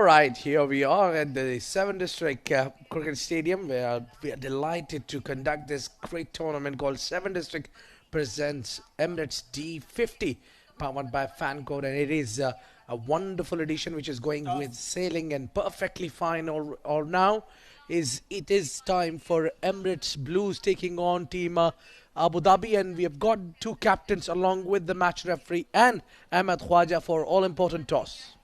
Alright, here we are at the 7th District Cricket Stadium where we are delighted to conduct this great tournament called 7th District presents Emirates D50 powered by Fancode, and it is a wonderful edition which is going with sailing and perfectly fine all now. It is time for Emirates Blues taking on team Abu Dhabi, and we have got two captains along with the match referee and Ahmed Khwaja for all important toss.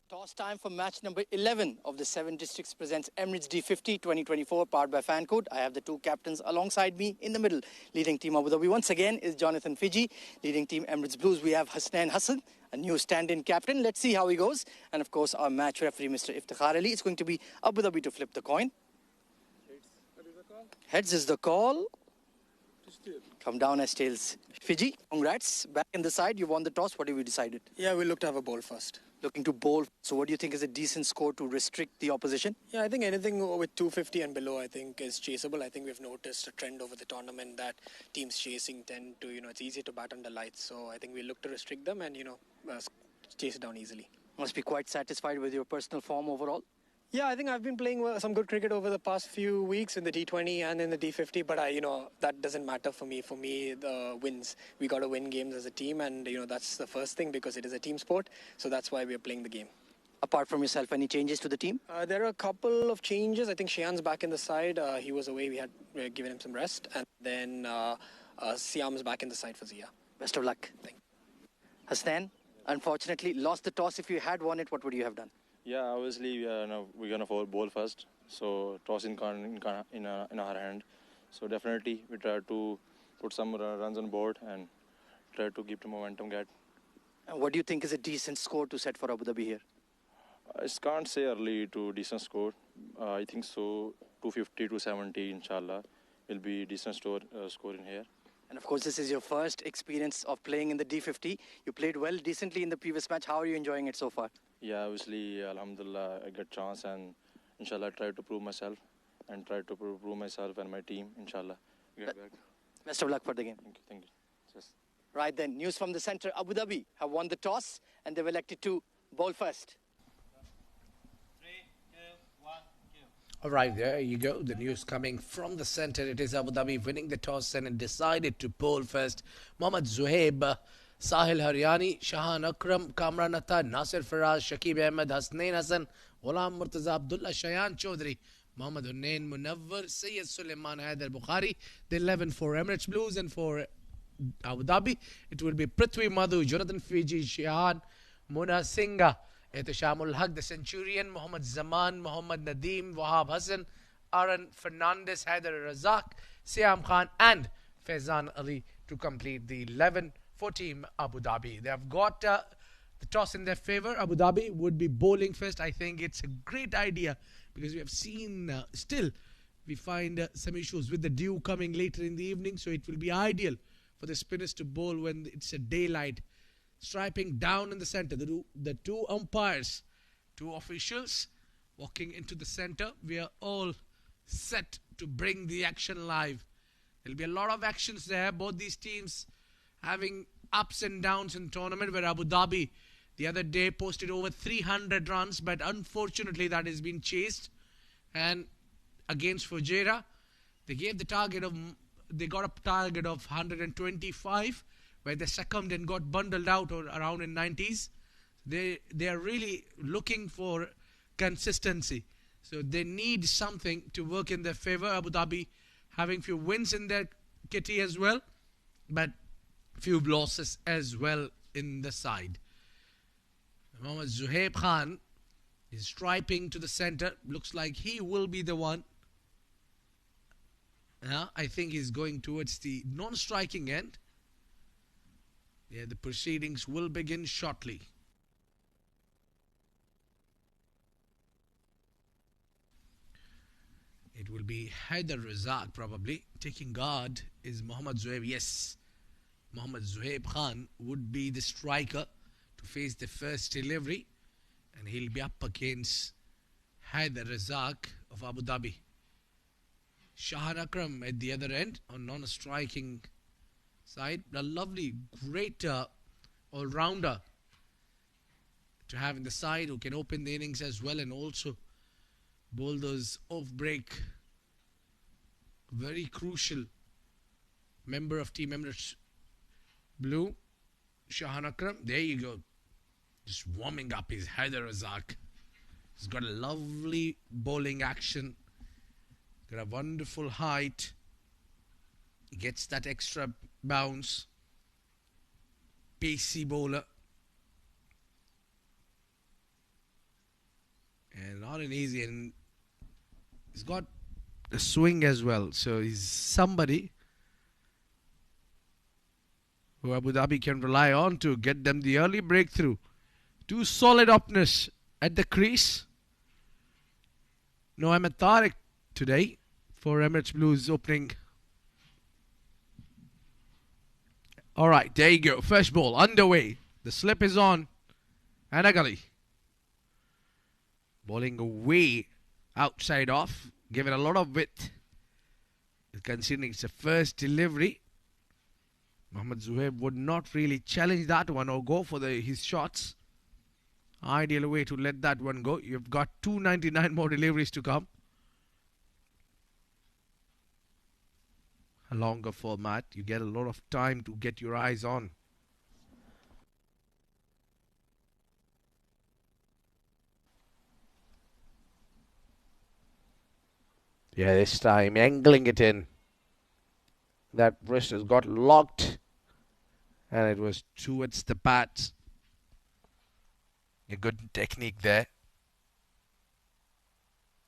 Toss time for match number 11 of the 7 Districts presents Emirates D50 2024 powered by Fancode. I have the two captains alongside me in the middle. Leading team Abu Dhabi once again is Jonathan Fiji. Leading team Emirates Blues, we have Hasnain Hassan, a new stand-in captain. Let's see how he goes. And of course our match referee, Mr. Iftikhar Ali. It's going to be Abu Dhabi to flip the coin. Heads is the call. Come down as tails. Fiji, congrats. Back in the side, you won the toss. What have you decided? Yeah, we look to have a bowl first. Looking to bowl. So what do you think is a decent score to restrict the opposition? Yeah, I think anything with 250 and below, I think, is chaseable. I think we've noticed a trend over the tournament that teams chasing tend to, it's easier to bat under lights. So I think we look to restrict them and, chase it down easily. Must be quite satisfied with your personal form overall. Yeah, I think I've been playing some good cricket over the past few weeks in the D20 and in the D50, but that doesn't matter for me. For me, the wins. We got to win games as a team, and that's the first thing because it is a team sport. So that's why we're playing the game. Apart from yourself, any changes to the team? There are a couple of changes. I think Shayan's back in the side. He was away. We had given him some rest, and then Siam's back in the side for Zia. Best of luck. Thank you. Hasnain, unfortunately, lost the toss. If you had won it, what would you have done? Yeah, obviously we're gonna bowl first, so toss in our hand. So definitely we try to put some runs on board and try to keep the momentum get. And what do you think is a decent score to set for Abu Dhabi here? I can't say early to decent score. I think so 250 to 70 inshallah will be decent score in here. And of course this is your first experience of playing in the D50. You played well decently in the previous match. How are you enjoying it so far? Yeah, obviously, alhamdulillah, I get chance and inshallah try to prove myself and my team, inshallah. Best of luck for the game. Thank you. Yes. Right then, news from the center. Abu Dhabi have won the toss and they've elected to bowl first. 3, 2, 1, go. Alright, there you go. The news coming from the center. It is Abu Dhabi winning the toss and decided to bowl first. Mohammad Zuhaib, Sahil Haryani, Shahan Akram, Kamran Atta, Nasir Faraz, Shakib Ahmed, Hasnain Hassan, Ghulam Murtaza, Abdullah Shayan Chaudhary, Mohammad Hunain Munawwar, Sayyid Suleiman Haider Bukhari. The 11 for Emirates Blues, and for Abu Dhabi it will be Prithvi Madhu, Jonathan Fiji, Shahan, Muna Singha, Ehtishamul Haq, the Centurion, Muhammad Zaman, Muhammad Nadeem, Wahab Hassan, Aaron Fernandez, Haider Razak, Siam Khan and Faizan Ali to complete the 11 for team Abu Dhabi. They have got the toss in their favor. Abu Dhabi would be bowling first. I think it's a great idea because we have seen still we find some issues with the dew coming later in the evening, so it will be ideal for the spinners to bowl when it's a daylight. Striping down in the center, the two umpires, two officials walking into the center. We are all set to bring the action live. There'll be a lot of actions there. Both these teams having ups and downs in tournament, where Abu Dhabi the other day posted over 300 runs, but unfortunately that has been chased. And against Fujairah, they got a target of 125, where they succumbed and got bundled out around in 90s. They are really looking for consistency, so they need something to work in their favor. Abu Dhabi having few wins in their kitty as well, but few losses as well in the side. Mohammad Zuhaib Khan is striping to the center. Looks like he will be the one. I think he's going towards the non-striking end. Yeah, the proceedings will begin shortly. It will be Haider Razak probably. Taking guard is Mohammad Zuhaib. Yes, Mohammad Zuhaib Khan would be the striker to face the first delivery, and he'll be up against Haider Razak of Abu Dhabi. Shahan Akram at the other end on non-striking side. A lovely, great all-rounder to have in the side, who can open the innings as well and also bowl those off break. Very crucial member of Team Emirates Blue, Shahan Akram. There you go. Just warming up his Haider Razak. He's got a lovely bowling action. Got a wonderful height. He gets that extra bounce. Pacey bowler. And not an easy. And he's got a swing as well. So he's somebody who Abu Dhabi can rely on to get them the early breakthrough. Two solid openers at the crease. No Ahmed Tariq today for Emirates Blues opening. Alright, there you go. First ball underway. The slip is on. And a gully. Bowling away outside off. Give it a lot of width. Considering it's a first delivery. Mohammad Zuhaib would not really challenge that one or go for his shots. Ideal way to let that one go. You've got 299 more deliveries to come. A longer format. You get a lot of time to get your eyes on. Yeah, this time angling it in. That wrist has got locked. And it was towards the bat. A good technique there.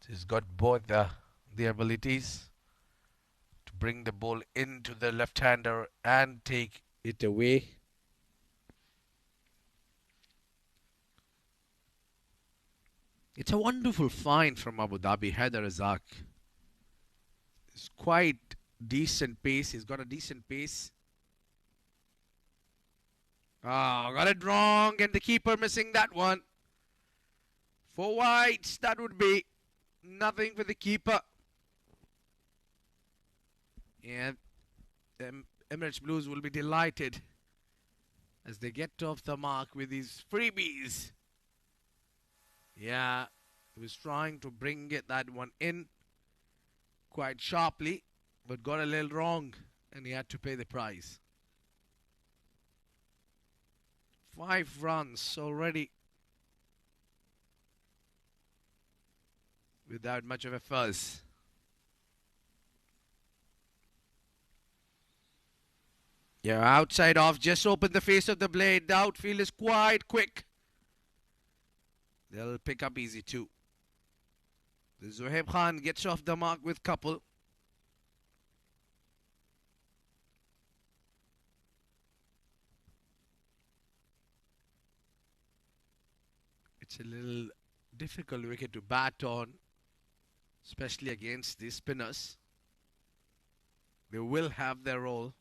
He's got both the abilities to bring the ball into the left-hander and take it away. It's a wonderful find from Abu Dhabi. Haider Razak. It's quite decent pace. He's got a decent pace. Got it wrong, and the keeper missing that one. 4 wides, that would be nothing for the keeper. And Emirates Blues will be delighted as they get off the mark with these freebies. Yeah, he was trying to bring that one in quite sharply, but got a little wrong, and he had to pay the price. 5 runs already without much of a fuzz. Yeah, outside off, just open the face of the blade. The outfield is quite quick. They'll pick up easy too. The Zuhaib Khan gets off the mark with couple. It's a little difficult wicket to bat on, especially against the spinners. They will have their role.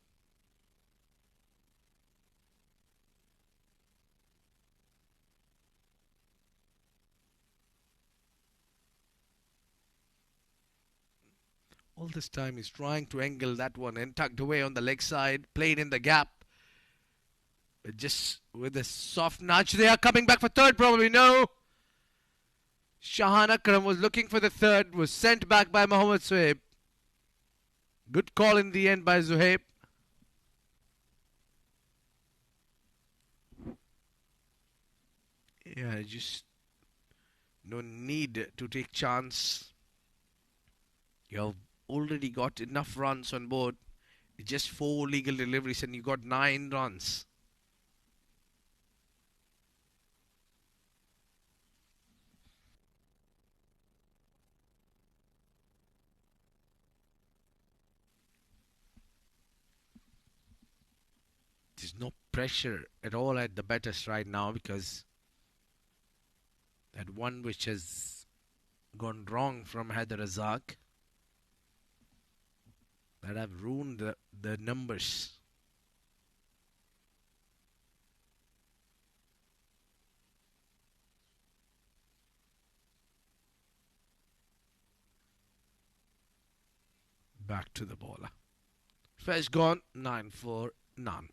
All this time he's trying to angle that one and tucked away on the leg side, played in the gap. But just with a soft nudge, they are coming back for third, probably. No. Shahan Akram was looking for the third, was sent back by Mohammad Zuhaib. Good call in the end by Zuhaib. Yeah, just no need to take chance. You've already got enough runs on board. It's just 4 legal deliveries and you got 9 runs. There's no pressure at all at the batters right now because that one which has gone wrong from Haider Razak, that have ruined the numbers. Back to the bowler. First gone, 9 for none.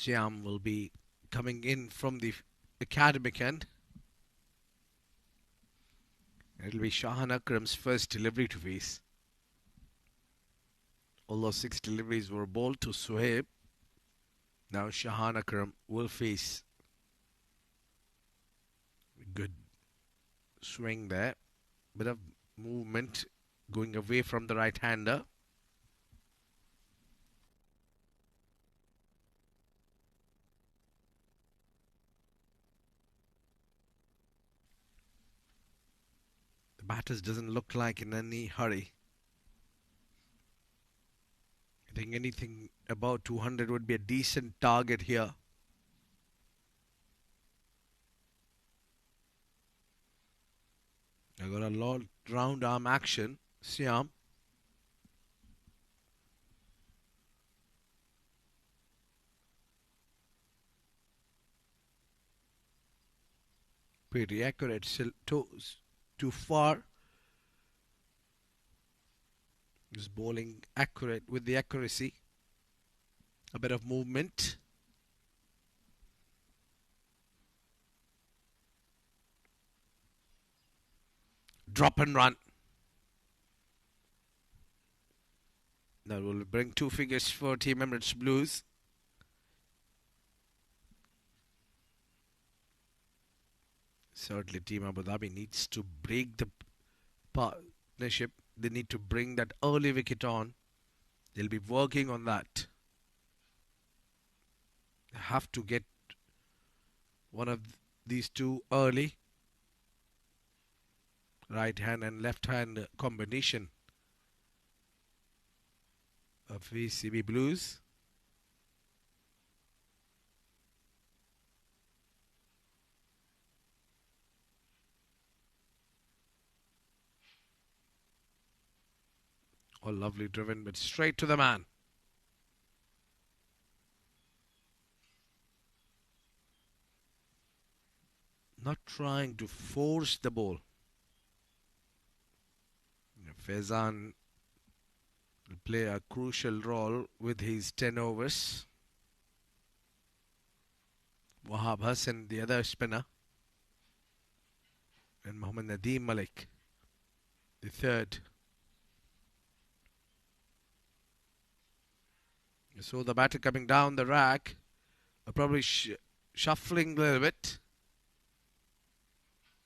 Siam will be coming in from the academic end. It'll be Shahan Akram's first delivery to face. Although 6 deliveries were bowled to Suhaib, now Shahan Akram will face. Good swing there. Bit of movement going away from the right-hander. The batters doesn't look like in any hurry. I think anything about 200 would be a decent target here. I got a lot round arm action. Siam. Pretty accurate. Still too far. He's bowling accurate with the accuracy. A bit of movement. Drop and run. That will bring 2 figures for Team Emirates Blues. Certainly Team Abu Dhabi needs to break the partnership. They need to bring that early wicket on. They'll be working on that. They have to get one of these two early. Right hand and left hand combination of VCB Blues. All lovely driven, but straight to the man. Not trying to force the ball. Faizan will play a crucial role with his 10 overs. Wahab Hassan, the other spinner. And Mohammad Nadeem Malik, the third. So the batter coming down the rack, probably shuffling a little bit.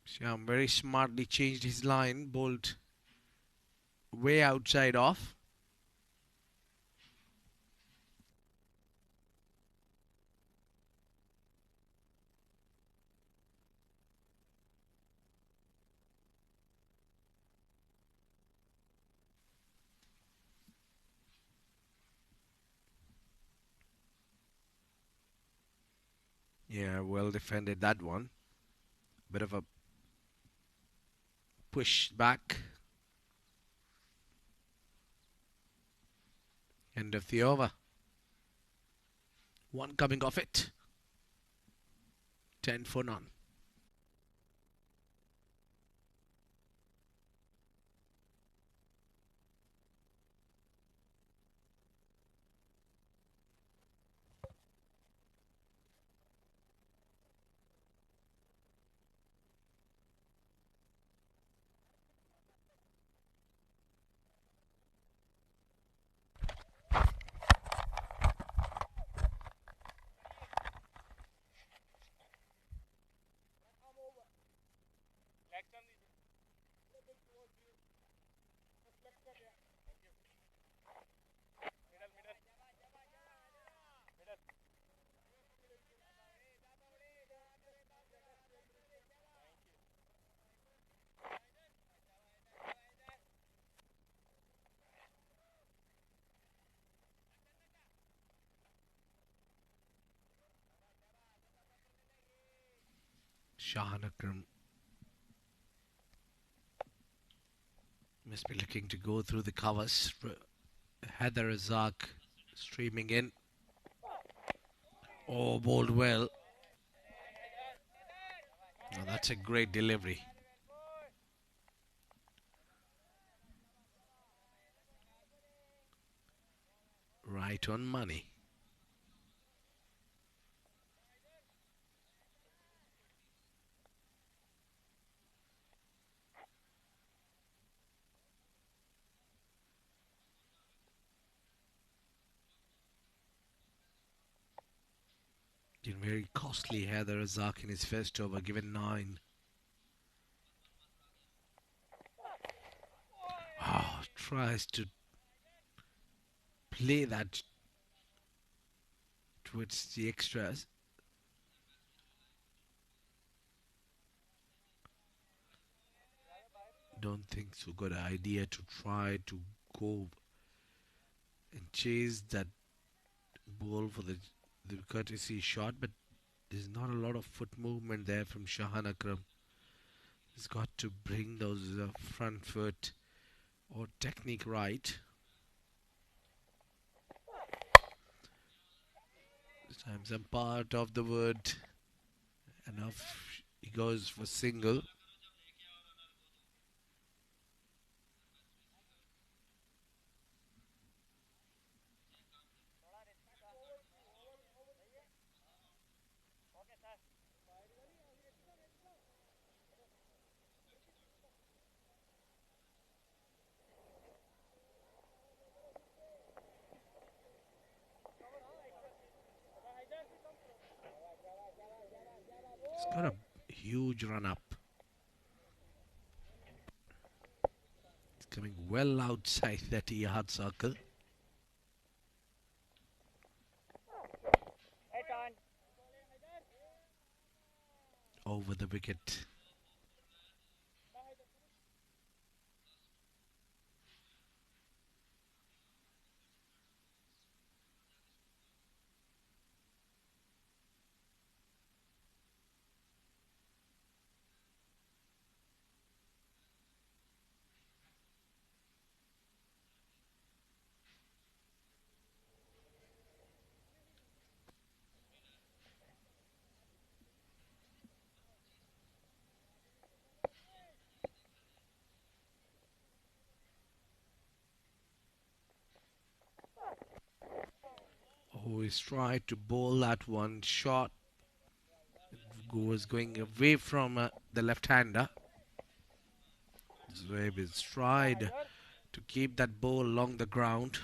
Shyam very smartly changed his line, bowled way outside off. Yeah, well defended that one. Bit of a push back. End of the over. One coming off it. 10 for none. Shahan Akram must be looking to go through the covers. Heather Razak streaming in. Oh, bowled well. Oh, that's a great delivery. Right on money. Been very costly here, the Razak in his first over, given 9. Oh, tries to play that towards the extras. Don't think so good idea to try to go and chase that ball for the courtesy shot, but there's not a lot of foot movement there from Shahan Akram. He's got to bring those front foot or technique right. This time some part of the wood. Enough. He goes for single. He's got a huge run up. It's coming well outside that yard circle. Over the wicket. Oh, he's tried to bowl that one shot. It was going away from the left-hander. Zoeb has tried to keep that ball along the ground.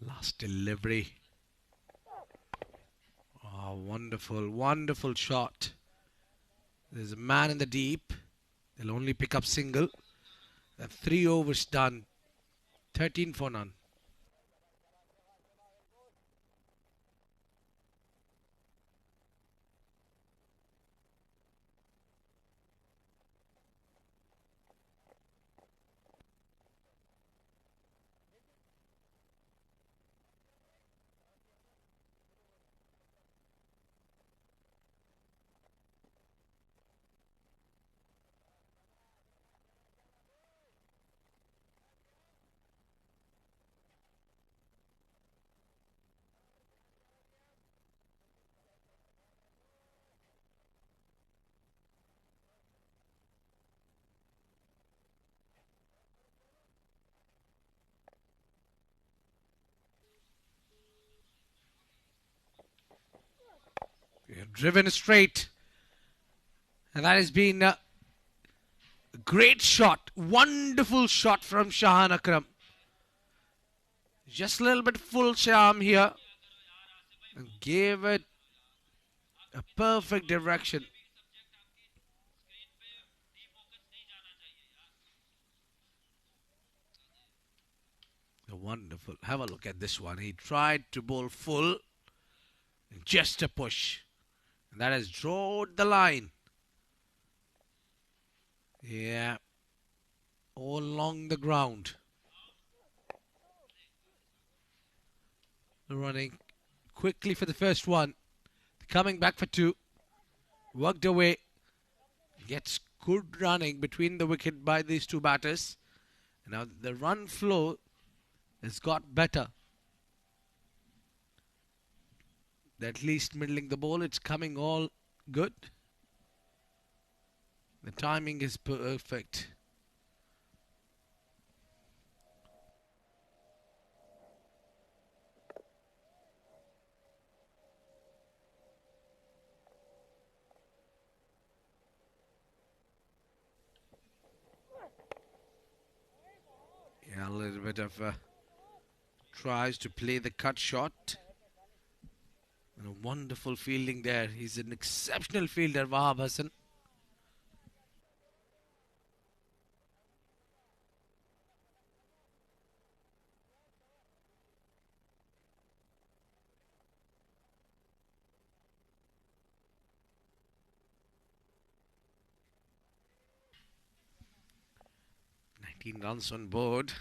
Last delivery. Oh, wonderful, wonderful shot. There's a man in the deep. They'll only pick up single. 3 overs done. 13 for none. Driven straight. And that has been a great shot. Wonderful shot from Shahan Akram. Just a little bit full charm here. And gave it a perfect direction. Wonderful. Have a look at this one. He tried to bowl full. And just a push. And that has drawn the line. Yeah. All along the ground. Running quickly for the first one. Coming back for 2. Worked away. Gets good running between the wicket by these 2 batters. And now the run flow has got better. At least middling the ball. It's coming all good. The timing is perfect. Yeah, a little bit of tries to play the cut shot. And a wonderful fielding there. He's an exceptional fielder, Wahab Hassan. Runs on board.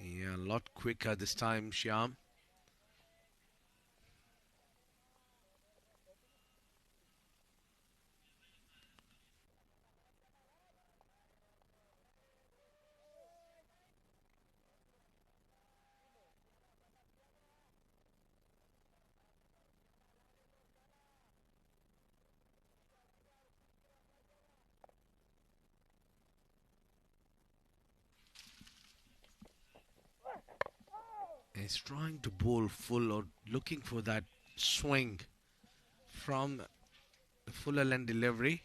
Yeah, a lot quicker this time, Shyam. He's trying to bowl full or looking for that swing from the fuller end delivery.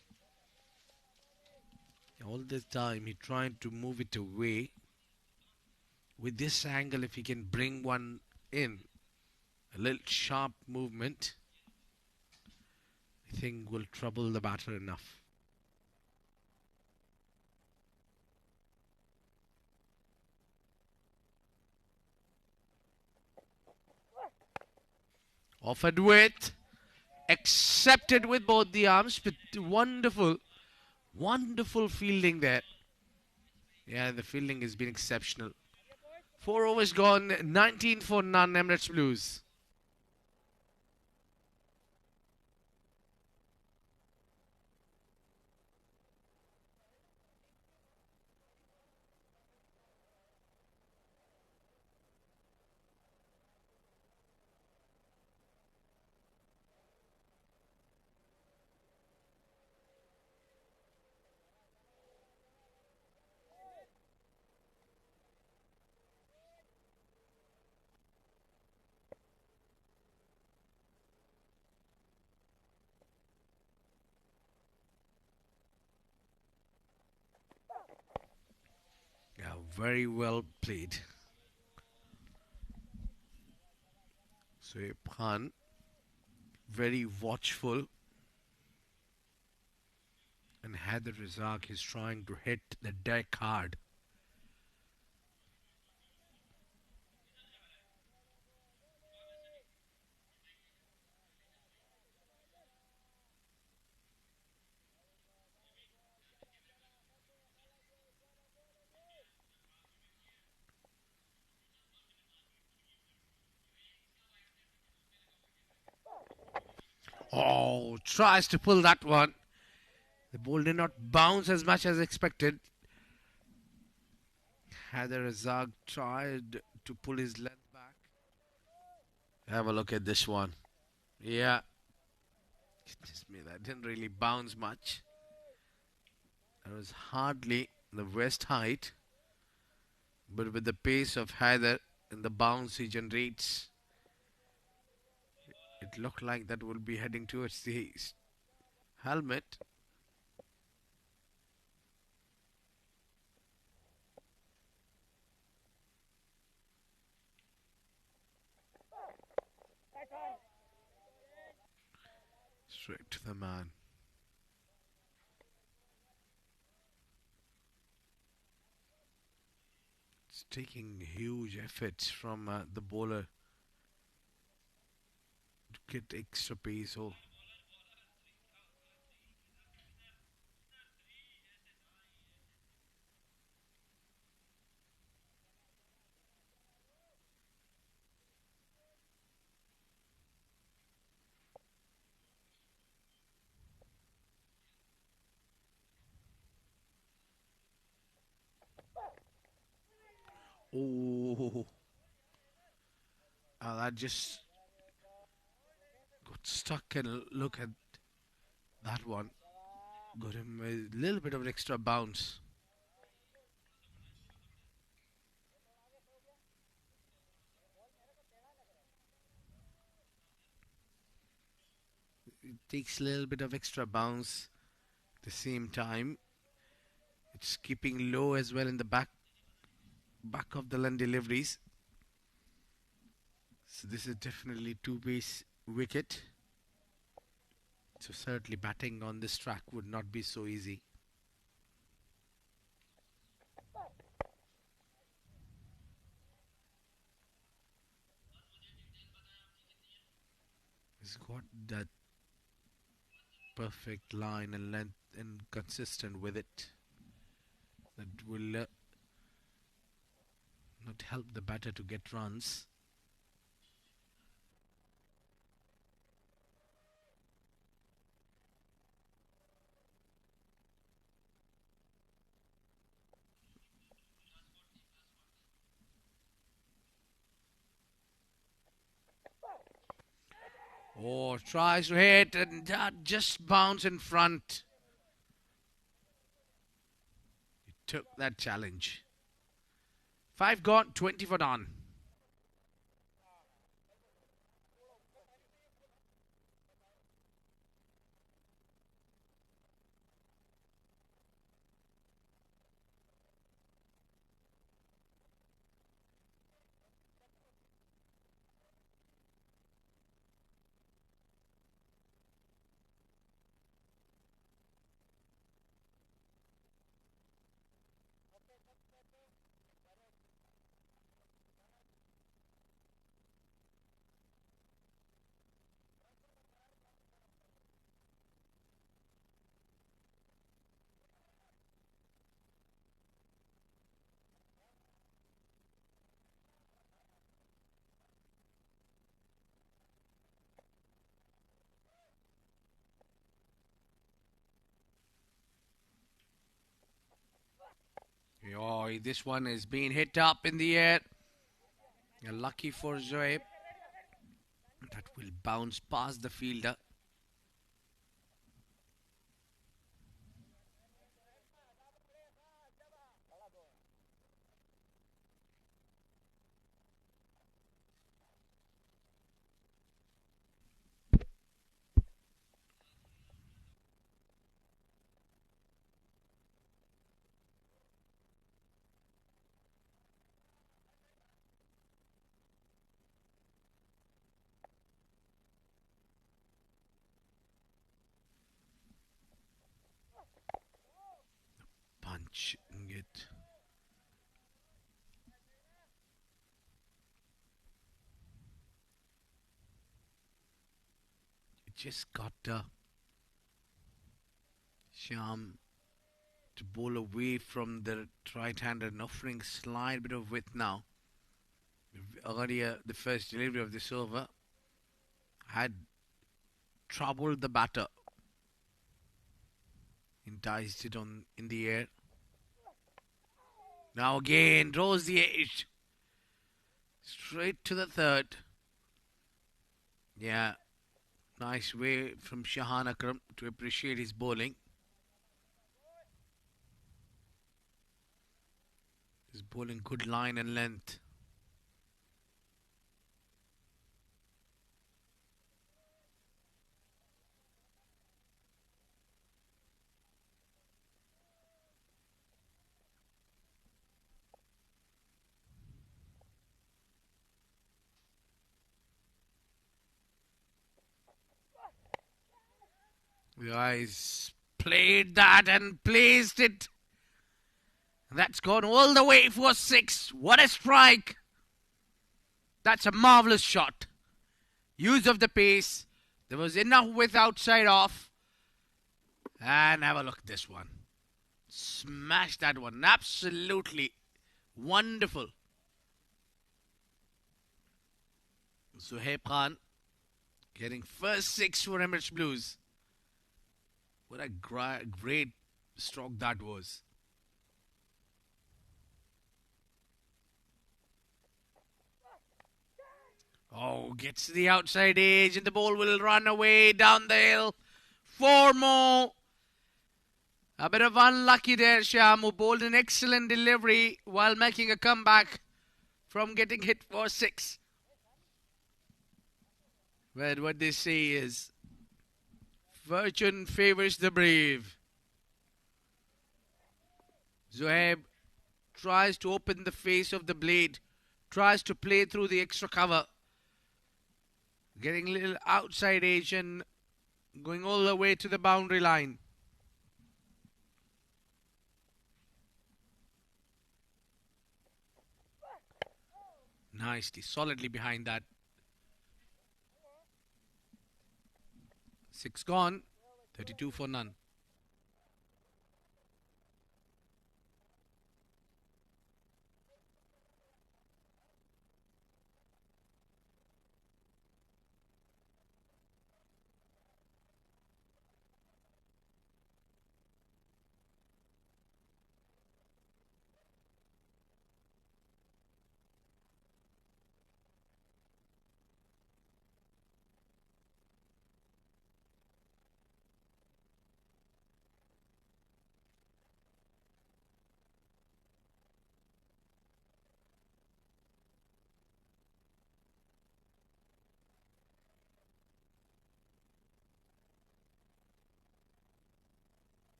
All this time he trying to move it away. With this angle, if he can bring one in, a little sharp movement, I think will trouble the batter enough. Offered with, accepted with both the arms, but wonderful, wonderful fielding there. Yeah, the fielding has been exceptional. 4 overs gone, 19 for none, Emirates Blues. Yeah, very well played. Sohaib Khan, very watchful. And Haider Razak is trying to hit the deck hard. Oh, tries to pull that one. The ball did not bounce as much as expected. Haider Razak tried to pull his length back. Have a look at this one. Yeah. Goodness me, that didn't really bounce much. That was hardly the west height. But with the pace of Haider and the bounce he generates, it looked like that will be heading towards the helmet. Straight to the man. It's taking huge efforts from the bowler to get extra pace. Oh, that just got stuck and look at that one. Got him a little bit of an extra bounce. It takes a little bit of extra bounce at the same time. It's keeping low as well in the back of the lane deliveries. So this is definitely two-base wicket. So certainly batting on this track would not be so easy. He's got that perfect line and length and consistent with it. That will not help the batter to get runs. Oh, tries to hit and that just bounce in front. He took that challenge. 5 gone, 20 for done. Oh, this one is being hit up in the air. Lucky for Zoeb. That will bounce past the fielder. Punching it. It just got Sham to bowl away from the right-hander and offering slight bit of width now. Earlier, the first delivery of this over had troubled the batter. Enticed it in the air. Now again, draws the edge. Straight to the third. Yeah. Nice way from Shahan Akram to appreciate his bowling. He's bowling good line and length. The guys played that and placed it. That's gone all the way for 6. What a strike. That's a marvellous shot. Use of the pace. There was enough width outside off. And have a look at this one. Smash that one. Absolutely wonderful. Zohaib Khan getting first 6 for Emirates Blues. What a great stroke that was. Oh, gets to the outside edge and the ball will run away down the hill. 4 more. A bit of unlucky there, Shyam, who bowled an excellent delivery while making a comeback from getting hit for 6. But what they say is, fortune favours the brave. Zohaib tries to open the face of the blade, tries to play through the extra cover. Getting a little outside edge and going all the way to the boundary line. Nicely, solidly behind that. 6 gone, 32 for none.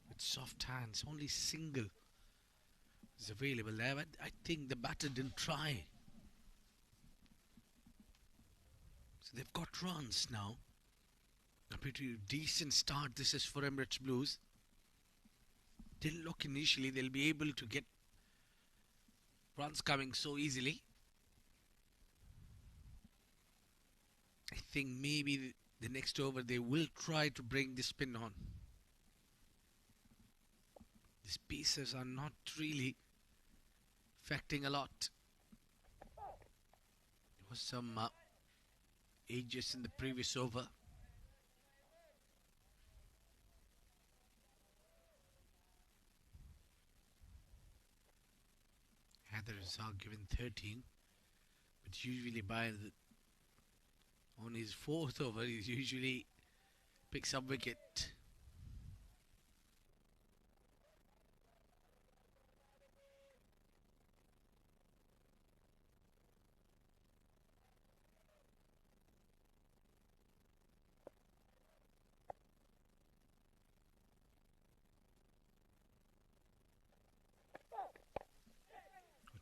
With soft hands, only single is available there, but I think the batter didn't try. So they've got runs now. A pretty decent start this is for Emirates Blues. Didn't look initially they'll be able to get runs coming so easily. I think maybe the next over they will try to bring the spin on. These pieces are not really affecting a lot. There was some ages in the previous over. Heathers are given 13, but usually on his 4th over, he usually picks up wicket.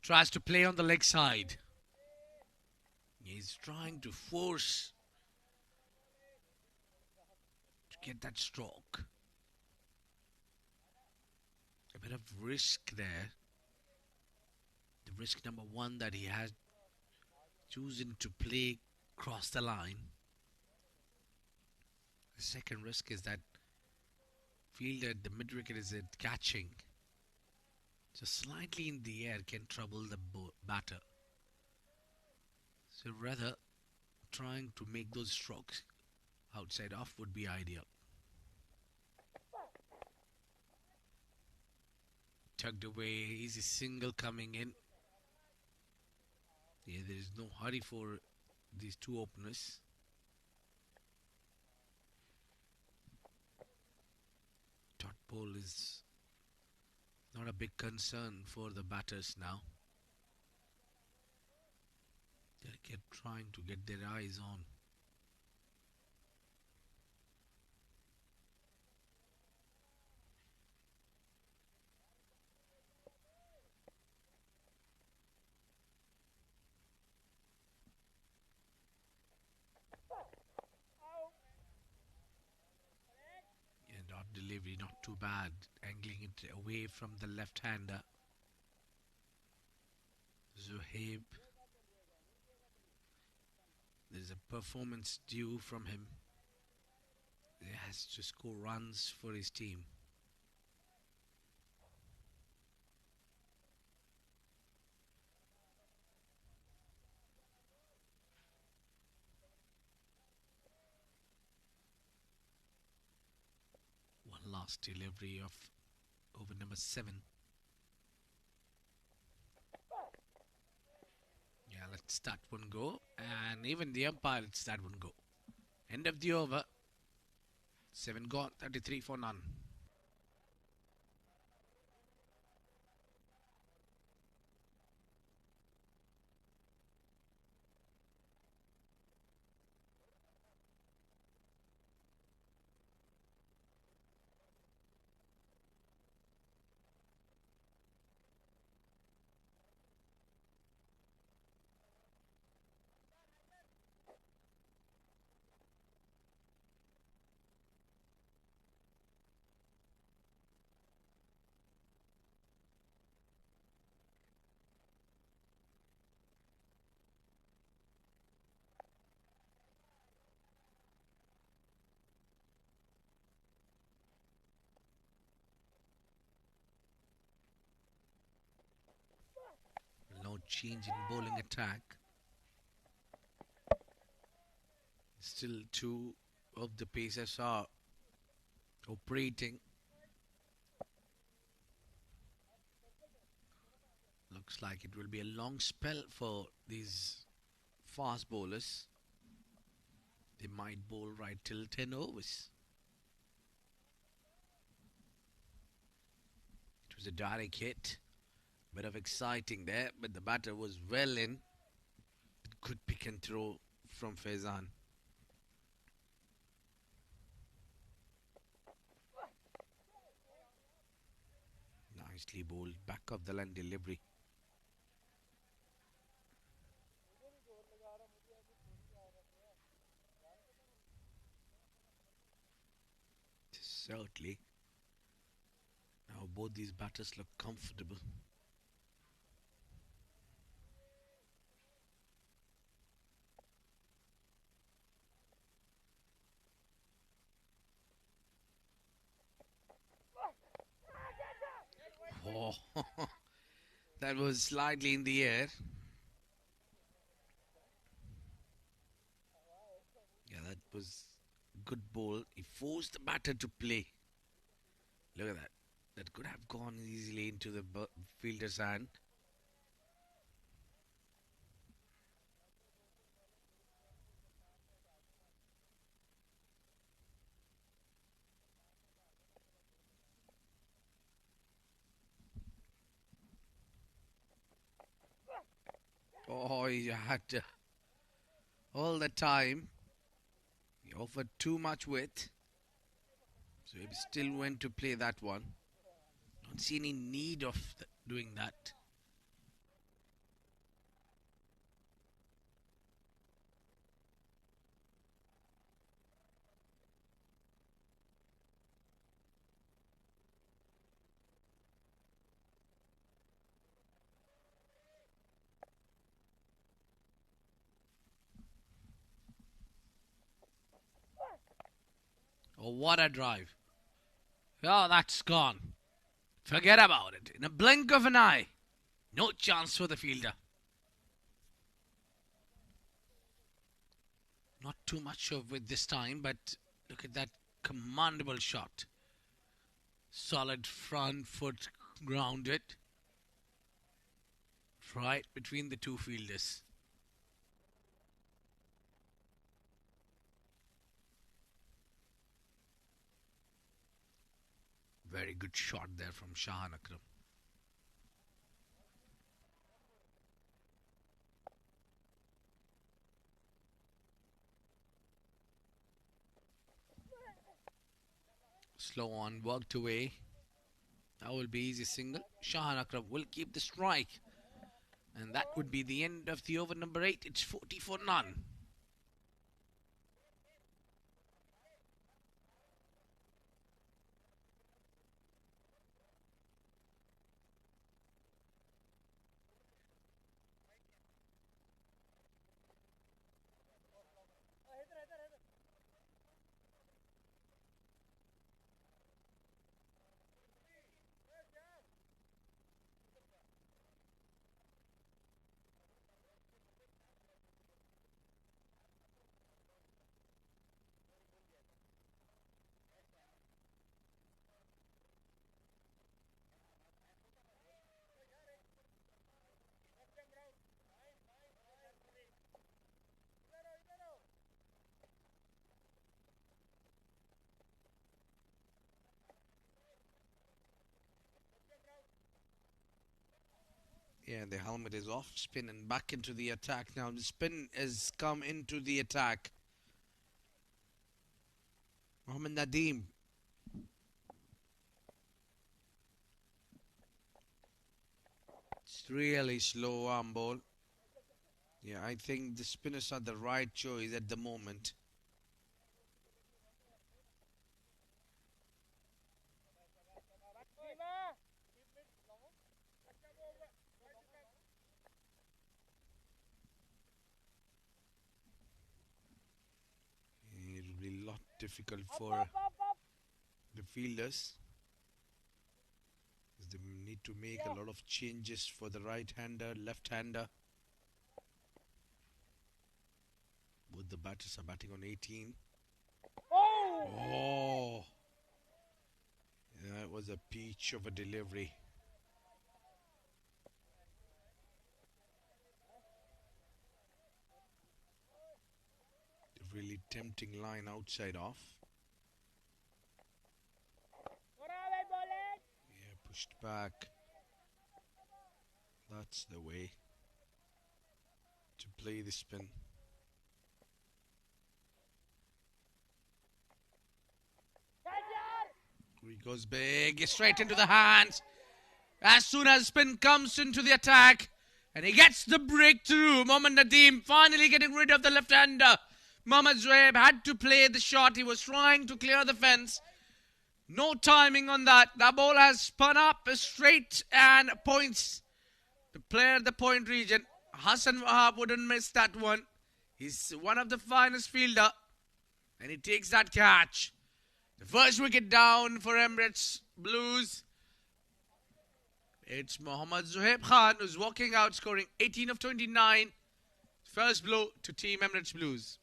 Tries to play on the leg side. He's trying to force to get that stroke. A bit of risk there. The risk number 1 that he has chosen to play across the line. The second risk is that fielder at the mid-wicket is catching. So slightly in the air can trouble the batter. So rather trying to make those strokes outside off would be ideal. Tugged away, easy single coming in. Yeah, there is no hurry for these two openers. Dot ball is not a big concern for the batters now. They're trying to get their eyes on. Yeah, dot delivery not too bad. Angling it away from the left-hander. Zohaib. There's a performance due from him. He has to score runs for his team. last delivery of over number 7. Yeah, let's that one go. And even the umpire lets that one go. End of the over. 7 gone, 33 for none. No change in bowling attack. Still 2 of the pacers are operating. Looks like it will be a long spell for these fast bowlers. They might bowl right till 10 overs. It was a direct hit. Bit of exciting there, but the batter was well in. Good pick and throw from Faizan. Nicely bowled, back of the line delivery. Certainly. Now both these batters look comfortable. Oh, that was slightly in the air. Yeah, that was good ball. He forced the batter to play. Look at that. That could have gone easily into the fielder's hand. Oh, he had all the time. He offered too much width. So he still went to play that one. Don't see any need of doing that. Oh, what a drive. Oh, that's gone. Forget about it. In a blink of an eye. No chance for the fielder. Not too much of it this time, but look at that commandable shot. Solid front foot grounded. Right between the two fielders. Very good shot there from Shahan Akram. Slow on, worked away. That will be easy single. Shahan Akram will keep the strike. And that would be the end of the over number 8. It's 40 for none. Yeah, the helmet is off. Spin and back into the attack. Now the spin has come into the attack. Mohammad Nadeem. It's really slow arm ball. Yeah, I think the spinners are the right choice at the moment. It will be a lot difficult for the fielders. They need to make a lot of changes for the right-hander, left-hander. Both the batters are batting on 18. Oh! That was a peach of a delivery. A really tempting line outside off. Yeah, pushed back. That's the way to play the spin. He goes big, straight into the hands. As soon as spin comes into the attack, and he gets the breakthrough. Mohammad Nadeem finally getting rid of the left-hander. Mohammad Zohaib had to play the shot. He was trying to clear the fence. No timing on that. The ball has spun up straight and points to player the point region. Hassan Wahab wouldn't miss that one. He's one of the finest fielder, and he takes that catch. The first wicket down for Emirates Blues. It's Mohammad Zohaib Khan who's walking out, scoring 18 of 29. First blow to Team Emirates Blues.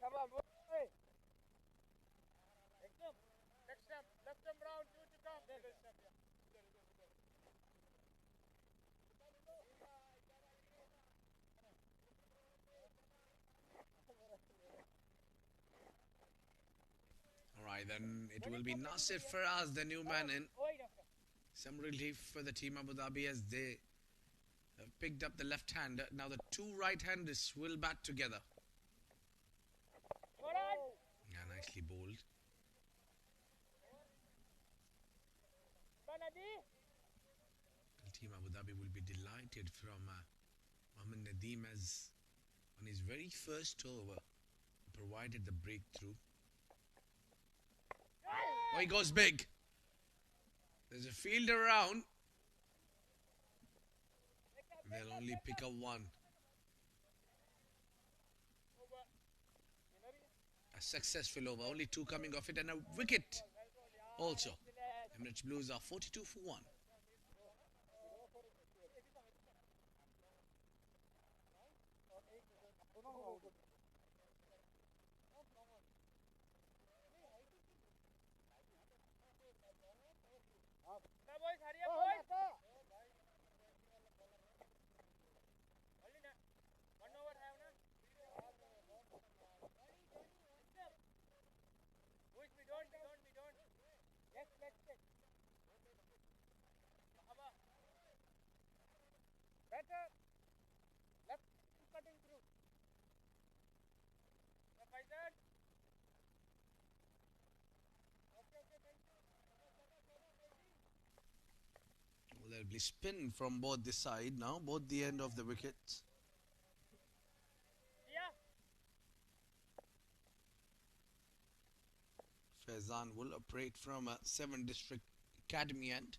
Come on, boy. Next step, left arm round, two to come. Alright, then it will be Nasir Faraz, the new man in. Some relief for the Team Abu Dhabi as they have picked up the left-hander. Now the two right-handers will bat together. Yeah, nicely bowled. Team Abu Dhabi will be delighted from Mohammad Nadeem as on his very first over provided the breakthrough. Oh, he goes big. There's a fielder around. They'll only pick up one. A successful over. Only two coming off it and a wicket also. Emirates Blues are 42 for 1. There'll be spin from both the side now, both the end of the wickets. Faizan will operate from a 7 District Academy end.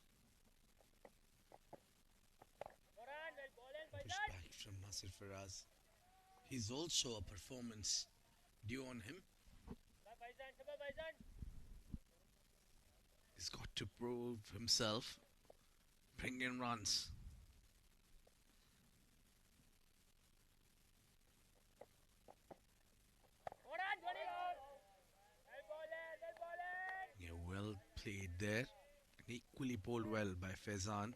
Push back from Nasir Faraz. He's also a performance due on him. He's got to prove himself. Bring in runs. Yeah, well played there. And equally bowled well by Faizan.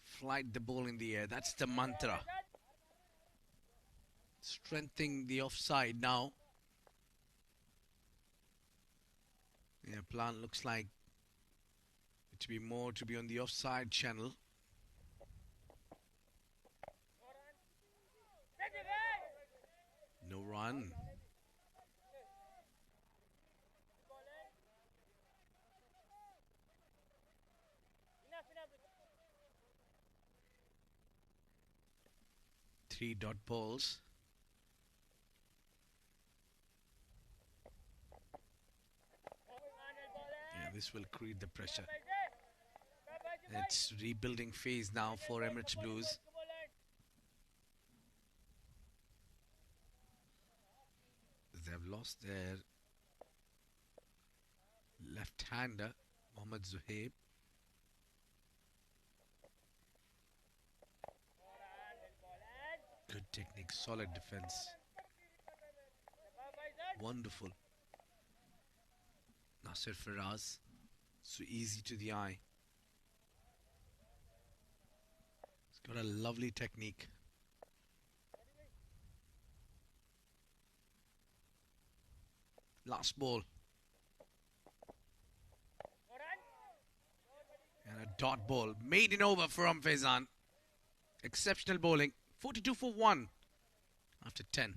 Flight the ball in the air. That's the mantra. Strengthening the offside now. Yeah, plan looks like it to be more to be on the offside channel. No run. Three dot balls. Yeah, this will create the pressure. It's rebuilding phase now for Emirates Blues. They have lost their left-hander, Mohammad Zuhaib. Good technique, solid defense. Wonderful. Nasir Faraz, so easy to the eye. He's got a lovely technique. Last ball. And a dot ball. Maiden over from Faizan. Exceptional bowling. 42 for 1 after 10.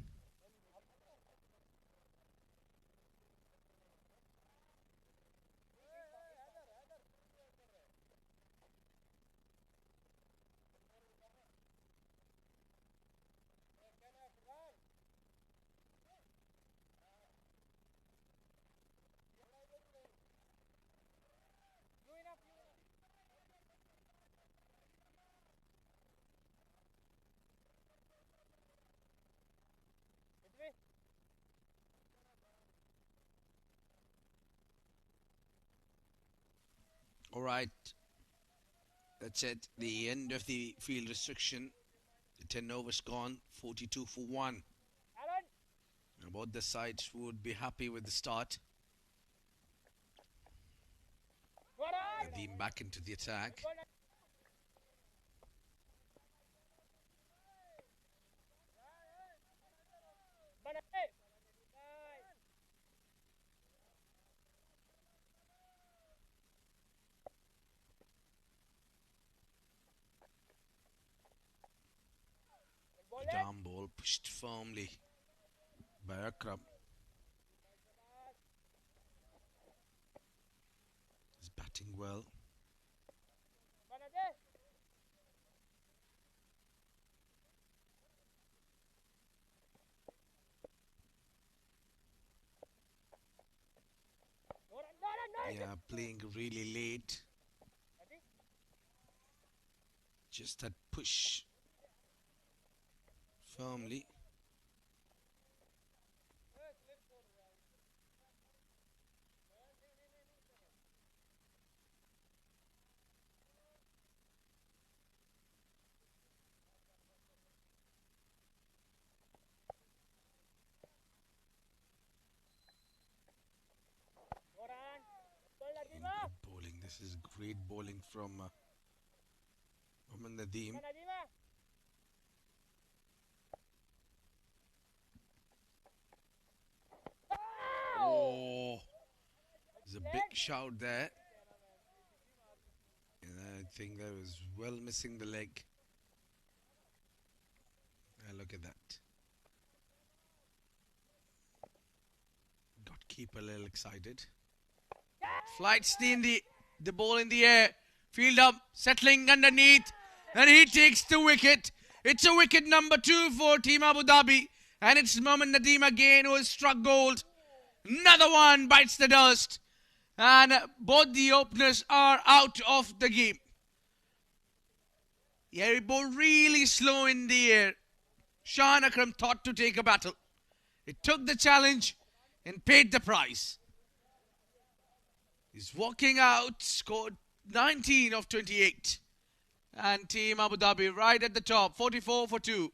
All right, that's it. The end of the field restriction. The 10 overs gone, 42 for 1. Both the sides would be happy with the start. Nadeem back into the attack. Down ball pushed firmly by Akram. He's batting well. Yeah, playing really late. Just that push firmly. Good bowling. This is great bowling from Mohammad Nadeem. Oh, there's a big shout there. And I think that was well missing the leg. Look at that. Got keeper a little excited. Flights the ball in the air. Field up, settling underneath. And he takes the wicket. It's a wicket number 2 for Team Abu Dhabi. And it's Mohammad Nadeem again who has struck gold. Another one bites the dust. And both the openers are out of the game. Yeah, he bowled really slow in the air. Shahan Akram thought to take a battle. He took the challenge. and paid the price. He's walking out, scored 19 of 28. And Team Abu Dhabi right at the top, 44 for 2.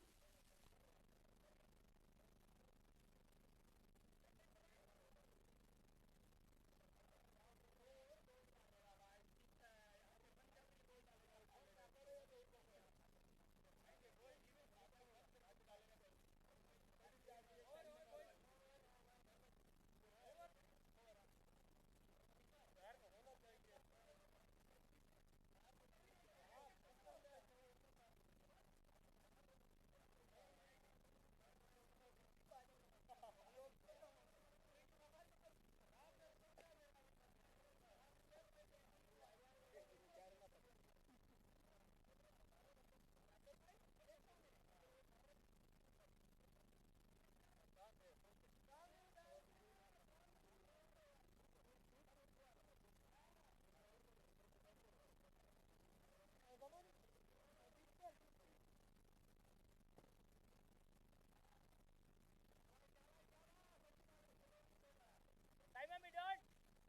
Timer me done.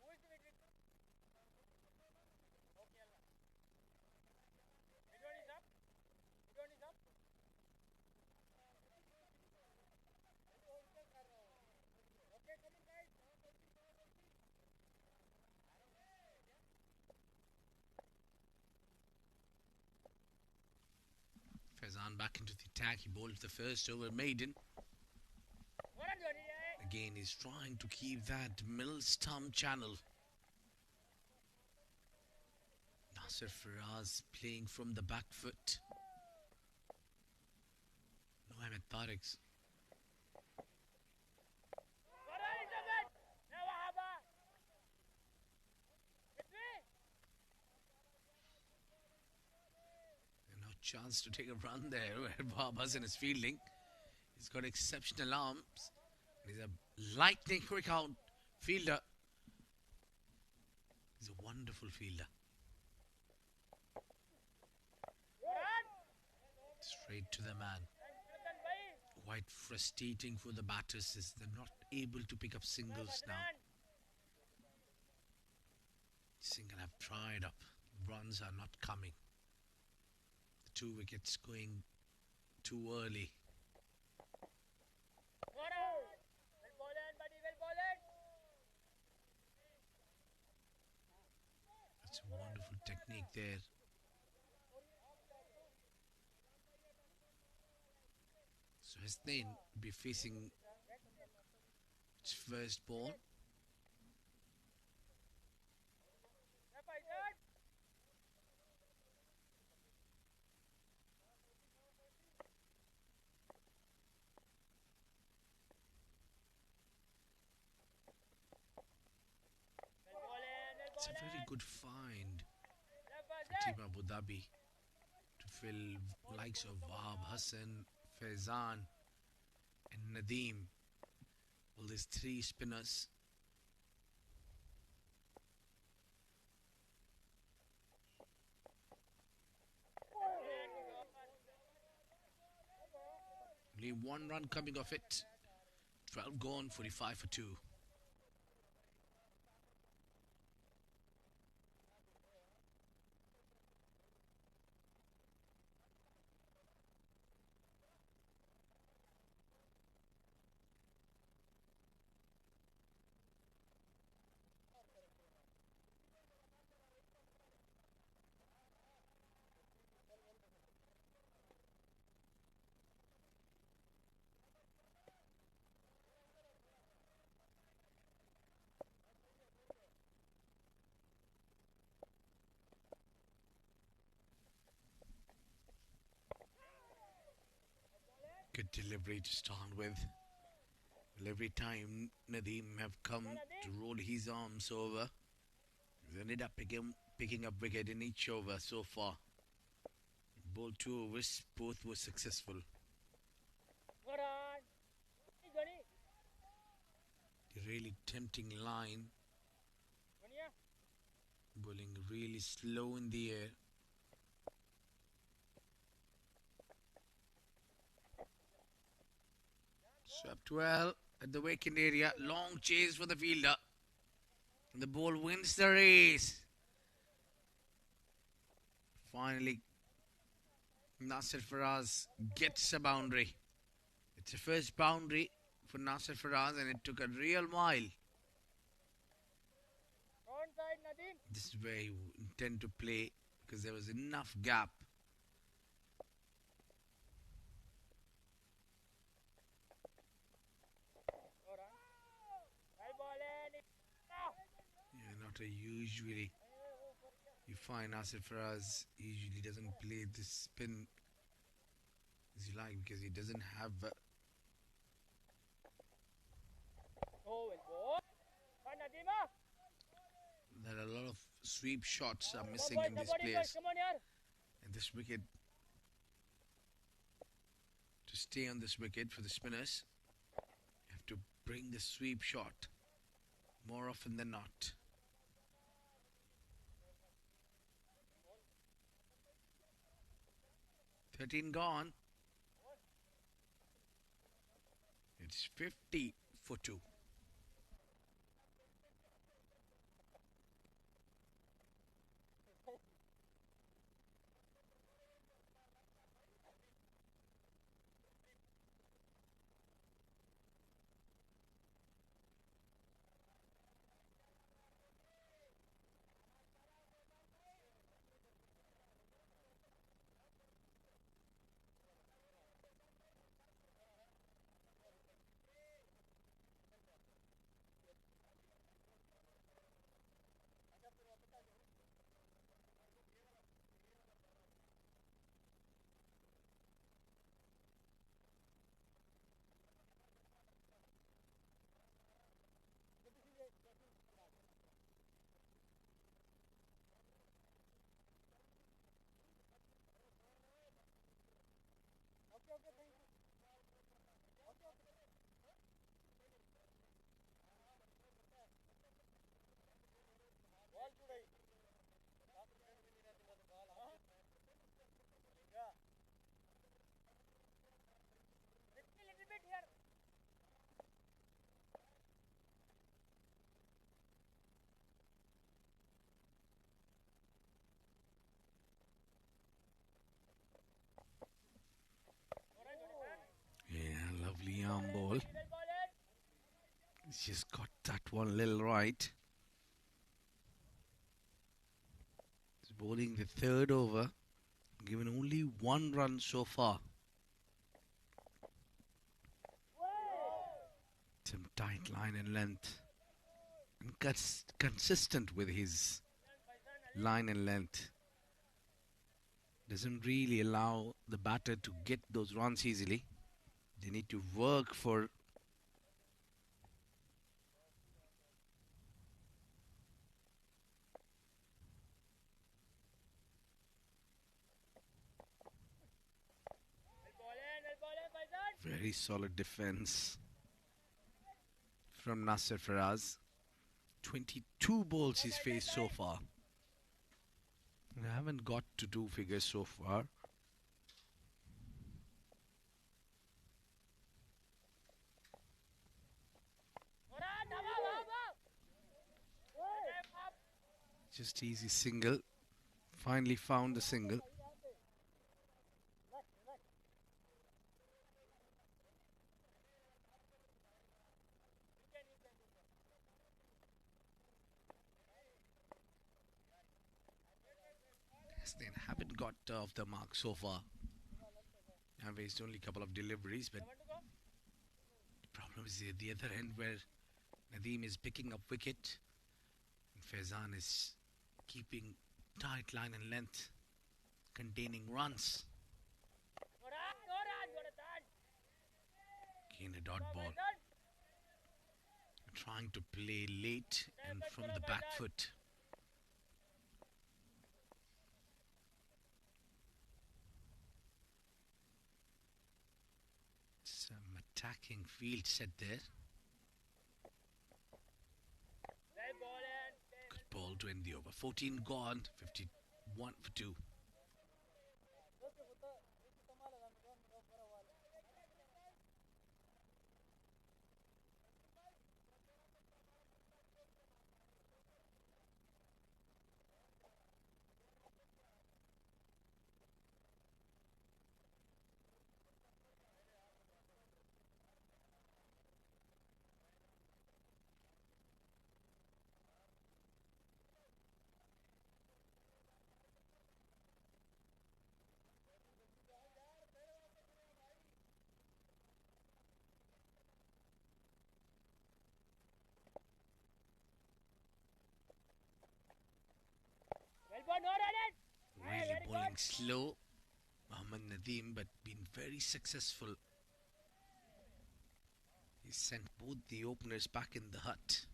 Who is the mid? Okay, Allah. Mid one is up. Mid one is up. Okay, come on, guys. Faizan back into the attack. He bowled the first over maiden. What are you doing? Again, he's trying to keep that middle stump channel. Nasir Faraz playing from the back foot. Mohamed Tariq. What are you doing? Now, Wahaba. It's me. No chance to take a run there where Wahab Hassan is fielding. He's got exceptional arms. He's a lightning quick out fielder. He's a wonderful fielder. Straight to the man. Quite frustrating for the batters as they're not able to pick up singles now. Single have tried up. Runs are not coming. The 2 wickets going too early. That's a wonderful technique there. So Hasnain will be facing its first ball. It's a very good find for Team Abu Dhabi to fill likes of Wahab Hassan, Faizan and Nadeem. All these 3 spinners. Only 1 run coming off it. 12 gone, 45 for 2. Good delivery to start with. Well, every time Nadeem have come to roll his arms over, he's ended up picking up wicket in each over so far. Bowled 2 overs, both were successful. The really tempting line. Bowling really slow in the air. Swept well. at the vacant area. Long chase for the fielder. The ball wins the race. Finally, Nasser Faraz gets a boundary. It's the first boundary for Nasser Faraz and it took a real mile. Onside, Nadim. This is where you intend to play because there was enough gap. Go run. High ball and Yeah, not a usually. You find Nasser Faraz usually doesn't play this spin as you like because he doesn't have oh, well, ball. Fine, Nadima. that a lot of sweep shots are Come missing boys, in these somebody players. come on here. And this wicket, to stay on this wicket for the spinners, you have to bring the sweep shot more often than not. "13 gone. It's 50 for 2. Okay, okay, thank you. Okay, okay. Ball today. Huh? Yeah. Little bit here. Yeah, lovely arm ball. Middle ball in. He's just got that one little right. He's bowling the third over, given only 1 run so far. Some tight line and length. And consistent with his line and length. Doesn't really allow the batter to get those runs easily. They need to work for Ball in, Faizan. very solid defense from Nasser Faraz. 22 balls he's faced so far. They haven't got to 2 figures so far. Just easy single. Finally found the single. Yes, they haven't got off the mark so far. I've faced only a couple of deliveries, but the problem is at the other end where Nadeem is picking up wicket and Faizan is keeping tight line and length, containing runs. Again a dot ball. Trying to play late and from the back foot. Some attacking field set there. Good ball to end the over. 14 gone, 51 for 2. slow, Mohammad Nadeem, but been very successful. He sent both the openers back in the hut.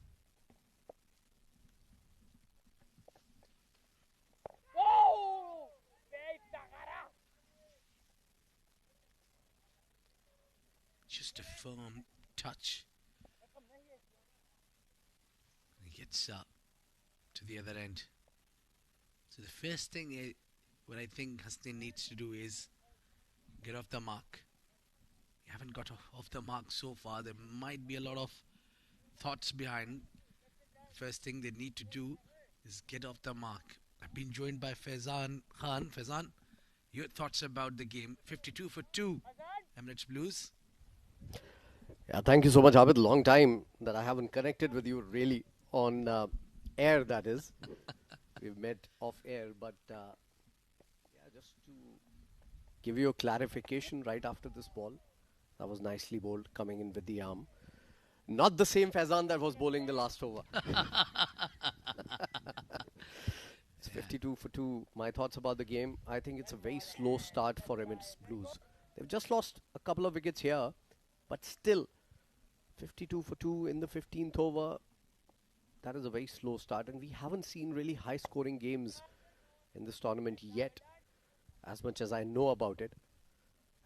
Oh! Takara! Just a firm touch. He gets up to the other end. So the first thing what I think Hasnain needs to do is get off the mark. You haven't got off the mark so far. There might be a lot of thoughts behind. First thing they need to do is get off the mark. I've been joined by Faizan Khan. Faizan, your thoughts about the game? 52 for 2, Emirates Blues. Yeah, thank you so much, Abid. Long time that I haven't connected with you really on air, that is. We've met off air, but yeah, just to give you a clarification right after this ball, that was nicely bowled, coming in with the arm. Not the same Faizan that was bowling the last over. It's 52 for 2. My thoughts about the game, I think it's a very slow start for Emirates Blues. They've just lost a couple of wickets here, but still 52 for 2 in the 15th over. That is a very slow start, and we haven't seen really high scoring games in this tournament yet, as much as I know about it.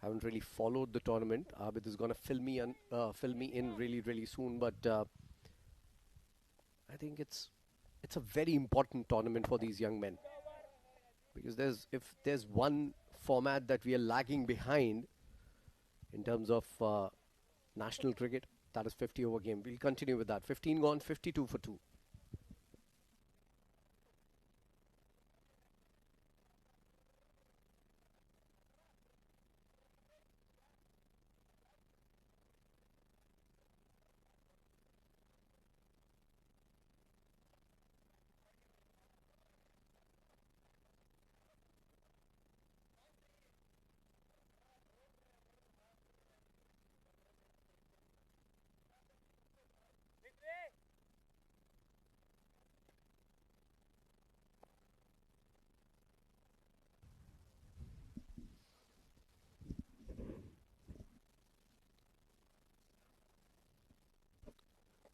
Haven't really followed the tournament. Abid is going to fill me in really soon, but I think it's a very important tournament for these young men, because if there's one format that we are lagging behind in terms of national cricket, that is 50 over game. We'll continue with that. 15 gone, 52 for 2.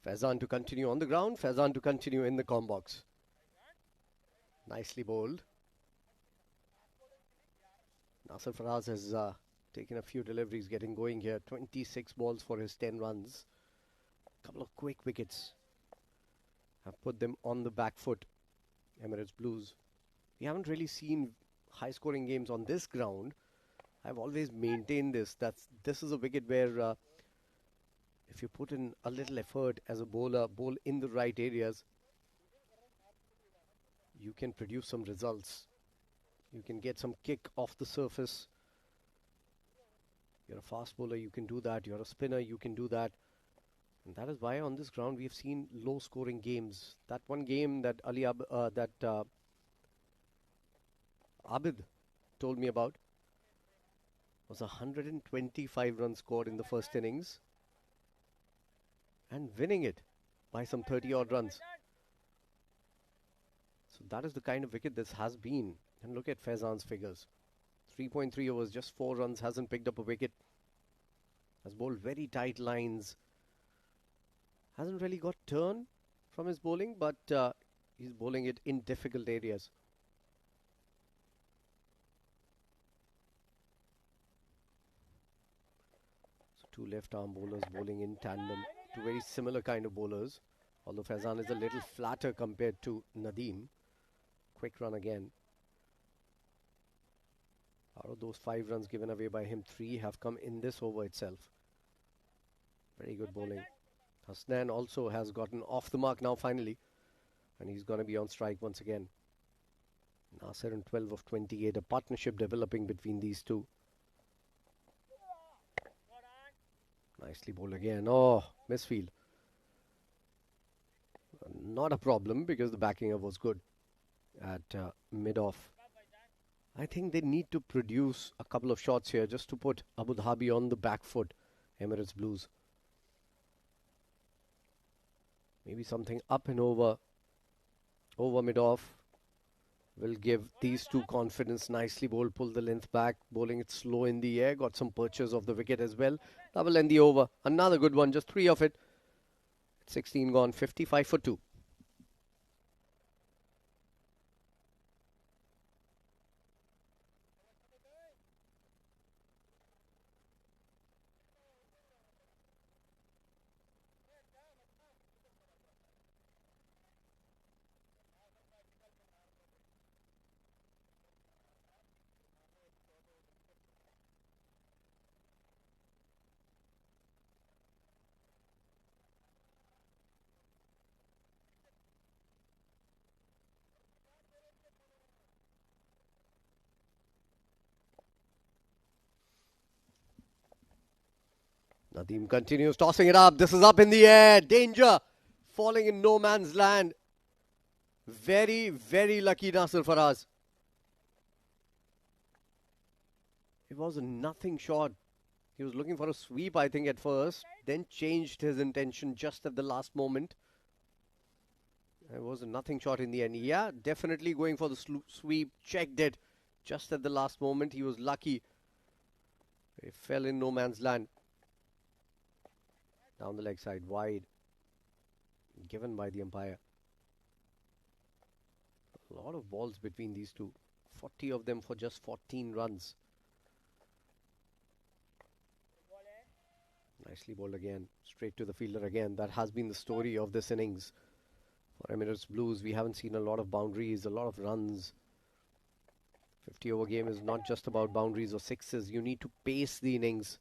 Faizan to continue on the ground. Faizan to continue in the com box. Nicely bowled. Nasir Faraz has taken a few deliveries getting going here. 26 balls for his 10 runs. Couple of quick wickets have put them on the back foot. Emirates Blues. We haven't really seen high scoring games on this ground. I've always maintained this. This is a wicket where if you put in a little effort as a bowler, bowl in the right areas, you can produce some results. You can get some kick off the surface. You're a fast bowler, you can do that. You're a spinner, you can do that. And that is why on this ground we've seen low scoring games. That one game that Abid told me about was 125 runs scored in the first innings and winning it by some 30 odd runs. So that is the kind of wicket this has been. And look at Faizan's figures. 3.3 overs, just 4 runs, hasn't picked up a wicket. Has bowled very tight lines. Hasn't really got turn from his bowling, but he's bowling it in difficult areas. So two left arm bowlers bowling in tandem. Two very similar kind of bowlers. Although Faizan is a little flatter compared to Nadeem. Quick run again. Out of those 5 runs given away by him, 3 have come in this over itself. Very good bowling. Hasnain also has gotten off the mark now finally. And he's going to be on strike once again. Nasir and 12 of 28. A partnership developing between these two. Nicely bowled again. Oh, misfield. Not a problem because the backing up was good at mid-off. I think they need to produce a couple of shots here just to put Abu Dhabi on the back foot. Emirates Blues. Maybe something up and over mid-off. will give these two confidence. Nicely bowled, pull the length back, bowling it slow in the air, got some purchase of the wicket as well. Double end the over, another good one, just 3 of it. 16 gone, 55 for 2. Nadeem continues tossing it up. This is up in the air. Danger. Falling in no man's land. Very, very lucky Nasir Faraz. It was a nothing shot. He was looking for a sweep, I think, at first. Then changed his intention just at the last moment. It was a nothing shot in the end. Yeah, definitely going for the sweep. Checked it just at the last moment. He was lucky. He fell in no man's land. Down the leg side, wide. Given by the umpire. A lot of balls between these two. 40 of them for just 14 runs. Nicely bowled again. Straight to the fielder again. That has been the story of this innings. For Emirates Blues, we haven't seen a lot of boundaries, a lot of runs. 50-over game is not just about boundaries or sixes. You need to pace the innings.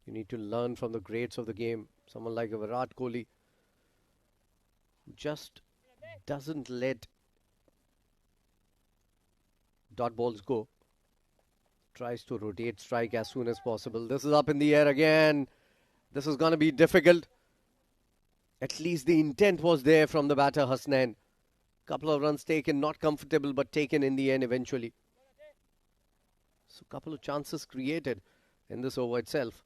You need to learn from the greats of the game. Someone like Virat Kohli just doesn't let dot balls go. Tries to rotate strike as soon as possible. This is up in the air again. This is going to be difficult. At least the intent was there from the batter Hasnain. Couple of runs taken, not comfortable, but taken in the end eventually. So couple of chances created in this over itself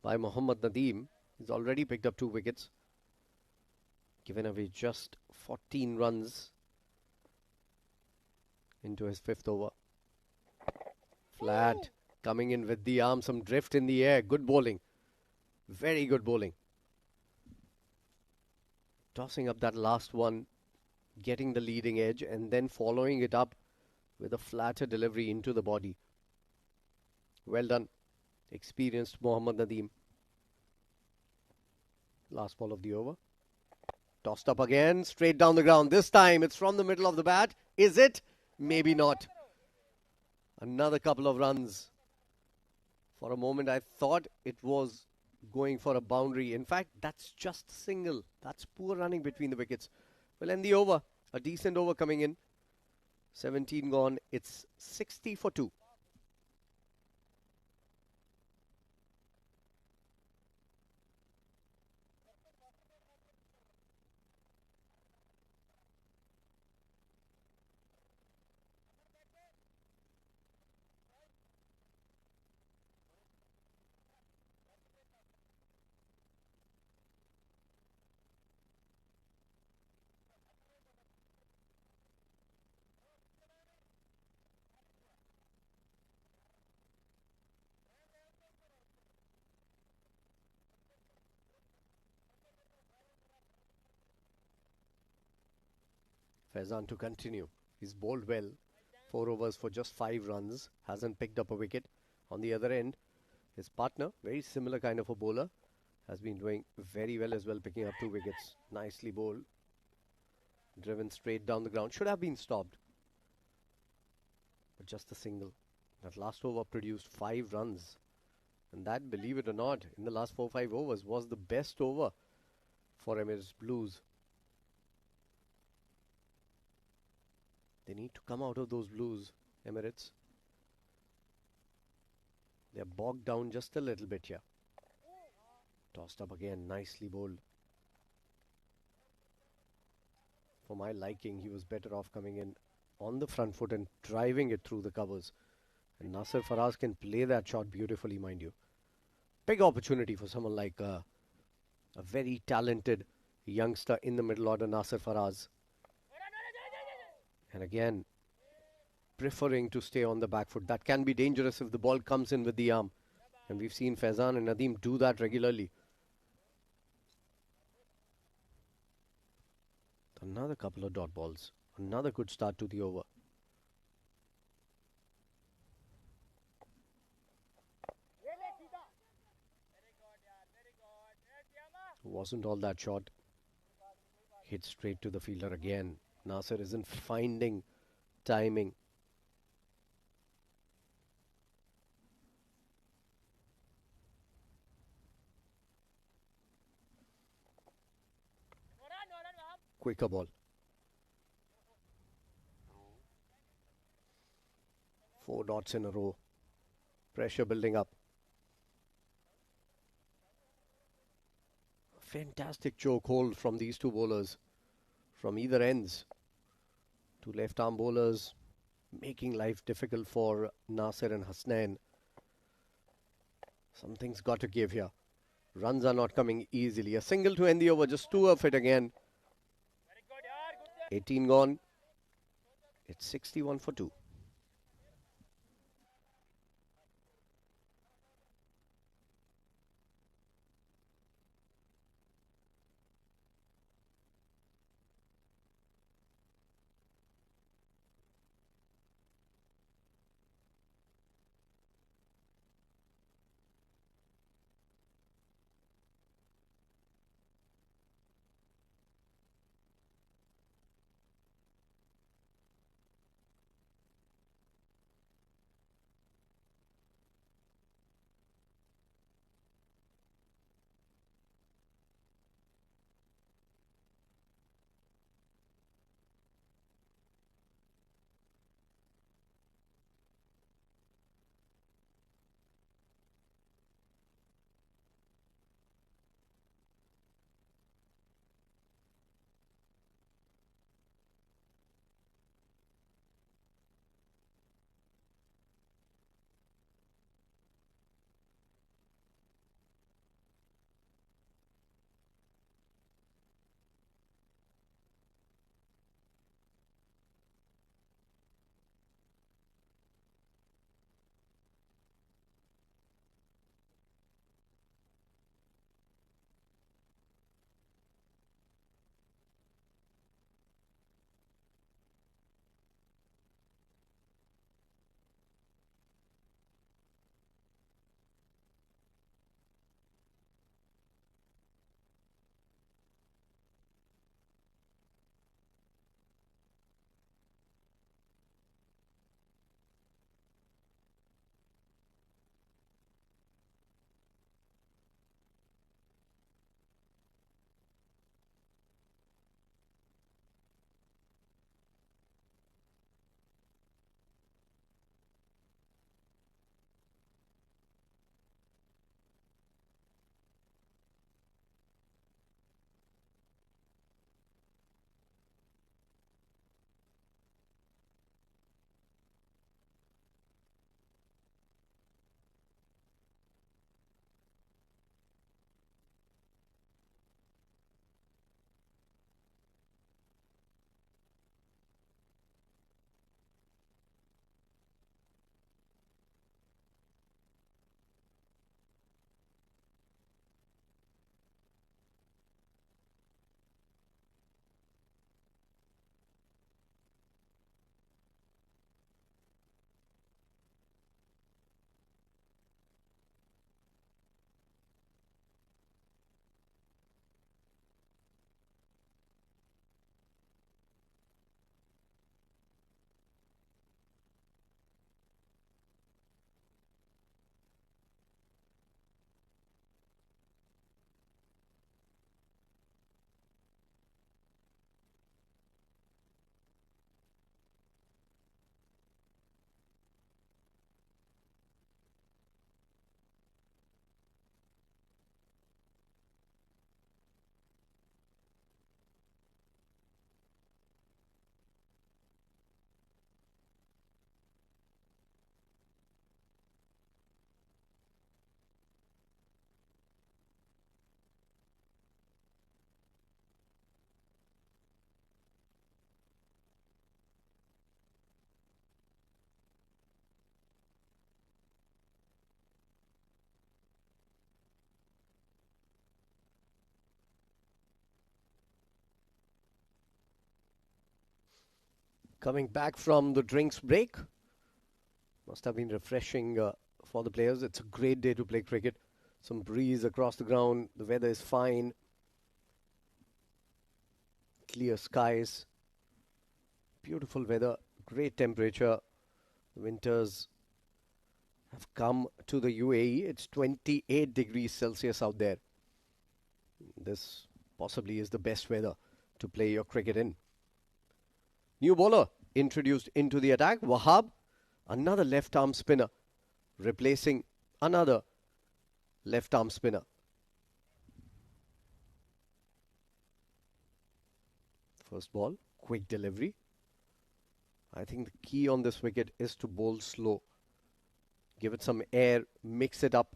by Mohammad Nadeem. He's already picked up 2 wickets. Given away just 14 runs into his 5th over. Flat, coming in with the arm, some drift in the air. Good bowling. Very good bowling. Tossing up that last one, getting the leading edge and then following it up with a flatter delivery into the body. Well done. Experienced Mohammad Nadeem. Last ball of the over. Tossed up again, straight down the ground. This time it's from the middle of the bat. Is it? Maybe not. Another couple of runs. For a moment I thought it was going for a boundary. In fact, that's just single. That's poor running between the wickets. Well, end the over. A decent over coming in. 17 gone. It's 60 for 2. Faizan to continue. He's bowled well. 4 overs for just 5 runs. Hasn't picked up a wicket. On the other end, his partner, very similar kind of a bowler, has been doing very well as well, picking up 2 wickets. Nicely bowled. Driven straight down the ground. Should have been stopped. But just a single. That last over produced 5 runs. And that, believe it or not, in the last 4-5 overs was the best over for Emirates Blues. They need to come out of those blues, Emirates. They're bogged down just a little bit here. Tossed up again, nicely bowled. For my liking, he was better off coming in on the front foot and driving it through the covers. And Nasir Faraz can play that shot beautifully, mind you. Big opportunity for someone like a very talented youngster in the middle order, Nasir Faraz. And again, preferring to stay on the back foot. That can be dangerous if the ball comes in with the arm. And we've seen Faizan and Nadeem do that regularly. Another couple of dot balls. Another good start to the over. Wasn't all that short. Hit straight to the fielder again. Nasser isn't finding timing. Quicker ball. 4 dots in a row. Pressure building up. Fantastic choke hold from these two bowlers from either ends. Two left arm bowlers making life difficult for Nasser and Hasnain. Something's got to give here. Runs are not coming easily. A single to end the over, just 2 of it again. 18 gone. It's 61 for 2. Coming back from the drinks break. Must have been refreshing for the players. It's a great day to play cricket. Some breeze across the ground. The weather is fine. Clear skies. Beautiful weather. Great temperature. The winters have come to the UAE. It's 28 degrees Celsius out there. This possibly is the best weather to play your cricket in. New bowler introduced into the attack. Wahab, another left-arm spinner, replacing another left-arm spinner. First ball, quick delivery. I think the key on this wicket is to bowl slow. Give it some air, mix it up.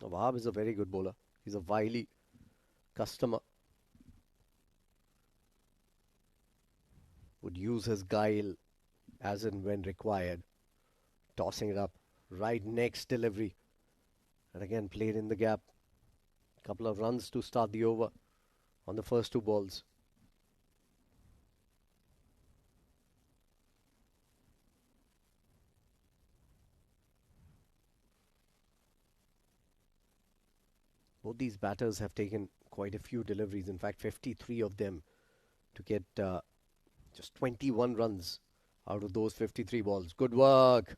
Wahab is a very good bowler. He's a wily customer. Would use his guile as and when required. Tossing it up. Right next delivery. And again played in the gap. Couple of runs to start the over on the first two balls. Both these batters have taken quite a few deliveries. In fact, 53 of them to get just 21 runs out of those 53 balls. Good work.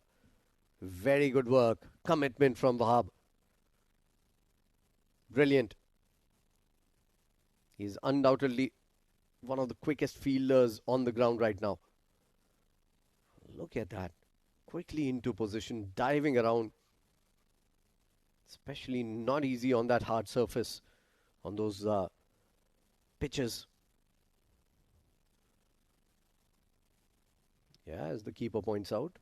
Very good work. Commitment from Wahab. Brilliant. He's undoubtedly one of the quickest fielders on the ground right now. Look at that. Quickly into position, diving around. Especially not easy on that hard surface, on those pitches. Yeah, as the keeper points out.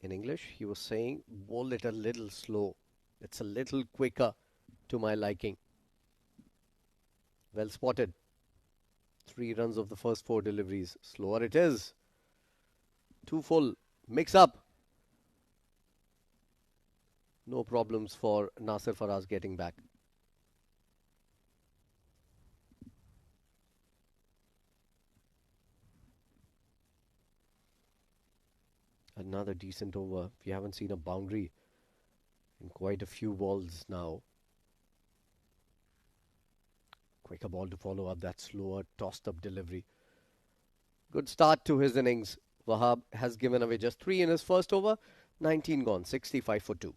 In English, he was saying, bowl it a little slow. It's a little quicker to my liking. Well spotted. 3 runs of the first 4 deliveries. Slower it is. 2 full. Mix up. No problems for Nasir Faraz getting back. Another decent over. We haven't seen a boundary in quite a few balls now. Quicker ball to follow up that slower, tossed up delivery. Good start to his innings. Wahab has given away just 3 in his first over. 19 gone, 65 for 2.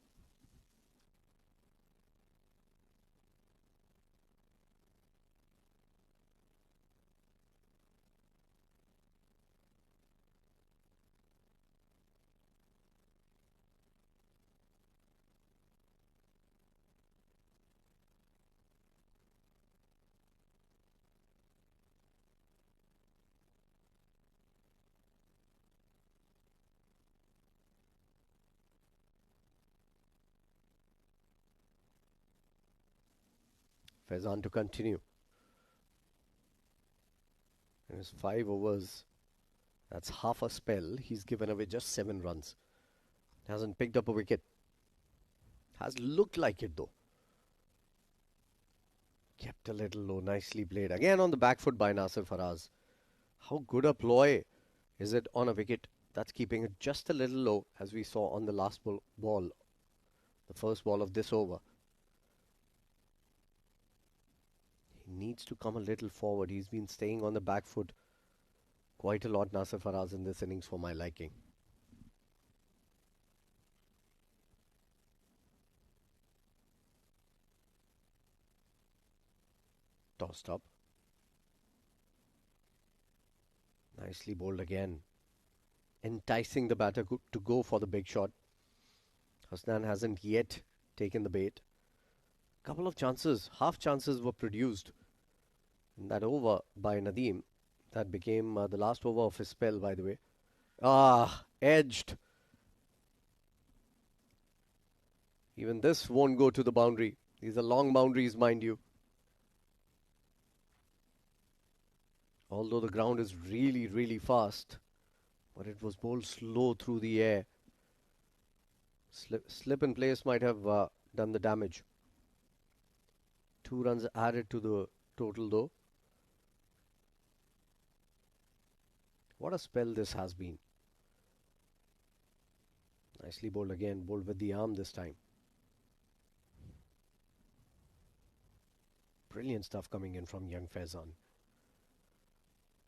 Faizan to continue. In his 5 overs, that's half a spell. He's given away just 7 runs. Hasn't picked up a wicket. Has looked like it though. Kept a little low. Nicely played. Again on the back foot by Nasir Faraz. How good a ploy is it on a wicket that's keeping it just a little low, as we saw on the last ball. The first ball of this over. He needs to come a little forward. He's been staying on the back foot quite a lot, Nasir Faraz, in this innings for my liking. Tossed up. Nicely bowled again. Enticing the batter to go for the big shot. Hasnan hasn't yet taken the bait. Couple of chances, half chances were produced in that over by Nadeem. That became the last over of his spell, by the way. Edged. Even this won't go to the boundary. These are long boundaries, mind you. Although the ground is really, really fast, but it was bowled slow through the air. Slip in place might have done the damage. 2 runs added to the total though. What a spell this has been. Nicely bowled again, bowled with the arm this time. Brilliant stuff coming in from young Faizan.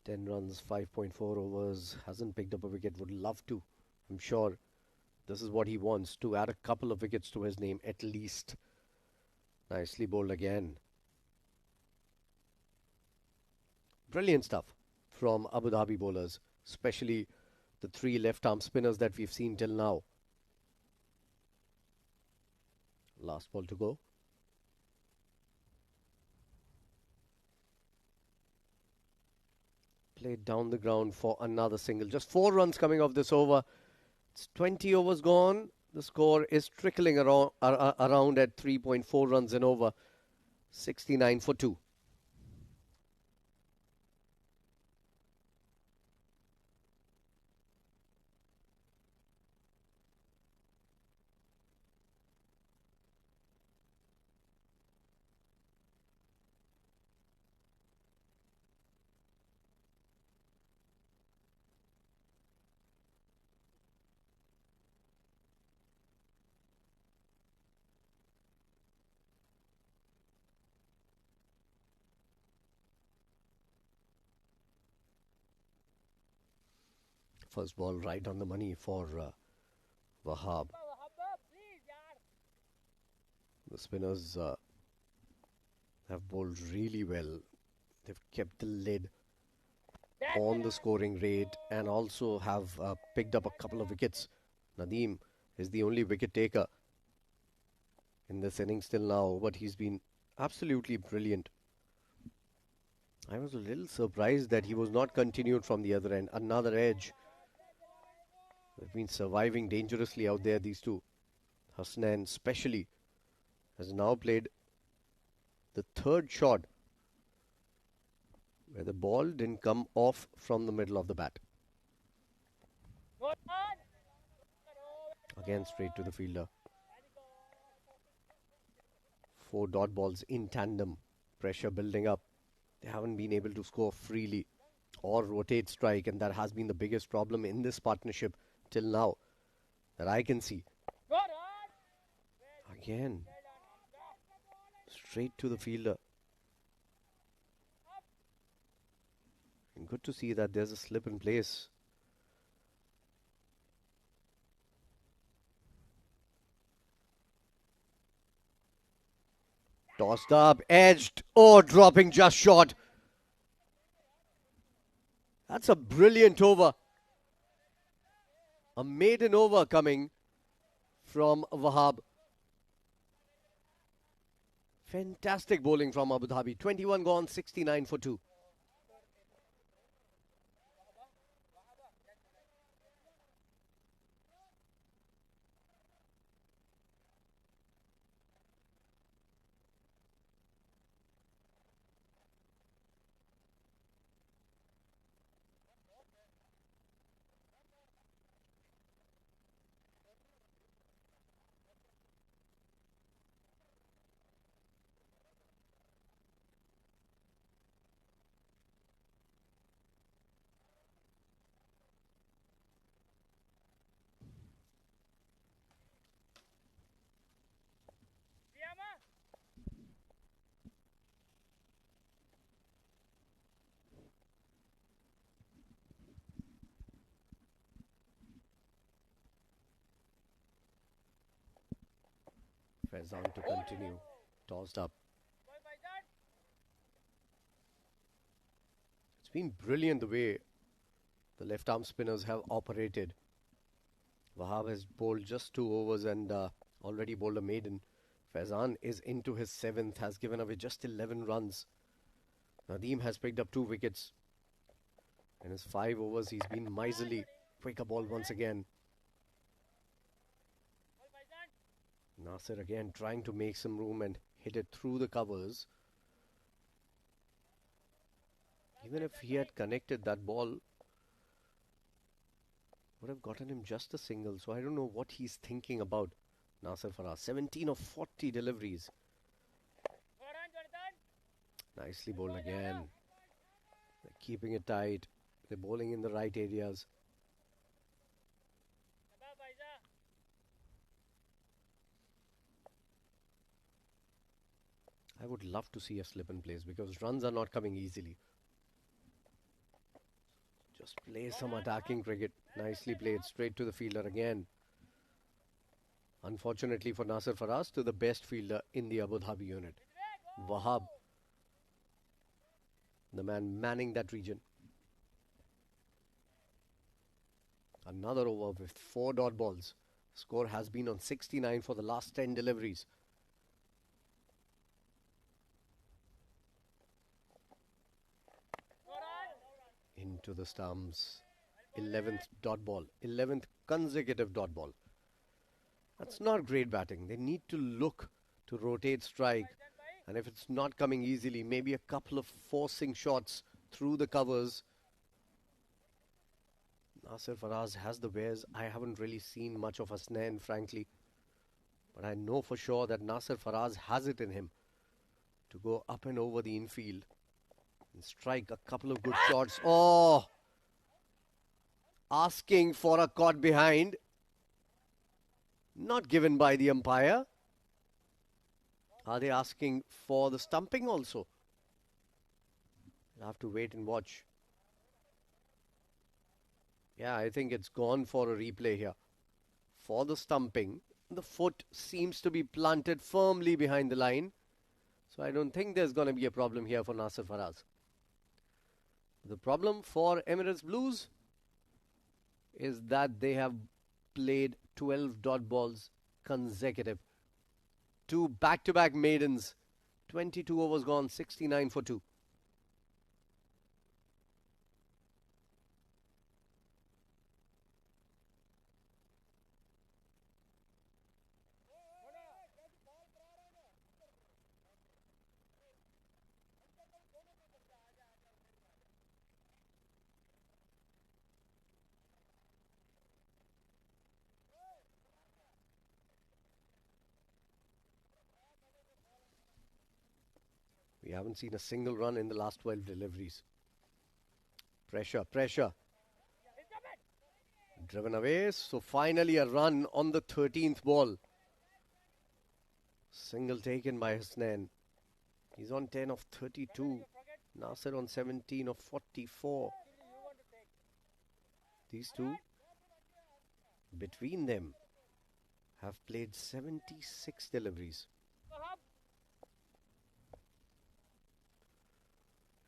10 runs, 5.4 overs, hasn't picked up a wicket, would love to. I'm sure this is what he wants, to add a couple of wickets to his name at least. Nicely bowled again. Brilliant stuff from Abu Dhabi bowlers, especially the three left-arm spinners that we've seen till now. Last ball to go. Played down the ground for another single. Just 4 runs coming off this over. It's 20 overs gone. The score is trickling around at 3.4 runs an over. 69 for 2. First ball right on the money for Wahab. The spinners have bowled really well. They've kept the lid on the scoring rate and also have picked up a couple of wickets. Nadeem is the only wicket taker in this innings till now, but he's been absolutely brilliant. I was a little surprised that he was not continued from the other end. Another edge. They've been surviving dangerously out there, these two. Hasnain especially has now played the third shot where the ball didn't come off from the middle of the bat. Again straight to the fielder. 4 dot balls in tandem. Pressure building up. They haven't been able to score freely or rotate strike, and that has been the biggest problem in this partnership till now that I can see. Again, straight to the fielder. And good to see that there's a slip in place. Tossed up, edged, dropping just short. That's a brilliant over. A maiden over coming from Wahab. Fantastic bowling from Abu Dhabi. 21 gone, 69 for 2. Faizan to continue. Tossed up. It's been brilliant the way the left arm spinners have operated. Wahab has bowled just 2 overs and already bowled a maiden. Faizan is into his 7th, has given away just 11 runs. Nadeem has picked up 2 wickets. In his 5 overs, he's been miserly. Quicker ball once again. Nasir again trying to make some room and hit it through the covers. Even if he had connected, that ball would have gotten him just a single. So I don't know what he's thinking about. Nasir Faraz, 17 of 40 deliveries. Nicely bowled again. They're keeping it tight. They're bowling in the right areas. I would love to see a slip in place because runs are not coming easily. Just play some attacking cricket. Nicely played, straight to the fielder again. Unfortunately for Nasir Faraz, to the best fielder in the Abu Dhabi unit, Wahab, the man manning that region. Another over with 4 dot balls. Score has been on 69 for the last 10 deliveries. Into the stumps. 11th dot ball. 11th consecutive dot ball. That's not great batting. They need to look to rotate strike. And if it's not coming easily, maybe a couple of forcing shots through the covers. Nasir Faraz has the wares. I haven't really seen much of Hasnain, frankly. But I know for sure that Nasir Faraz has it in him to go up and over the infield and strike a couple of good shots. Oh! Asking for a caught behind. Not given by the umpire. Are they asking for the stumping also? I'll have to wait and watch. Yeah, I think it's gone for a replay here. For the stumping, the foot seems to be planted firmly behind the line. So I don't think there's going to be a problem here for Nasir Faraz. The problem for Emirates Blues is that they have played 12 dot balls consecutive. 2 back-to-back maidens. 22 overs gone, 69 for 2. We haven't seen a single run in the last 12 deliveries. Pressure, pressure. Driven away. So finally a run on the 13th ball. Single taken by Hasnain. He's on 10 of 32. Nasir on 17 of 44. These two, between them, have played 76 deliveries.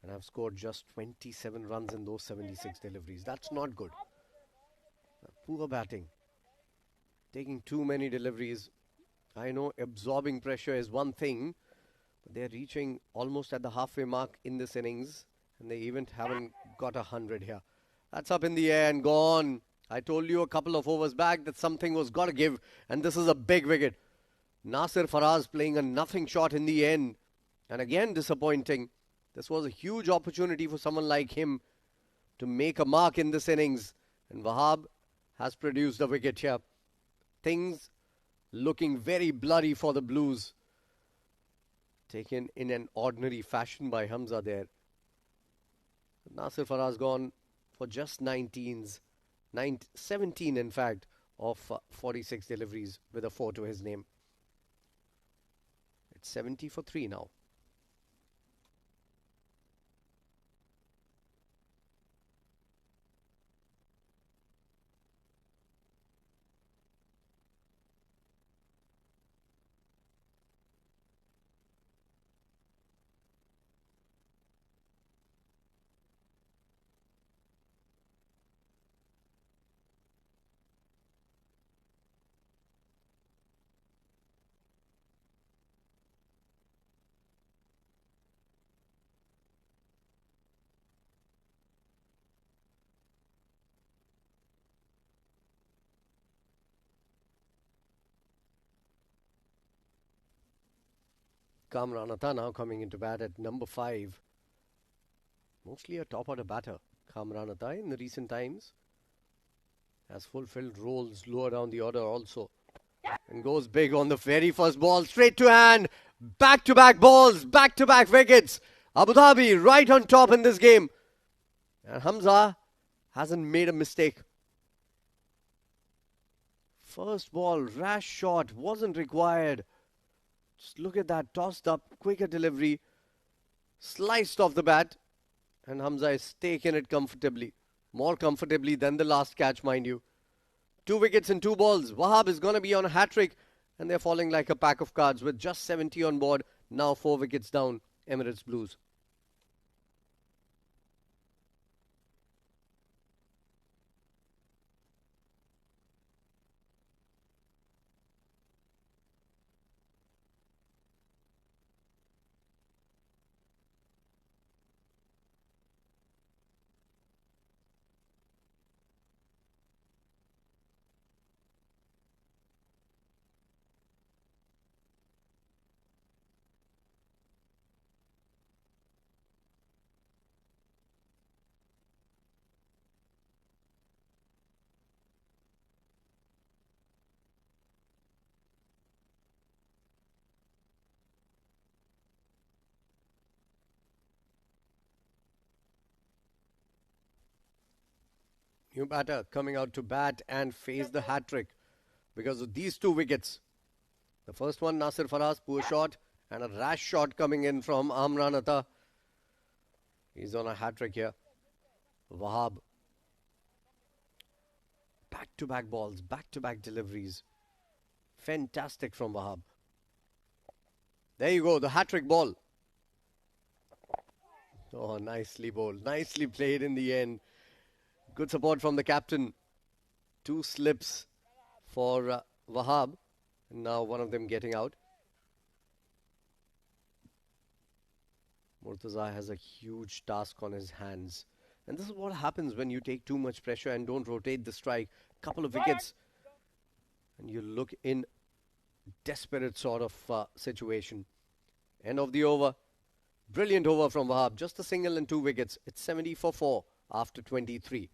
And have scored just 27 runs in those 76 deliveries. That's not good. Poor batting. Taking too many deliveries. I know absorbing pressure is one thing, but they're reaching almost at the halfway mark in this innings, and they even haven't got 100 here. That's up in the air and gone. I told you a couple of overs back that something was got to give, and this is a big wicket. Nasir Faraz playing a nothing shot in the end, and again disappointing. This was a huge opportunity for someone like him to make a mark in this innings. And Wahab has produced a wicket here. Things looking very bloody for the Blues. Taken in an ordinary fashion by Hamza there. Nasir Faraz gone for just 17 in fact, of 46 deliveries with a 4 to his name. It's 70 for 3 now. Kamran Atta now coming into bat at number 5. Mostly a top-order batter. Kamran Atta in the recent times has fulfilled roles lower down the order also. And goes big on the very first ball. Straight to hand. Back-to-back balls. Back-to-back wickets. Abu Dhabi right on top in this game. And Hamza hasn't made a mistake. First ball, rash shot, wasn't required. Just look at that, tossed up, quicker delivery, sliced off the bat, and Hamza is taking it comfortably. More comfortably than the last catch, mind you. 2 wickets in 2 balls. Wahab is going to be on a hat-trick, and they're falling like a pack of cards with just 70 on board. Now 4 wickets down, Emirates Blues. New batter coming out to bat and face the hat-trick because of these 2 wickets. The first one, Nasir Faraz, poor shot, and a rash shot coming in from Amran Atta. He's on a hat-trick here. Wahab. Back-to-back balls, back-to-back deliveries. Fantastic from Wahab. There you go, the hat-trick ball. Oh, nicely bowled. Nicely played in the end. Good support from the captain. 2 slips for Wahab. And now one of them getting out. Murtaza has a huge task on his hands. And this is what happens when you take too much pressure and don't rotate the strike. Couple of wickets. And you look in desperate sort of situation. End of the over. Brilliant over from Wahab. Just a single and 2 wickets. It's 70 for 4 after 23.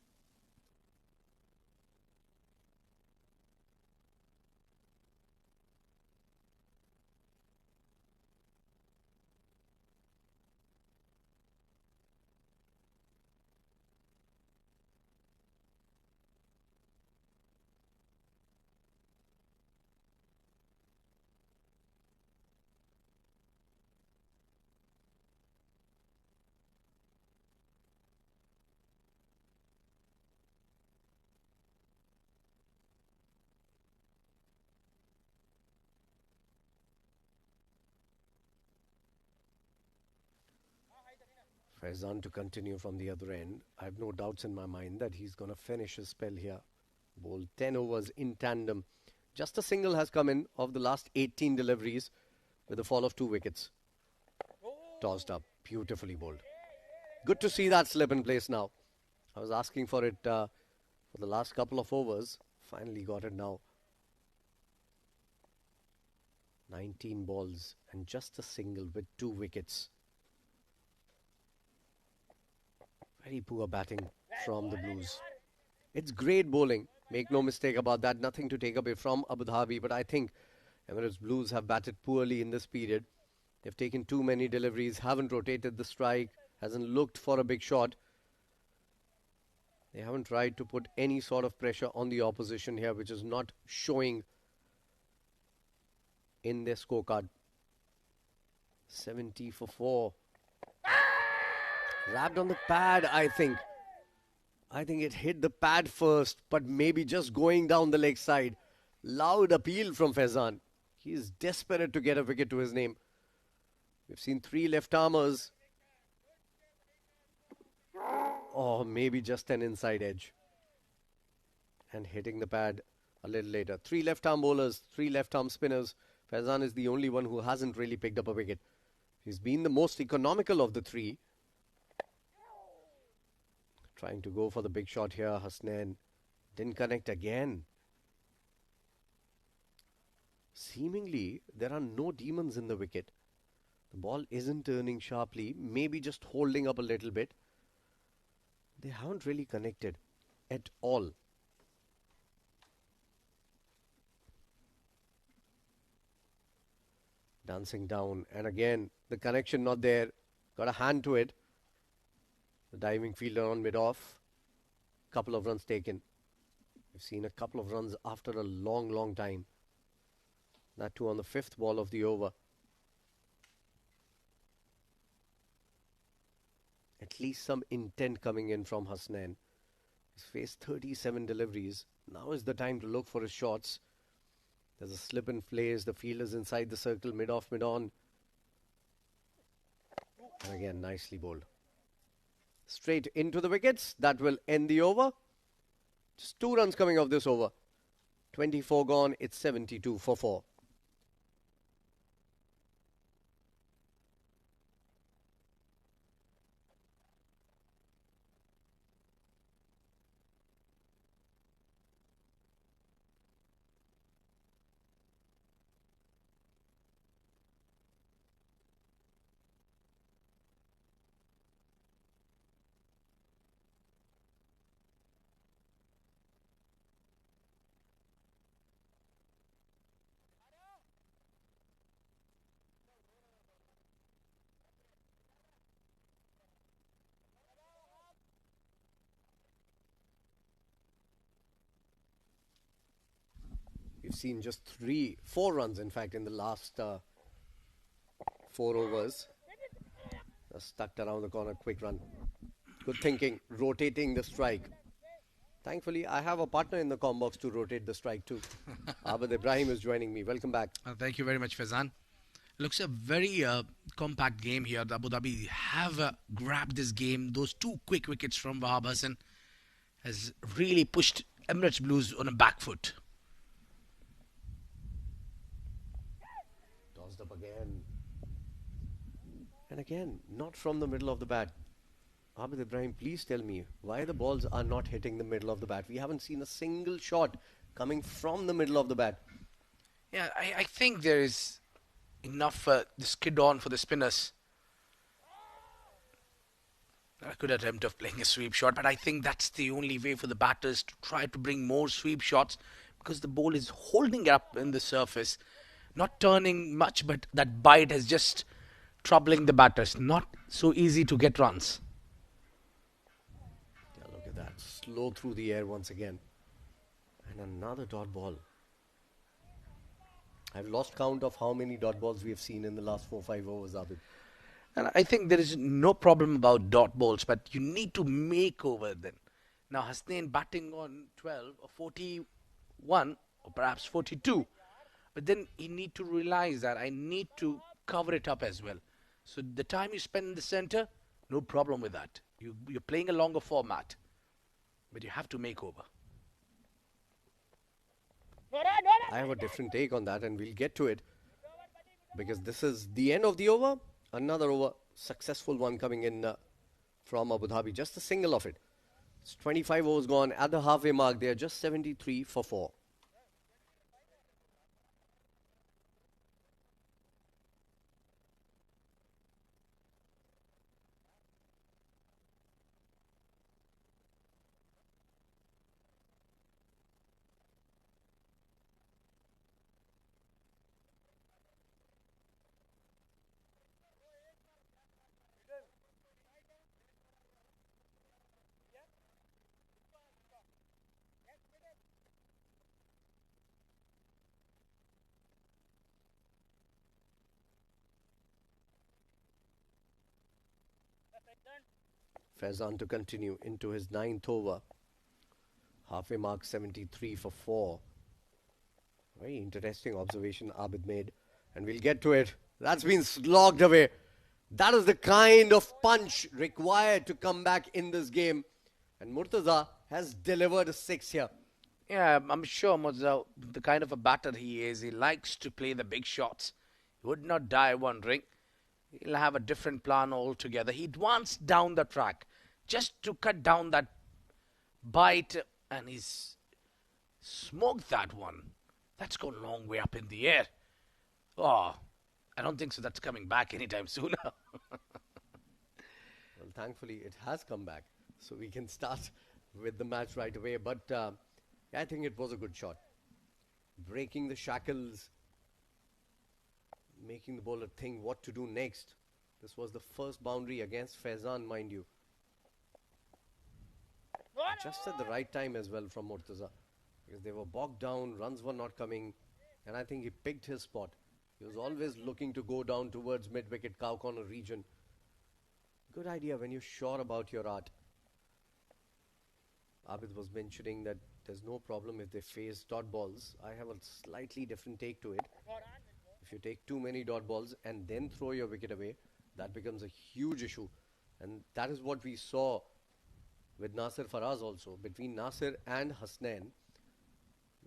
Faizan to continue from the other end. I have no doubts in my mind that he's going to finish his spell here. Bowled 10 overs in tandem. Just a single has come in of the last 18 deliveries with a fall of 2 wickets. Tossed up. Beautifully bowled. Good to see that slip in place now. I was asking for it for the last couple of overs. Finally got it now. 19 balls and just a single with 2 wickets. Very poor batting from the Blues. It's great bowling. Make no mistake about that. Nothing to take away from Abu Dhabi. But I think Emirates Blues have batted poorly in this period. They've taken too many deliveries. Haven't rotated the strike. Hasn't looked for a big shot. They haven't tried to put any sort of pressure on the opposition here, which is not showing in their scorecard. 70 for 4. Wrapped on the pad, I think. I think it hit the pad first, but maybe just going down the leg side. Loud appeal from Faizan. He is desperate to get a wicket to his name. We've seen 3 left-armers. Or maybe just an inside edge. And hitting the pad a little later. 3 left-arm bowlers, 3 left-arm spinners. Faizan is the only one who hasn't really picked up a wicket. He's been the most economical of the 3. Trying to go for the big shot here, Hasnain. Didn't connect again. Seemingly, there are no demons in the wicket. The ball isn't turning sharply, maybe just holding up a little bit. They haven't really connected at all. Dancing down, and again, the connection not there. Got a hand to it. The diving fielder on mid-off. couple of runs taken. We've seen a couple of runs after a long, long time. That too on the 5th ball of the over. At least some intent coming in from Hasnain. He's faced 37 deliveries. Now is the time to look for his shots. There's a slip in place. The fielder's inside the circle, mid-off, mid-on. And again, nicely bowled. Straight into the wickets. That will end the over. Just 2 runs coming off this over. 24 gone. It's 72 for 4. We've seen just 4 runs, in fact, in the last 4 overs. Just tucked around the corner, quick run. Good thinking, rotating the strike. Thankfully, I have a partner in the com box to rotate the strike too. Abid Ibrahim is joining me. Welcome back. Thank you very much, Faizan. Looks a very compact game here. Abu Dhabi have grabbed this game. Those 2 quick wickets from Wahab Hassan has really pushed Emirates Blues on a back foot. Tossed up again. And again, not from the middle of the bat. Abid Ibrahim, please tell me why the balls are not hitting the middle of the bat. We haven't seen a single shot coming from the middle of the bat. Yeah, I think there is enough the skid on for the spinners. A good attempt of playing a sweep shot, but I think that's the only way for the batters to try to bring more sweep shots, because the ball is holding up in the surface, not turning much, but that bite is just troubling the batters. Not so easy to get runs. Yeah, look at that. Slow through the air once again. And another dot ball. I've lost count of how many dot balls we have seen in the last 4-5 overs, Abid. And I think there is no problem about dot balls, but you need to make over then. Now Hasnain batting on 12 or 41 or perhaps 42. But then you need to realize that I need to cover it up as well. So the time you spend in the center, no problem with that. You're playing a longer format, but you have to make over. I have a different take on that, and we'll get to it, because this is the end of the over. Another over, successful one coming in from Abu Dhabi. Just a single of it. It's 25 overs gone. At the halfway mark, they are just 73 for 4. Faizan to continue into his 9th over. Halfway mark 73 for 4. Very interesting observation Abid made. And we'll get to it. That's been slogged away. That is the kind of punch required to come back in this game. And Murtaza has delivered a 6 here. Yeah, I'm sure Murtaza, the kind of a batter he is, he likes to play the big shots. He would not die wondering. He'll have a different plan altogether. He advanced down the track just to cut down that bite, and he's smoked that one. That's gone a long way up in the air. Oh, I don't think so that's coming back anytime sooner. Well, thankfully, it has come back. So we can start with the match right away. But I think it was a good shot. Breaking the shackles. Making the bowler think what to do next. This was the first boundary against Faizan, mind you. just at the right time as well from Murtaza, because they were bogged down, runs were not coming, and I think he picked his spot. He was always looking to go down towards mid-wicket cow corner region. Good idea when you're sure about your art. Abid was mentioning that there's no problem if they face dot balls. I have a slightly different take to it. If you take too many dot balls and then throw your wicket away, that becomes a huge issue. And that is what we saw with Nasir Faraz also. Between Nasir and Hasnain,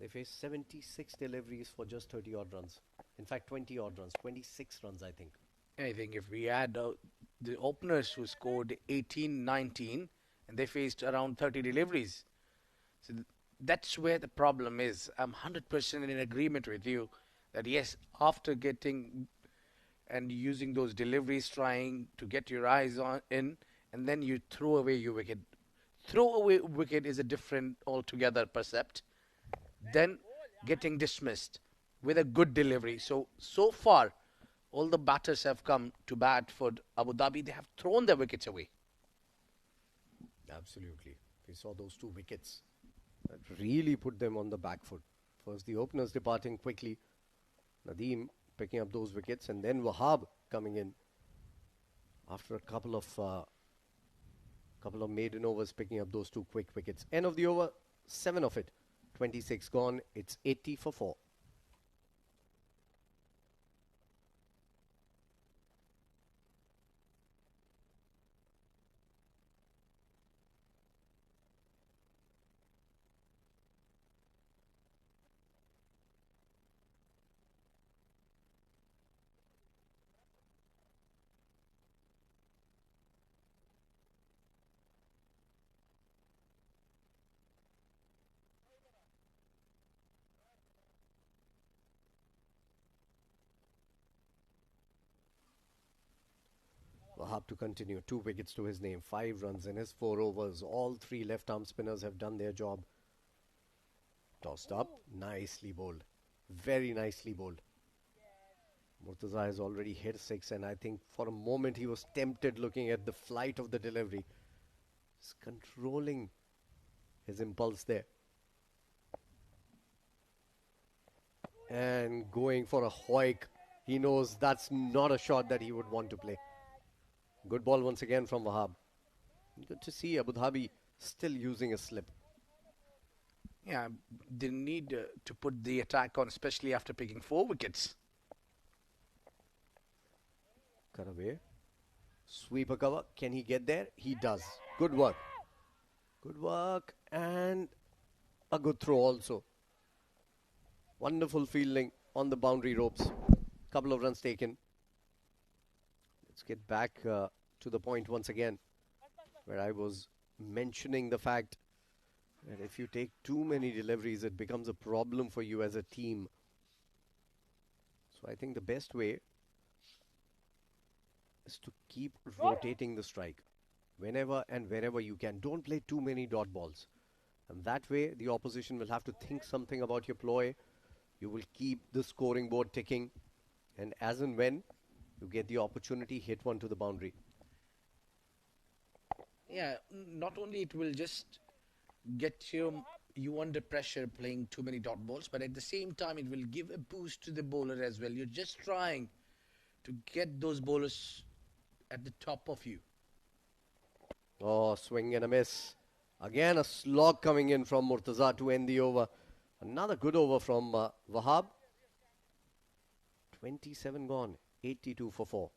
they faced 76 deliveries for just 30 odd runs. In fact, 20 odd runs, 26 runs, I think. I think if we add the openers who scored 18, 19, and they faced around 30 deliveries. So that's where the problem is. I'm 100% in agreement with you that yes, after getting and using those deliveries, trying to get your eyes on in, and then you throw away your wicket. Throw away wicket is a different altogether percept. Then getting dismissed with a good delivery. So far, all the batters have come to bat for Abu Dhabi. They have thrown their wickets away. Absolutely. We saw those 2 wickets that really put them on the back foot. First, the openers departing quickly. Nadeem picking up those wickets, and then Wahab coming in after a couple of maiden overs, picking up those 2 quick wickets. End of the over, 7 of it. 26 gone. It's 80 for 4. Wahab to continue. 2 wickets to his name. 5 runs in his 4 overs. All 3 left-arm spinners have done their job. Tossed up. Nicely bowled. Very nicely bowled. Murtaza has already hit 6, and I think for a moment he was tempted looking at the flight of the delivery. He's controlling his impulse there. And going for a hoik. He knows that's not a shot that he would want to play. Good ball once again from Wahab. Good to see Abu Dhabi still using a slip. Yeah, they need to put the attack on, especially after picking 4 wickets. Cut away. Sweeper cover. Can he get there? He does. Good work. Good work. And a good throw also. Wonderful fielding on the boundary ropes. Couple of runs taken. Let's get back to the point once again where I was mentioning the fact that if you take too many deliveries, it becomes a problem for you as a team. So I think the best way is to keep rotating the strike whenever and wherever you can. Don't play too many dot balls. And that way, the opposition will have to think something about your ploy. You will keep the scoring board ticking. And as and when you get the opportunity, hit one to the boundary. Yeah, not only it will just get you under pressure playing too many dot balls, but at the same time it will give a boost to the bowler as well. You're just trying to get those bowlers at the top of you. Oh, swing and a miss. Again, a slog coming in from Murtaza to end the over. Another good over from Wahab. 27 gone. 82 for 4.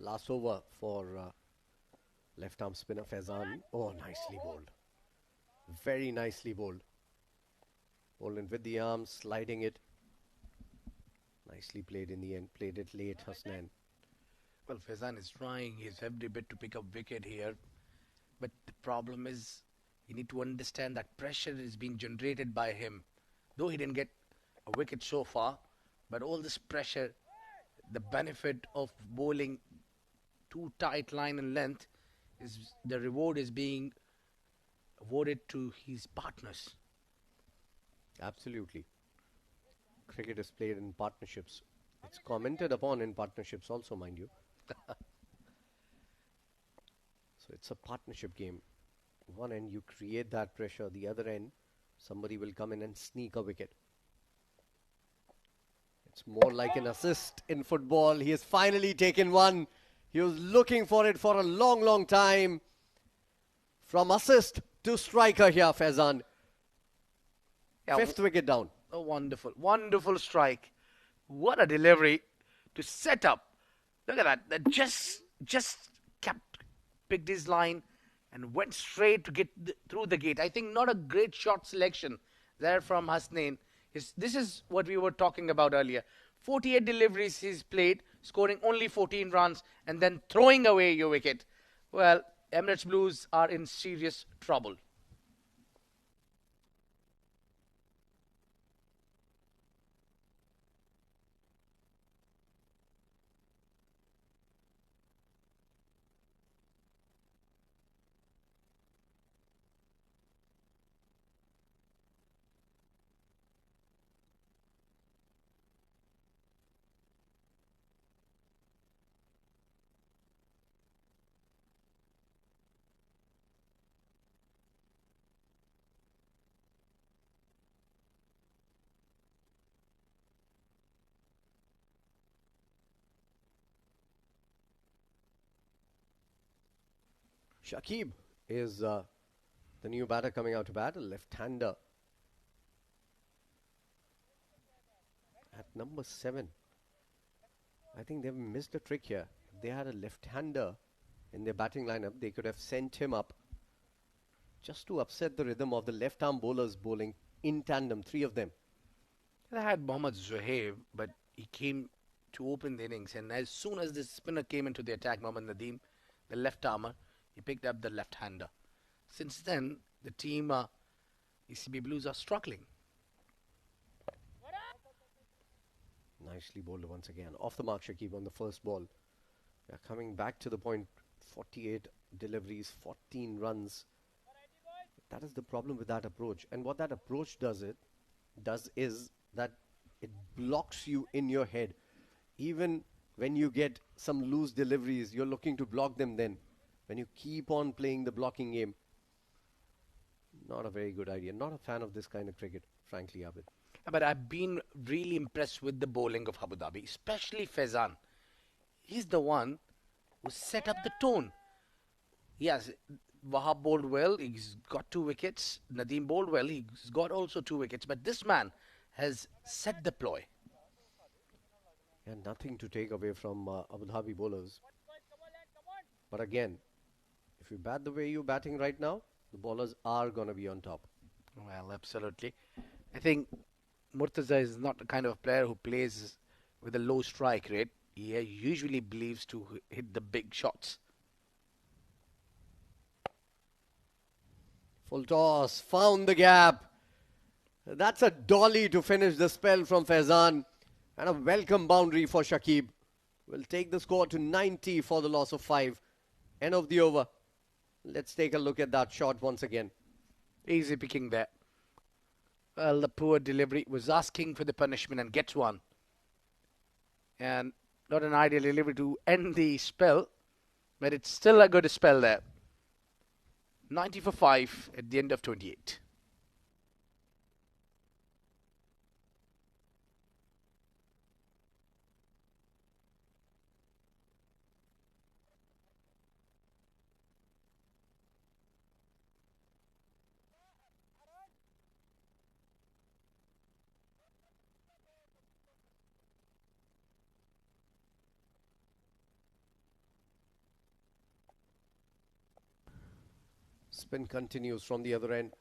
Last over for left arm spinner Faizan. Oh, nicely bowled. Very nicely bowled. Bowled in with the arm, sliding it. Nicely played in the end. Played it late, Hasnan. Well, Faizan is trying his every bit to pick up wicket here. But the problem is, you need to understand that pressure is being generated by him. Though he didn't get a wicket so far, but all this pressure, the benefit of bowling too tight line and length, is the reward is being awarded to his partners. Absolutely. Cricket is played in partnerships. It's commented upon in partnerships also, mind you. So it's a partnership game. One end you create that pressure, the other end somebody will come in and sneak a wicket. It's more like an assist in football. He has finally taken one. He was looking for it for a long, long time. From assist to striker here, Faizan. Yeah, Fifth wicket down. a wonderful, wonderful strike. What a delivery to set up. Look at that. That just picked his line and went straight to get through the gate. I think not a great shot selection there from Hasnain. This is what we were talking about earlier. 48 deliveries he's played, scoring only 14 runs and then throwing away your wicket. Well, Emirates Blues are in serious trouble. Shakib is the new batter coming out to bat, a left-hander. At number 7. I think they've missed a trick here. If they had a left-hander in their batting lineup, they could have sent him up just to upset the rhythm of the left-arm bowlers bowling in tandem, 3 of them. They had Mohammad Zuhaib, but he came to open the innings, and as soon as the spinner came into the attack, Mohammad Nadeem, the left armer, he picked up the left-hander. Since then, the team, ECB Blues, are struggling. Nicely bowled once again. Off the mark, Shakib on the first ball. They're coming back to the point. 48 deliveries, 14 runs. That is the problem with that approach. And what that approach does is that it blocks you in your head. Even when you get some loose deliveries, you're looking to block them then. When you keep on playing the blocking game, not a very good idea. Not a fan of this kind of cricket, frankly, Abid. But I've been really impressed with the bowling of Abu Dhabi, especially Faizan. He's the one who set up the tone. Yes, Wahab bowled well. He's got 2 wickets. Nadeem bowled well. He's got also 2 wickets. But this man has set the ploy. And nothing to take away from Abu Dhabi bowlers. But again, if you bat the way you're batting right now, the bowlers are going to be on top. Well, absolutely. I think Murtaza is not the kind of player who plays with a low strike rate. He usually believes to hit the big shots. Full toss, found the gap. That's a dolly to finish the spell from Faizan. And a welcome boundary for Shakib. Will take the score to 90 for the loss of 5. End of the over. Let's take a look at that shot once again. Easy picking there. Well, the poor delivery was asking for the punishment and gets one. And not an ideal delivery to end the spell, but it's still a good spell there. 90 for 5 at the end of 28. Spin continues from the other end.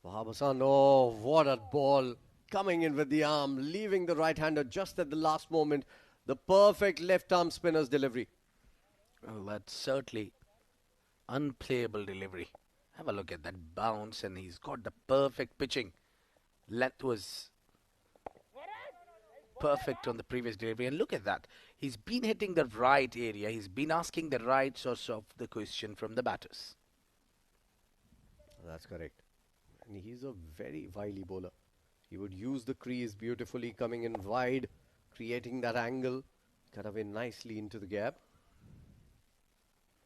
Wahab Hassan, oh, what a ball. Coming in with the arm, leaving the right-hander just at the last moment. The perfect left-arm spinner's delivery. Well, that's certainly unplayable delivery. Have a look at that bounce, and he's got the perfect pitching. Length was perfect on the previous delivery, and look at that. He's been hitting the right area. He's been asking the right sorts of the question from the batters. That's correct. And he's a very wily bowler. He would use the crease beautifully, coming in wide, creating that angle, cut away nicely into the gap.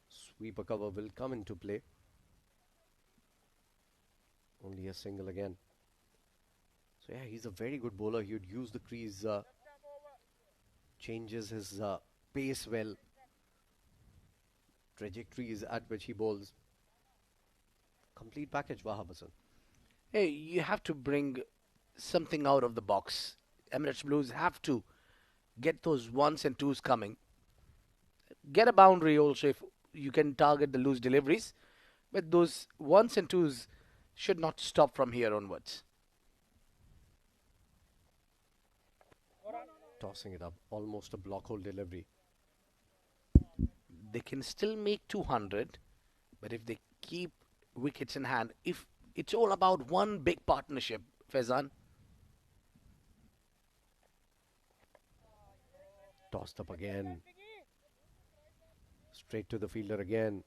Sweeper cover will come into play. Only a single again. So yeah, he's a very good bowler. He would use the crease, changes his pace well, trajectories at which he bowls. Complete package, Wahab Hassan. Hey, you have to bring something out of the box. Emirates Blues have to get those ones and twos coming. Get a boundary also if you can target the loose deliveries. But those ones and twos should not stop from here onwards. Tossing it up, almost a block hole delivery. They can still make 200, but if they keep wickets in hand, if it's all about one big partnership, Faizan. Tossed up again. Straight to the fielder again.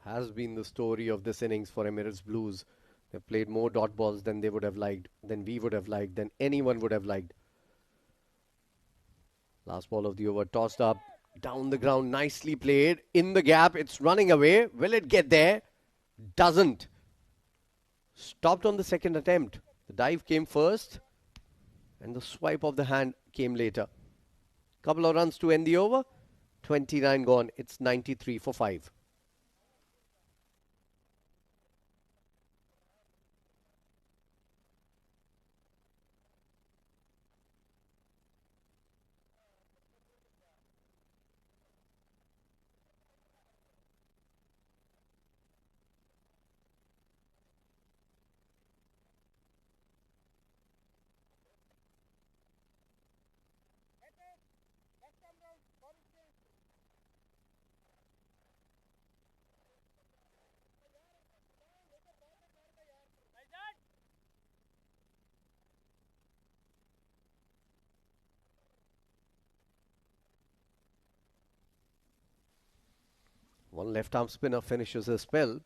Has been the story of this innings for Emirates Blues. They've played more dot balls than they would have liked, than we would have liked, than anyone would have liked. Last ball of the over, tossed up, down the ground, nicely played. In the gap, it's running away. Will it get there? Doesn't. Stopped on the second attempt. The dive came first, and the swipe of the hand came later. Couple of runs to end the over. 29 gone. It's 93 for 5. One left-arm spinner finishes his spell,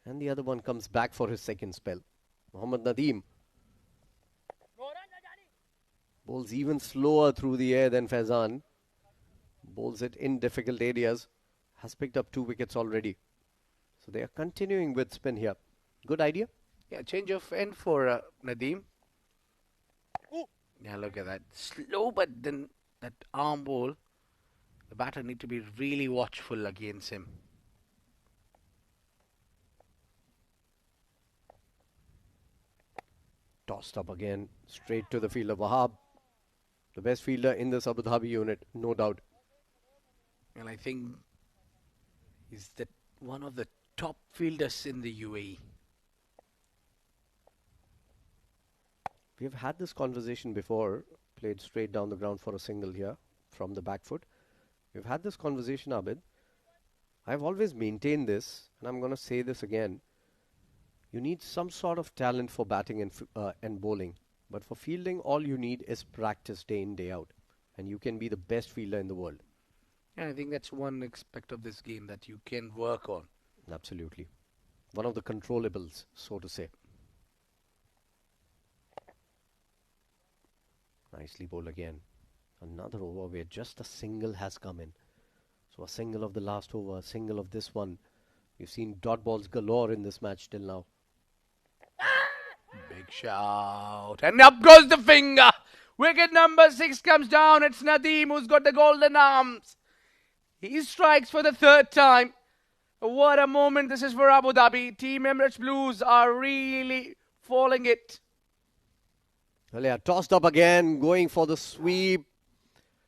and the other one comes back for his second spell. Mohammad Nadeem bowls even slower through the air than Faizan. Bowls it in difficult areas. Has picked up 2 wickets already. So they are continuing with spin here. Good idea. Yeah, change of end for Nadeem. Yeah, look at that. Slow, but then that arm ball. The batter need to be really watchful against him. Tossed up again, straight to the fielder Wahab. The best fielder in this Abu Dhabi unit, no doubt. And I think he's one of the top fielders in the UAE. We've had this conversation before. Played straight down the ground for a single here from the back foot. We've had this conversation, Abid. I've always maintained this, and I'm going to say this again. You need some sort of talent for batting and bowling. But for fielding, all you need is practice day in, day out. And you can be the best fielder in the world. And I think that's one aspect of this game that you can work on. Absolutely. One of the controllables, so to say. Nicely bowled again. Another over where just a single has come in. So a single of the last over, a single of this one. We've seen dot balls galore in this match till now. Big shout. And up goes the finger. Wicket number 6 comes down. It's Nadeem who's got the golden arms. He strikes for the 3rd time. What a moment this is for Abu Dhabi. Team Emirates Blues are really falling it. Well, yeah, tossed up again, going for the sweep.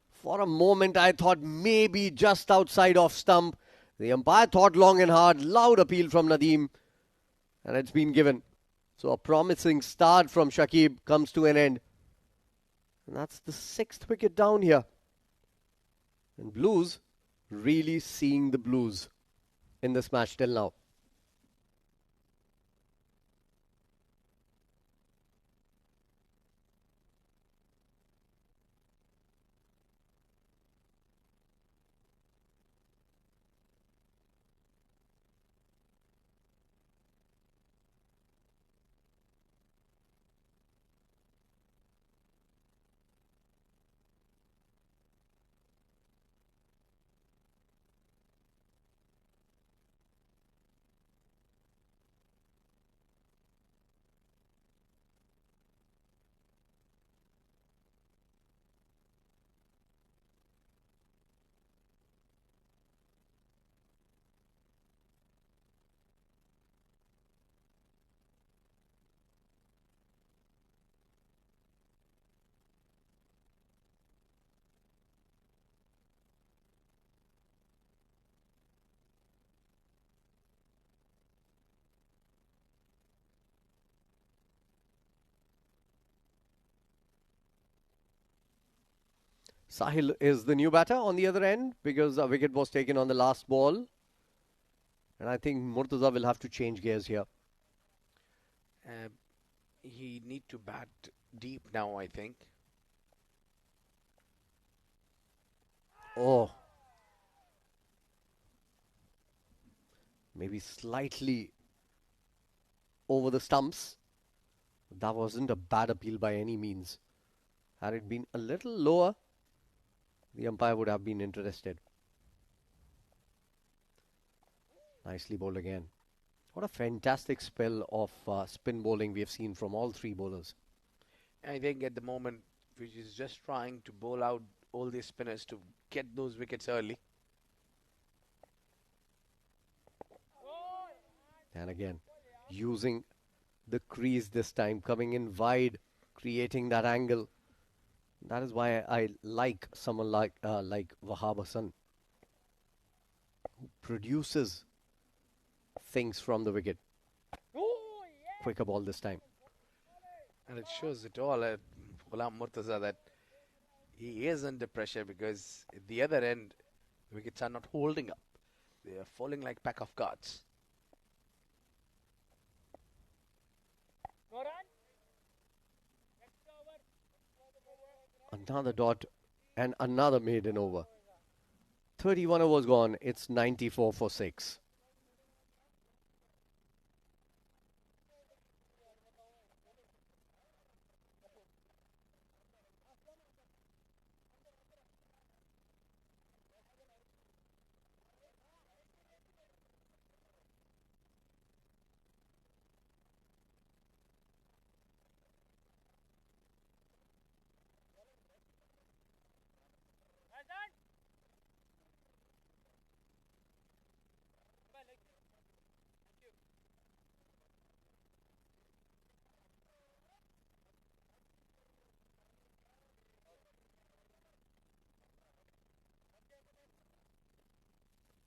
For a moment, I thought maybe just outside off stump. The umpire thought long and hard. Loud appeal from Nadeem. And it's been given. So a promising start from Shakib comes to an end. And that's the 6th wicket down here. And Blues really seeing the Blues in this match till now. Sahil is the new batter on the other end because a wicket was taken on the last ball. And I think Murtaza will have to change gears here. He need to bat deep now, I think. Oh. Maybe slightly over the stumps. That wasn't a bad appeal by any means. Had it been a little lower, the umpire would have been interested. Nicely bowled again. What a fantastic spell of spin bowling we have seen from all three bowlers. I think at the moment, which is just trying to bowl out all these spinners to get those wickets early. And again, using the crease this time, coming in wide, creating that angle. That is why I like someone like Wahab Hassan, who produces things from the wicket. Quicker ball this time. And it shows it all at Ghulam Murtaza that he is under pressure because at the other end, the wickets are not holding up. They are falling like pack of cards. Another dot and another maiden over. 31 overs gone. It's 94 for 6.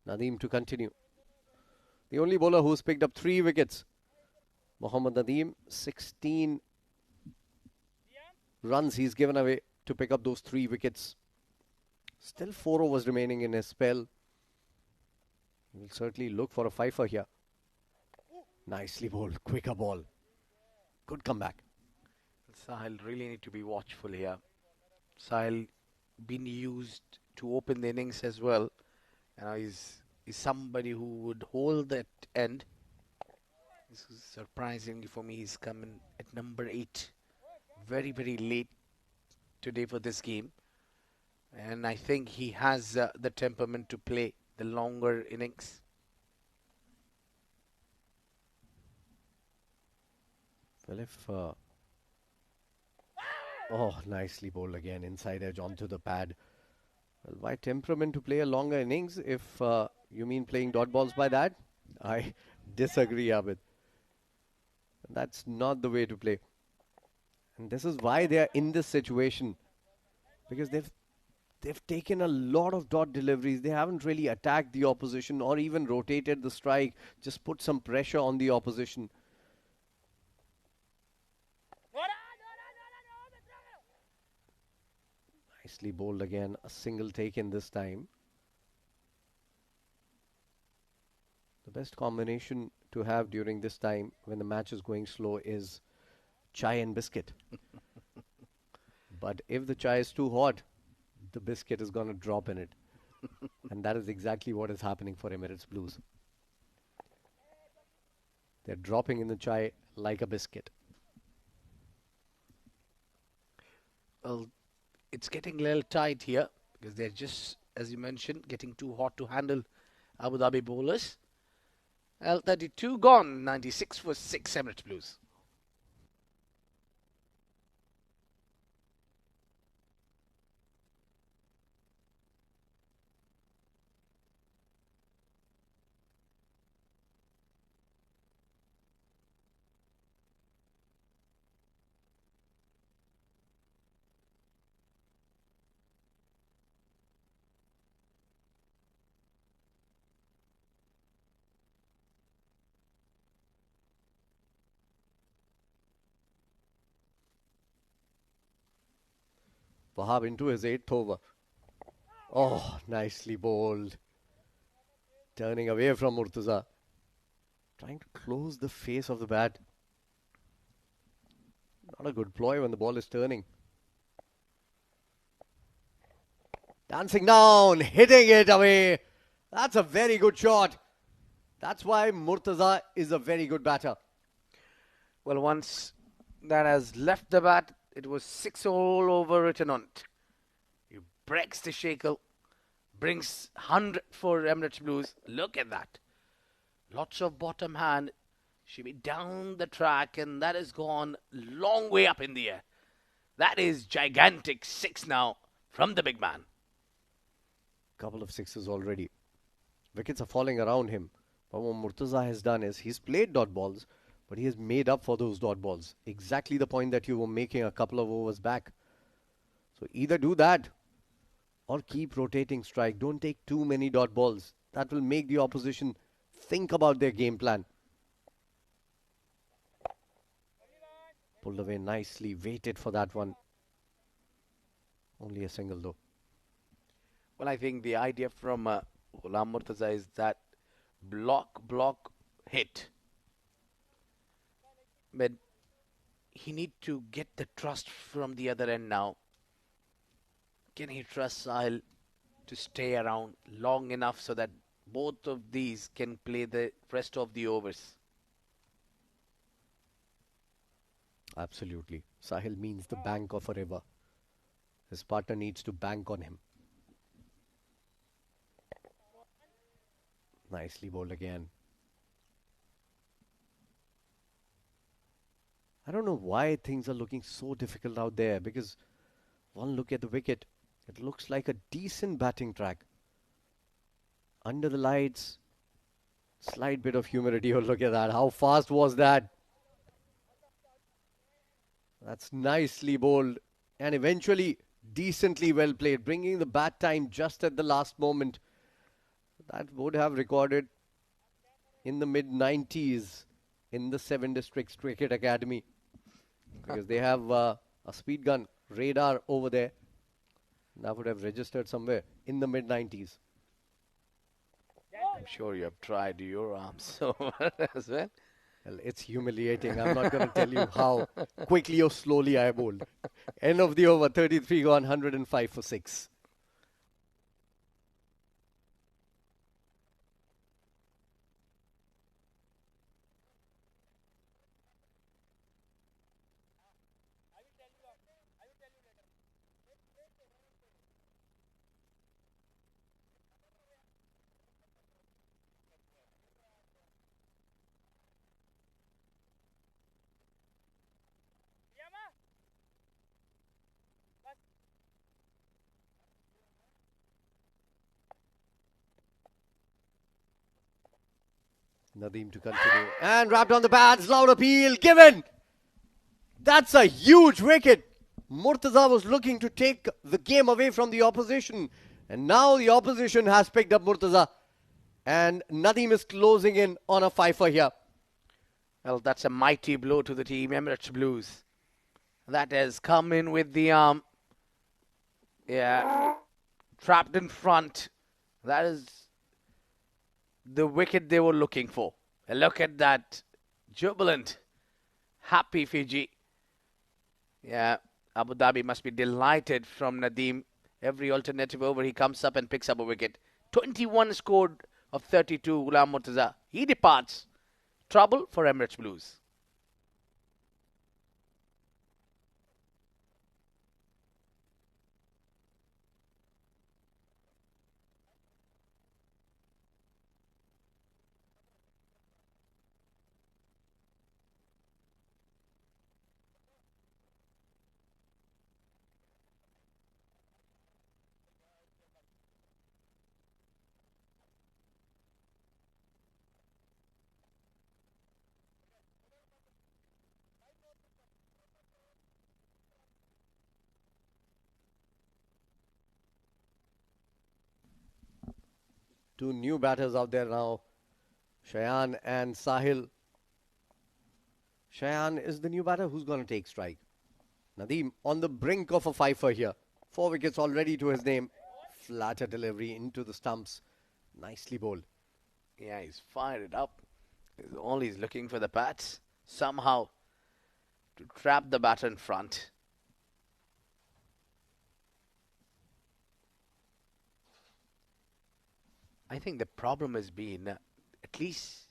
Nadeem to continue. The only bowler who's picked up 3 wickets. Mohammad Nadeem, 16 runs he's given away to pick up those 3 wickets. Still 4 overs remaining in his spell. We'll certainly look for a fifer here. Nicely bowled, quicker ball. Good comeback. Sahil really need to be watchful here. Sahil been used to open the innings as well. He's somebody who would hold that end. This is surprisingly for me, he's coming at number 8. Very, very late today for this game. And I think he has the temperament to play the longer innings. Well, if... oh, nicely bowled again. Inside edge onto the pad. Well, why temperament to play a longer innings if you mean playing dot balls by that? I disagree, Abid. That's not the way to play. And this is why they are in this situation. Because they've taken a lot of dot deliveries. They haven't really attacked the opposition or even rotated the strike. Just put some pressure on the opposition. Nicely bowled again. A single taken this time. The best combination to have during this time when the match is going slow is chai and biscuit. But if the chai is too hot, the biscuit is going to drop in it. And that is exactly what is happening for Emirates Blues. They're dropping in the chai like a biscuit. Well, it's getting a little tight here because they're just, as you mentioned, getting too hot to handle Abu Dhabi bowlers. Well, 32 gone, 96 for 6 Emirates Blues. Wahab into his 8th over. Oh, nicely bowled. Turning away from Murtaza. Trying to close the face of the bat. Not a good ploy when the ball is turning. Dancing down, hitting it away. That's a very good shot. That's why Murtaza is a very good batter. Well, once that has left the bat, it was 6 all over written on it. He breaks the shackle, brings 100 for Emirates Blues. Look at that. Lots of bottom hand. Should be down the track, and that has gone long way up in the air. That is gigantic 6 now from the big man. Couple of sixes already. Wickets are falling around him. But what Murtaza has done is he's played dot balls, but he has made up for those dot balls. Exactly the point that you were making a couple of overs back. So either do that or keep rotating strike. Don't take too many dot balls. That will make the opposition think about their game plan. Pulled away nicely. Waited for that one. Only a single though. Well, I think the idea from Ghulam Murtaza is that block, hit. But he need to get the trust from the other end now. Can he trust Sahil to stay around long enough so that both of these can play the rest of the overs? Absolutely. Sahil means the bank of a river. His partner needs to bank on him. Nicely bowled again. I don't know why things are looking so difficult out there, because one look at the wicket, it looks like a decent batting track. Under the lights, slight bit of humidity. Oh, look at that. How fast was that? That's nicely bowled and eventually decently well played, bringing the bat time just at the last moment. That would have recorded in the mid-90s in the 7 Districts Cricket Academy, because they have a speed gun radar over there. That would have registered somewhere in the mid-90s. I'm sure you have tried your arms so well as well. Well, it's humiliating. I'm not going to tell you how quickly or slowly I bowled. End of the over, 33 gone, 105 for 6. Nadeem to continue. And wrapped on the pads. Loud appeal given. That's a huge wicket. Murtaza was looking to take the game away from the opposition. And now the opposition has picked up Murtaza. And Nadeem is closing in on a fifer here. Well, that's a mighty blow to the team Emirates Blues. That has come in with the arm. Yeah, trapped in front. That is the wicket they were looking for. And look at that. Jubilant. Happy Fiji. Yeah, Abu Dhabi must be delighted from Nadeem. Every alternative over, he comes up and picks up a wicket. 21 scored of 32, Ghulam Murtaza. He departs. Trouble for Emirates Blues. Two new batters out there now, Shayan and Sahil. Shayan is the new batter who's going to take strike. Nadeem on the brink of a fifer here. 4 wickets already to his name. Flatter delivery into the stumps. Nicely bowled. Yeah, he's fired it up. All he's looking for the bats. Somehow to trap the batter in front. I think the problem has been, at least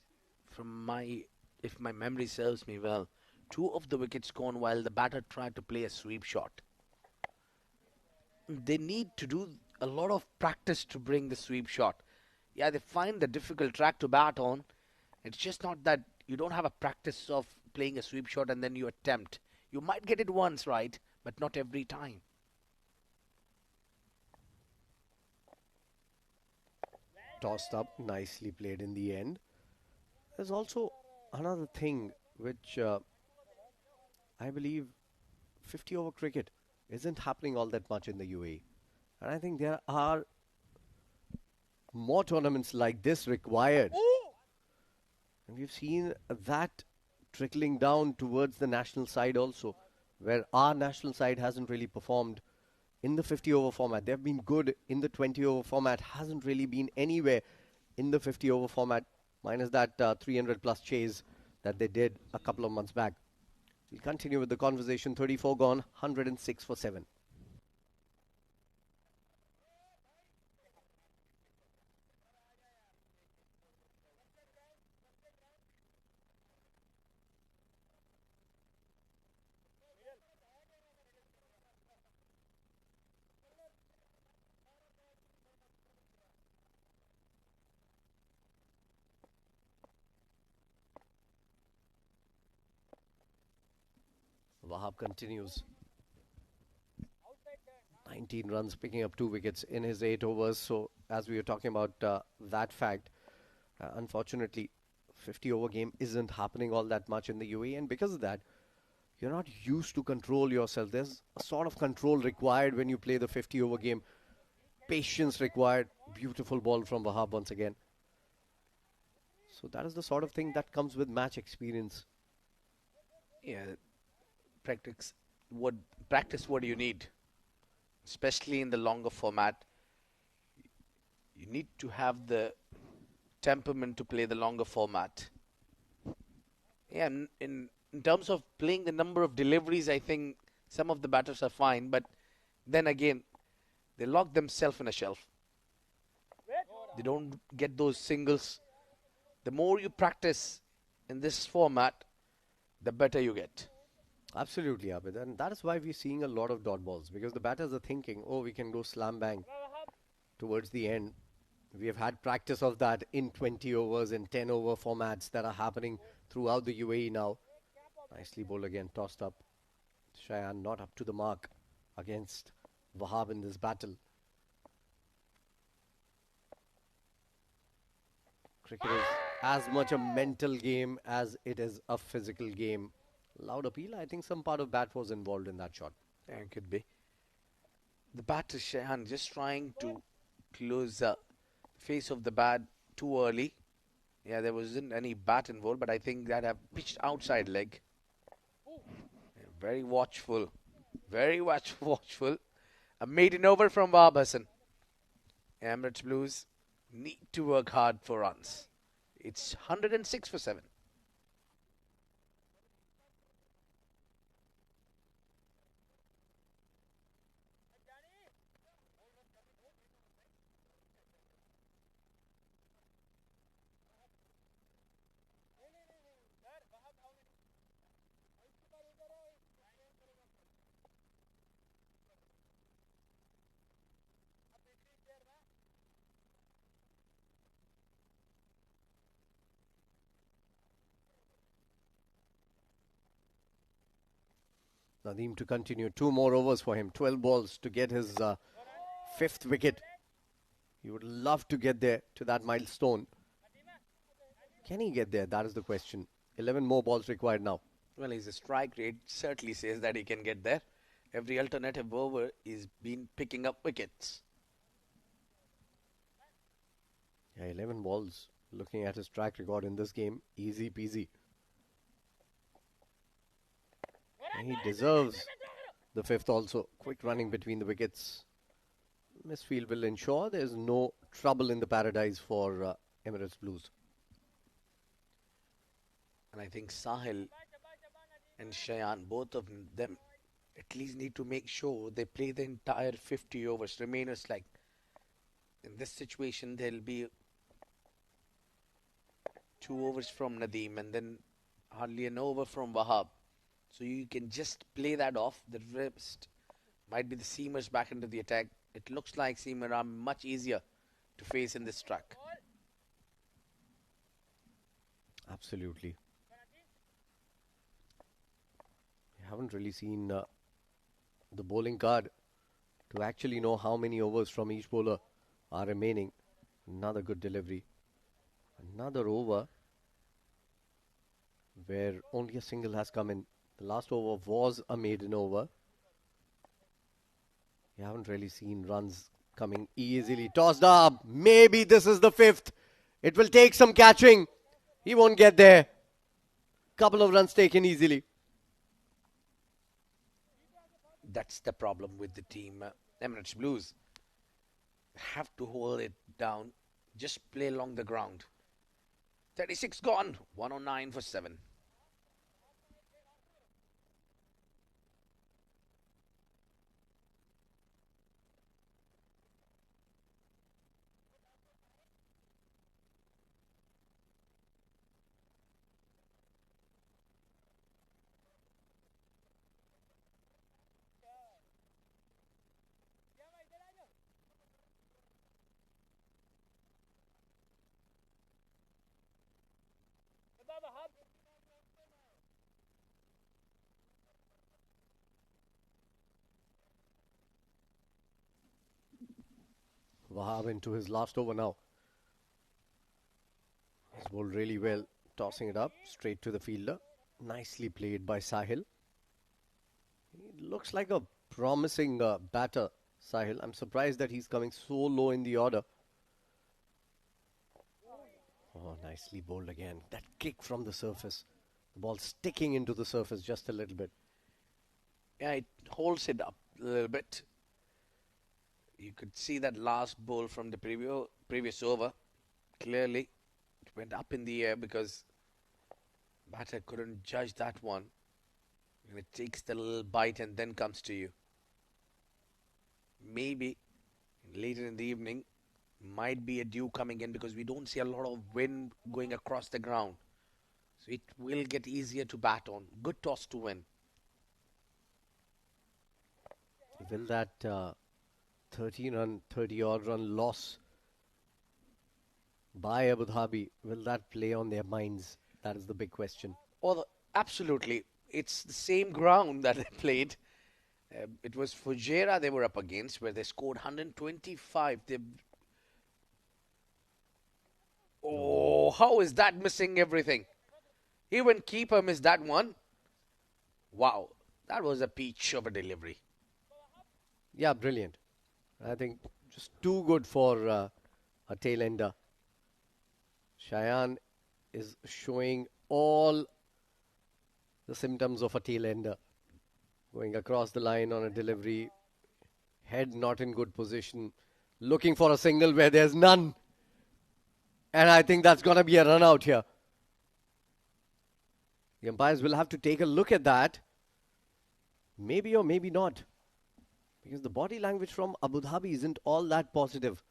if my memory serves me well, 2 of the wickets gone while the batter tried to play a sweep shot. They need to do a lot of practice to bring the sweep shot. Yeah, they find the difficult track to bat on. It's just not that you don't have a practice of playing a sweep shot and then you attempt. You might get it once right, but not every time. Tossed up, nicely played in the end. There's also another thing which I believe 50 over cricket isn't happening all that much in the UAE. And I think there are more tournaments like this required. And we've seen that trickling down towards the national side also, where our national side hasn't really performed in the 50 over format. They've been good in the 20 over format, hasn't really been anywhere in the 50 over format, minus that 300 plus chase that they did a couple of months back. We'll continue with the conversation. 34 gone, 106 for 7. Wahab continues. 19 runs, picking up 2 wickets in his 8 overs. So, as we were talking about that fact, unfortunately, 50 over game isn't happening all that much in the UAE. And because of that, you're not used to control yourself. There's a sort of control required when you play the 50 over game. Patience required. Beautiful ball from Wahab once again. So, that is the sort of thing that comes with match experience. Yeah, practice what you need, especially in the longer format. You need to have the temperament to play the longer format. Yeah, in terms of playing the number of deliveries, I think some of the batters are fine, but then again, they lock themselves in a shelf. They don't get those singles. The more you practice in this format, the better you get. Absolutely, Abid. And that is why we're seeing a lot of dot balls, because the batters are thinking, oh, we can go slam bang towards the end. We have had practice of that in 20 overs and 10 over formats that are happening throughout the UAE now. Nicely bowled again, tossed up. Shayan not up to the mark against Wahab in this battle. Cricket is as much a mental game as it is a physical game. Loud appeal. I think some part of bat was involved in that shot. Yeah, it could be. The batter Shehan just trying to close the face of the bat too early. Yeah, there wasn't any bat involved, but I think that have pitched outside leg. Yeah, very watchful. Very watchful. A maiden over from Wahab Hassan. Emirates Blues need to work hard for runs. It's 106 for 7. Nadeem to continue. 2 more overs for him. 12 balls to get his 5th wicket. He would love to get there to that milestone. Can he get there? That is the question. 11 more balls required now. Well, his strike rate certainly says that he can get there. Every alternative over is been picking up wickets. Yeah, 11 balls. Looking at his track record in this game, easy peasy. And he deserves the 5th also. Quick running between the wickets. Misfield will ensure there's no trouble in the paradise for Emirates Blues. And I think Sahil and Shayan, both of them, at least need to make sure they play the entire 50 overs. Remainers, like in this situation, there'll be 2 overs from Nadeem and then hardly an over from Wahab. So you can just play that off. The rest might be the seamers back into the attack. It looks like seamer are much easier to face in this track. Absolutely. We haven't really seen the bowling card to actually know how many overs from each bowler are remaining. Another good delivery. Another over where only a single has come in. The last over was a maiden over. We haven't really seen runs coming easily. Tossed up. Maybe this is the 5th. It will take some catching. He won't get there. Couple of runs taken easily. That's the problem with the team. Emirates Blues have to hold it down. Just play along the ground. 36 gone. 109 for 7. Wahab into his last over now. He's bowled really well, tossing it up straight to the fielder. Nicely played by Sahil. He looks like a promising batter, Sahil. I'm surprised that he's coming so low in the order. Oh, nicely bowled again. That kick from the surface. The ball sticking into the surface just a little bit. Yeah, it holds it up a little bit. You could see that last ball from the previous over. Clearly, it went up in the air because batter couldn't judge that one. And it takes the little bite and then comes to you. Maybe later in the evening might be a dew coming in because we don't see a lot of wind going across the ground. So it will get easier to bat on. Good toss to win. Will that 30-odd run loss by Abu Dhabi, will that play on their minds? That is the big question. Absolutely. It's the same ground that they played. It was Fujairah they were up against, where they scored 125. Oh, how is that missing everything? Even keeper missed that one. Wow, that was a peach of a delivery. Yeah, brilliant. I think just too good for a tail-ender. Shayan is showing all the symptoms of a tail-ender. Going across the line on a delivery, Head not in good position. Looking for a single where there's none. And I think that's going to be a run out here. The umpires will have to take a look at that. Maybe or maybe not. Because the body language from Abu Dhabi isn't all that positive.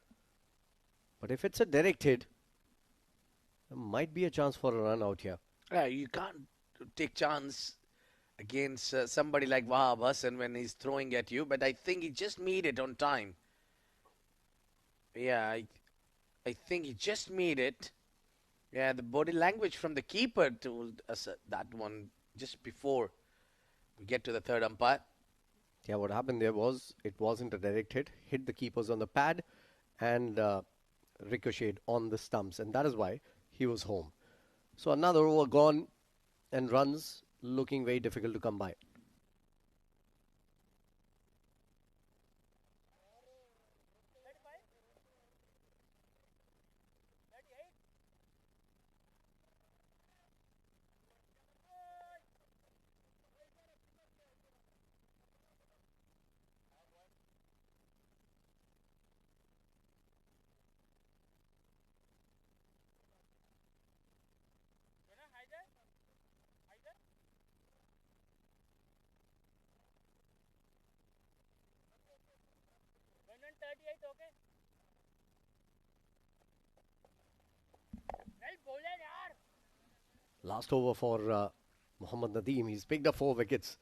But if it's a direct hit, there might be a chance for a run out here. Yeah, you can't take chance against somebody like Wahab Hassan when he's throwing at you, but I think he just made it on time. Yeah, I think he just made it. Yeah, the body language from the keeper told us that one just before we get to the third umpire. Yeah, what happened there was it wasn't a direct hit the keepers on the pad and ricocheted on the stumps, and that is why he was home. So another over gone and runs looking very difficult to come by. Okay. Well bowled yaar. Last over for Mohammad Nadeem. He's picked up 4 wickets.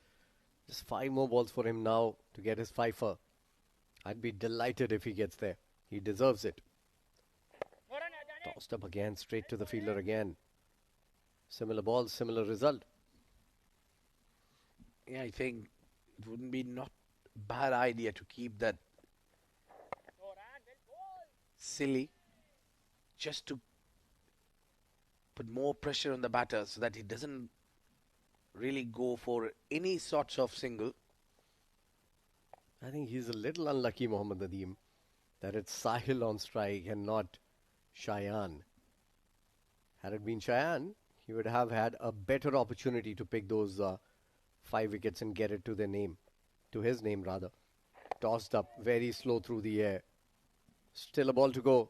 Just 5 more balls for him now to get his fifer. I'd be delighted if he gets there. He deserves it. Tossed up again, straight to the fielder again. Similar balls, similar result. Yeah, I think it wouldn't be not a bad idea to keep that silly just to put more pressure on the batter so that he doesn't really go for any sorts of single. I think he's a little unlucky, Mohammad Nadeem, that it's Sahil on strike and not Cheyenne. Had it been Cheyenne, he would have had a better opportunity to pick those 5 wickets and get it to their name, to his name rather. Tossed up, very slow through the air. Still a ball to go.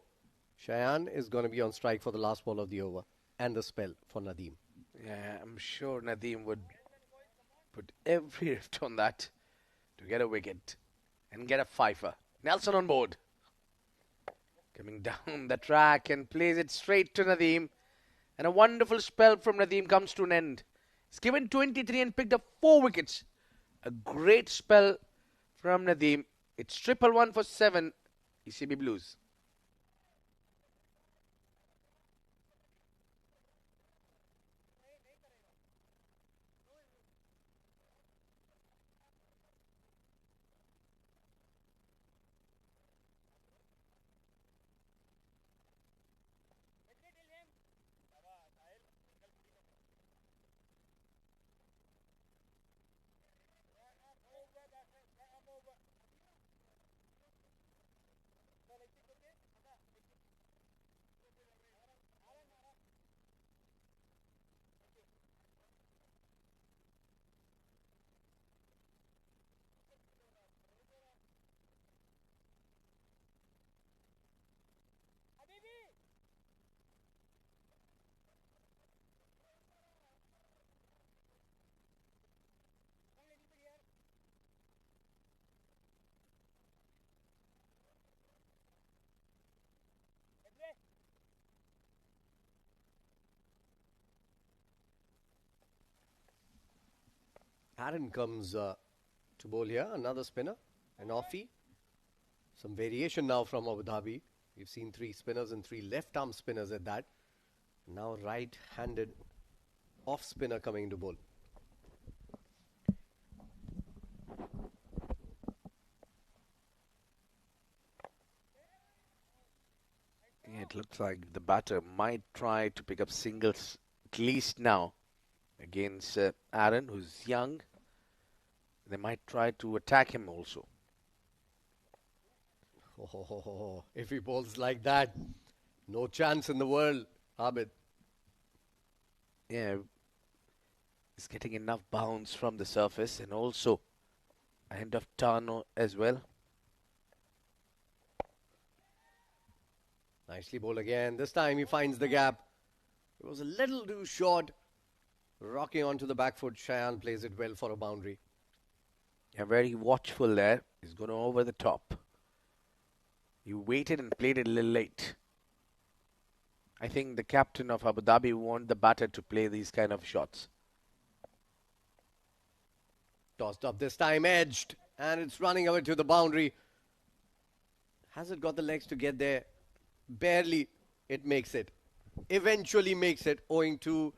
Cheyenne is going to be on strike for the last ball of the over and the spell for Nadeem. Yeah, I'm sure Nadeem would put every effort on that to get a wicket and get a fifer. Nelson on board. Coming down the track and plays it straight to Nadeem. And a wonderful spell from Nadeem comes to an end. He's given 23 and picked up 4 wickets. A great spell from Nadeem. It's 111 for 7. ECB Blues. Aaron comes to bowl here. Another spinner, an offie. Some variation now from Abu Dhabi. We've seen 3 spinners and 3 left-arm spinners at that. Now right-handed off spinner coming into bowl. Yeah, it looks like the batter might try to pick up singles at least now against Aaron, who's young. They might try to attack him also. Oh, if he bowls like that, no chance in the world, Abid. Yeah, he's getting enough bounce from the surface and also end of turn as well. Nicely bowled again. This time he finds the gap. It was a little too short. Rocking onto the back foot, Shayan plays it well for a boundary. Yeah, very watchful there. He's going over the top. He waited and played it a little late. I think the captain of Abu Dhabi wanted the batter to play these kind of shots. Tossed up this time, edged, and it's running away to the boundary. Has it got the legs to get there? Barely. It makes it. Eventually makes it, owing to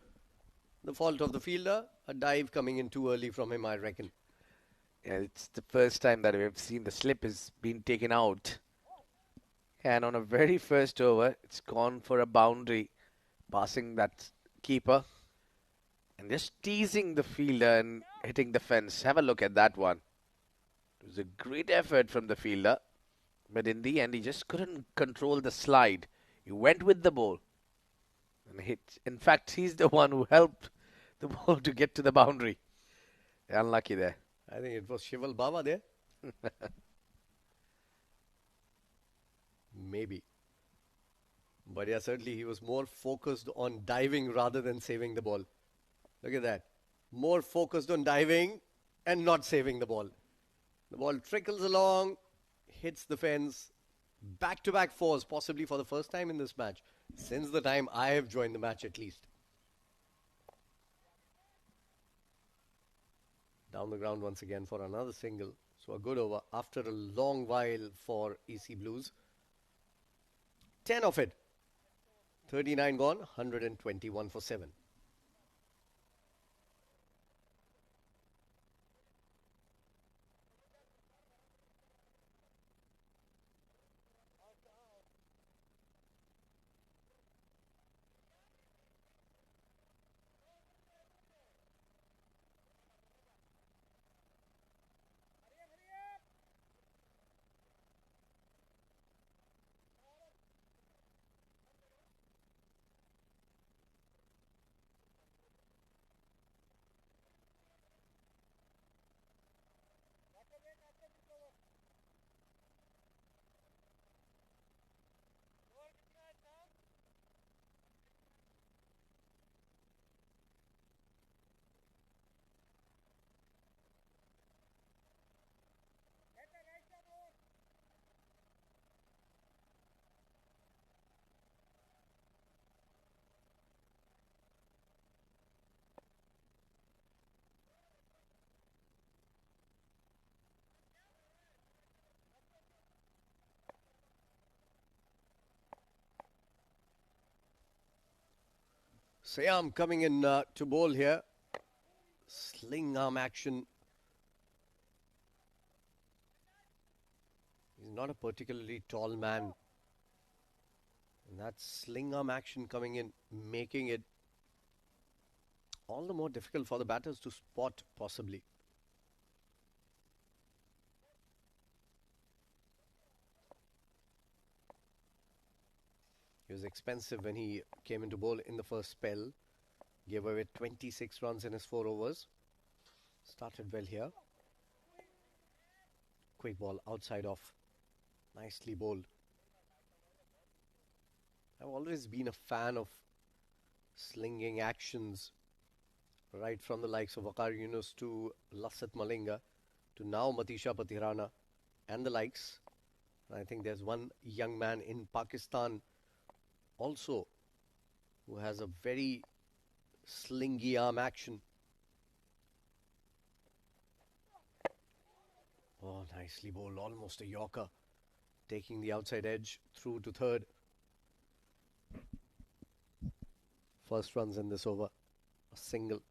the fault of the fielder. A dive coming in too early from him, I reckon. Yeah, it's the first time that we've seen the slip has been taken out. And on a very first over, it's gone for a boundary, passing that keeper. And just teasing the fielder and hitting the fence. Have a look at that one. It was a great effort from the fielder. But in the end, he just couldn't control the slide. He went with the ball and hit. In fact, he's the one who helped the ball to get to the boundary. Unlucky there. I think it was Shival Baba there. Maybe. But yeah, certainly he was more focused on diving rather than saving the ball. Look at that. More focused on diving and not saving the ball. The ball trickles along, hits the fence. Back-to-back fours, possibly for the first time in this match. Since the time I have joined the match at least. Down the ground once again for another single. So a good over after a long while for EC Blues. 10 of it. 39 gone, 121 for 7. Sayam coming in to bowl here. Sling arm action. He's not a particularly tall man. And that sling arm action coming in, making it all the more difficult for the batters to spot, possibly. He was expensive when he came into bowl in the first spell. Gave away 26 runs in his 4 overs. Started well here. Quick ball outside off. Nicely bowled. I've always been a fan of slinging actions. Right from the likes of Waqar Yunus to Lasat Malinga to now Matisha Patirana and the likes. And I think there's one young man in Pakistan also who has a very slingy arm action. Oh, nicely bowled, almost a Yorker. Taking the outside edge through to third. First runs in this over. A single.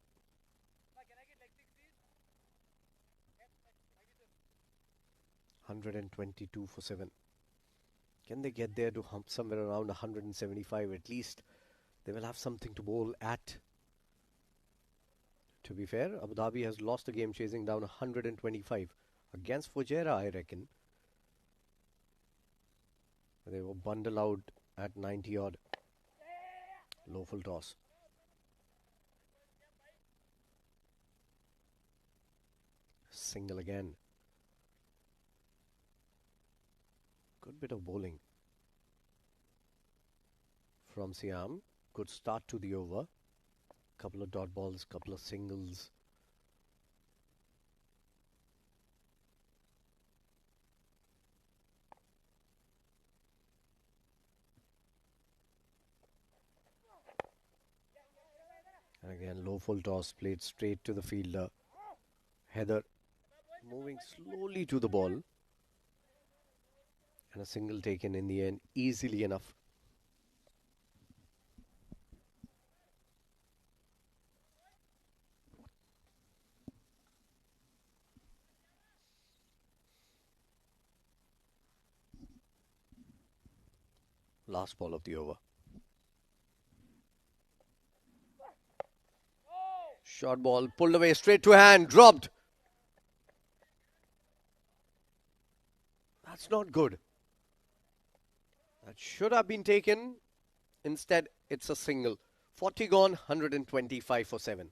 122 for 7. Can they get there to hump somewhere around 175 at least? They will have something to bowl at. To be fair, Abu Dhabi has lost a game chasing down 125 against Fujairah, I reckon. They were bundled out at 90 odd. Low full toss. Single again. Good bit of bowling. from Siam. Good start to the over. Couple of dot balls, couple of singles. And again, low full toss played straight to the fielder. Heather moving slowly to the ball. And a single taken in the end, easily enough. Last ball of the over. Short ball, pulled away, straight to hand, dropped. That's not good. That should have been taken. Instead, it's a single. 40 gone, 125 for 7.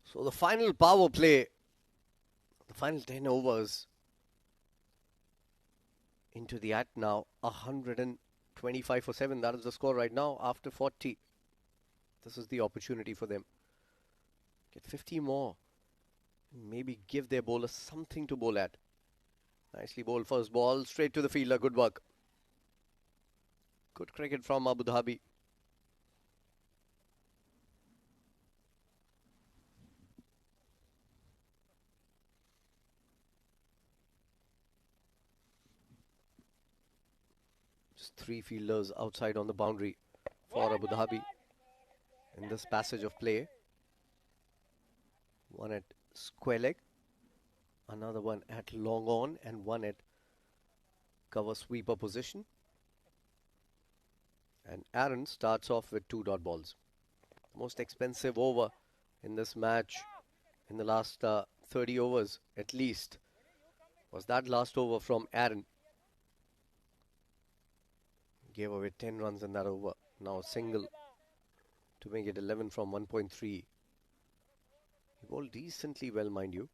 So the final power play, the final 10 overs into the act now, 125 for 7. That is the score right now after 40. This is the opportunity for them. Get 50 more. Maybe give their bowler something to bowl at. Nicely bowled first ball, straight to the fielder. Good work. Good cricket from Abu Dhabi. Just 3 fielders outside on the boundary for Abu Dhabi in this passage of play. One at square leg, another one at long on, and one at cover sweeper position. And Aaron starts off with 2 dot balls. The most expensive over in this match in the last 30 overs at least was that last over from Aaron. Gave away 10 runs in that over. Now a single to make it 11 from 1.3. He bowled decently well, mind you.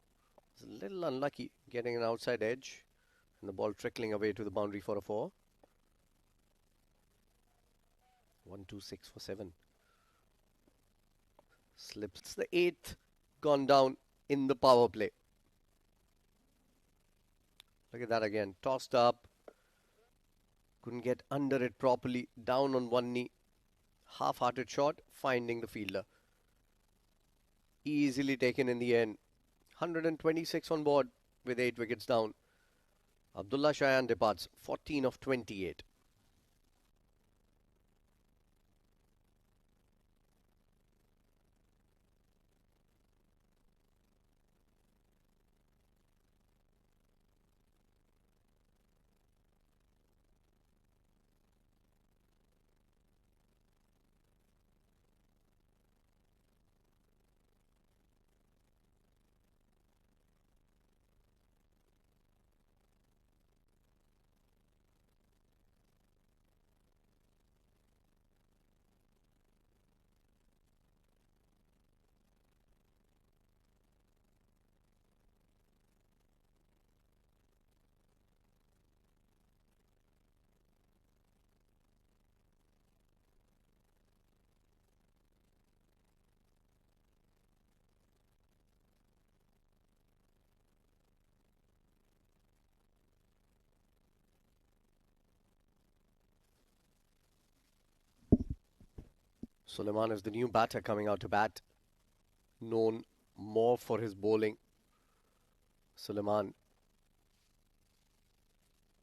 Was a little unlucky getting an outside edge and the ball trickling away to the boundary for a 4. 1-2-6 for 7. Slips the 8th, gone down in the power play. Look at that again. Tossed up. Couldn't get under it properly. Down on one knee. Half-hearted shot, finding the fielder. Easily taken in the end. 126 on board with 8 wickets down. Abdullah Shayan departs 14 of 28. Suleiman is the new batter coming out to bat. Known more for his bowling. Suleiman.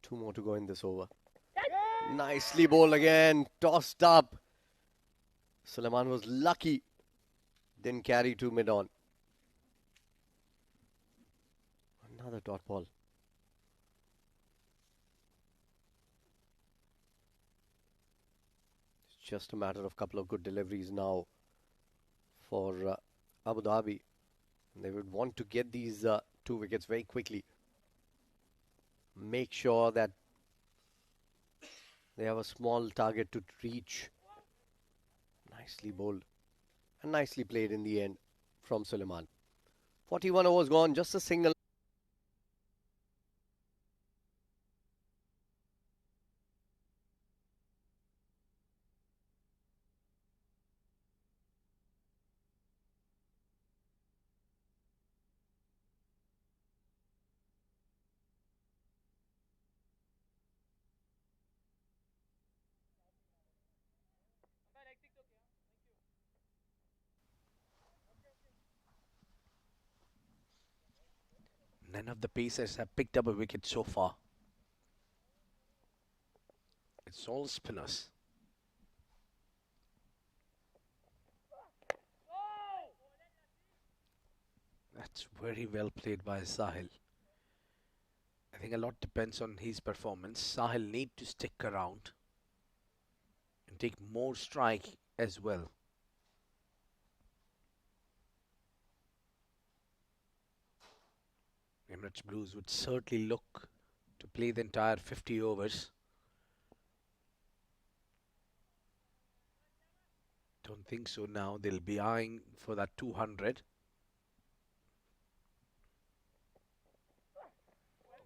2 more to go in this over. Nicely bowled again. Tossed up. Suleiman was lucky. Didn't carry to mid-on. Another dot ball. It's just a matter of a couple of good deliveries now for Abu Dhabi. They would want to get these 2 wickets very quickly. Make sure that they have a small target to reach. Nicely bowled and nicely played in the end from Suleiman. 41 overs gone, just a single. None of the pacers have picked up a wicket so far. It's all spinners. That's very well played by Sahil. I think a lot depends on his performance. Sahil need to stick around and take more strike as well. Emirates Blues would certainly look to play the entire 50 overs. Don't think so now. They'll be eyeing for that 200.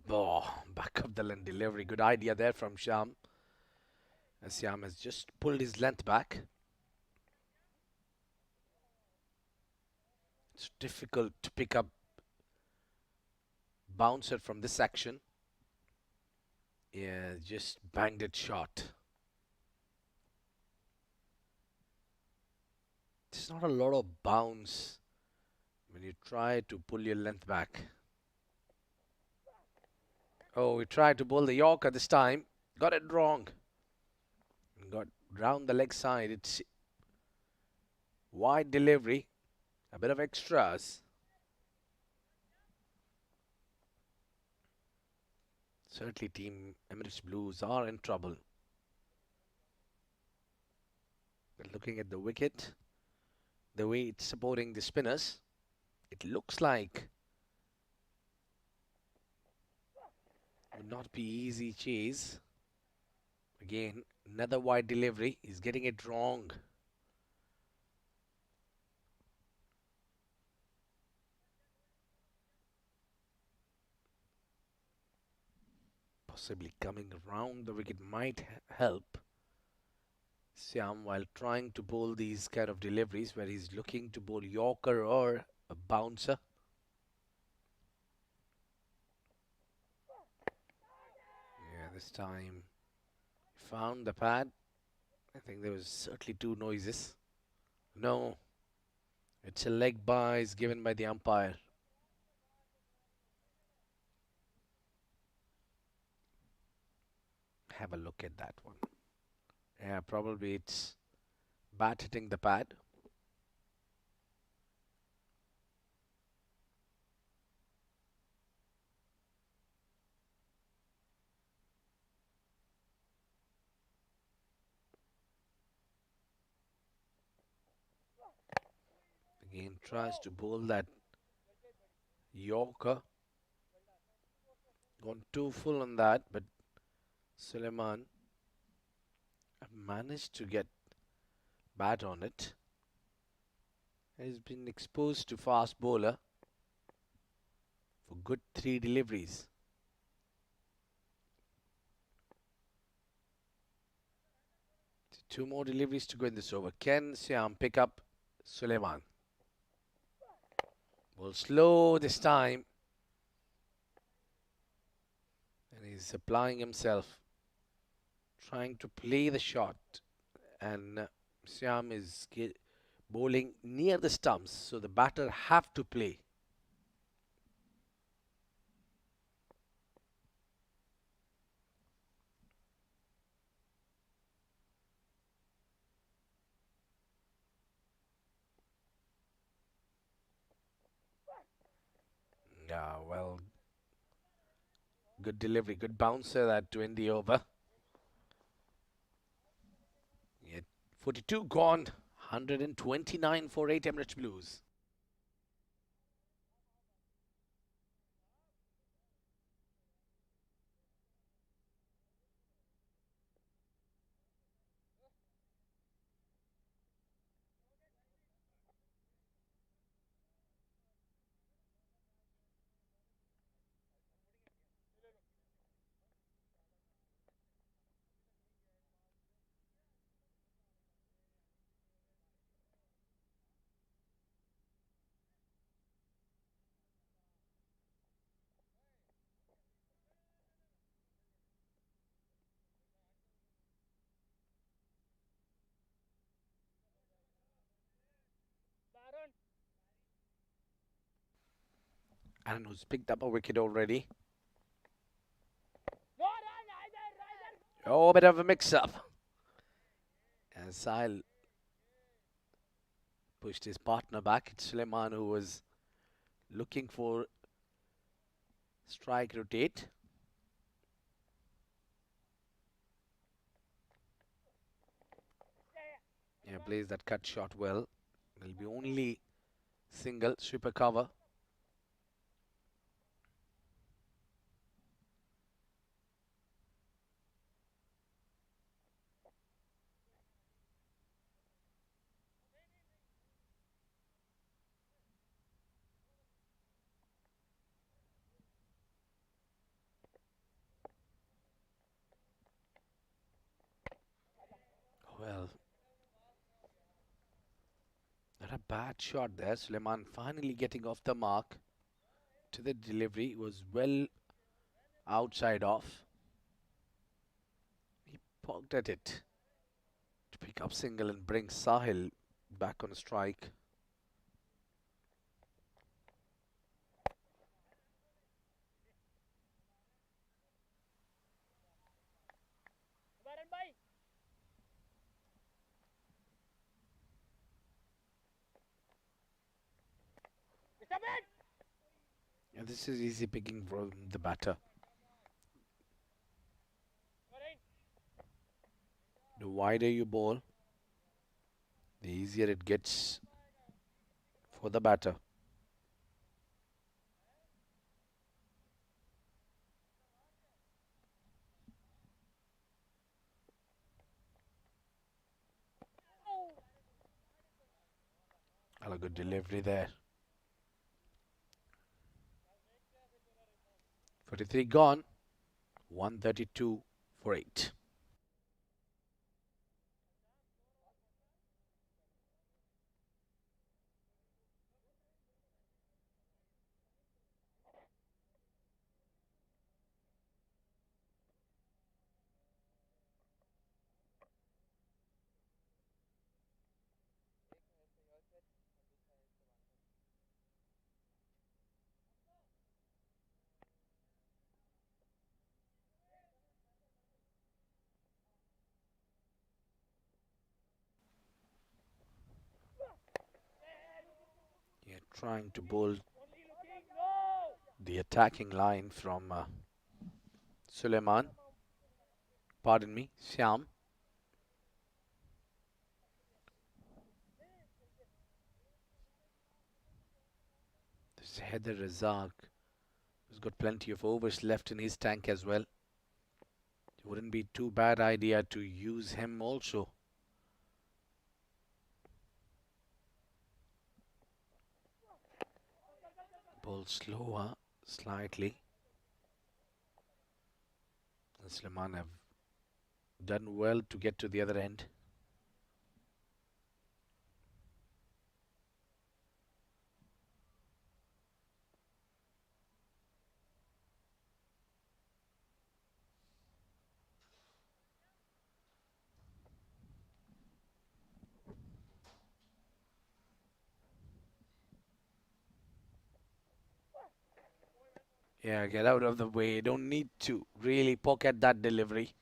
Oh, back of the length delivery. Good idea there from Sham. As Sham has just pulled his length back. It's difficult to pick up bouncer from this section. Yeah, just banged it short. There's not a lot of bounce when you try to pull your length back. Oh, we tried to bowl the Yorker this time. Got it wrong. Got round the leg side. It's wide delivery. A bit of extras. Certainly Team Emirates Blues are in trouble. But looking at the wicket, the way it's supporting the spinners, it looks like it would not be easy chase. Again, another wide delivery. He's getting it wrong. Possibly coming around the wicket might help Siam while trying to bowl these kind of deliveries where he's looking to bowl Yorker or a bouncer. Yeah, this time found the pad. I think there was certainly two noises. No, it's a leg bye given by the umpire. Have a look at that one. Yeah, probably it's bat hitting the pad. Again, tries to bowl that Yorker. Gone too full on that, but Suleiman managed to get bat on it. He's been exposed to fast bowler for good 3 deliveries. So 2 more deliveries to go in this over. Can Siam pick up Suleiman? Well, slow this time. And he's applying himself, trying to play the shot. And Siam is bowling near the stumps, so the batter have to play. Yeah, well, good delivery, good bouncer that to end the over. Yeah, 42 gone, 129 for 8 Emirates Blues. Aaron who's picked up a wicket already. Oh, a bit of a mix-up. And Sahil pushed his partner back. It's Suleiman who was looking for strike rotate. Yeah, plays that cut shot well. There'll be only single super cover. Well, not a bad shot there. Suleiman finally getting off the mark to the delivery. Was well outside off. He poked at it to pick up single and bring Sahil back on a strike. And this is easy picking from the batter. The wider you bowl, the easier it gets for the batter. A good delivery there. 43 gone. 132 for 8. Yeah, trying to bowl the attacking line from Suleiman. Pardon me, Syam. This is Heather Razak, who's got plenty of overs left in his tank as well. It wouldn't be too bad idea to use him also. Ball slower slightly. And Suleiman have done well to get to the other end. Yeah, get out of the way. Don't need to really poke at that delivery.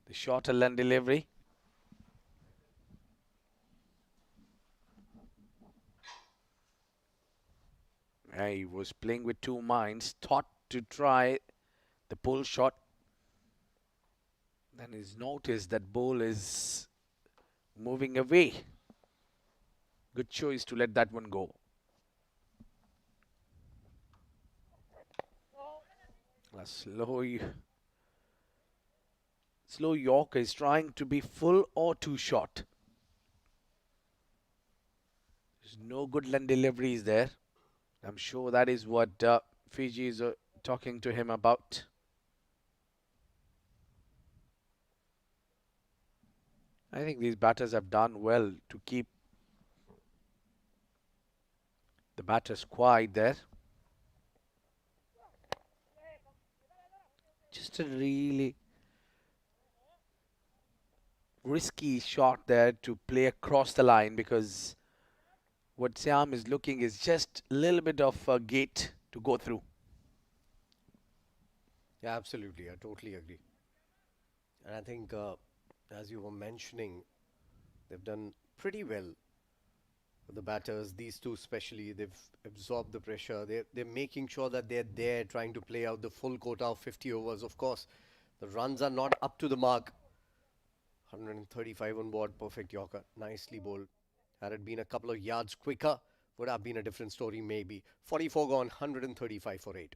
The shorter length delivery. He was playing with two minds. Thought to try the pull shot. Then he's noticed that ball is moving away. Good choice to let that one go. A slow Yorker is trying to be full or too short. There's no good length deliveries there. I'm sure that is what Fiji is talking to him about. I think these batters have done well to keep the batters quiet there. Just a really risky shot there to play across the line, because what Siam is looking is just a little bit of a gate to go through. Yeah, absolutely. I totally agree. And I think, as you were mentioning, they've done pretty well with the batters. These two, especially, they've absorbed the pressure. They're making sure that they're there, trying to play out the full quota of 50 overs. Of course, the runs are not up to the mark. 135 on board, perfect Yorker, nicely bowled. Had it been a couple of yards quicker, would have been a different story maybe. 44 gone, 135 for 8.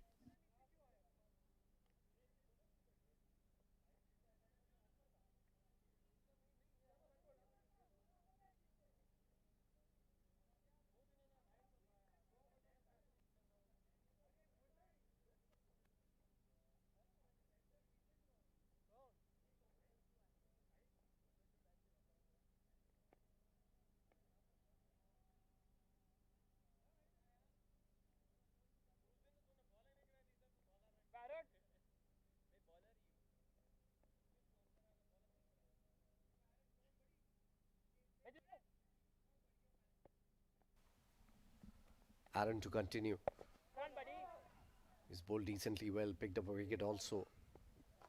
Aaron to continue. He's bowled decently well, picked up a wicket also.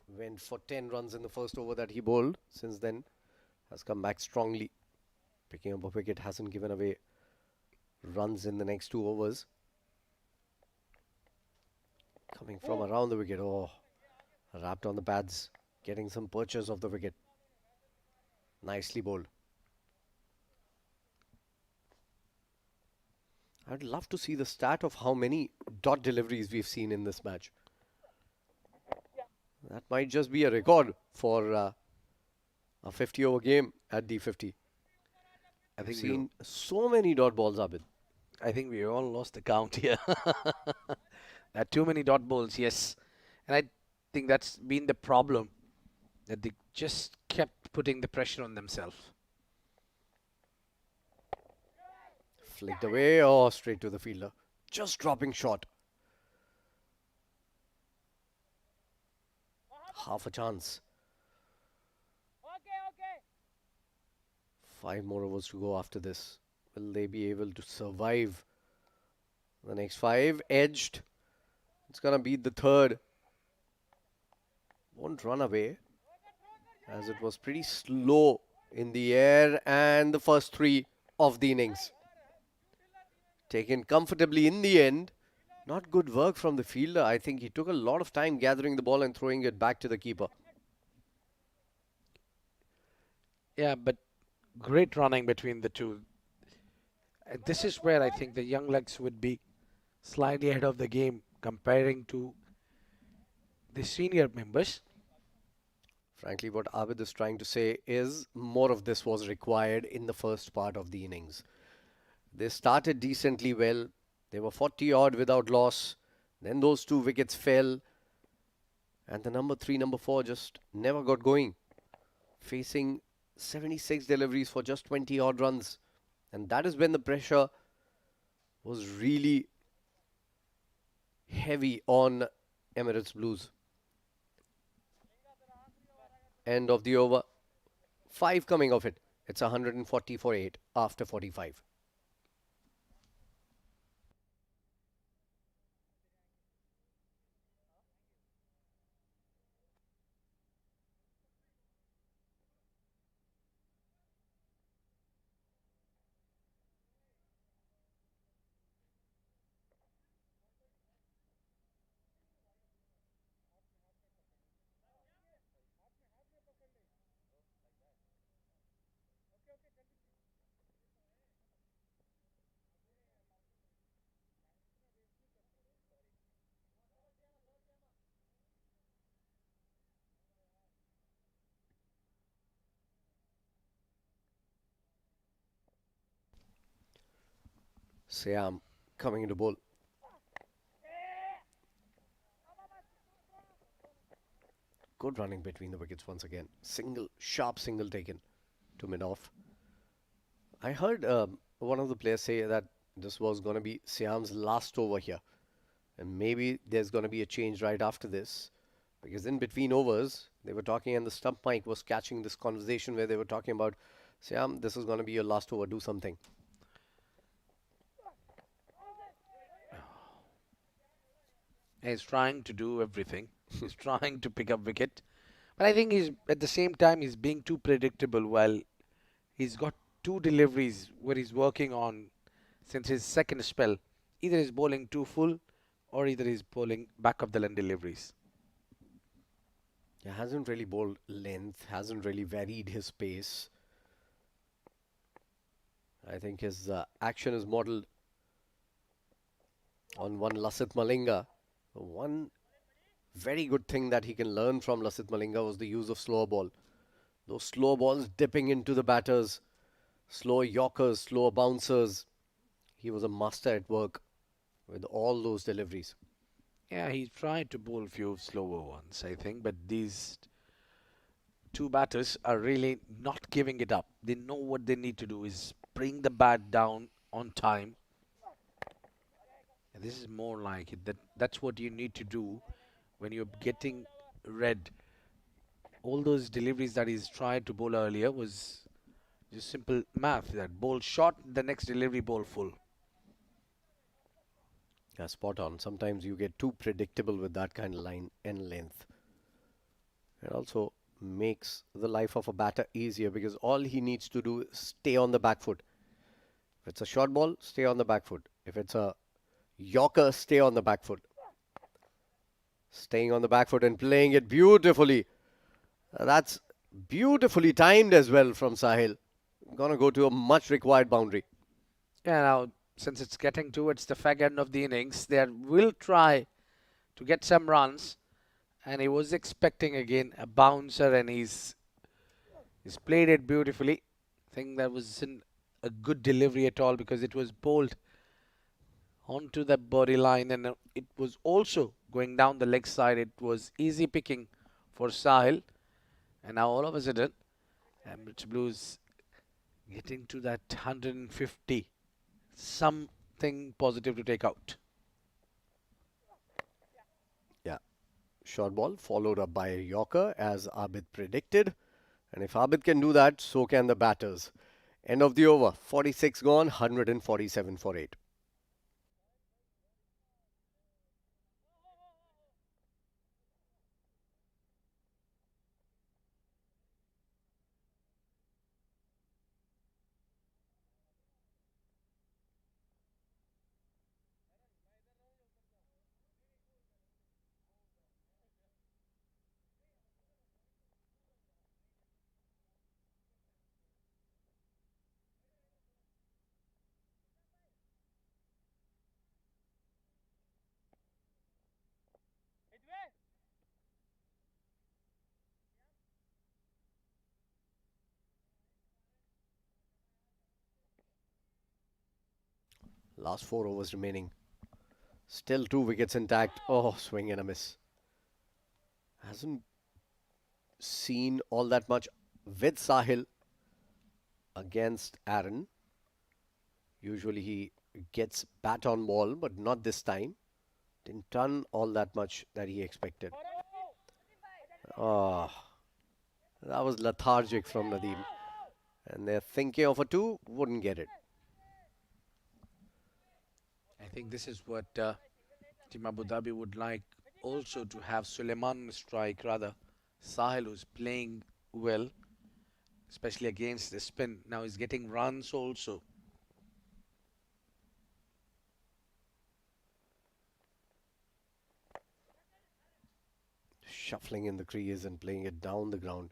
Went for 10 runs in the first over that he bowled. Since then, has come back strongly. Picking up a wicket, hasn't given away runs in the next 2 overs. Coming from around the wicket. Oh, wrapped on the pads. Getting some purchase of the wicket. Nicely bowled. I'd love to see the stat of how many dot deliveries we've seen in this match. That might just be a record for a 50-over game at D50. I've seen so many dot balls, Abid. I think we all lost the count here. There are too many dot balls, yes. And I think that's been the problem, that they just kept putting the pressure on themselves. Flicked away or straight to the fielder. Just dropping short. Half a chance. 5 more overs to go after this. Will they be able to survive the next 5? Edged. It's going to beat the third. Won't run away, as it was pretty slow in the air, and the first 3 of the innings. Taken comfortably in the end. Not good work from the fielder. I think he took a lot of time gathering the ball and throwing it back to the keeper. Yeah, but great running between the two. This is where I think the young legs would be slightly ahead of the game comparing to the senior members. Frankly, what Abid is trying to say is more of this was required in the first part of the innings. They started decently well. They were 40 odd without loss. Then those 2 wickets fell. And the number 3, number 4 just never got going. Facing 76 deliveries for just 20 odd runs. And that is when the pressure was really heavy on Emirates Blues. End of the over. 5 coming off it. It's 140 for 8 after 45. Siam coming into bowl. Good running between the wickets once again. Sharp single taken to mid-off. I heard one of the players say that this was going to be Siam's last over here. And maybe there's going to be a change right after this. Because in between overs, they were talking, and the stump mic was catching this conversation where they were talking about, Siam, this is going to be your last over, do something. He's trying to do everything. He's trying to pick up wicket. But I think he's, at the same time, he's being too predictable while he's got 2 deliveries where he's working on since his second spell. Either he's bowling too full or either he's bowling back of the line deliveries. He hasn't really bowled length, hasn't really varied his pace. I think his action is modelled on one Lasith Malinga. One very good thing that he can learn from Lasith Malinga was the use of slower ball. Those slow balls dipping into the batters, slower yorkers, slower bouncers. He was a master at work with all those deliveries. Yeah, he tried to bowl a few slower ones, I think, but these 2 batters are really not giving it up. They know what they need to do is bring the bat down on time. And this is more like it. That's what you need to do when you're getting red. All those deliveries that he's tried to bowl earlier was just simple math. That bowl short, the next delivery bowl full. Yeah, spot on. Sometimes you get too predictable with that kind of line and length. It also makes the life of a batter easier because all he needs to do is stay on the back foot. If it's a short ball, stay on the back foot. If it's a yorker, stay on the back foot. Staying on the back foot and playing it beautifully. That's beautifully timed as well from Sahil. Gonna go to a much required boundary. Yeah, now since it's getting towards the fag end of the innings, they will try to get some runs. And he was expecting again a bouncer, and he's played it beautifully. I think that wasn't a good delivery at all because it was bowled onto the body line, and it was also going down the leg side. It was easy picking for Sahil, and now all of a sudden Emirates Blues getting to that 150, something positive to take out. Yeah, short ball followed up by a Yorker as Abid predicted, and if Abid can do that, so can the batters. End of the over, 46 gone, 147 for 8. Last 4 overs remaining. Still 2 wickets intact. Oh, swing and a miss. Hasn't seen all that much with Sahil against Aaron. Usually he gets bat on ball, but not this time. Didn't turn all that much that he expected. Oh, that was lethargic from Nadeem. And they're thinking of a 2, wouldn't get it. I think this is what Team Abu Dhabi would like also, to have Suleiman strike, rather Sahil, who's playing well, especially against the spin. Now he's getting runs also. Shuffling in the crease and playing it down the ground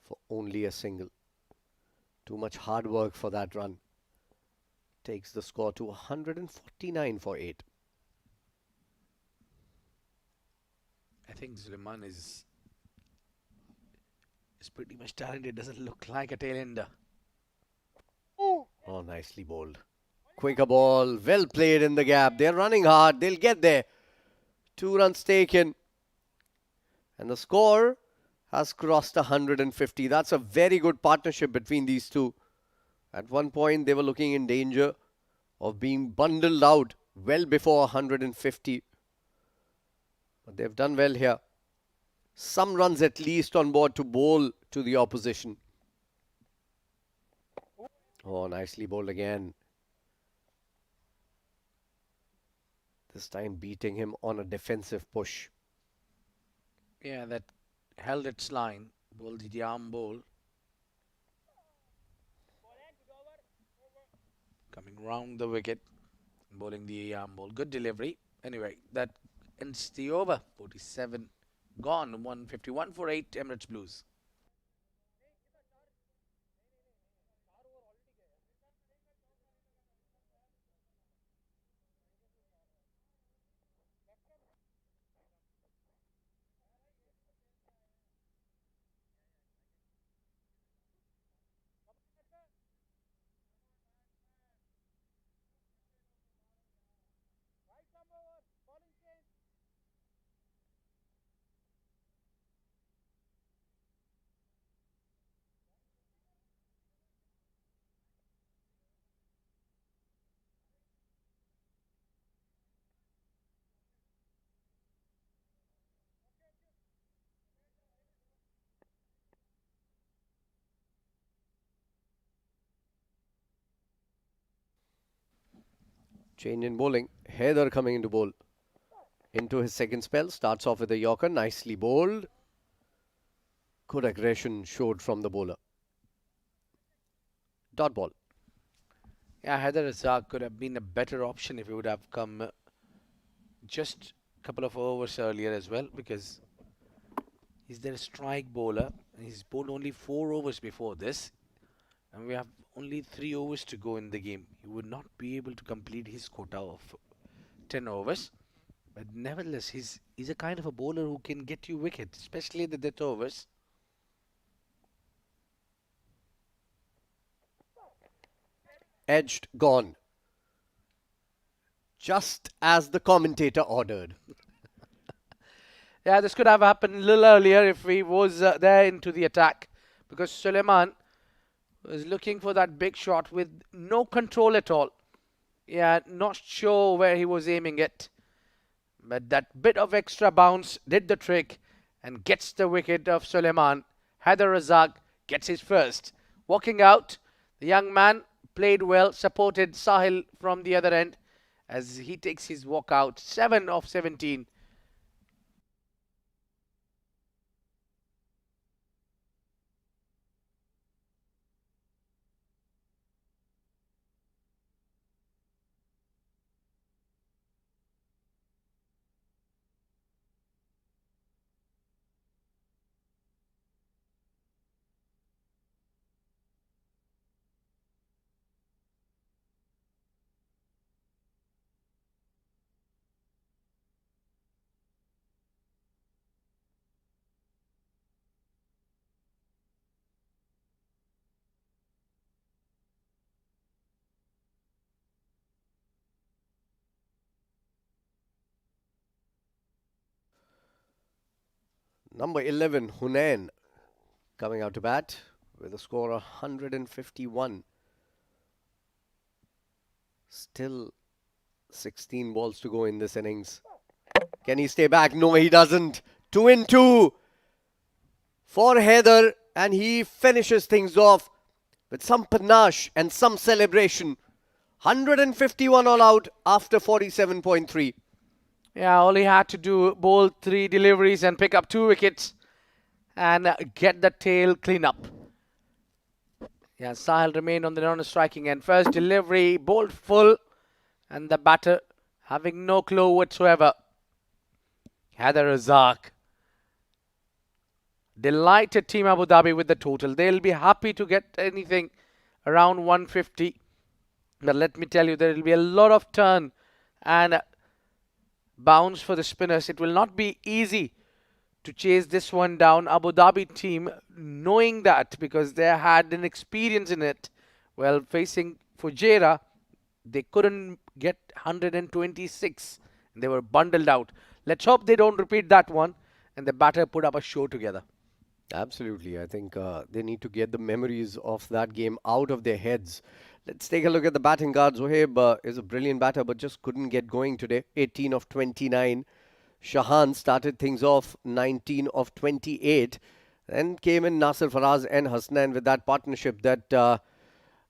for only a single. Too much hard work for that run. Takes the score to 149 for 8. I think Suleiman is pretty much talented. Doesn't look like a tail ender. Oh, nicely bowled. Quicker ball, well played in the gap. They're running hard. They'll get there. 2 runs taken. And the score has crossed 150. That's a very good partnership between these two. At one point, they were looking in danger of being bundled out well before 150. But they've done well here. Some runs at least on board to bowl to the opposition. Oh, nicely bowled again. This time beating him on a defensive push. Yeah, that held its line. Bowled the arm bowl. Coming round the wicket. Bowling the arm bowl. Good delivery. Anyway, that ends the over. 47 gone. 151 for 8 Emirates Blues. Change in bowling. Haider coming into bowl. Into his second spell. Starts off with a Yorker. Nicely bowled. Good aggression showed from the bowler. Dot ball. Yeah, Haider Razak could have been a better option if he would have come just a couple of overs earlier as well, because he's their strike bowler. He's bowled only 4 overs before this, and we have only 3 overs to go in the game. He would not be able to complete his quota of 10 overs. But nevertheless, he's a kind of a bowler who can get you wickets, especially the death overs. Edged, gone. Just as the commentator ordered. Yeah, this could have happened a little earlier if he was there into the attack. Because Suleiman was looking for that big shot with no control at all. Yeah, not sure where he was aiming it. But that bit of extra bounce did the trick and gets the wicket of Suleiman. Haider Razak gets his first. Walking out, the young man played well, supported Sahil from the other end as he takes his walk out. 7 of 17. Number 11, Hunain, coming out to bat with a score of 151. Still 16 balls to go in this innings. Can he stay back? No, he doesn't. 2 in 2 for Haider, and he finishes things off with some panache and some celebration. 151 all out after 47.3. Yeah, all he had to do, bowl 3 deliveries and pick up 2 wickets and get the tail clean up. Yeah, Sahil remained on the non-striking end. First delivery, bowled full, and the batter having no clue whatsoever. Haider Razak. Delighted Team Abu Dhabi with the total. They'll be happy to get anything around 150. But let me tell you, there will be a lot of turn and bounce for the spinners. It will not be easy to chase this one down. Abu Dhabi team, knowing that because they had an experience in it, well, facing Fujairah, they couldn't get 126. They were bundled out. Let's hope they don't repeat that one and the batter put up a show together. Absolutely. I think they need to get the memories of that game out of their heads. Let's take a look at the batting card. Zohaib is a brilliant batter, but just couldn't get going today. 18 of 29. Shahan started things off 19 of 28. Then came in Nasir Faraz and Hasnain with that partnership that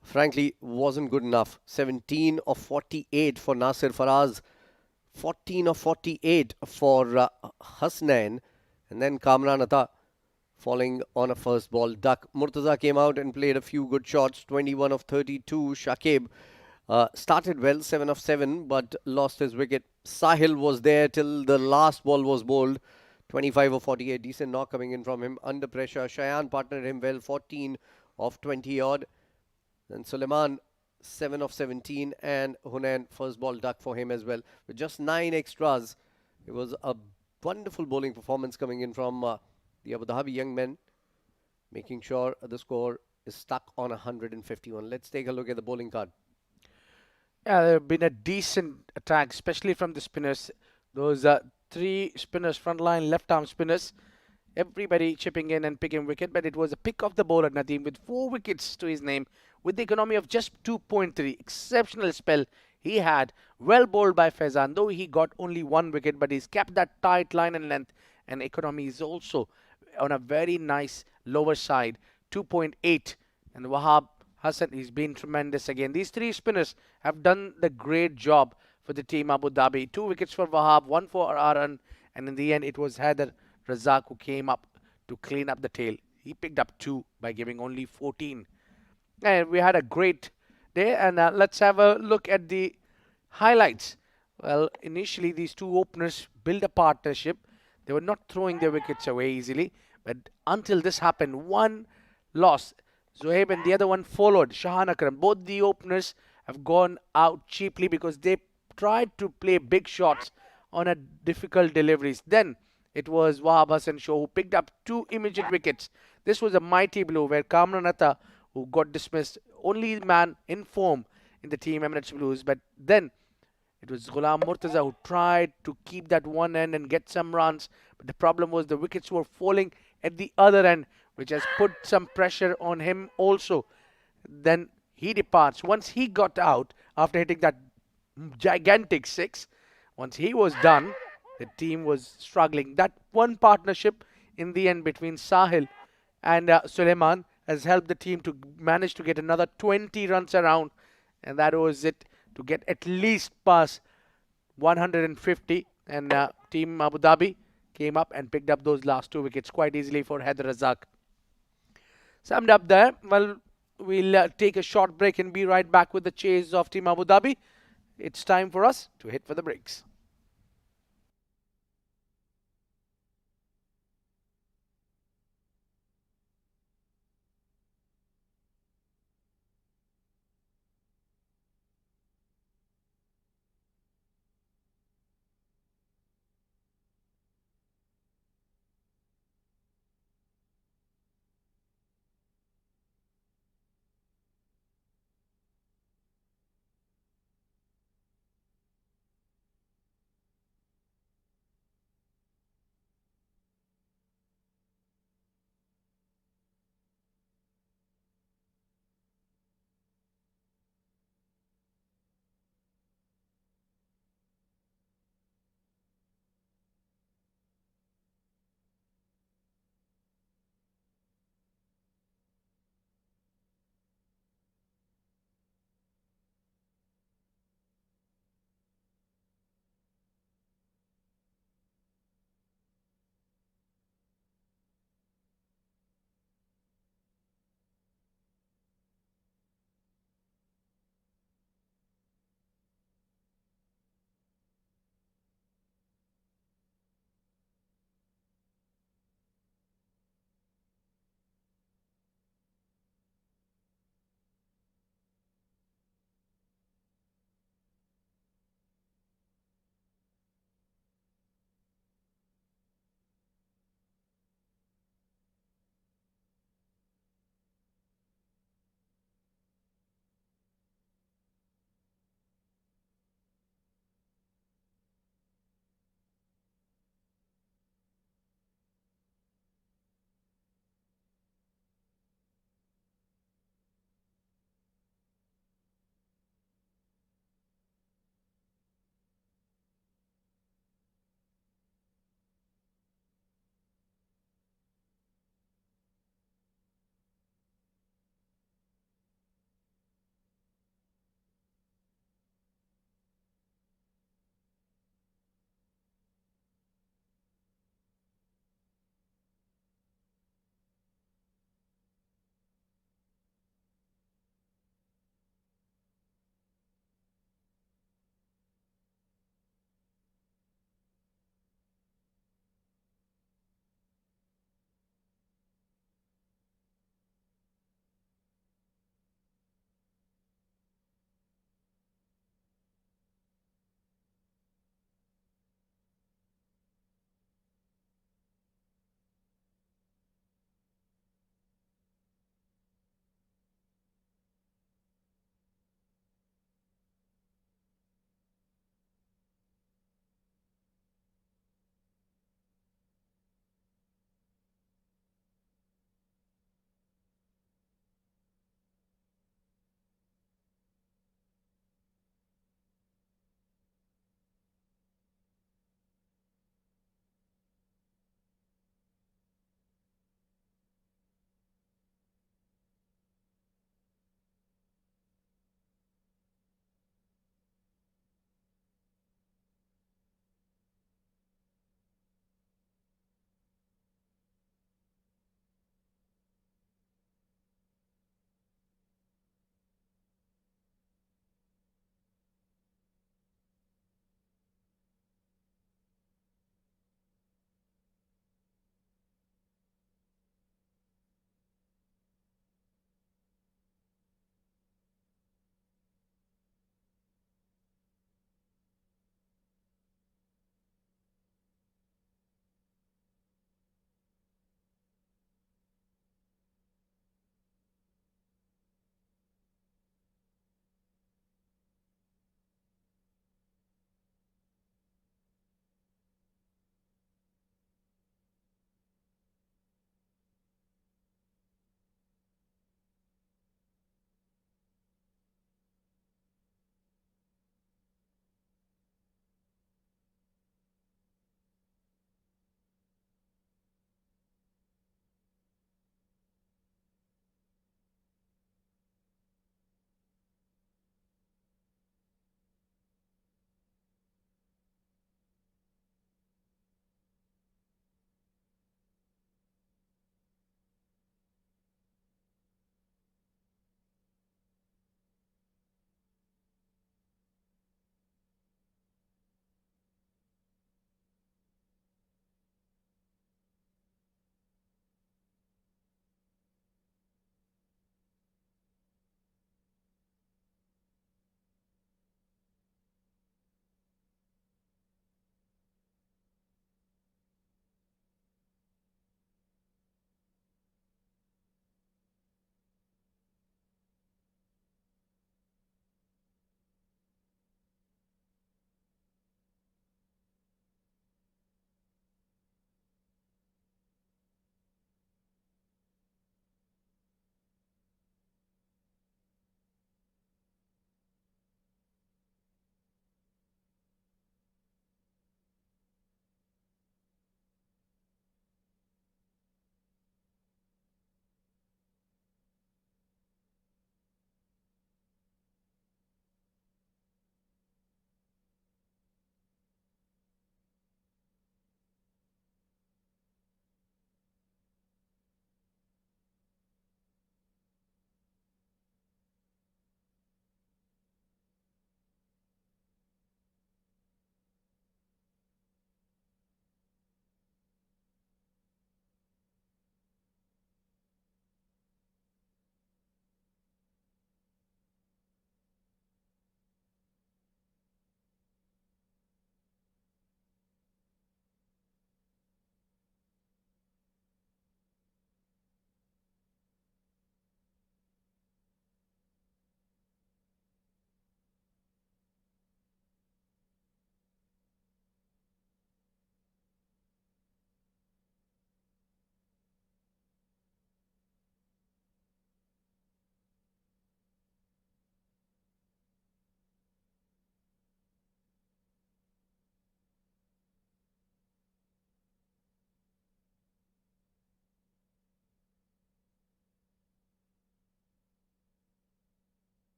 frankly wasn't good enough. 17 of 48 for Nasir Faraz. 14 of 48 for Hasnain. And then Kamran Atta falling on a first ball duck. Murtaza came out and played a few good shots. 21 of 32. Shakib started well, 7 of 7, but lost his wicket. Sahil was there till the last ball was bowled. 25 of 48. Decent knock coming in from him. Under pressure. Shayan partnered him well. 14 of 20 odd. Then Suleiman, 7 of 17. And Hunain, first ball duck for him as well. With just 9 extras. It was a wonderful bowling performance coming in from the Abu Dhabi young men, making sure the score is stuck on 151. Let's take a look at the bowling card. Yeah, there have been a decent attack, especially from the spinners. Those 3 spinners, frontline left-arm spinners, everybody chipping in and picking wicket. But it was a pick of the bowler, Nadeem, with 4 wickets to his name, with the economy of just 2.3. Exceptional spell he had. Well bowled by Faizan, though he got only 1 wicket, but he's kept that tight line and length. And economy is also on a very nice lower side, 2.8. And Wahab Hassan, he's been tremendous again. These 3 spinners have done the great job for the team Abu Dhabi. 2 wickets for Wahab, 1 for Aran, and in the end it was Haider Razak who came up to clean up the tail. He picked up 2 by giving only 14. And we had a great day, and let's have a look at the highlights. Well, initially these 2 openers built a partnership. They were not throwing their wickets away easily, but until this happened, 1 loss. Zohaib and the other one followed, Shahan Akram. Both the openers have gone out cheaply because they tried to play big shots on a difficult deliveries. Then it was Wahab Hassan Show who picked up 2 immediate wickets. This was a mighty blow where Kamran Atta, who got dismissed, only man in form in the team Emirates Blues. But then it was Ghulam Murtaza who tried to keep that one end and get some runs. But the problem was the wickets were falling at the other end, which has put some pressure on him also. Then he departs. Once he got out after hitting that gigantic six, once he was done, the team was struggling. That one partnership in the end between Sahil and Suleiman has helped the team to manage to get another 20 runs around, and that was it to get at least past 150. And Team Abu Dhabi came up and picked up those last 2 wickets quite easily for Haider Razak. Summed up there. Well, we'll take a short break and be right back with the chase of Team Abu Dhabi. It's time for us to hit for the breaks.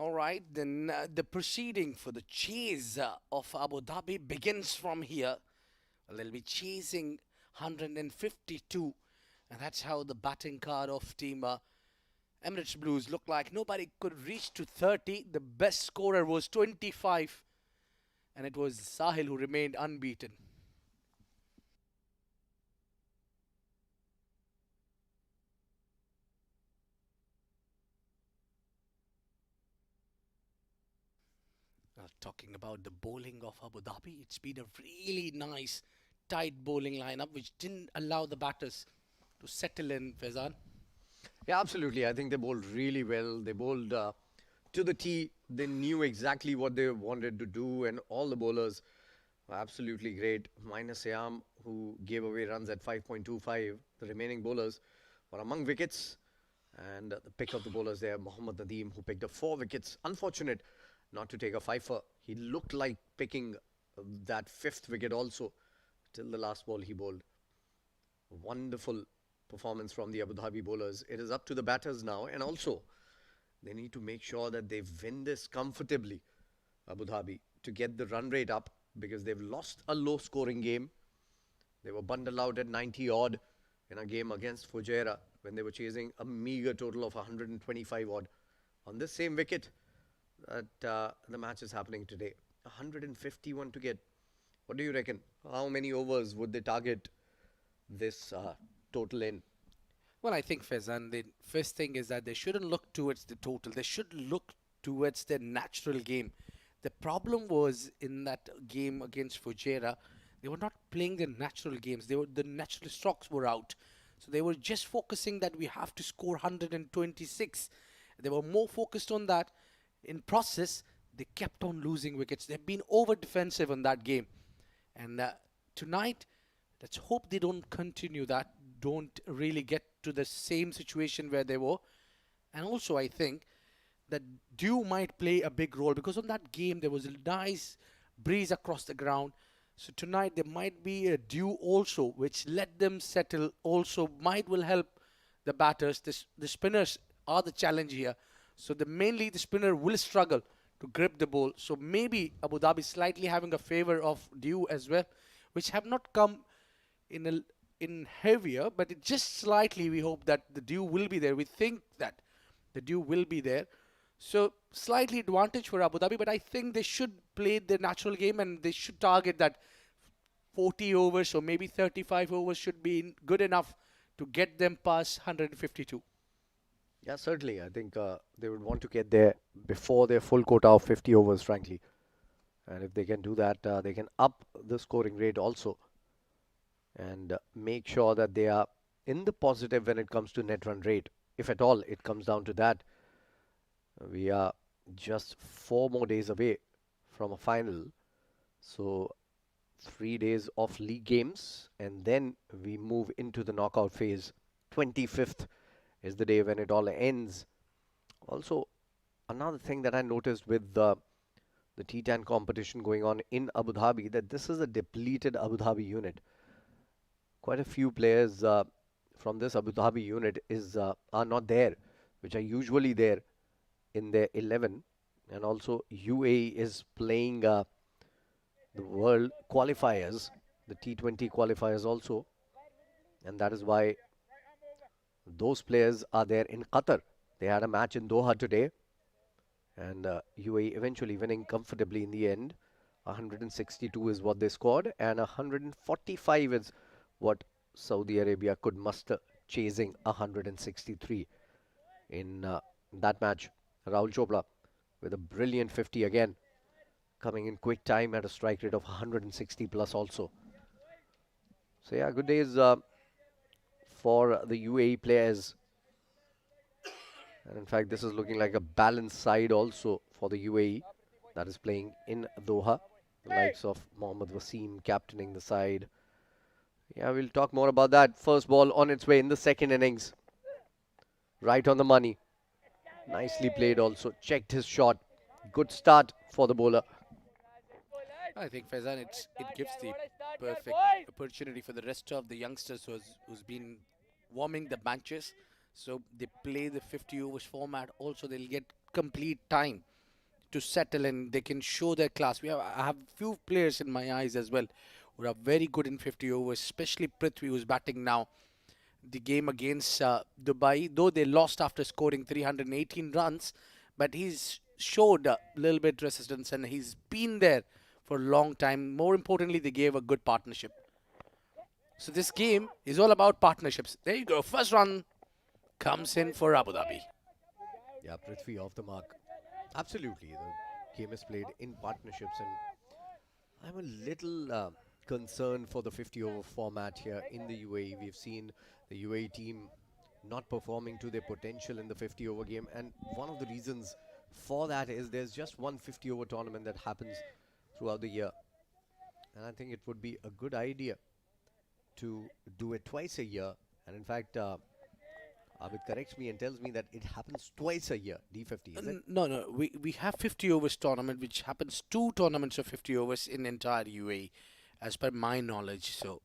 All right, then the proceeding for the chase of Abu Dhabi begins from here. Well, they'll be chasing 152, and that's how the batting card of team Emirates Blues looked like. Nobody could reach to 30. The best scorer was 25, and it was Sahil who remained unbeaten. Talking about the bowling of Abu Dhabi, it's been a really nice, tight bowling lineup which didn't allow the batters to settle in, Faizan. Yeah, absolutely. I think they bowled really well. They bowled to the tee. They knew exactly what they wanted to do, and all the bowlers were absolutely great. Minus Siam, who gave away runs at 5.25. The remaining bowlers were among wickets, and the pick of the bowlers there, Mohammad Nadeem, who picked up 4 wickets. Unfortunate not to take a fifer. He looked like picking that 5th wicket also. Till the last ball he bowled. Wonderful performance from the Abu Dhabi bowlers. It is up to the batters now, and also they need to make sure that they win this comfortably, Abu Dhabi, to get the run rate up, because they've lost a low scoring game. They were bundled out at 90 odd in a game against Fujairah when they were chasing a meager total of 125 odd. On this same wicket that the match is happening today, 151 to get. What do you reckon? How many overs would they target this total in? Well, I think, Faizan, the first thing is that they shouldn't look towards the total. They should look towards their natural game. The problem was in that game against Fujairah, they were not playing their natural games. The natural strokes were out. So they were just focusing that we have to score 126. They were more focused on that. In process, they kept on losing wickets. They've been over defensive in that game. And tonight, let's hope they don't continue that, don't really get to the same situation where they were. And also, I think that dew might play a big role, because on that game there was a nice breeze across the ground. So tonight there might be a dew also, which let them settle. Also might will help the batters. The spinners are the challenge here. So mainly the spinner will struggle to grip the ball. So maybe Abu Dhabi slightly having a favor of dew as well, which have not come in heavier, but it just slightly. We hope that the dew will be there. We think that the dew will be there. So slightly advantage for Abu Dhabi, but I think they should play their natural game, and they should target that 40 overs or maybe 35 overs should be good enough to get them past 152. Yeah, certainly. I think they would want to get there before their full quota of 50 overs, frankly. And if they can do that, they can up the scoring rate also, and make sure that they are in the positive when it comes to net run rate. If at all it comes down to that, we are just 4 more days away from a final. So 3 days of league games, and then we move into the knockout phase. 25th is the day when it all ends. Also, another thing that I noticed with the T10 competition going on in Abu Dhabi, that this is a depleted Abu Dhabi unit. Quite a few players from this Abu Dhabi unit are not there, which are usually there in their 11. And also UAE is playing the world qualifiers, the T20 qualifiers also, and that is why those players are there in Qatar. They had a match in Doha today, and UAE eventually winning comfortably in the end. 162 is what they scored, and 145 is what Saudi Arabia could muster, chasing 163 in that match. Rahul Chopra with a brilliant 50 again, coming in quick time at a strike rate of 160 plus also. So yeah, good days for the UAE players. And in fact, this is looking like a balanced side also for the UAE that is playing in Doha. The likes of Mohammad Wasim captaining the side. Yeah, we'll talk more about that. First ball on its way in the second innings. Right on the money. Nicely played also. Checked his shot. Good start for the bowler. I think, Faizan, it gives the perfect opportunity for the rest of the youngsters who's been warming the benches. So they play the 50 overs format. Also, they'll get complete time to settle and they can show their class. I have few players in my eyes as well who are very good in 50 overs, especially Prithvi, who's batting now. The game against Dubai, though they lost after scoring 318 runs, but he's showed a little bit resistance and he's been there for a long time. More importantly, they gave a good partnership. So this game is all about partnerships. There you go. First run comes in for Abu Dhabi. Yeah, Prithvi off the mark. Absolutely. The game is played in partnerships, and I'm a little concerned for the 50 over format here in the UAE. We've seen the UAE team not performing to their potential in the 50 over game, and one of the reasons for that is there's just one 50 over tournament that happens throughout the year. And I think it would be a good idea to do it twice a year. And in fact, Abid corrects me and tells me that it happens twice a year, D50, is it? No. We have 50 overs tournament, which happens 2 tournaments of 50 overs in entire UAE, as per my knowledge. So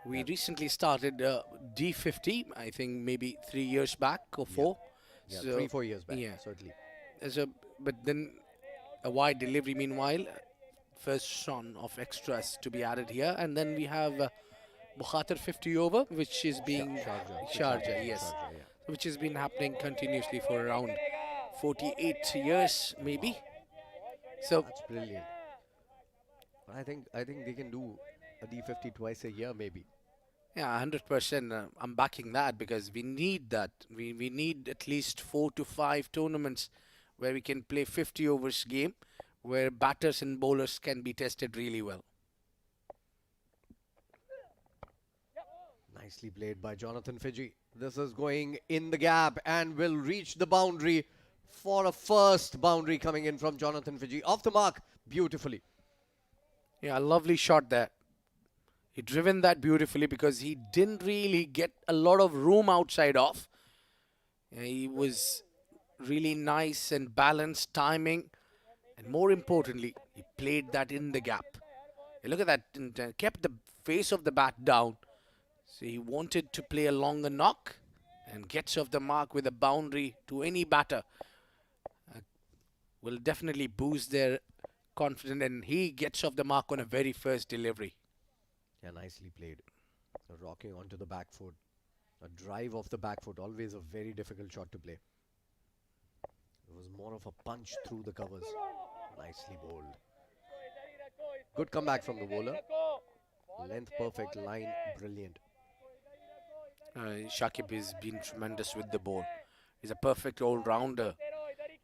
we recently started D50, I think maybe 3 years back or 4. Yeah, So, 3-4 years back, yeah. certainly. But then a wide delivery meanwhile, first run of extras to be added here, and then we have Bukhatir 50 over, which is being Sharjah, yes, Sharjah, yeah. which has been happening continuously for around 48 years, maybe. So That's brilliant. But I think they can do a D50 twice a year, maybe. yeah, 100%. I'm backing that because we need that. We need at least 4 to 5 tournaments where we can play 50 overs game, where batters and bowlers can be tested really well. Nicely played by Jonathan Fiji. This is going in the gap and will reach the boundary for a first boundary coming in from Jonathan Fiji. Off the mark, beautifully. Yeah, a lovely shot there. He driven that beautifully because he didn't really get a lot of room outside off. Yeah, he was really nice and balanced timing. And more importantly, he played that in the gap. Yeah, look at that. And, kept the face of the bat down. So he wanted to play a longer knock and gets off the mark with a boundary to any batter. Will definitely boost their confidence, and he gets off the mark on a very first delivery. Yeah, nicely played. So rocking onto the back foot. A drive off the back foot, always a very difficult shot to play. It was more of a punch through the covers. Nicely bowled. Good comeback from the bowler. Length perfect, line brilliant. Shakib has been tremendous with the ball. He's a perfect all-rounder.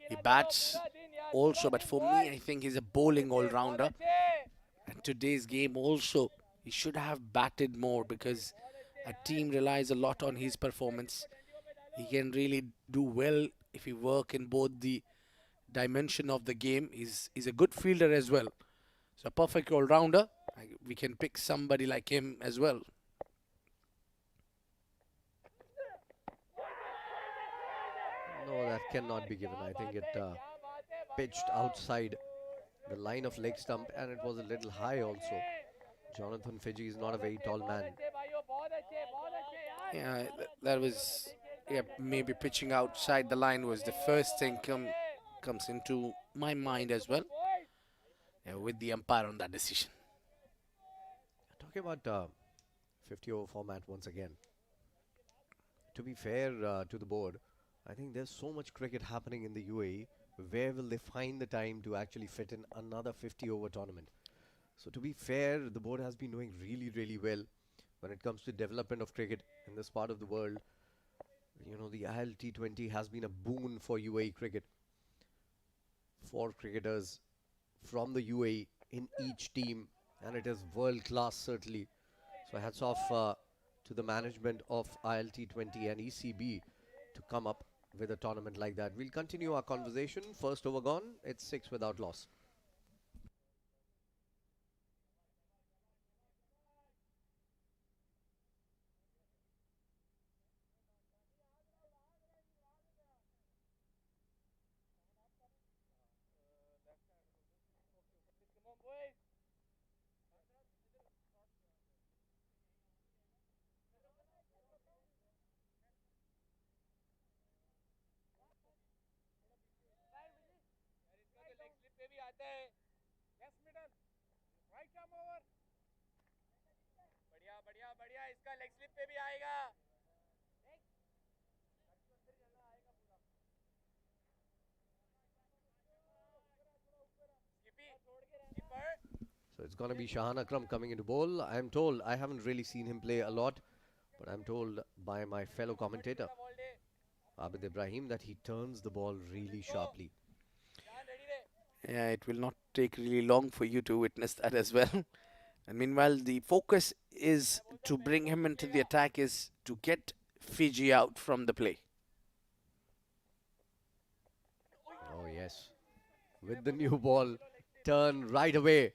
He bats also, but for me, I think he's a bowling all-rounder. And today's game also, he should have batted more because a team relies a lot on his performance. He can really do well if he work in both the dimension of the game. He's a good fielder as well. So a perfect all-rounder. We can pick somebody like him as well. No, that cannot be given. I think it pitched outside the line of leg stump, and it was a little high also. Jonathan Fiji is not a very tall man. Yeah, that was, yeah, maybe pitching outside the line was the first thing comes into my mind as well. Yeah, with the umpire on that decision. Talking about 50 over format once again. To be fair to the board, I think there's so much cricket happening in the UAE. Where will they find the time to actually fit in another 50 over tournament? So to be fair, the board has been doing really, really well when it comes to development of cricket in this part of the world. You know, the ILT20 has been a boon for UAE cricket. 4 cricketers from the UAE in each team, and it is world class certainly. So hats off to the management of ILT20 and ECB to come up with a tournament like that. We'll continue our conversation. First over gone, it's 6 without loss. इसका leg slip पे भी आएगा. Keeper. So it's going to be Shahan Akram coming into bowl. I'm told, I haven't really seen him play a lot, but I'm told by my fellow commentator, Abid Ibrahim, that he turns the ball really sharply. Yeah, it will not take really long for you to witness that as well. And meanwhile, the focus is to bring him into the attack, is to get Fiji out from the play. Oh, yes. With the new ball, turn right away.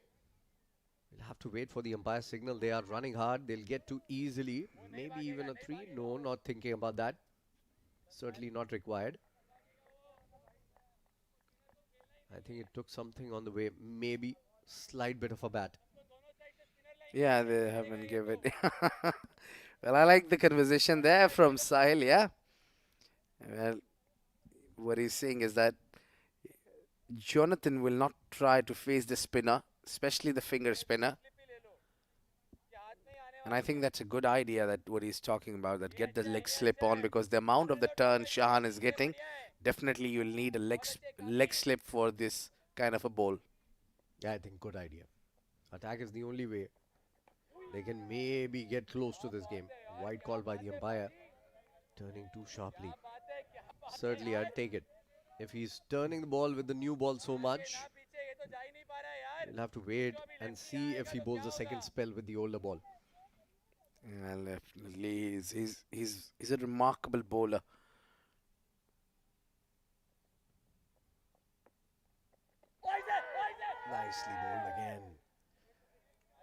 We'll have to wait for the umpire signal. They are running hard. They'll get to easily. Maybe even a 3. No, not thinking about that. Certainly not required. I think it took something on the way. Maybe slight bit of a bat. Yeah, they haven't given it. Well, I like the conversation there from Sahil, yeah. Well, what he's saying is that Jonathan will not try to face the spinner, especially the finger spinner. And I think that's a good idea, that what he's talking about, that get the leg slip on, because the amount of the turn Shahan is getting, definitely you'll need a leg slip for this kind of a ball. Yeah, I think good idea. Attack is the only way they can maybe get close to this game. Wide call by the umpire. Turning too sharply. Certainly, I'd take it. If he's turning the ball with the new ball so much, we'll have to wait and see if he bowls a second spell with the older ball. Yeah, definitely. He's a remarkable bowler. Nicely bowled again.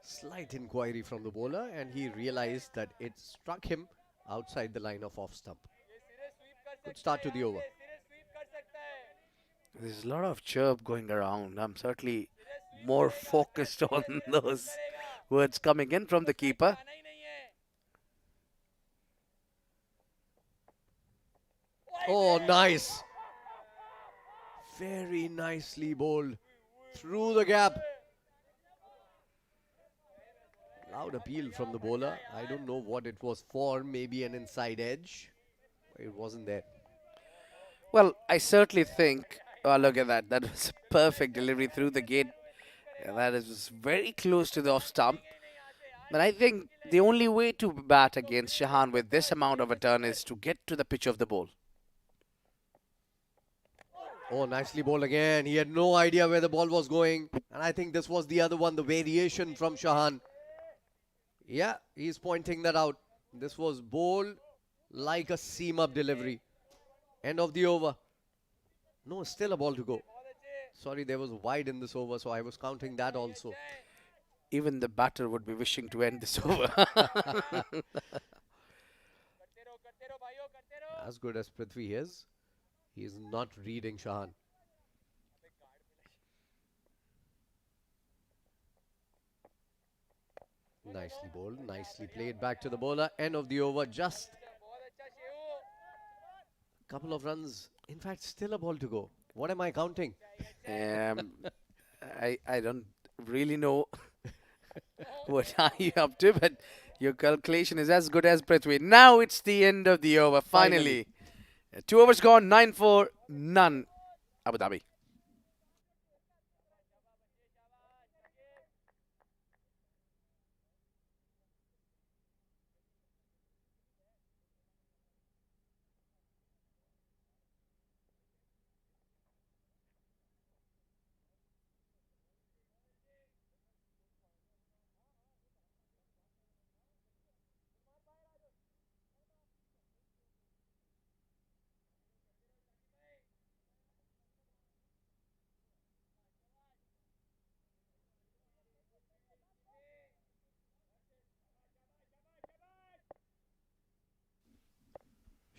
Slight inquiry from the bowler, and he realized that it struck him outside the line of off stump. Good start to the over. There's a lot of chirp going around. I'm certainly more focused on those words coming in from the keeper. Oh, nice. Very nicely bowled through the gap. Loud appeal from the bowler. I don't know what it was for. Maybe an inside edge. It wasn't there. Well, I certainly think, oh, look at that. That was a perfect delivery through the gate. Yeah, that is very close to the off stump. But I think the only way to bat against Shahan with this amount of a turn is to get to the pitch of the ball. Oh, nicely bowled again. He had no idea where the ball was going. And I think this was the other one, the variation from Shahan. Yeah, he's pointing that out. This was bowled like a seam-up delivery. End of the over. No, still a ball to go. Sorry, there was wide in this over, so I was counting that also. Even the batter would be wishing to end this over. As good as Prithvi is, he is not reading Shahan. Nicely bowled, nicely played back to the bowler. End of the over, just a couple of runs. In fact, still a ball to go. What am I counting? I don't really know what are you up to, but your calculation is as good as Prithvi. Now it's the end of the over, finally. 2 overs gone, 9 for none. Abu Dhabi.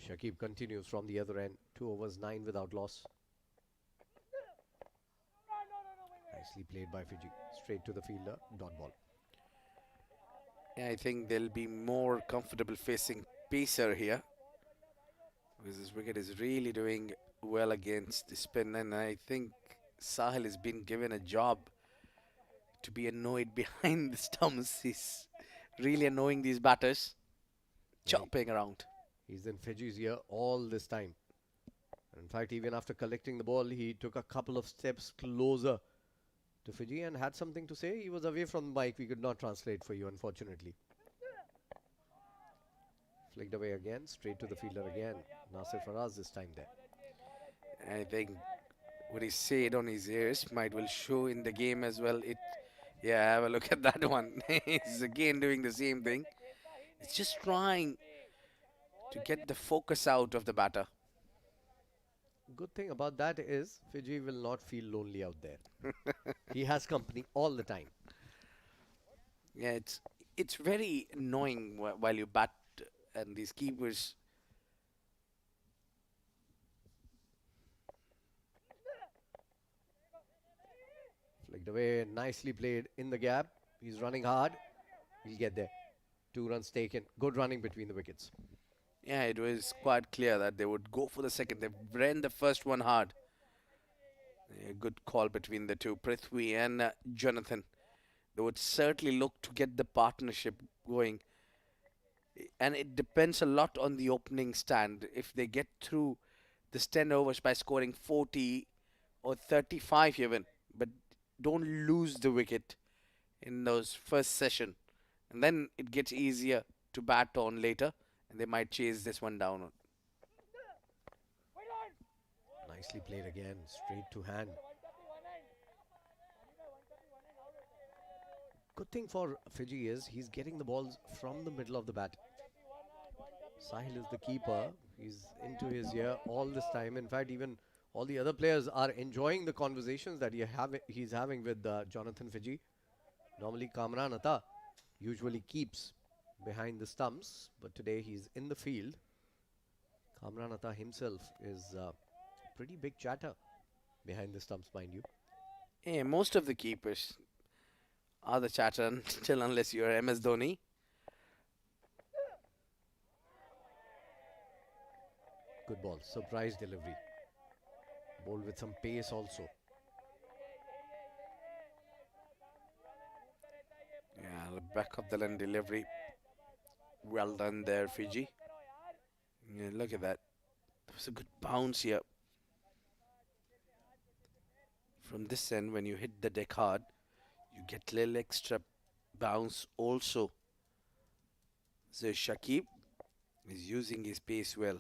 Shakib continues from the other end. 2 overs, 9 without loss. Nicely played by Fiji. Straight to the fielder. Dot ball. Yeah, I think they'll be more comfortable facing pacer here, because this wicket is really doing well against the spin, and I think Sahil has been given a job to be annoyed behind the stumps. He's really annoying these batters. chopping around. He's in Fiji's ear all this time. In fact, even after collecting the ball, he took a couple of steps closer to Fiji and had something to say. He was away from the mic. We could not translate for you, unfortunately. Flicked away again, straight to the fielder again. Nasir Faraz this time there. I think what he said on his ears might will show in the game as well. Yeah, have a look at that one. He's again doing the same thing. It's just trying to get the focus out of the batter. Good thing about that is Fiji will not feel lonely out there. He has company all the time. Yeah, it's very annoying while you bat, and these keepers. Flicked away, nicely played in the gap. He's running hard. He'll get there. 2 runs taken. Good running between the wickets. Yeah, it was quite clear that they would go for the second. They ran the first one hard. A good call between the two, Prithvi and Jonathan. They would certainly look to get the partnership going. And it depends a lot on the opening stand. If they get through this 10 overs by scoring 40 or 35 even, but don't lose the wicket in those first session. And then it gets easier to bat on later. And they might chase this one down. Nicely played again, straight to hand. Good thing for Fiji is he's getting the balls from the middle of the bat. Sahil is the keeper. He's into his ear all this time. In fact, even all the other players are enjoying the conversations that he's having with Jonathan Fiji. Normally, Kamran Atta usually keeps behind the stumps, but today he's in the field. Kamran Atta himself is pretty big chatter behind the stumps, mind you. Yeah, most of the keepers are the chatter until unless you're MS Dhoni. Good ball, surprise delivery. Bowled with some pace also. Yeah, the back of the line delivery. Well done there, Fiji. Yeah, look at that. There was a good bounce here. From this end, when you hit the deck hard, you get a little extra bounce also. So Shakib is using his pace well.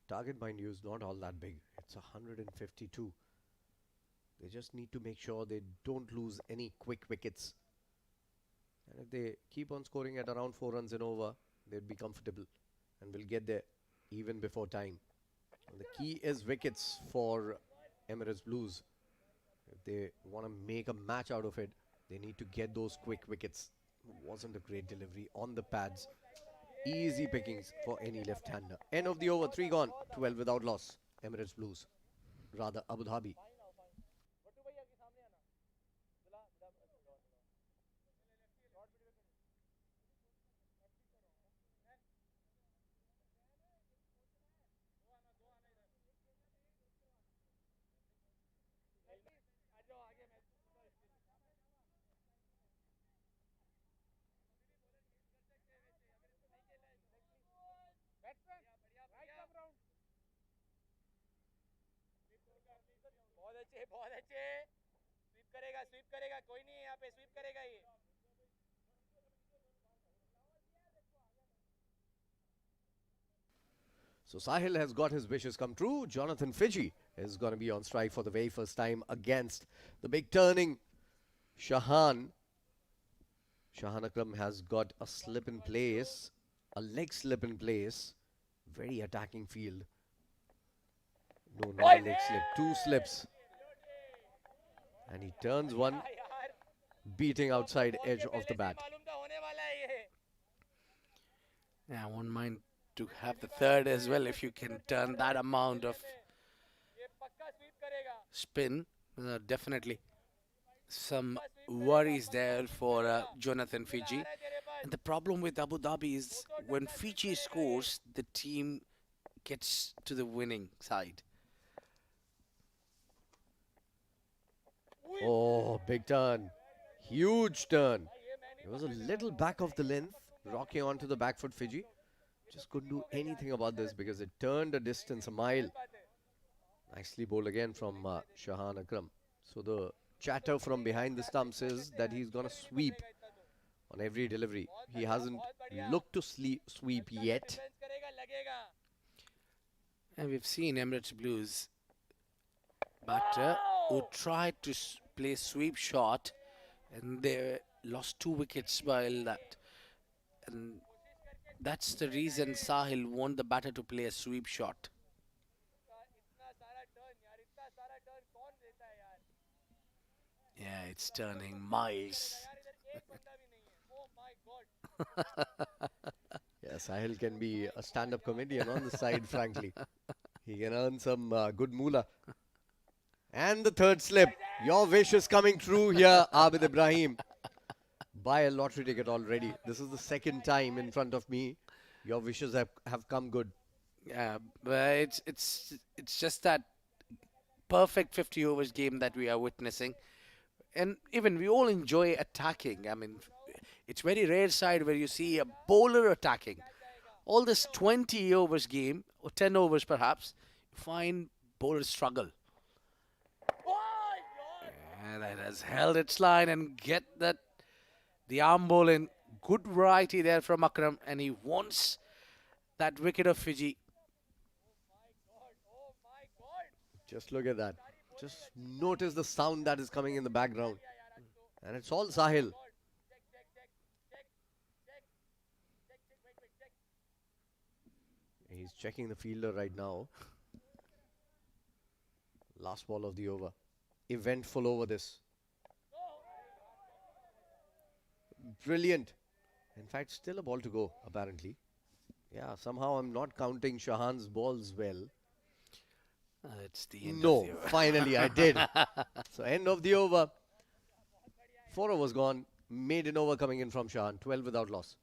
Target, mind you, is not all that big. It's 152. They just need to make sure they don't lose any quick wickets. And if they keep on scoring at around 4 runs and over, they'd be comfortable and will get there even before time. And the key is wickets for Emirates Blues. If they want to make a match out of it, they need to get those quick wickets. Wasn't a great delivery on the pads. Easy pickings for any left-hander. End of the over, 3 gone, 12 without loss. Emirates Blues, rather Abu Dhabi. बहुत अच्छे SVEEP करेगा कोई नहीं है यहाँ पे SVEEP करेगा ये So Sahil has got his wishes come true. Jonathan Fiji is going to be on strike for the very first time against the big turning Shahan. Shahan Akram has got a slip in place, a leg slip in place. Very attacking field. No, not a leg slip, 2 slips. And he turns one, beating outside edge of the bat. Yeah, I won't mind to have the third as well if you can turn that amount of spin. Definitely some worries there for Jonathan Fiji. And the problem with Abu Dhabi is when Fiji scores, the team gets to the winning side. Oh, big turn. Huge turn. It was a little back of the length, rocking onto the back foot Fiji. Just couldn't do anything about this because it turned a distance, a mile. Nicely bowled again from Shahan Akram. So the chatter from behind the stumps is that he's going to sweep on every delivery. He hasn't looked to sweep yet. And we've seen Emirates Blues batter who tried to play sweep shot, and they lost 2 wickets while that. And that's the reason Sahil want the batter to play a sweep shot. Yeah, it's turning miles. Yeah, Sahil can be a stand-up comedian on the side, frankly. He can earn some good moolah. And the third slip. Your wish is coming true here, Abid Ibrahim. Buy a lottery ticket already. This is the second time in front of me. Your wishes have come good. Yeah, but it's just that perfect 50 overs game that we are witnessing. And even we all enjoy attacking. I mean, it's very rare side where you see a bowler attacking. All this 20 overs game, or 10 overs perhaps, you find bowlers struggle. And it has held its line and get that the arm ball in. Good variety there from Akram, and he wants that wicket of Fiji. Just look at that. Just notice the sound that is coming in the background. And it's all Sahil. He's checking the fielder right now. Last ball of the over. Eventful over this. Brilliant. In fact, still a ball to go, apparently. Yeah, somehow I'm not counting Shahan's balls well. It's the end No, of the over. finally I did. So end of the over. 4 overs gone. Maiden over coming in from Shahan. 12 without loss.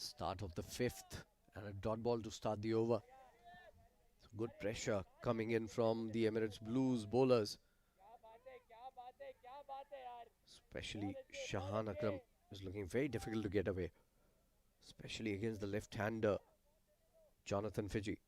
Start of the 5th and a dot ball to start the over. So good pressure coming in from the Emirates Blues bowlers. Especially Shahan Akram is looking very difficult to get away. Especially against the left-hander Jonathan Fiji.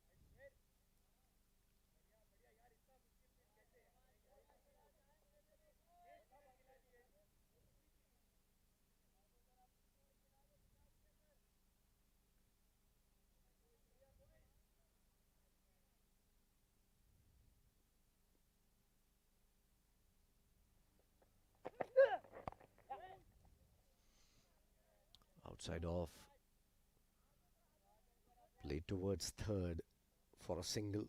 Outside off. Played towards third for a single.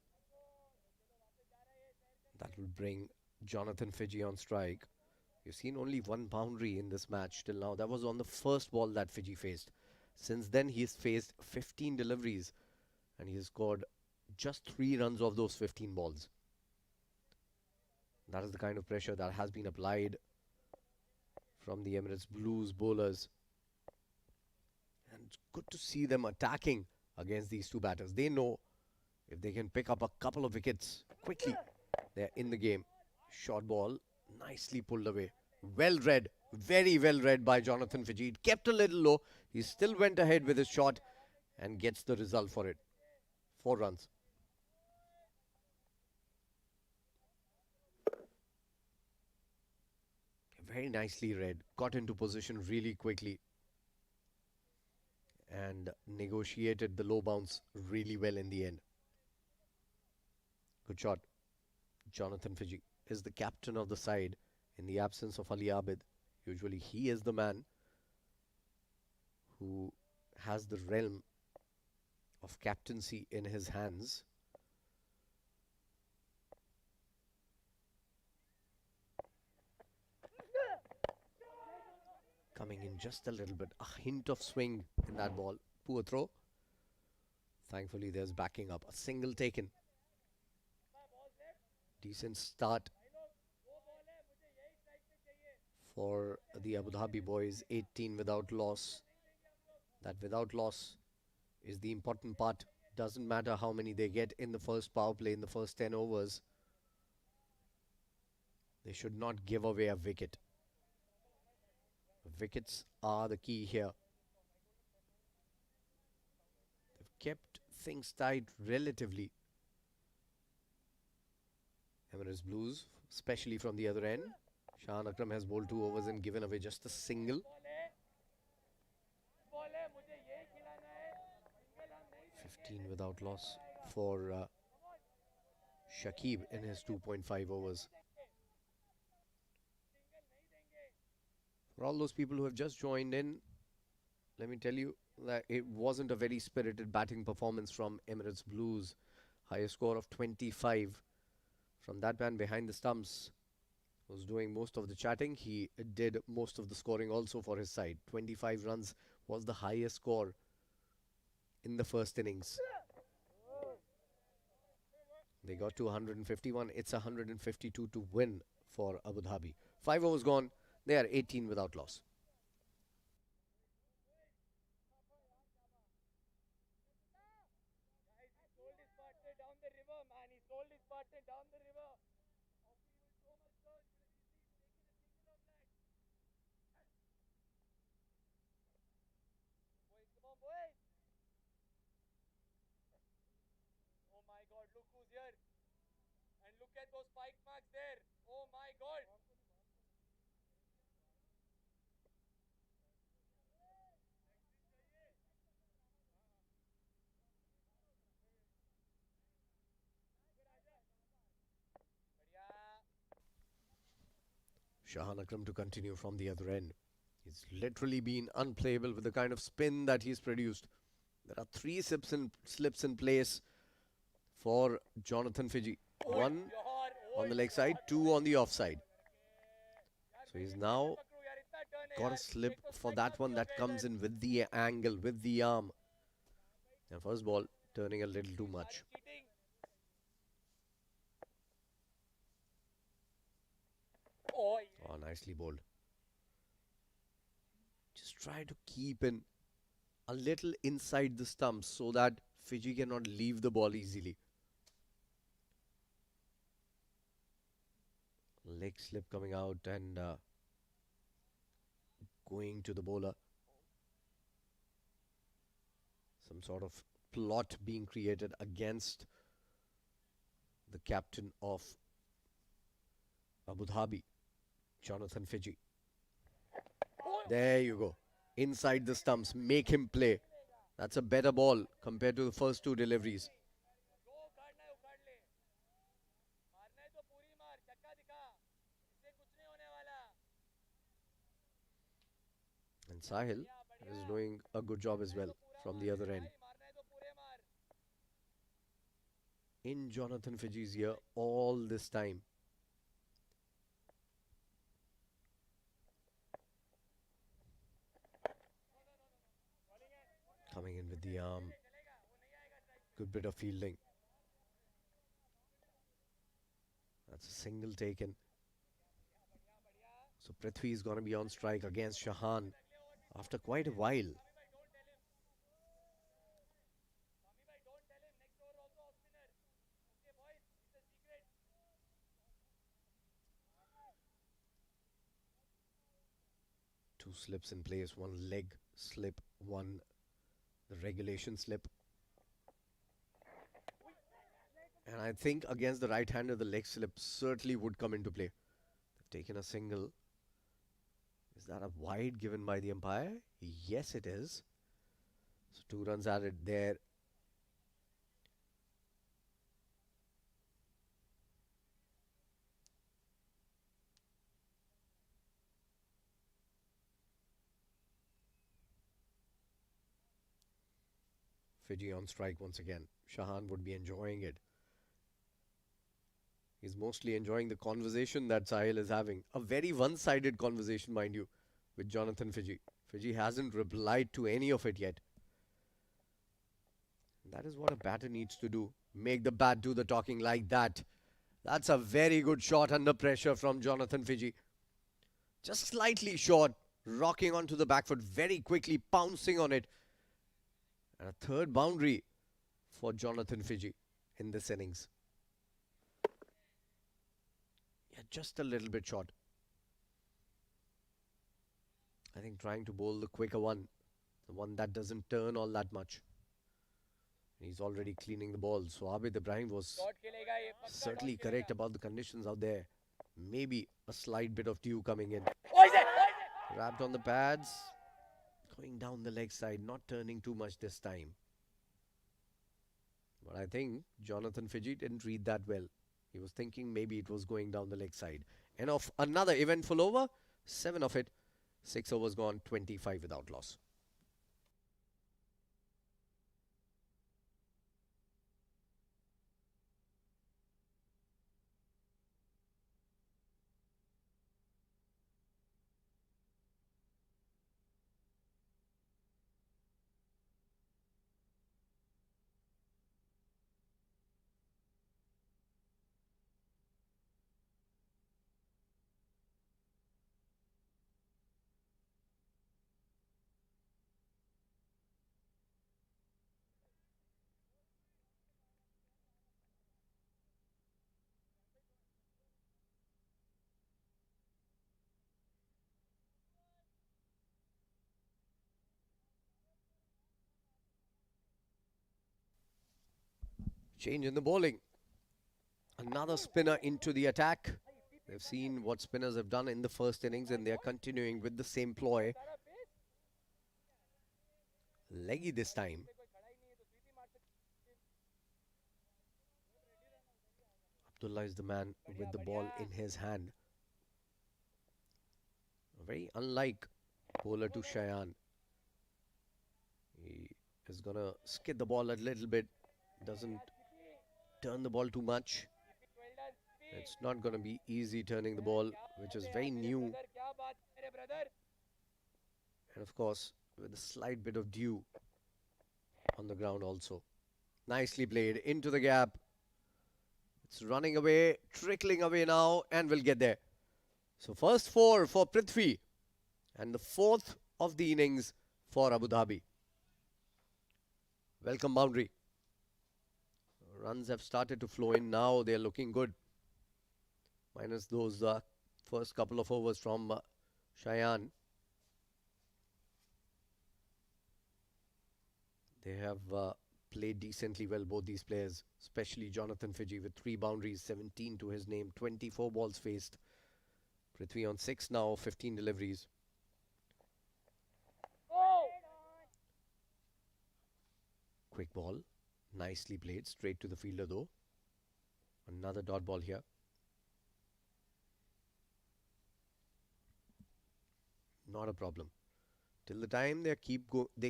That will bring Jonathan Fiji on strike. You've seen only one boundary in this match till now. That was on the first ball that Fiji faced. Since then, he's faced 15 deliveries and he has scored just 3 runs off those 15 balls. That is the kind of pressure that has been applied from the Emirates Blues bowlers. And it's good to see them attacking against these two batters. They know if they can pick up a couple of wickets quickly, they're in the game. Short ball, nicely pulled away. Well read, very well read by Jonathan Fiji. It kept a little low. He still went ahead with his shot and gets the result for it. 4 runs. Very nicely read. Got into position really quickly. and negotiated the low bounce really well in the end. Good shot. Jonathan Fiji is the captain of the side in the absence of Ali Abid. Usually he is the man who has the realm of captaincy in his hands. Coming in just a little bit, a hint of swing in that ball. Poor throw. Thankfully there's backing up. A single taken. Decent start for the Abu Dhabi boys. 18 without loss. That without loss is the important part. Doesn't matter how many they get in the first power play, in the first 10 overs. They should not give away a wicket. Wickets are the key here. They've kept things tight relatively. Emirates Blues, especially from the other end. Shahan Akram has bowled 2 overs and given away just a single. 15 without loss for Shakib in his 2.5 overs. For all those people who have just joined in, let me tell you that it wasn't a very spirited batting performance from Emirates Blues. Highest score of 25 from that man behind the stumps was doing most of the chatting. He did most of the scoring also for his side. 25 runs was the highest score in the first innings. They got to 151. It's 152 to win for Abu Dhabi. 5 overs gone. They are 18 without loss. Oh my God, look who's here. And look at those spike marks there. Oh my God. Shahan Akram to continue from the other end. He's literally been unplayable with the kind of spin that he's produced. There are 3 slips in place for Jonathan Fiji. 1 on the leg side, 2 on the offside. So he's now got a slip for that one that comes in with the angle, with the arm. And first ball turning a little too much. Oh, nicely bowled. Just try to keep in a little inside the stumps so that Fiji cannot leave the ball easily. Leg slip coming out and going to the bowler. Some sort of plot being created against the captain of Abu Dhabi, Jonathan Fiji. There you go. Inside the stumps. Make him play. That's a better ball compared to the first 2 deliveries. And Sahil is doing a good job as well from the other end. In Jonathan Fiji's ear all this time. Coming in with the arm. Good bit of fielding. That's a single taken. So Prithvi is going to be on strike against Shahan after quite a while. Two slips in place, 1 leg slip, 1 the regulation slip. And I think against the right-hander, the leg slip certainly would come into play. They've taken a single. Is that a wide given by the umpire? Yes, it is. So 2 runs added there. Fiji on strike once again. Shahan would be enjoying it. He's mostly enjoying the conversation that Sahil is having. A very one-sided conversation, mind you, with Jonathan Fiji. Fiji hasn't replied to any of it yet. That is what a batter needs to do. Make the bat do the talking like that. That's a very good shot under pressure from Jonathan Fiji. Just slightly short, rocking onto the back foot very quickly, pouncing on it. And a third boundary for Jonathan Fiji in this innings. Yeah, just a little bit short. I think trying to bowl the quicker one, the one that doesn't turn all that much. He's already cleaning the ball. So Abid Ibrahim was certainly correct about the conditions out there. Maybe a slight bit of dew coming in. Wrapped on the pads. Going down the leg side, not turning too much this time. But I think Jonathan Fiji didn't read that well. He was thinking maybe it was going down the leg side. And of another eventful over, 7 of it. 6 overs gone, 25 without loss. Change in the bowling. Another spinner into the attack. They've seen what spinners have done in the first innings and they're continuing with the same ploy. Leggy this time. Abdullah is the man with the ball in his hand. Very unlike bowler to Shayan. He is going to skid the ball a little bit. Doesn't turn the ball too much. It's not going to be easy turning the ball, which is very new. And of course, with a slight bit of dew on the ground also. Nicely played into the gap. It's running away, trickling away now, and we'll get there. So first 4 for Prithvi and the 4th of the innings for Abu Dhabi. Welcome boundary. Runs have started to flow in now. They're looking good. Minus those first couple of overs from Shayan. They have played decently well, both these players, especially Jonathan Fiji with 3 boundaries, 17 to his name, 24 balls faced. Prithvi on 6 now, 15 deliveries. Quick ball, nicely played, straight to the fielder though. Another dot ball here. Not a problem. Till the time they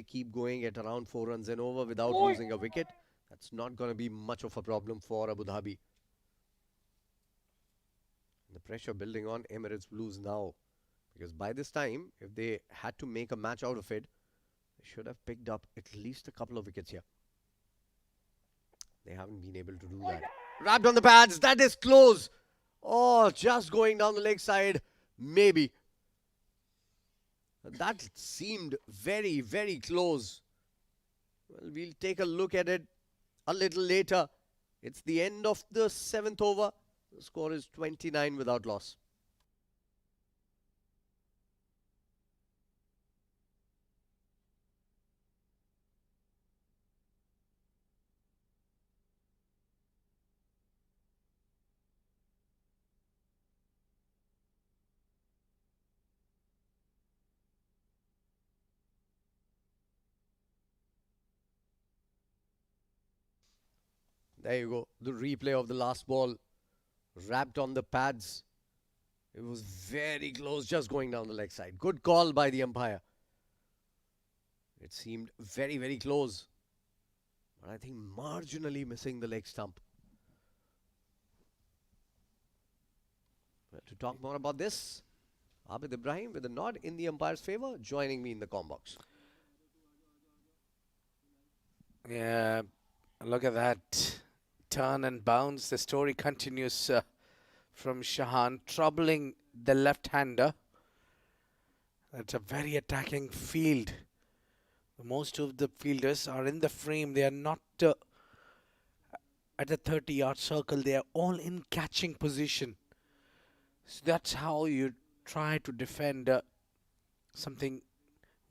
keep going at around 4 runs and over without losing a wicket, that's not going to be much of a problem for Abu Dhabi. The pressure building on Emirates Blues now, because by this time, if they had to make a match out of it, they should have picked up at least a couple of wickets here. They haven't been able to do that. Wrapped on the pads, that is close. Oh, just going down the leg side, maybe. That seemed very, very close. Well, we'll take a look at it a little later. It's the end of the 7th over. The score is 29 without loss. There you go. The replay of the last ball wrapped on the pads. It was very close, just going down the leg side. Good call by the umpire. It seemed very, very close. But I think marginally missing the leg stump. Well, to talk more about this, Abid Ibrahim with a nod in the umpire's favor, joining me in the comm box. Yeah, look at that turn and bounce. The story continues from Shahan, troubling the left-hander. That's a very attacking field. Most of the fielders are in the frame. They are not at the 30-yard circle. They are all in catching position. So that's how you try to defend something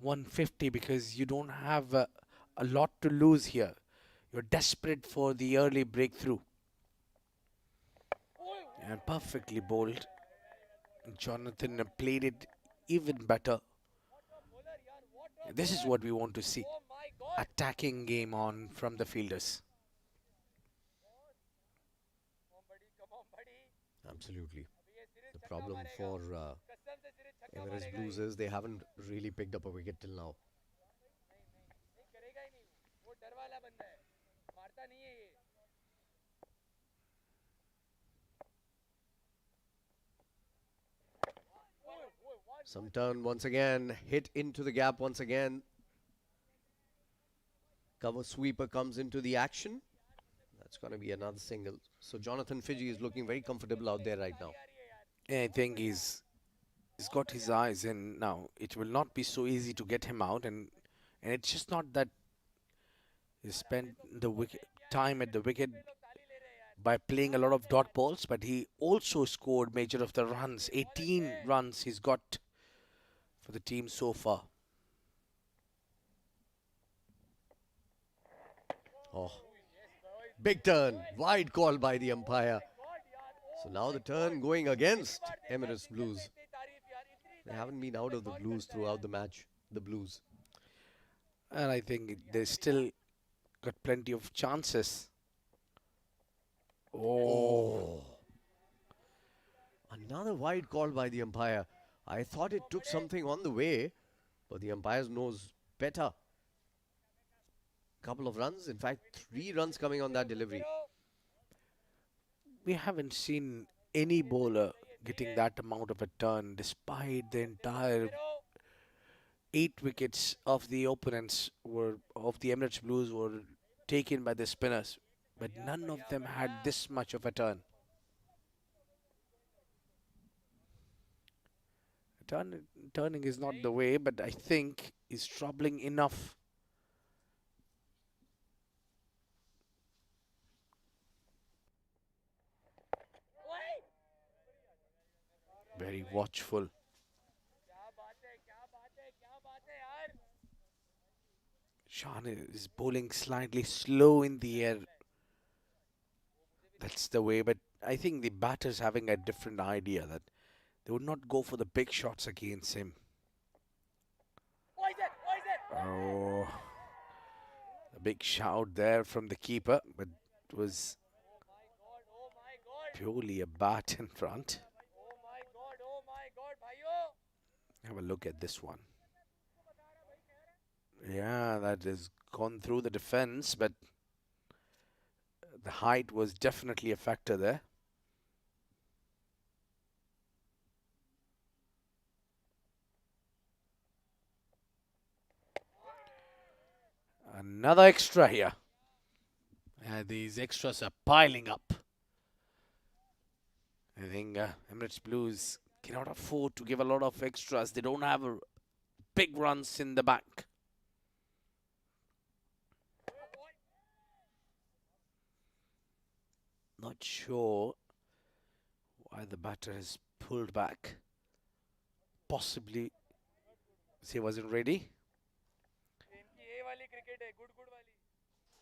150, because you don't have a lot to lose here. You're desperate for the early breakthrough. And perfectly bowled. Jonathan played it even better. This is what we want to see. Attacking game on from the fielders. Absolutely. The problem for Emirates Blues is they haven't really picked up a wicket till now. Some turn once again, hit into the gap once again. Cover sweeper comes into the action. That's going to be another single. So Jonathan Fiji is looking very comfortable out there right now. Yeah, I think he's got his eyes in now. It will not be so easy to get him out, and it's just not that he spent the time at the wicket by playing a lot of dot balls, but he also scored major of the runs. 18 runs he's got for the team so far. Oh, big turn, wide call by the umpire. So now the turn going against Emirates Blues. They haven't been out of the Blues throughout the match, the Blues. And I think they still got plenty of chances. Oh. Another wide call by the umpire. I thought it took something on the way, but the umpire knows better. Couple of runs, in fact 3 runs coming on that delivery. We haven't seen any bowler getting that amount of a turn, despite the entire 8 wickets of the opponents of the Emirates Blues were taken by the spinners, but none of them had this much of a turn. Turning is not the way, but I think is troubling enough. Very watchful. Sean is bowling slightly slow in the air. That's the way, but I think the batter's having a different idea that they would not go for the big shots against him. Oh, a big shout there from the keeper, but it was purely a bat in front. Have a look at this one. Yeah, that has gone through the defense, but the height was definitely a factor there. Another extra here. These extras are piling up. I think Emirates Blues cannot afford to give a lot of extras. They don't have big runs in the back. Not sure why the batter has pulled back. Possibly he wasn't ready.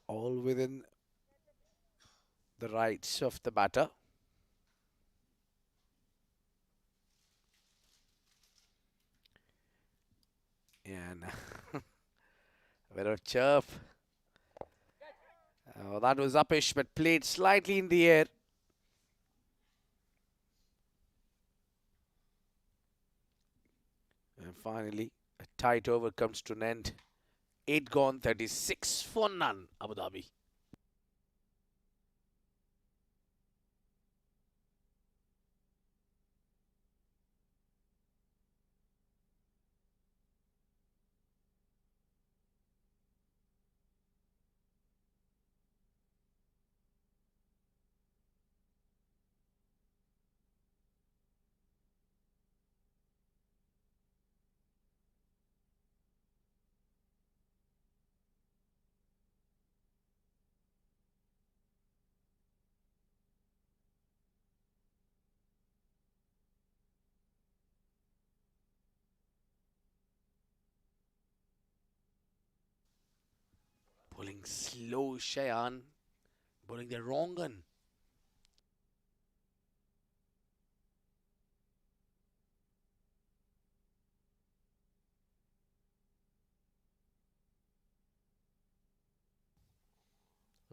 All within the rights of the batter. And a bit of chirp. Oh, that was uppish, but played slightly in the air. And finally, a tight over comes to an end. 8 gone, 36 for none, Abu Dhabi. Bowling slow, Shayan. Bowling the wrong gun.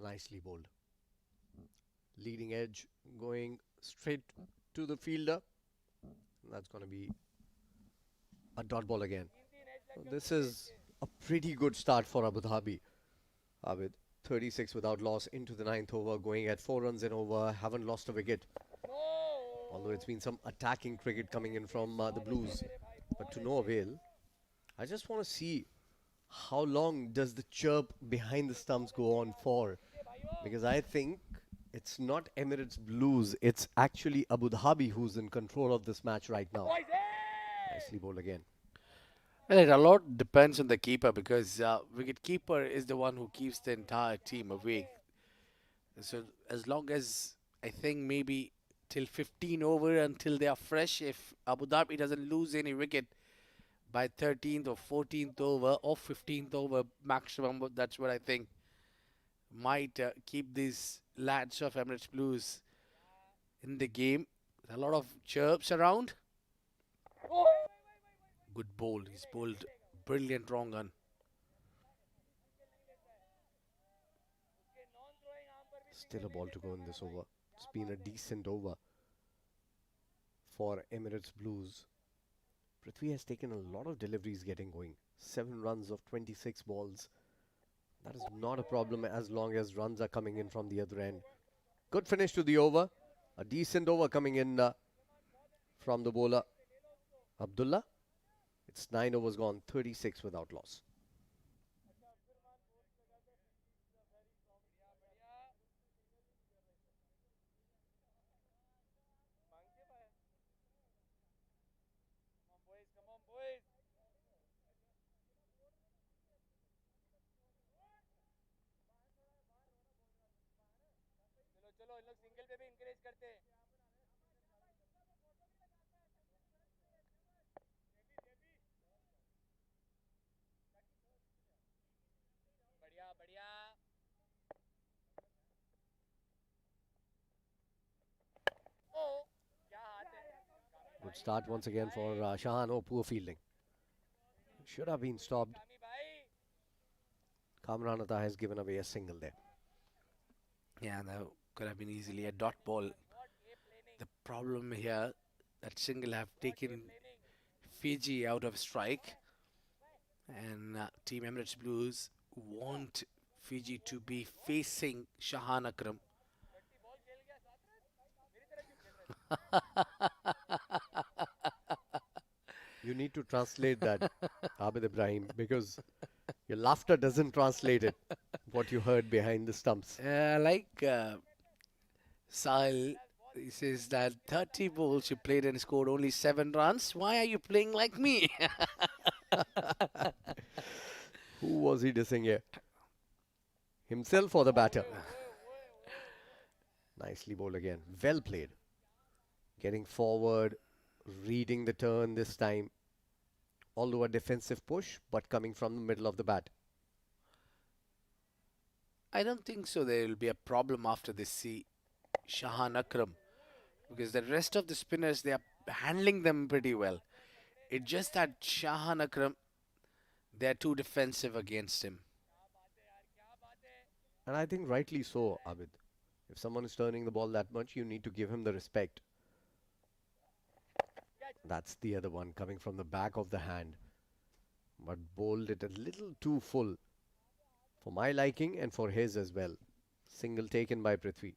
Nicely bowled. Leading edge going straight to the fielder. That's going to be a dot ball again. So this is a pretty good start for Abu Dhabi. With 36 without loss into the 9th over, going at 4 runs and over, haven't lost a wicket. Although it's been some attacking cricket coming in from the Blues, but to no avail. I just want to see how long does the chirp behind the stumps go on for, because I think it's not Emirates Blues, it's actually Abu Dhabi who's in control of this match right now. Nicely bowled again. Well, a lot depends on the keeper because wicket keeper is the one who keeps the entire team awake. So as long as I think maybe till 15 over until they are fresh, if Abu Dhabi doesn't lose any wicket by 13th or 14th over or 15th over maximum, that's what I think might keep these lads of Emirates Blues in the game. A lot of chirps around. Good bowl. He's bowled brilliant wrong on. Still a ball to go in this over. It's been a decent over for Emirates Blues. Prithvi has taken a lot of deliveries getting going. 7 runs of 26 balls. That is not a problem as long as runs are coming in from the other end. Good finish to the over. A decent over coming in from the bowler Abdullah. It's 9 overs gone, 36 without loss. Come on, boys. चलो चलो इन लोग single पे भी encourage करते हैं बढ़िया बढ़िया ओ क्या हाथ है Good start once again for Shahan. Oh, poor fielding. Should have been stopped. कामी भाई Kamran Atta has given away a single there. Yeah, that could have been easily a dot ball. The problem here, that single have taken Fiji out of strike, and Team Emirates Blues want Fiji to be facing Shahan Akram. You need to translate that, Abid Ibrahim, because your laughter doesn't translate it, what you heard behind the stumps. Sahil, he says that 30 balls you played and scored only 7 runs. Why are you playing like me? Who was he dissing here? Himself or the batter? Nicely bowled again. Well played. Getting forward, reading the turn this time. Although a defensive push, but coming from the middle of the bat. I don't think so. There will be a problem after this. See, Shahan Akram, because the rest of the spinners, they are handling them pretty well. It's just that Shahan Akram, they are too defensive against him. And I think rightly so, Abid. If someone is turning the ball that much, you need to give him the respect. That's the other one coming from the back of the hand. But bowled it a little too full for my liking and for his as well. Single taken by Prithvi.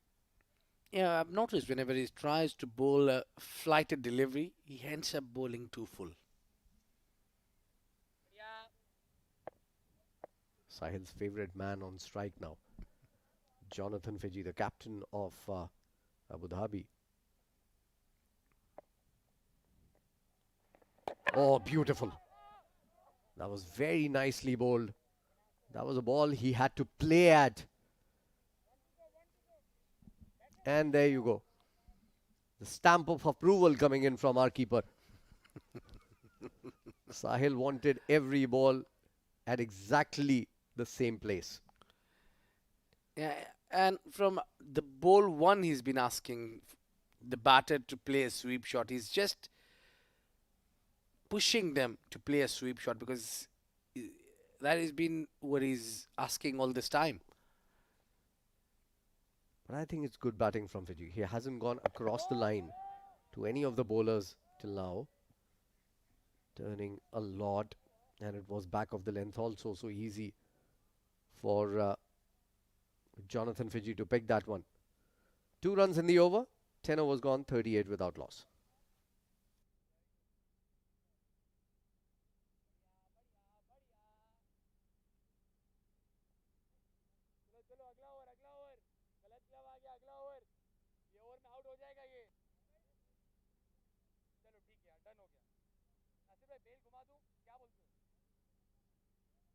Yeah, I've noticed whenever he tries to bowl a flighted delivery, he ends up bowling too full. Sahil's favourite man on strike now. Jonathan Fiji, the captain of Abu Dhabi. Oh, beautiful. That was very nicely bowled. That was a ball he had to play at. And there you go. The stamp of approval coming in from our keeper. Sahil wanted every ball at exactly the same place. Yeah, and from the ball one, he's been asking the batter to play a sweep shot. He's just pushing them to play a sweep shot because that has been what he's asking all this time. But I think it's good batting from Fiji. He hasn't gone across the line to any of the bowlers till now. Turning a lot, and it was back of the length also, so easy for Jonathan Fiji to pick that one. 2 runs in the over, 10 overs gone, 38 without loss. चलो अगला over गलत glove आ गया अगला over ये over में out हो जाएगा ये चलो ठीक है डन हो गया नासिर भाई बेल घुमा दूं क्या बोलते हो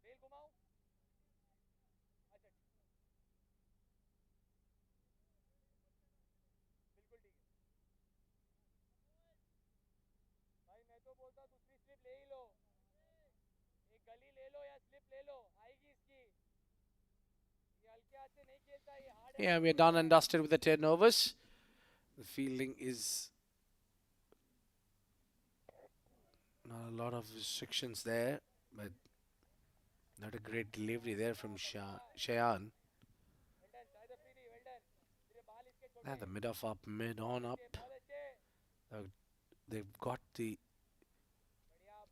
बेल घुमाऊं अच्छा बिल्कुल ठीक है भाई मैं तो बोलता दूसरी स्लिप ले ही लो एक गली ले लो या स्लिप ले लो आएगी इसकी ये हल्के हाथ से नहीं खेलता ये hard Yeah, we're done and dusted with the 10 overs. The fielding is not a lot of restrictions there, but not a great delivery there from Shayan. At the mid off up, mid on up. They've got the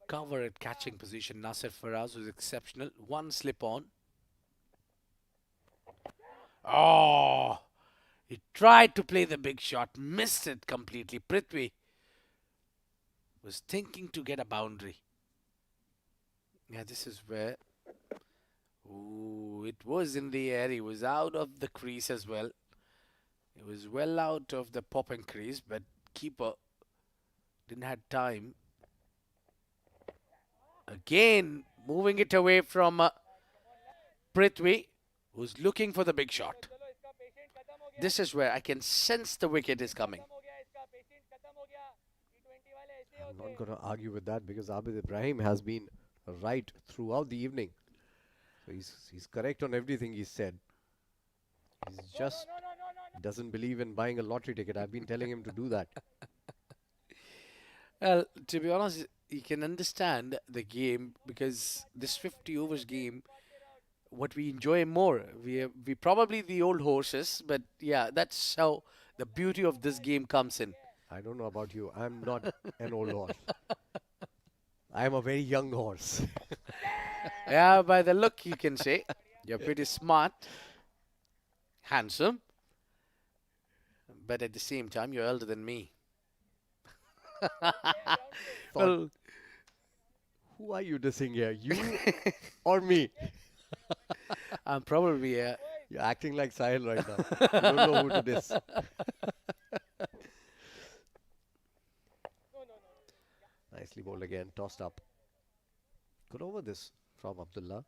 cover at catching position. Nasir Faraz was exceptional. One slip on. Oh, he tried to play the big shot, missed it completely. Prithvi was thinking to get a boundary. Yeah, this is where. Ooh, it was in the air. He was out of the crease as well. It was well out of the popping crease, but keeper didn't have time. Again, moving it away from Prithvi, who's looking for the big shot. This is where I can sense the wicket is coming. I'm not going to argue with that because Abid Ibrahim has been right throughout the evening. So he's correct on everything he said. He's just doesn't believe in buying a lottery ticket. I've been telling him to do that. Well, to be honest, you can understand the game because this 50 overs game, what we enjoy more. We probably the old horses, but yeah, that's how the beauty of this game comes in. I don't know about you. I'm not an old horse. I'm a very young horse. Yeah, by the look you can say. You're pretty smart, handsome, but at the same time you're older than me. Well, Who are you dissing here? You or me? I'm probably You're acting like Sahil right now. You don't know who to diss. Nicely bowled again, tossed up. Good over this from Abdullah.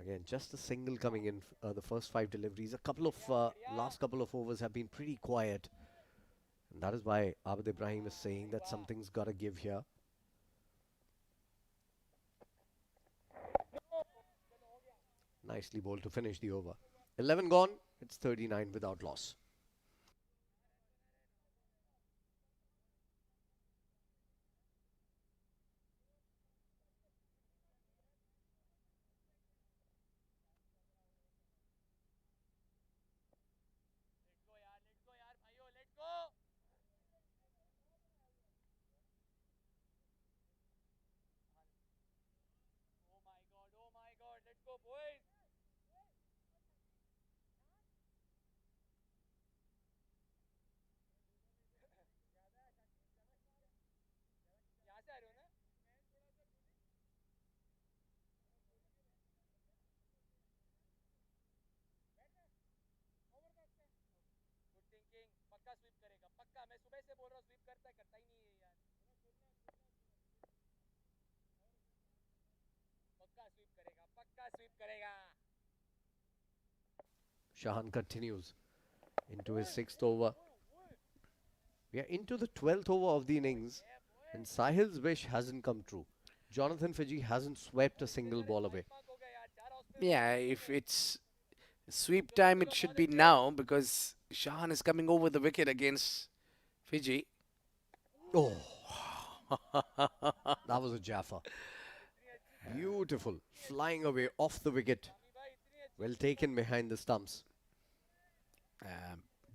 Again, just a single coming in. The first 5 deliveries. Last couple of overs have been pretty quiet. And that is why Abid Ibrahim is saying that something's got to give here. Nicely bowled to finish the over. 11 gone. It's 39 without loss. पक्का SVEEP करेगा Shahan continues into his 6th over. We are into the 12th over of the innings, and Sahil's wish hasn't come true. Jonathan Fiji hasn't swept a single ball away. Yeah, if it's sweep time, it should be now because Shahan is coming over the wicket against Fiji. Oh, that was a Jaffa. Beautiful, flying away off the wicket. Well taken behind the stumps.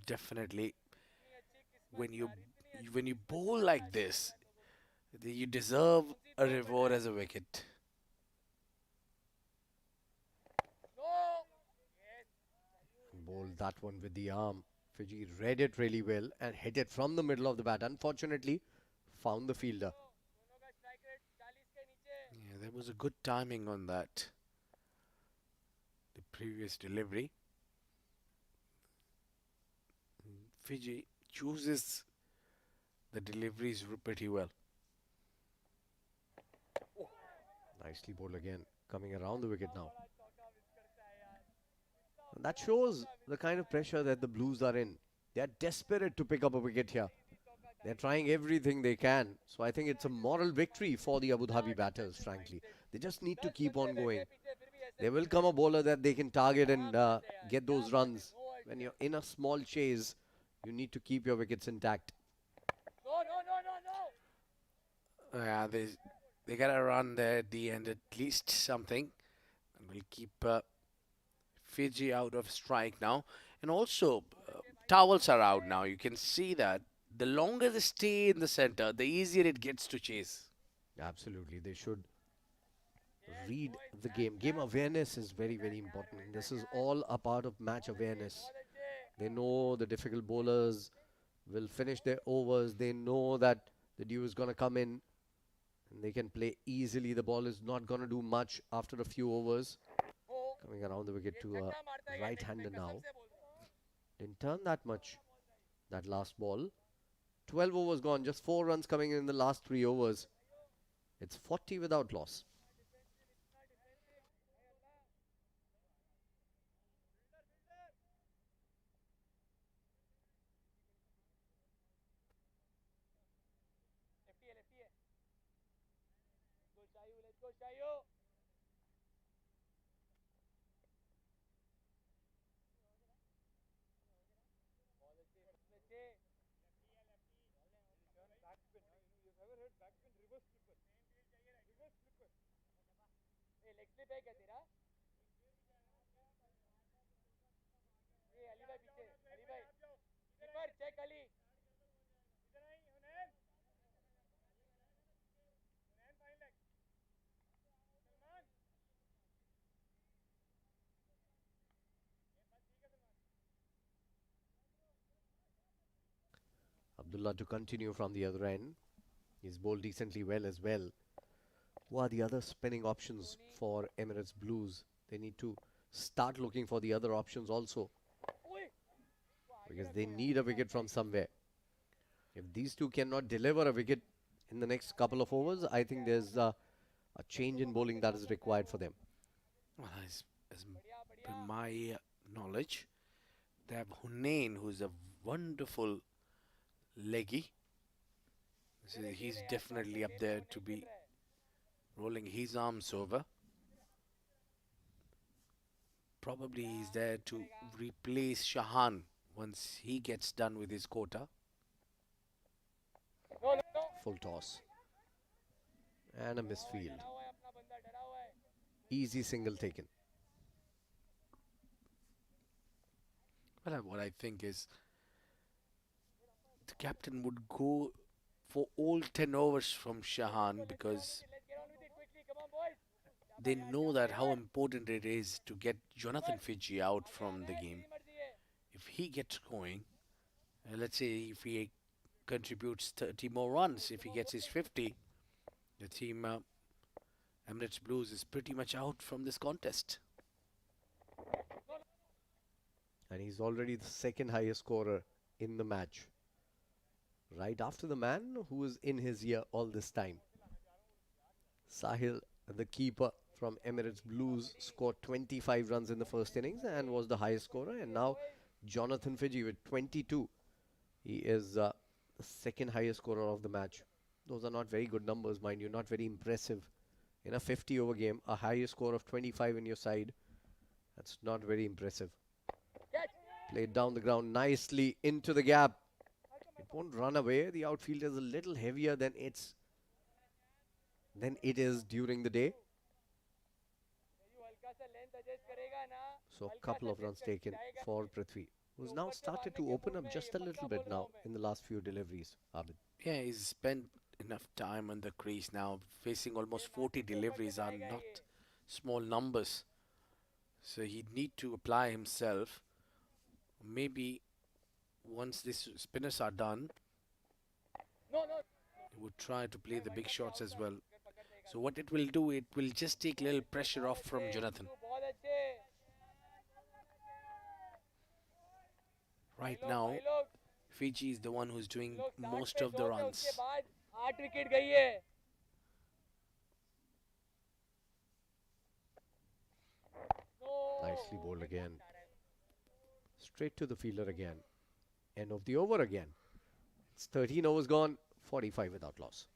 Definitely, when you bowl like this, you deserve a reward as a wicket. Bowled that one with the arm. Fiji read it really well and hit it from the middle of the bat. Unfortunately, found the fielder. Yeah, there was a good timing on that. The previous delivery. Fiji chooses the deliveries pretty well. Nicely bowled again, coming around the wicket now. And that shows the kind of pressure that the Blues are in. They are desperate to pick up a wicket here. They're trying everything they can. So I think it's a moral victory for the Abu Dhabi batters, frankly. They just need to keep on going. There will come a bowler that they can target and get those runs. When you're in a small chase, you need to keep your wickets intact. Yeah, they got to run there at the end, at least something. And we'll keep Fiji out of strike now. And also, towels are out now. You can see that. The longer they stay in the center, the easier it gets to chase. Absolutely, they should read the game. Game awareness is very, very important. This is all a part of match awareness. They know the difficult bowlers will finish their overs. They know that the dew is going to come in and they can play easily. The ball is not going to do much after a few overs. Coming around the wicket to a right-hander now. Didn't turn that much, that last ball. 12 overs gone, just 4 runs coming in the last 3 overs. It's 40 without loss. Let's go, Shayu. Leg slip है क्या तेरा ये अली भाई पीछे अली भाई keeper check Ali इधर आई Hunain Hunain fine leg Salman Abdullah to continue from the other end. He's bowled decently well as well. Who are the other spinning options for Emirates Blues? They need to start looking for the other options also, because they need a wicket from somewhere. If these two cannot deliver a wicket in the next couple of overs, I think there's a change in bowling that is required for them. Well, as per my knowledge, they have Hunain, who's a wonderful leggy. So he's definitely up there to be rolling his arms over. Probably he's there to replace Shahan once he gets done with his quota. Full toss. And a misfield. Easy single taken. Well, what I think is the captain would go for all 10 overs from Shahan because they know that how important it is to get Jonathan Fiji out from the game. If he gets going, let's say if he contributes 30 more runs, if he gets his 50, the team Emirates Blues is pretty much out from this contest. And he's already the second highest scorer in the match, right after the man who was in his ear all this time. Sahil, the keeper, from Emirates Blues scored 25 runs in the first innings and was the highest scorer. And now Jonathan Fiji with 22. He is the second highest scorer of the match. Those are not very good numbers, mind you, not very impressive. In a 50 over game, a highest score of 25 in your side, that's not very impressive. Played down the ground nicely into the gap. It won't run away. The outfield is a little heavier than it is during the day. So a couple of runs taken for Prithvi, who's now started to open up just a little bit now in the last few deliveries, Abid. Yeah, he's spent enough time on the crease now. Facing almost 40 deliveries are not small numbers. So he'd need to apply himself. Maybe once these spinners are done, he would try to play the big shots as well. So what it will do, it will just take a little pressure off from Jonathan. Right now, Fiji is the one who's doing most of the runs. Nicely bowled again. Straight to the fielder again. End of the over again. It's 13 overs gone, 45 without loss.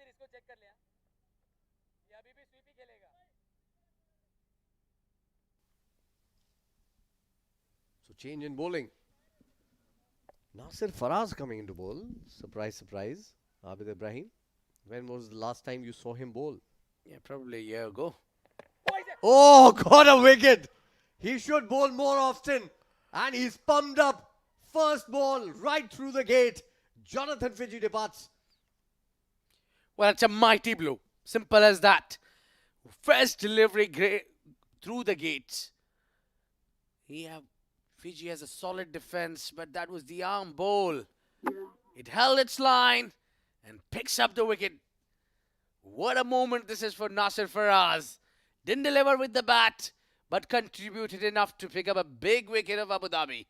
इसको check कर लिया ये अभी भी SVEEP ही खेलेगा So change in bowling. Nasir Faraz coming into bowl. Surprise, surprise. Abid Ibrahim. When was the last time you saw him bowl? Yeah, probably a year ago. Oh, got a wicket. He should bowl more often. And he's pumped up. First ball right through the gate. Jonathan Fiji departs. Well, it's a mighty blow. Simple as that. First delivery through the gates. Fiji has a solid defense, but that was the arm bowl. It held its line and picks up the wicket. What a moment this is for Nasir Faraz. Didn't deliver with the bat, but contributed enough to pick up a big wicket of Abu Dhabi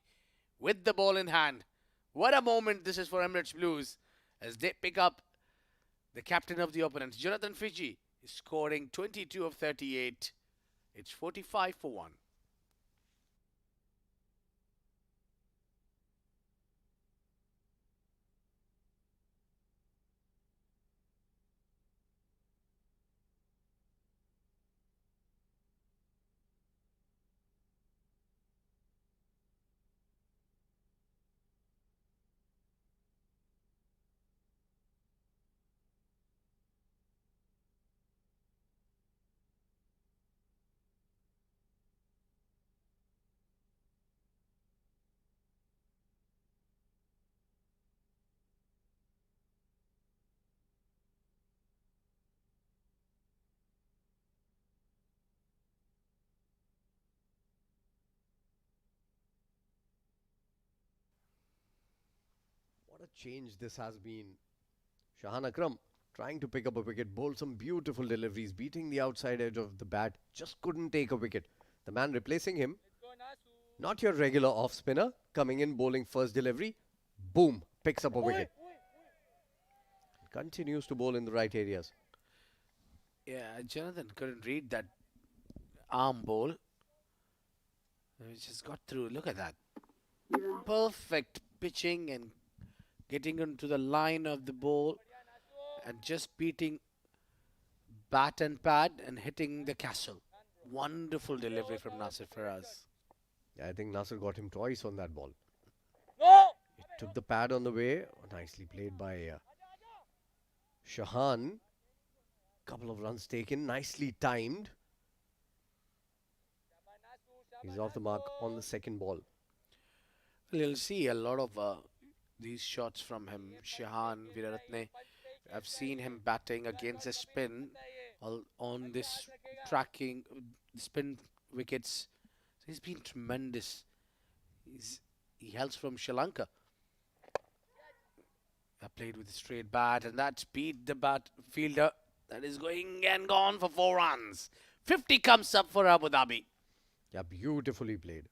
with the ball in hand. What a moment this is for Emirates Blues as they pick up the captain of the opponents. Jonathan Fiji is scoring 22 of 38. It's 45 for 1. What a change this has been. Shahan Akram trying to pick up a wicket, bowled some beautiful deliveries, beating the outside edge of the bat, just couldn't take a wicket. The man replacing him, not your regular off spinner, coming in bowling first delivery, boom, picks up a wicket. Continues to bowl in the right areas. Yeah, Jonathan couldn't read that arm bowl. He just got through. Look at that. Perfect pitching and getting into the line of the ball and just beating bat and pad and hitting the castle. Wonderful delivery from Nasir Faraz. I think Nasir got him twice on that ball. No! It took the pad on the way. Nicely played by Shahan. Couple of runs taken, nicely timed. He's off the mark on the second ball. Well, you'll see a lot of these shots from him. Shahan Viraratne, I've seen him batting against a spin on this tracking spin wickets. So he's been tremendous. He hails from Sri Lanka. I played with a straight bat, and that beat the bat fielder. That is going and gone for 4 runs. 50 comes up for Abu Dhabi. Yeah, beautifully played.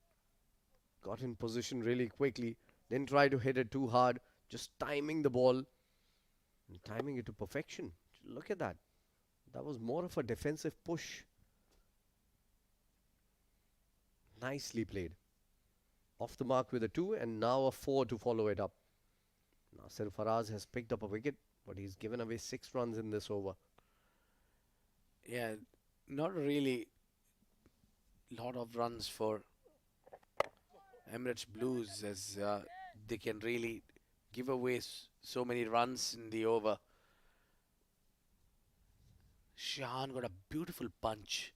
Got in position really quickly. Didn't try to hit it too hard. Just timing the ball. And timing it to perfection. Look at that. That was more of a defensive push. Nicely played. Off the mark with a 2 and now a 4 to follow it up. Nasir Faraz has picked up a wicket, but he's given away 6 runs in this over. Yeah, not really lot of runs for Emirates Blues, as they can really give away so many runs in the over. Shahan got a beautiful punch.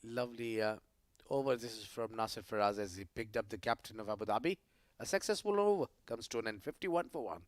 Lovely over. This is from Nasir Faraz as he picked up the captain of Abu Dhabi. A successful over comes to an end, 51 for 1.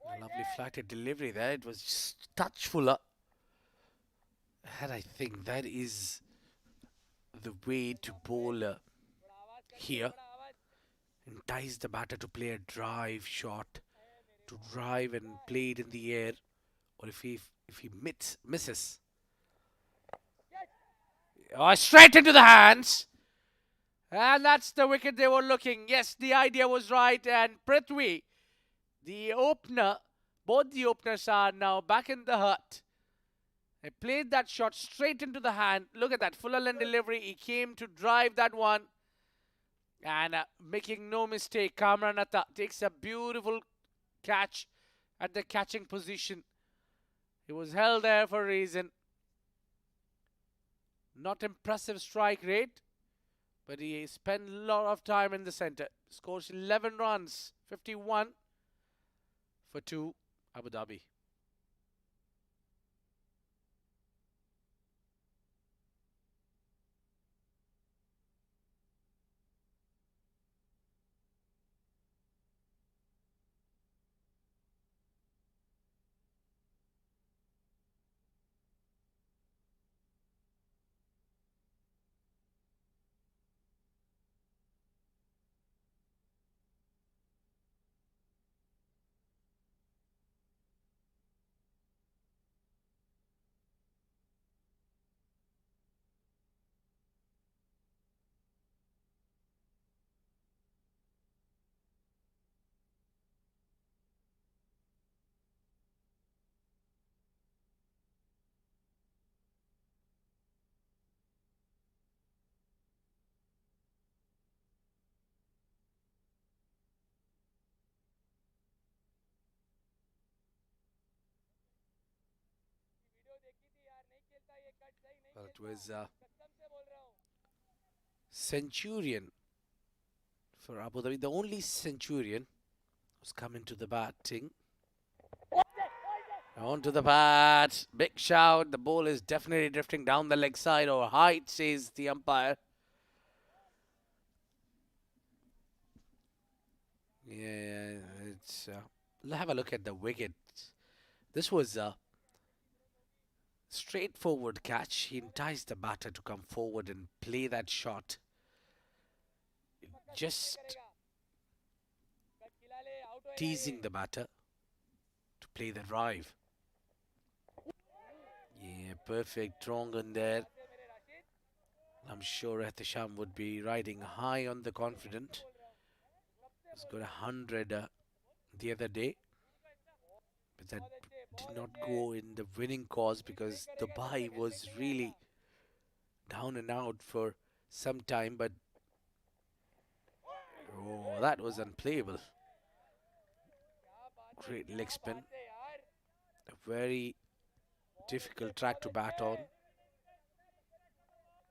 A lovely flighted delivery there. It was just touchful. And I think that is the way to bowl here. Entice the batter to play a drive shot, to drive and play it in the air, or if he misses, straight into the hands, and that's the wicket they were looking. Yes, the idea was right, and Prithvi, the opener, both the openers are now back in the hut. They played that shot straight into the hand. Look at that full length delivery. He came to drive that one. And making no mistake, Kamran Atta takes a beautiful catch at the catching position. He was held there for a reason. Not impressive strike rate, but he spent a lot of time in the center. Scores 11 runs, 51 for 2, Abu Dhabi. Well, it was Centurion for Abu Dhabi. The only Centurion was coming to the batting. On to the bat. Big shout. The ball is definitely drifting down the leg side or height, says the umpire. Yeah, it's. Have a look at the wicket. This was a straightforward catch. He enticed the batter to come forward and play that shot. just cut खिला ले out होएगा teasing the batter to play the drive. Yeah, perfect wrong on there. से मेरे Rashid I'm sure Ehtisham would be riding high on the confident. He's got 100 the other day, but that did not go in the winning cause because Dubai was really down and out for some time. But oh, that was unplayable. Great leg spin. से यार A very difficult track to bat on.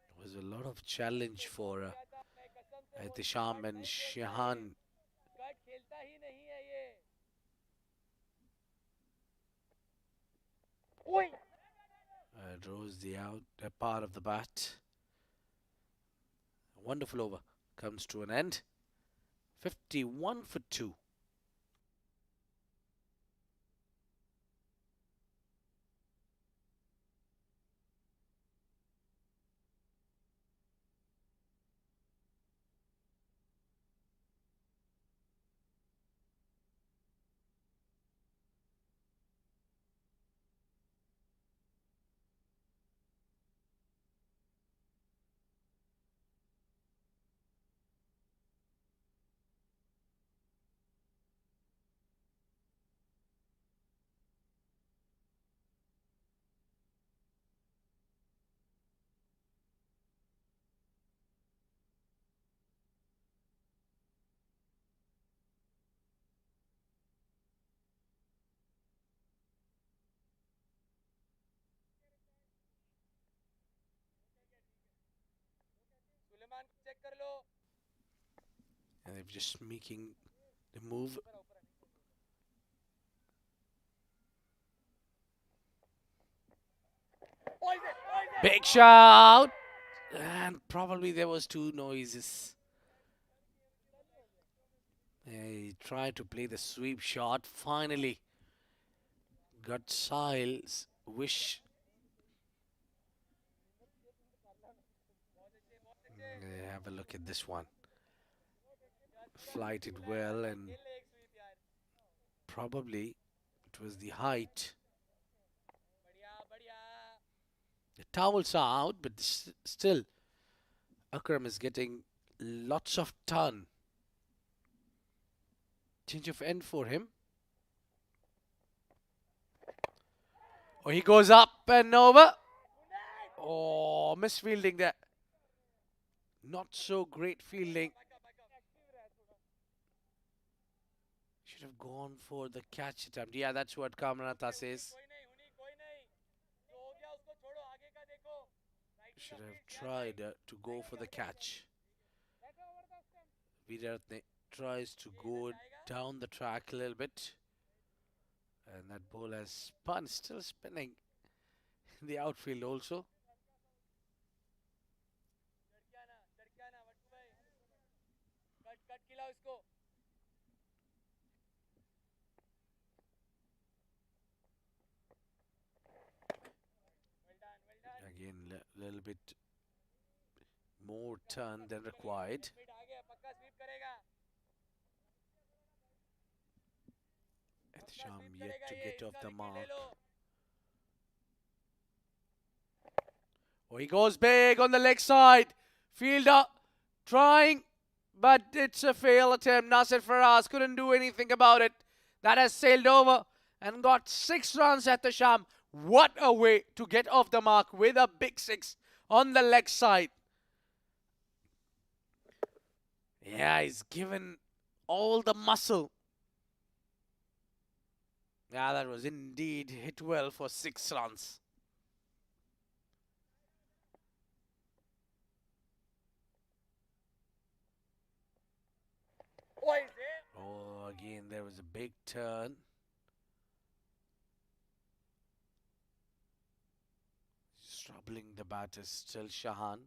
It was a lot of challenge for मैं कसम से Ehtisham and Shahan. Cut खेलता ही नहीं है ये ओए Rose the part of the bat. A wonderful over comes to an end. 51 for 2. Suleman check कर लो And they're just making the move. Big shout! And probably there was two noises. He tried to play the sweep shot. Finally got Sahil's wish. Have a look at this one. Flighted well, and probably it was the height. बढ़िया बढ़िया The towels are out, but still Akram is getting lots of ton. Change of end for him. Oh, he goes up and over. Oh, misfielding there. Not so great fielding. Should have gone for the catch attempt. Yeah, that's what Kamranata says. कोई नहीं हुनी कोई नहीं जो हो गया उसको छोड़ो आगे का देखो right Should have tried to go for the catch. Viratne tries to go down the track a little bit. And that ball has spun, still spinning in the outfield also. झटकाना वट्टू भाई कट कट खिलाओ इसको Again, a little bit more turn than required. Mid आ गया पक्का SVEEP करेगा Ehtisham yet to get off the mark. Oh, he goes big on the leg side. Fielder trying, but it's a fail attempt. Nasir Faraz couldn't do anything about it. That has sailed over and got 6 runs at the Sham. What a way to get off the mark with a big 6 on the leg side. Yeah, he's given all the muscle. Yeah, that was indeed hit well for 6 runs. Oh, again, there was a big turn. Troubling the batters, still Shahan.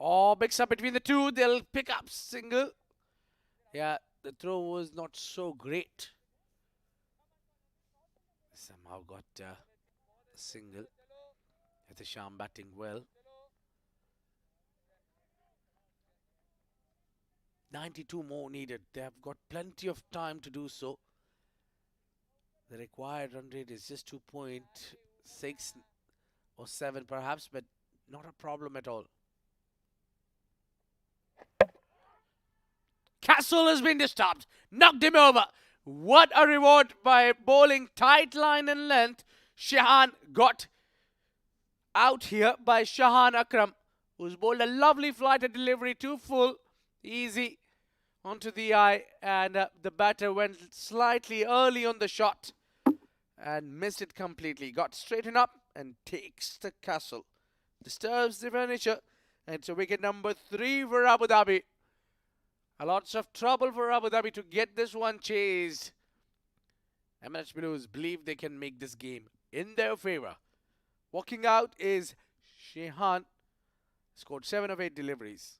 Oh, mix up between the two. They'll pick up single. Yeah, the throw was not so great. Somehow got a single. Sham batting well. 92 more needed. They have got plenty of time to do so. The required run rate is just 2.6 or 7 perhaps, but not a problem at all. Castle has been disturbed. Knocked him over. What a reward by bowling tight line and length. Shahan got out here by Shahan Akram, who's bowled a lovely flighted delivery to full. Easy onto the eye, and the batter went slightly early on the shot and missed it completely. Got straightened up and takes the castle. Disturbs the furniture. And it's a wicket number 3 for Abu Dhabi. Lots of trouble for Abu Dhabi to get this one chased. Emirates Blues believe they can make this game in their favour. Walking out is Shehan. Scored 7 of 8 deliveries.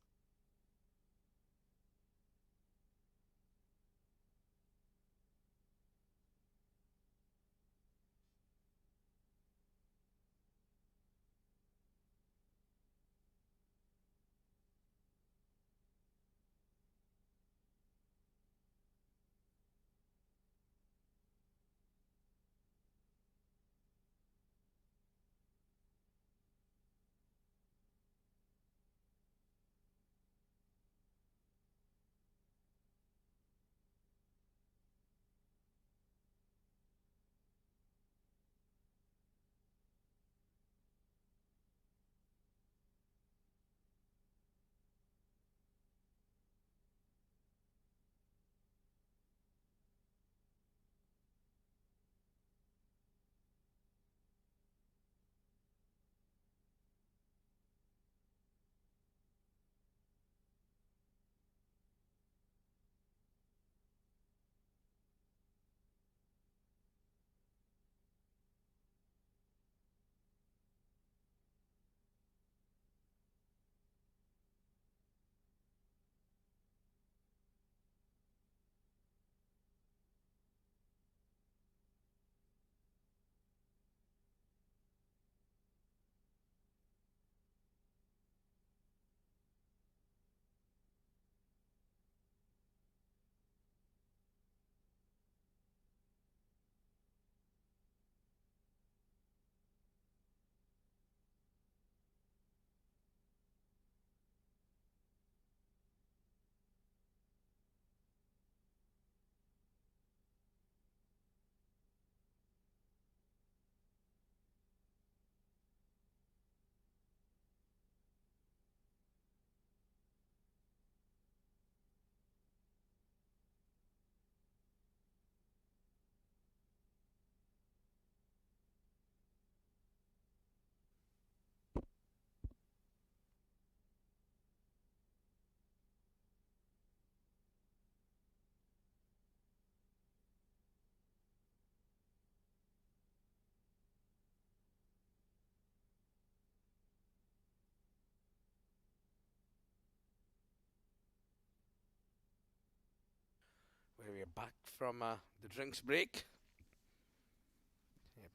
We are back from the drinks break.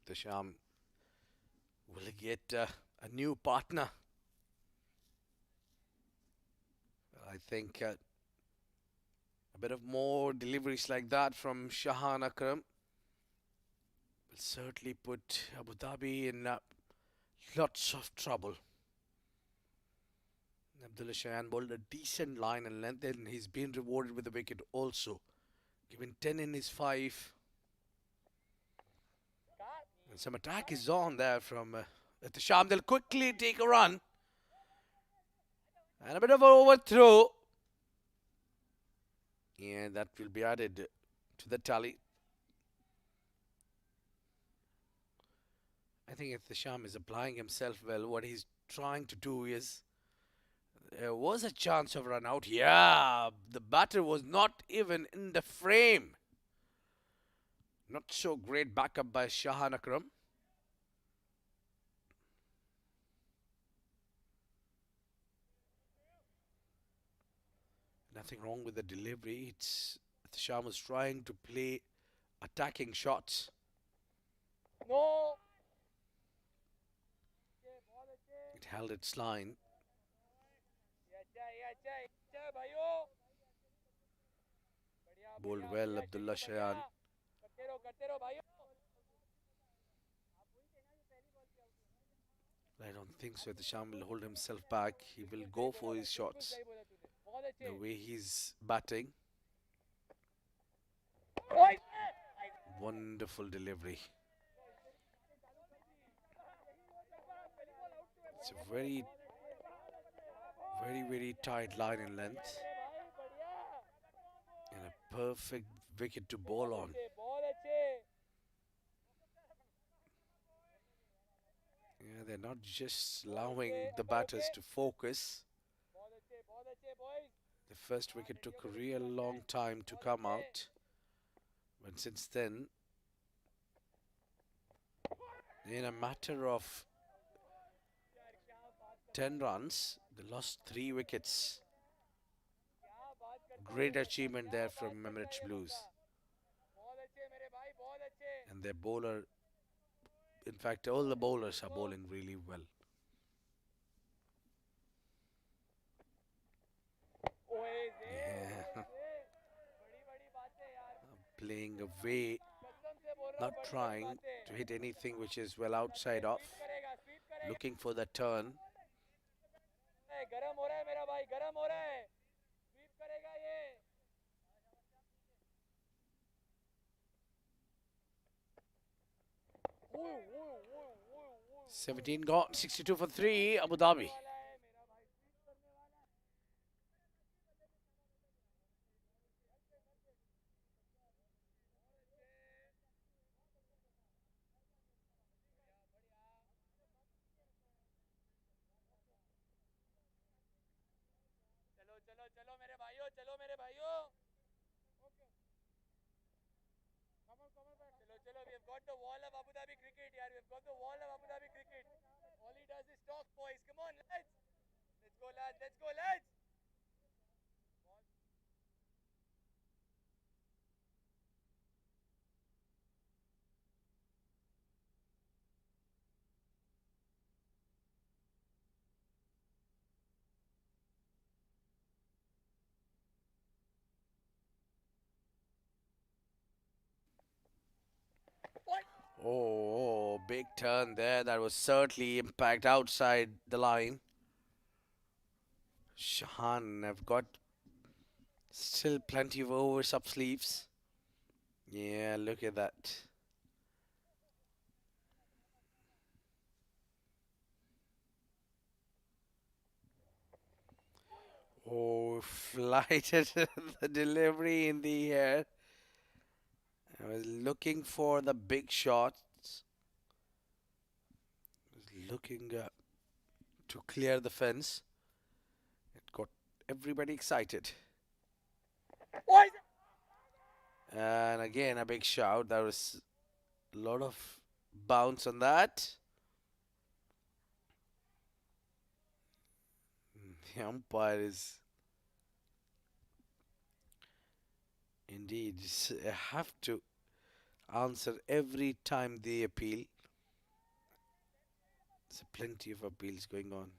The Sham will get a new partner. I think a bit of more deliveries like that from Shahan Akram will certainly put Abu Dhabi in lots of trouble. Abdullah Shahan bowled a decent line and length, and he's been rewarded with a wicket also. Given 10 in his 5. And some attack is on there from the Sham. They'll quickly take a run. And a bit of an overthrow. And that will be added to the tally. I think if the Sham is applying himself well, what he's trying to do is, there was a chance of run out. Yeah, the batter was not even in the frame. Not so great backup by Shahan Akram. Nothing wrong with the delivery. It's Sham was trying to play attacking shots. No. It held its line. ये अच्छा है भाइयों. बढ़िया Bowled बढ़िया well, बढ़िया Abdullah team Shayan. बढ़िया. करते रहो भाइयों. I don't think so. The Sham will hold himself back. He will go for his shots. सही बोला तूने. बहुत The अच्छे. way he's batting, ओए. wonderful delivery. It's a very, very tight line in length and a perfect wicket to bowl on. बहुत अच्छे. Yeah, they're not just allowing the batters to focus. बहुत अच्छे boys. The first wicket took a real long time to come out, but since then, in a matter of 10 runs, they lost 3 wickets. Great achievement there from Emirates Blues. बहुत अच्छे मेरे भाई बहुत अच्छे. And their bowler, in fact, all the bowlers are bowling really well. ओए Yeah. बड़ी बड़ी बातें यार. Playing away, कसम से बोल रहा हूँ. not trying to hit anything which is well outside off, करेगा स्वीप करेगा. looking for the turn. गरम हो रहा है मेरा भाई गरम हो रहा है. स्वीप करेगा ये. 17 gone, 62 for 3, Abu Dhabi. चलो चलो चलो मेरे भाइयों चलो मेरे भाइयों. चलो चलो we have got the wall of Abu Dhabi cricket यार. We have got the wall of Abu Dhabi cricket. All he does is talk, boys. Come on let's go lads, let's go lads. Oh, big turn there. That was certainly impact outside the line. Shahan have got still plenty of overs up sleeves. Yeah, look at that. Oh, flighted the delivery in the air. I was looking for the big shots. Was looking to clear the fence. It got everybody excited. And again, a big shout. There was a lot of bounce on that. The umpire is indeed have to answer every time they appeal. There's plenty of appeals going on.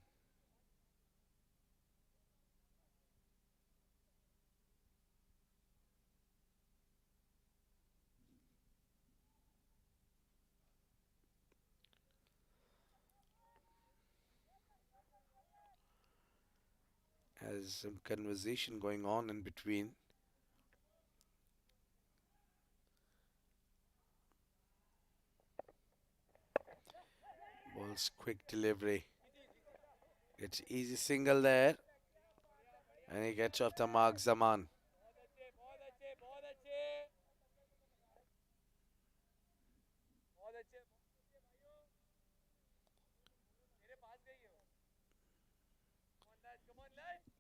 There's some conversation going on in between. Ball's quick delivery. It's easy single there. And he gets off the mark, Zaman.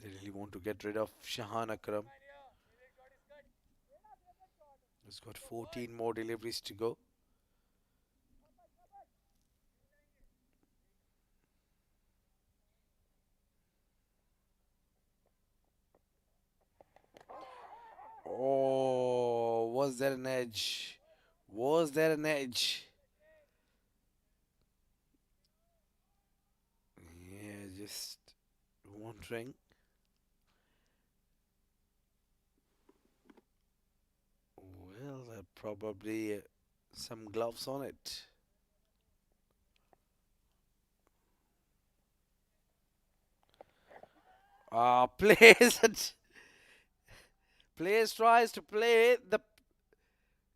They really want to get rid of Shahan Akram. He's got 14 more deliveries to go. Was there an edge? Was there an edge? Yeah, just wondering. Well, probably some gloves on it. Plays it. Plays tries to play the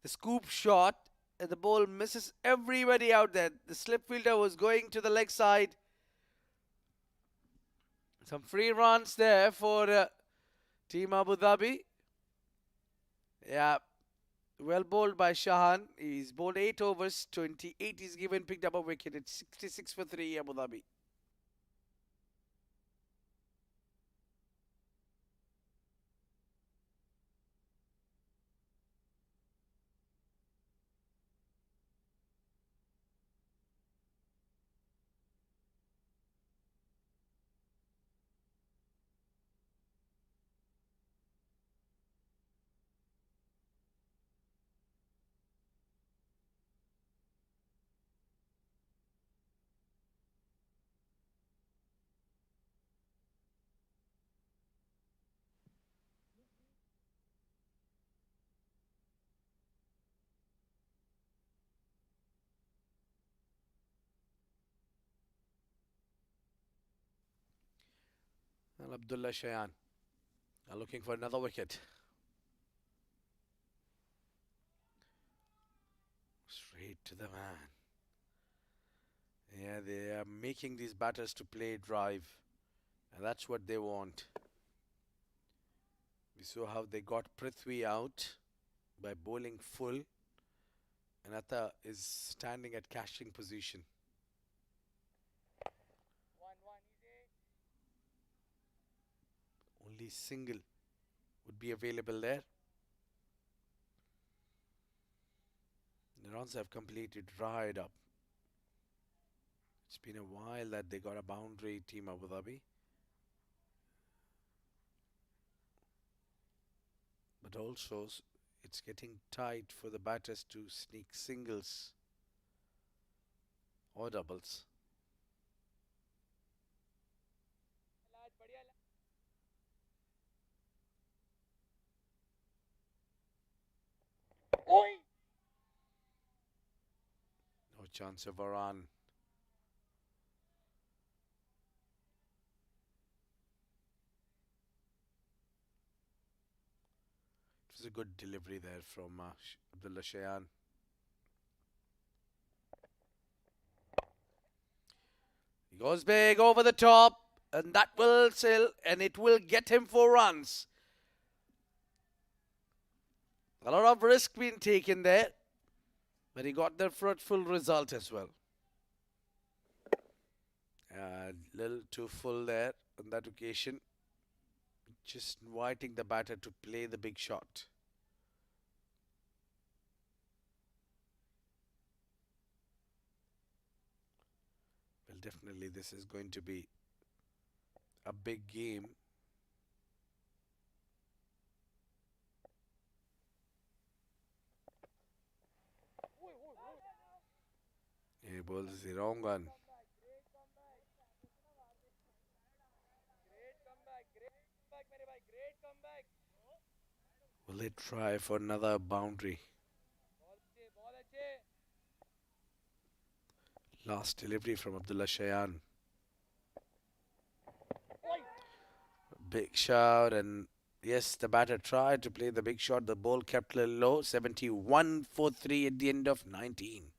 scoop shot, and the ball misses everybody out there. The slip fielder was going to the leg side. Some free runs there for Team Abu Dhabi. Yeah, well bowled by Shahan. He's bowled 8 overs, 28 he's given, picked up a wicket. It's 66 for 3 Abu Dhabi. And Abdullah Shayan are looking for another wicket. Straight to the man. Yeah, they are making these batters to play drive. And that's what they want. We saw how they got Prithvi out by bowling full. And Atta is standing at catching position. 1-1 easy. Only single would be available there. The runs have completely dried up. It's been a while that they got a boundary, Team Abu Dhabi. But also, it's getting tight for the batters to sneak singles or doubles. लाज बढ़िया ओए No chance of a run. It was a good delivery there from Abdullah Shayan. He goes big over the top, and that will sail, and it will get him 4 runs. A lot of risk being taken there, but he got the fruitful result as well. A little too full there on that occasion. Just inviting the batter to play the big shot. Well, definitely this is going to be a big game. He bowls the wrong one. मेरे भाई great comeback Will they try for another boundary? बहुत अच्छे Last delivery from Abdullah Shayan. Big shot, and yes, the batter tried to play the big shot. The ball kept a little low. 71 for 3 at the end of 19.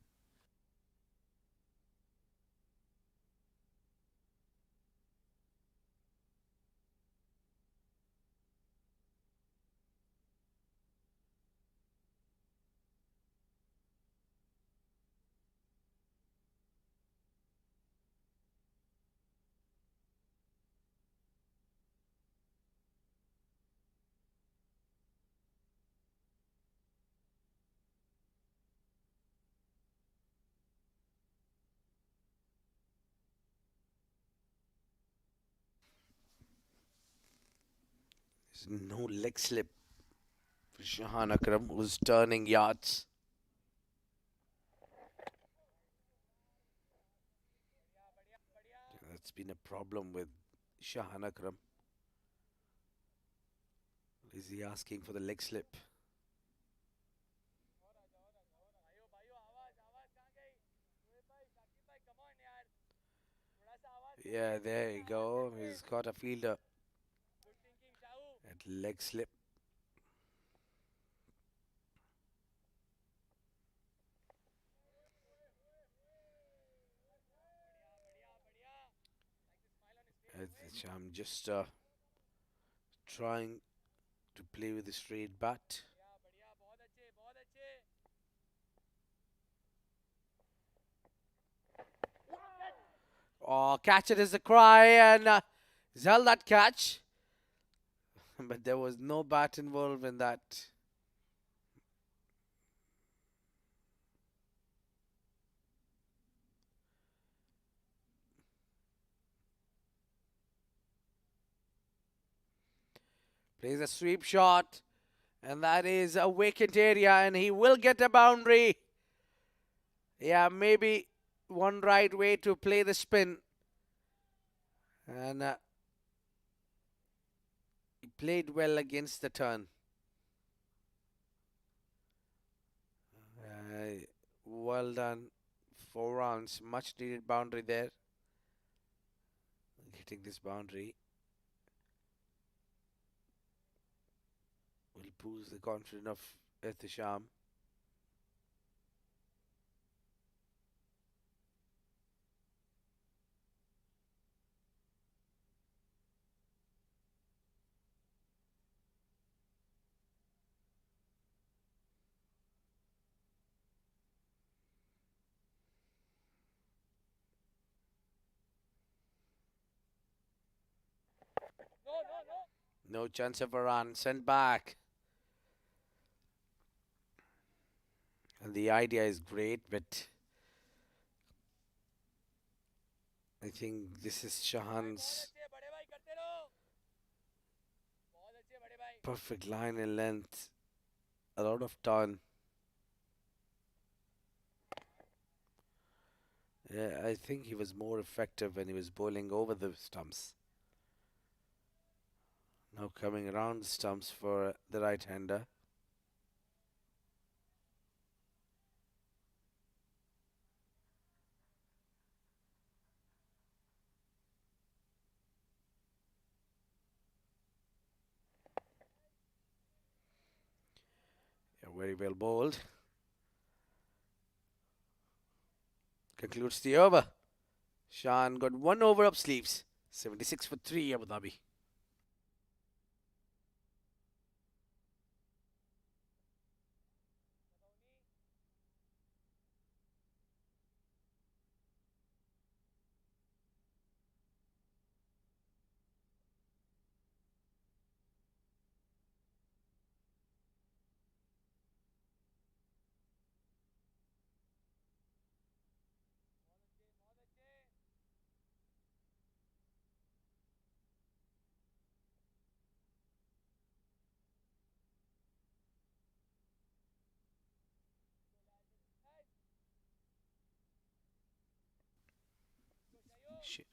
There's no leg slip for Shahan Akram, who's turning yards. That's been a problem with Shahan Akram. Is he asking for the leg slip? Yeah, there you go. He's got a fielder at leg slip. I'm just trying to play with the straight bat. Oh, catch it is a cry, and he's held that catch. But there was no bat involved in that. Plays a sweep shot, and that is a vacant area, and he will get a boundary. Yeah, maybe one right way to play the spin. And he played well against the turn. Well done. 4 rounds. Much needed boundary there. Hitting this boundary will boost the confidence of Ehtisham. No chance of a run. Sent back. And the idea is great, but I think this is Shahan's perfect line and length. A lot of turn. Yeah, I think he was more effective when he was bowling over the stumps. Now coming around the stumps for the right-hander. Yeah, very well bowled. Concludes the over. Shan got 1 over up sleeves. 76 for 3, Abu Dhabi.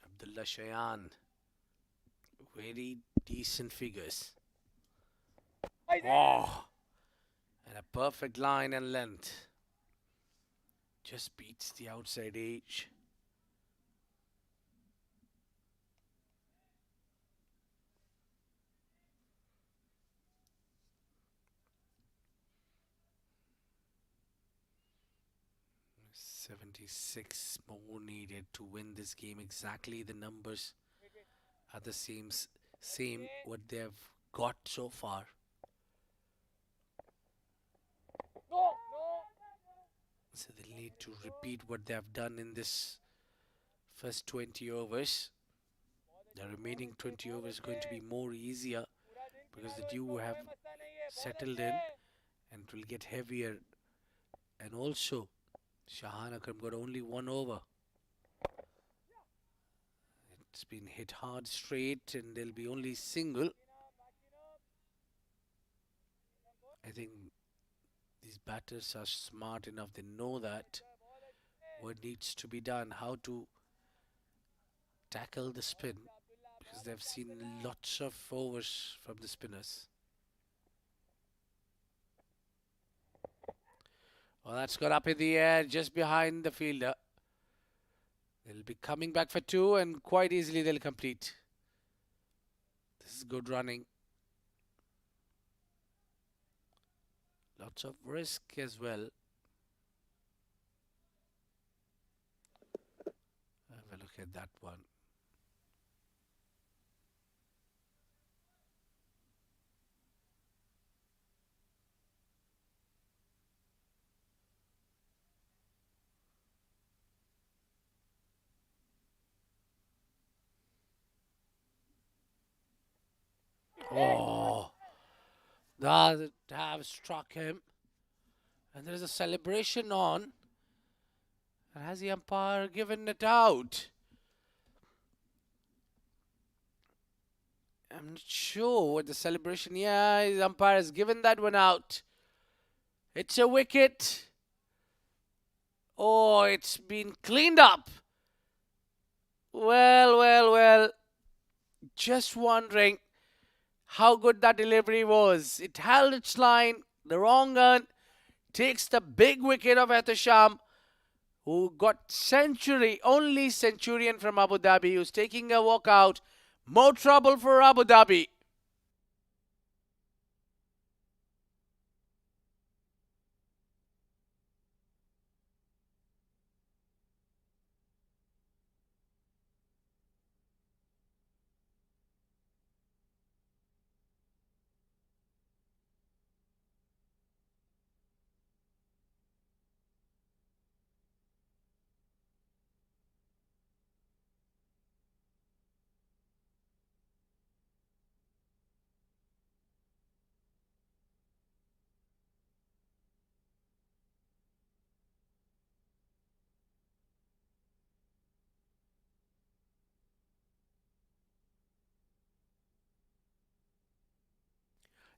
Abdullah Shayan. Very decent figures. Oh, and a perfect line and length. Just beats the outside edge. .76 more needed to win this game. Exactly the numbers are the same what they have got so far. So they'll need to repeat what they have done in this first 20 overs. The remaining 20 overs is going to be more easier because the dew have settled in and it will get heavier. And also, Shahan Akram got only 1 over. It's been hit hard straight and there'll be only single. I think these batters are smart enough. They know that what needs to be done, how to tackle the spin, because they've seen lots of overs from the spinners. Well, that's got up in the air just behind the fielder. They'll be coming back for two, and quite easily they'll complete. This is good running. Lots of risk as well. Have a look at that one. Oh, that have struck him. And there is a celebration on. And has the umpire given it out? I'm not sure what the celebration. Yeah, the umpire has given that one out. It's a wicket. Oh, it's been cleaned up. Well. Just wondering how good that delivery was. It held its line. The wrong gun takes the big wicket of Ehtisham, who got only centurion from Abu Dhabi, who's taking a walk out. More trouble for Abu Dhabi.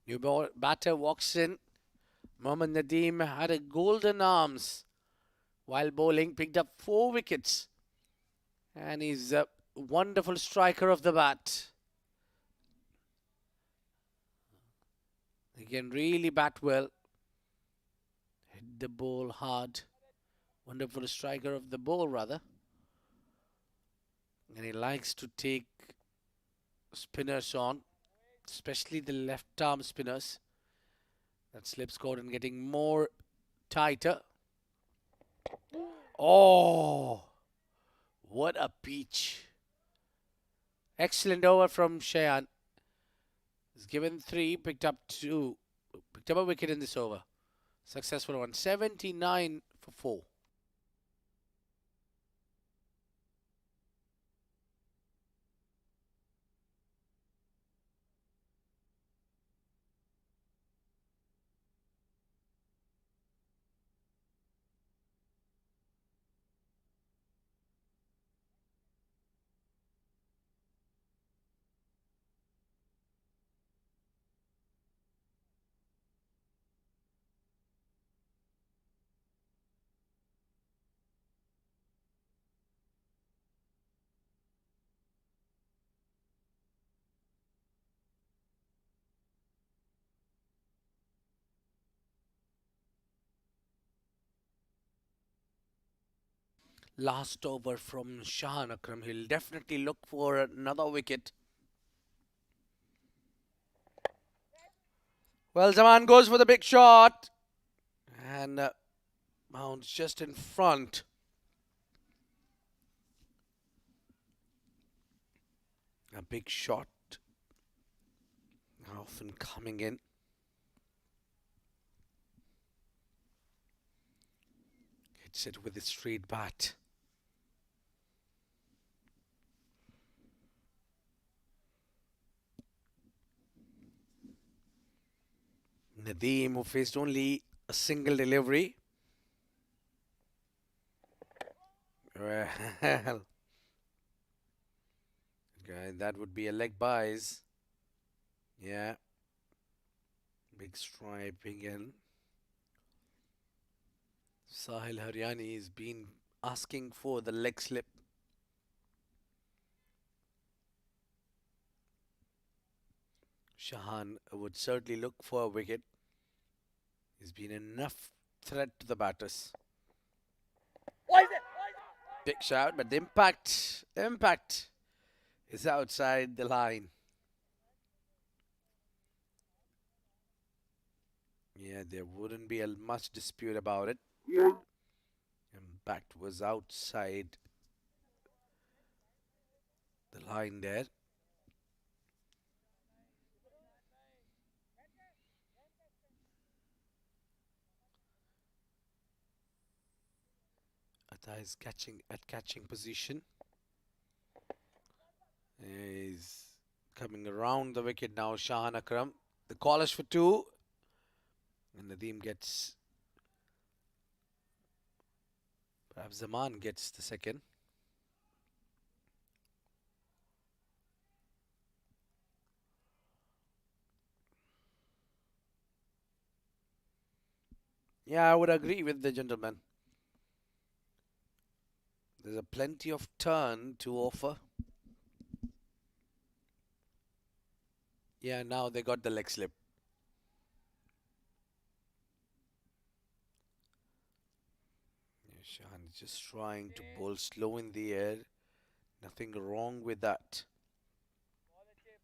New batter walks in. Mohammad Nadeem had a golden arms while bowling, picked up 4 wickets. And he's a wonderful striker of the bat. He can really bat well. Hit the ball hard. Wonderful striker of the ball, rather. And he likes to take spinners on, especially the left arm spinners. That slip scored and getting more tighter. Oh, what a peach. Excellent over from Shayan. He's given 3, picked up 2. Picked up a wicket in this over. Successful one. 79 for 4. Last over from Shahan Akram. He'll definitely look for another wicket. Well, Zaman goes for the big shot. And Mount's just in front. A big shot. Often coming in. Hits it with his straight bat. Nadeem, who faced only a single delivery. Well, okay, that would be a leg buys. Yeah. Big striping in. Sahil Haryani has been asking for the leg slip. Shahan would certainly look for a wicket. He's been enough threat to the batters. Big shout, but the impact is outside the line. Yeah, there wouldn't be much dispute about it. Impact was outside the line there. Atta is catching position. He's coming around the wicket now. Shahan Akram. The call is for 2. And Nadeem gets. Perhaps Zaman gets the second. Yeah, I would agree with the gentleman. There's a plenty of turn to offer. Yeah, now they got the leg slip. Yeah, Shahan is just trying to bowl slow in the air. Nothing wrong with that.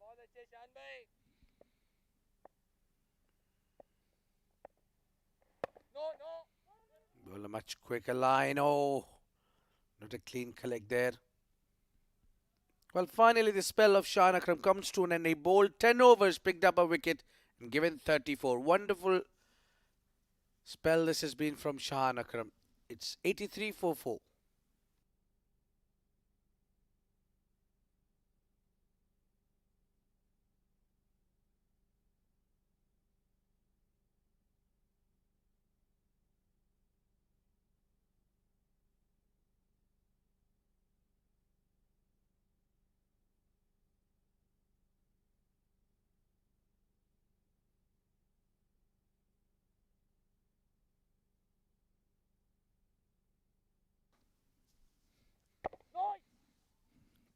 बहुत अच्छे शान भाई. No. Well, a much quicker line. Oh, not a clean collect there. Well, finally, the spell of Shahan Akram comes to an end. He bowled 10 overs, picked up a wicket, and given 34. Wonderful spell this has been from Shahan Akram. It's 83 for 4.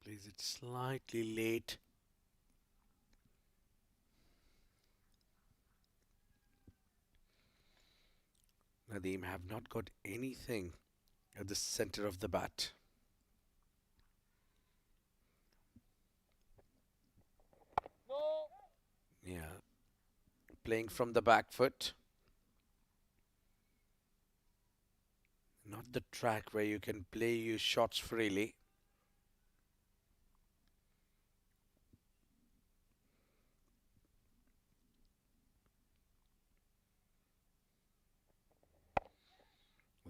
Plays it slightly late. Nadeem have not got anything at the center of the bat. No. Yeah, playing from the back foot. Not the track where you can play your shots freely.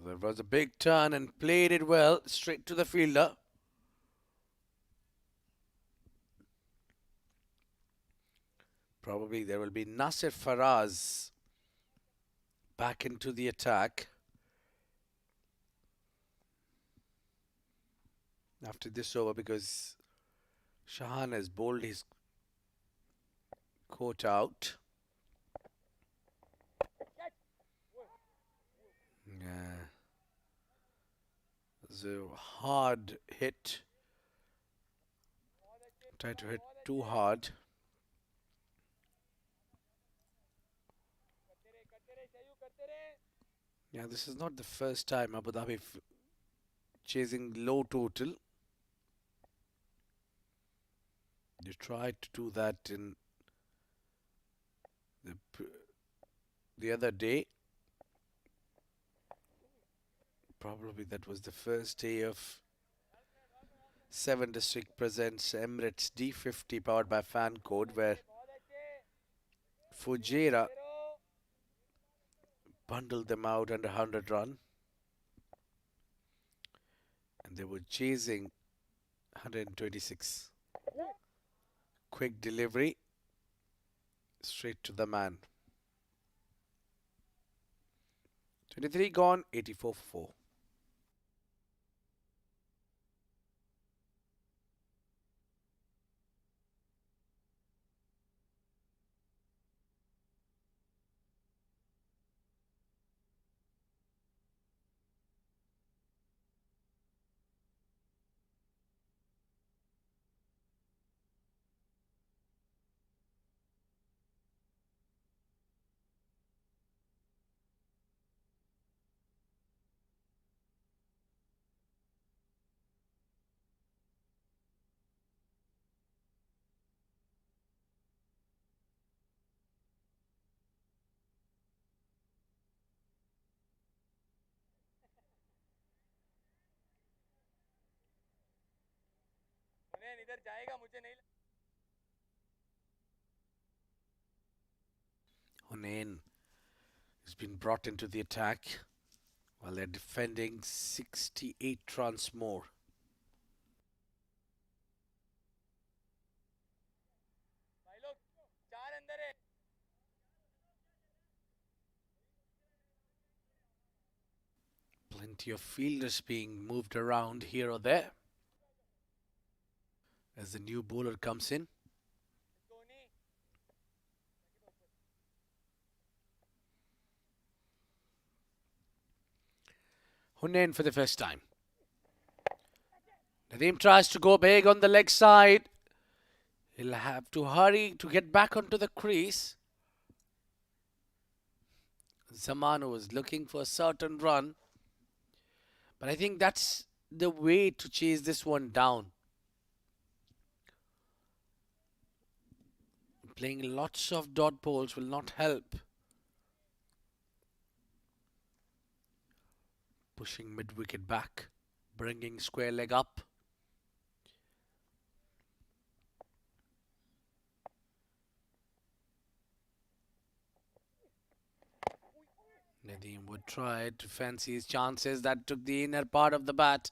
There was a big turn and played it well straight to the fielder. Probably there will be Nasir Faraz back into the attack after this over because Shahan has bowled his coat out. Yeah. It's a hard hit. Tried to hit too hard. Yeah, this is not the first time Abu Dhabi chasing low total. They tried to do that in the other day. Probably that was the first day of 7 District presents Emirates D50 powered by Fancode, where Fujairah bundled them out under 100 run. And they were chasing 126. Quick delivery, straight to the man. 23 gone, 84 for 4. इधर जाएगा मुझे नहीं Hunain has been brought into the attack while they're defending 68 runs more. भाई लोग चार अंदर है Plenty of fielders being moved around here or there as the new bowler comes in. Dhoni Hunain for the first time. Nadeem tries to go big on the leg side. He'll have to hurry to get back onto the crease. Zamano was looking for a certain run. But I think that's the way to chase this one down. Playing lots of dot balls will not help. Pushing mid-wicket back. Bringing square leg up. Nadeem would try to fancy his chances. That took the inner part of the bat.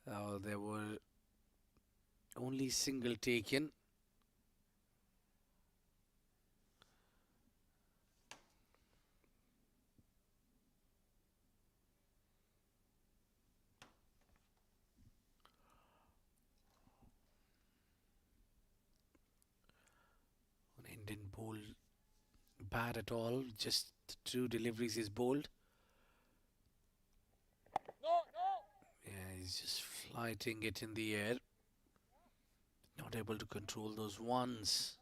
There were only single taken. Didn't bowl bad at all. Just the two deliveries he's bowled. no no Yeah, he's just flighting it in the air. Not able to control those ones.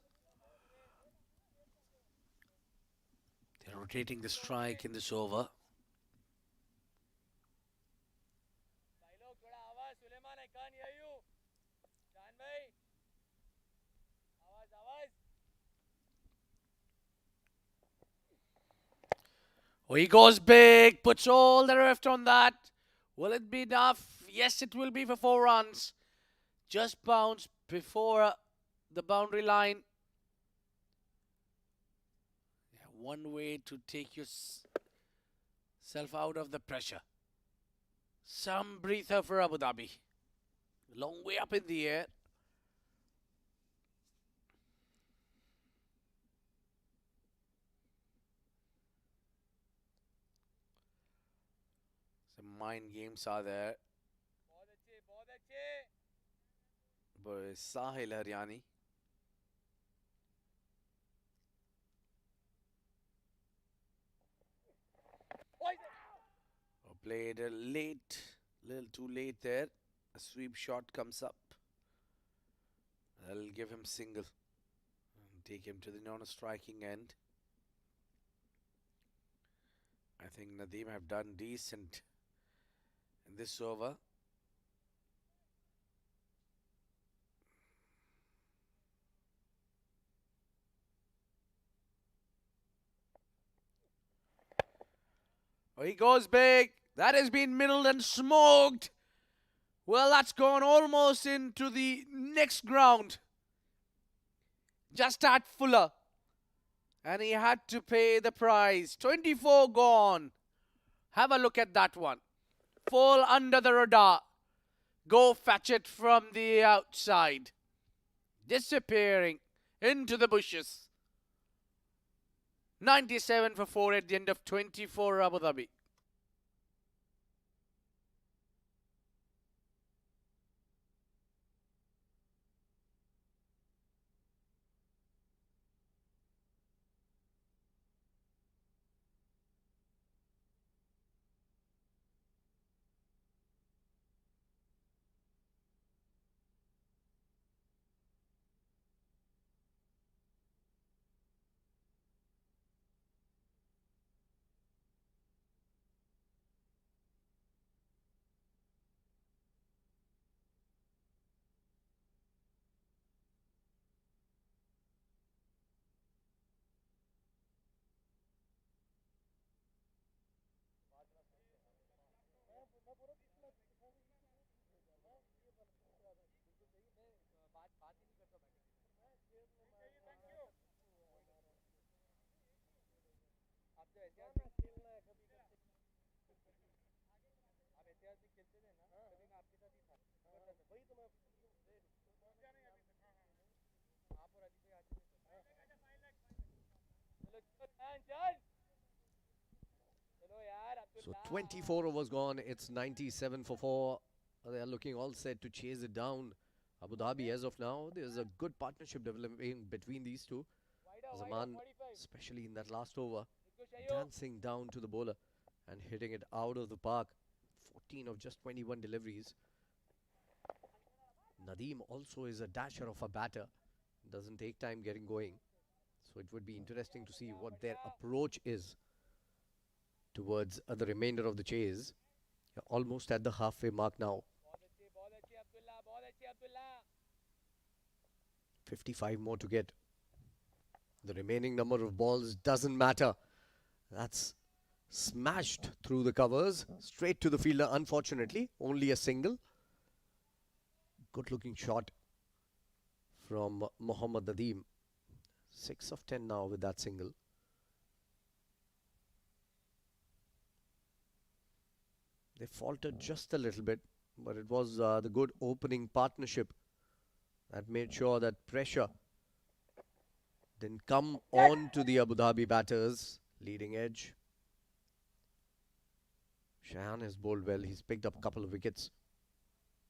They're rotating the strike in this over. भाई लोग थोड़ा आवाज Suleman I can't hear you जान भाई आवाज आवाज Oh, he goes big. Puts all the reft on that. Will it be enough? Yes, it will be for 4 runs. Just bounced before the boundary line. Yeah, one way to take yourself out of the pressure. Some breather for Abu Dhabi. Long way up in the air. Some mind games are there. बहुत अच्छे But Sahil Haryani. Played a little too late there. A sweep shot comes up. That'll give him single. And take him to the non-striking end. I think Nadeem have done decent in this over. Oh, he goes big. That has been middled and smoked. Well, that's gone almost into the next ground. Just at Fuller. And he had to pay the price. 24 gone. Have a look at that one. Fall under the radar. Go fetch it from the outside. Disappearing into the bushes. 97 for 4 at the end of 24 Abu Dhabi. आप जो ऐतिहासिक खेलना है कभी करते आप ऐतिहासिक खेलते थे ना कभी मैं आपके साथ ही था वही तो मैं आप और अली भाई आते थे चलो चल चलो यार So 24 overs gone. It's 97 for 4. They are looking all set to chase it down. Abu Dhabi, as of now, there's a good partnership developing between these two. Zaman, especially in that last over, dancing down to the bowler and hitting it out of the park. 14 of just 21 deliveries. Nadeem also is a dasher of a batter. Doesn't take time getting going. So it would be interesting to see what their approach is towards the remainder of the chase. You're almost at the halfway mark now. 55 more to get. The remaining number of balls doesn't matter. That's smashed through the covers. Straight to the fielder, unfortunately. Only a single. Good looking shot from Mohammad Nadeem. 6 of 10 now with that single. They faltered just a little bit, but it was the good opening partnership that made sure that pressure didn't come on to the Abu Dhabi batters. Leading edge. Shahan has bowled well. He's picked up a couple of wickets.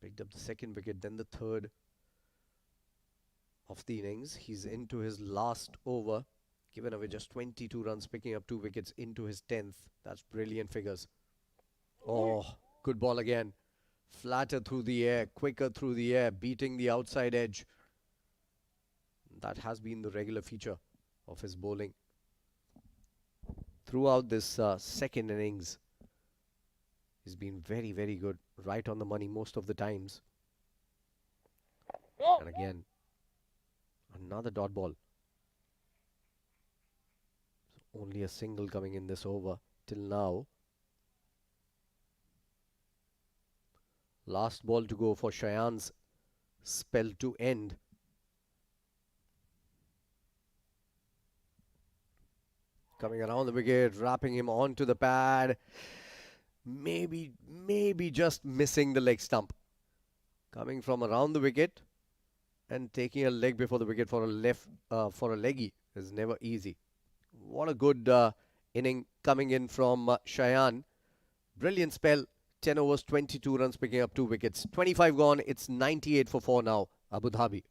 Picked up the second wicket, then the third of the innings. He's into his last over. Given away just 22 runs, picking up 2 wickets into his 10th. That's brilliant figures. Oh, good ball again. Flatter through the air, quicker through the air, beating the outside edge. That has been the regular feature of his bowling throughout this second innings. He's been very, very good. Right on the money most of the times. And again, another dot ball. So only a single coming in this over till now. Last ball to go for Shayan's spell to end. Coming around the wicket, wrapping him onto the pad. Maybe just missing the leg stump. Coming from around the wicket and taking a leg before the wicket for a leggy is never easy. What a good inning coming in from Shayan. Brilliant spell. 10 overs, 22 runs, picking up 2 wickets. 25 gone. It's 98 for 4 now. Abu Dhabi.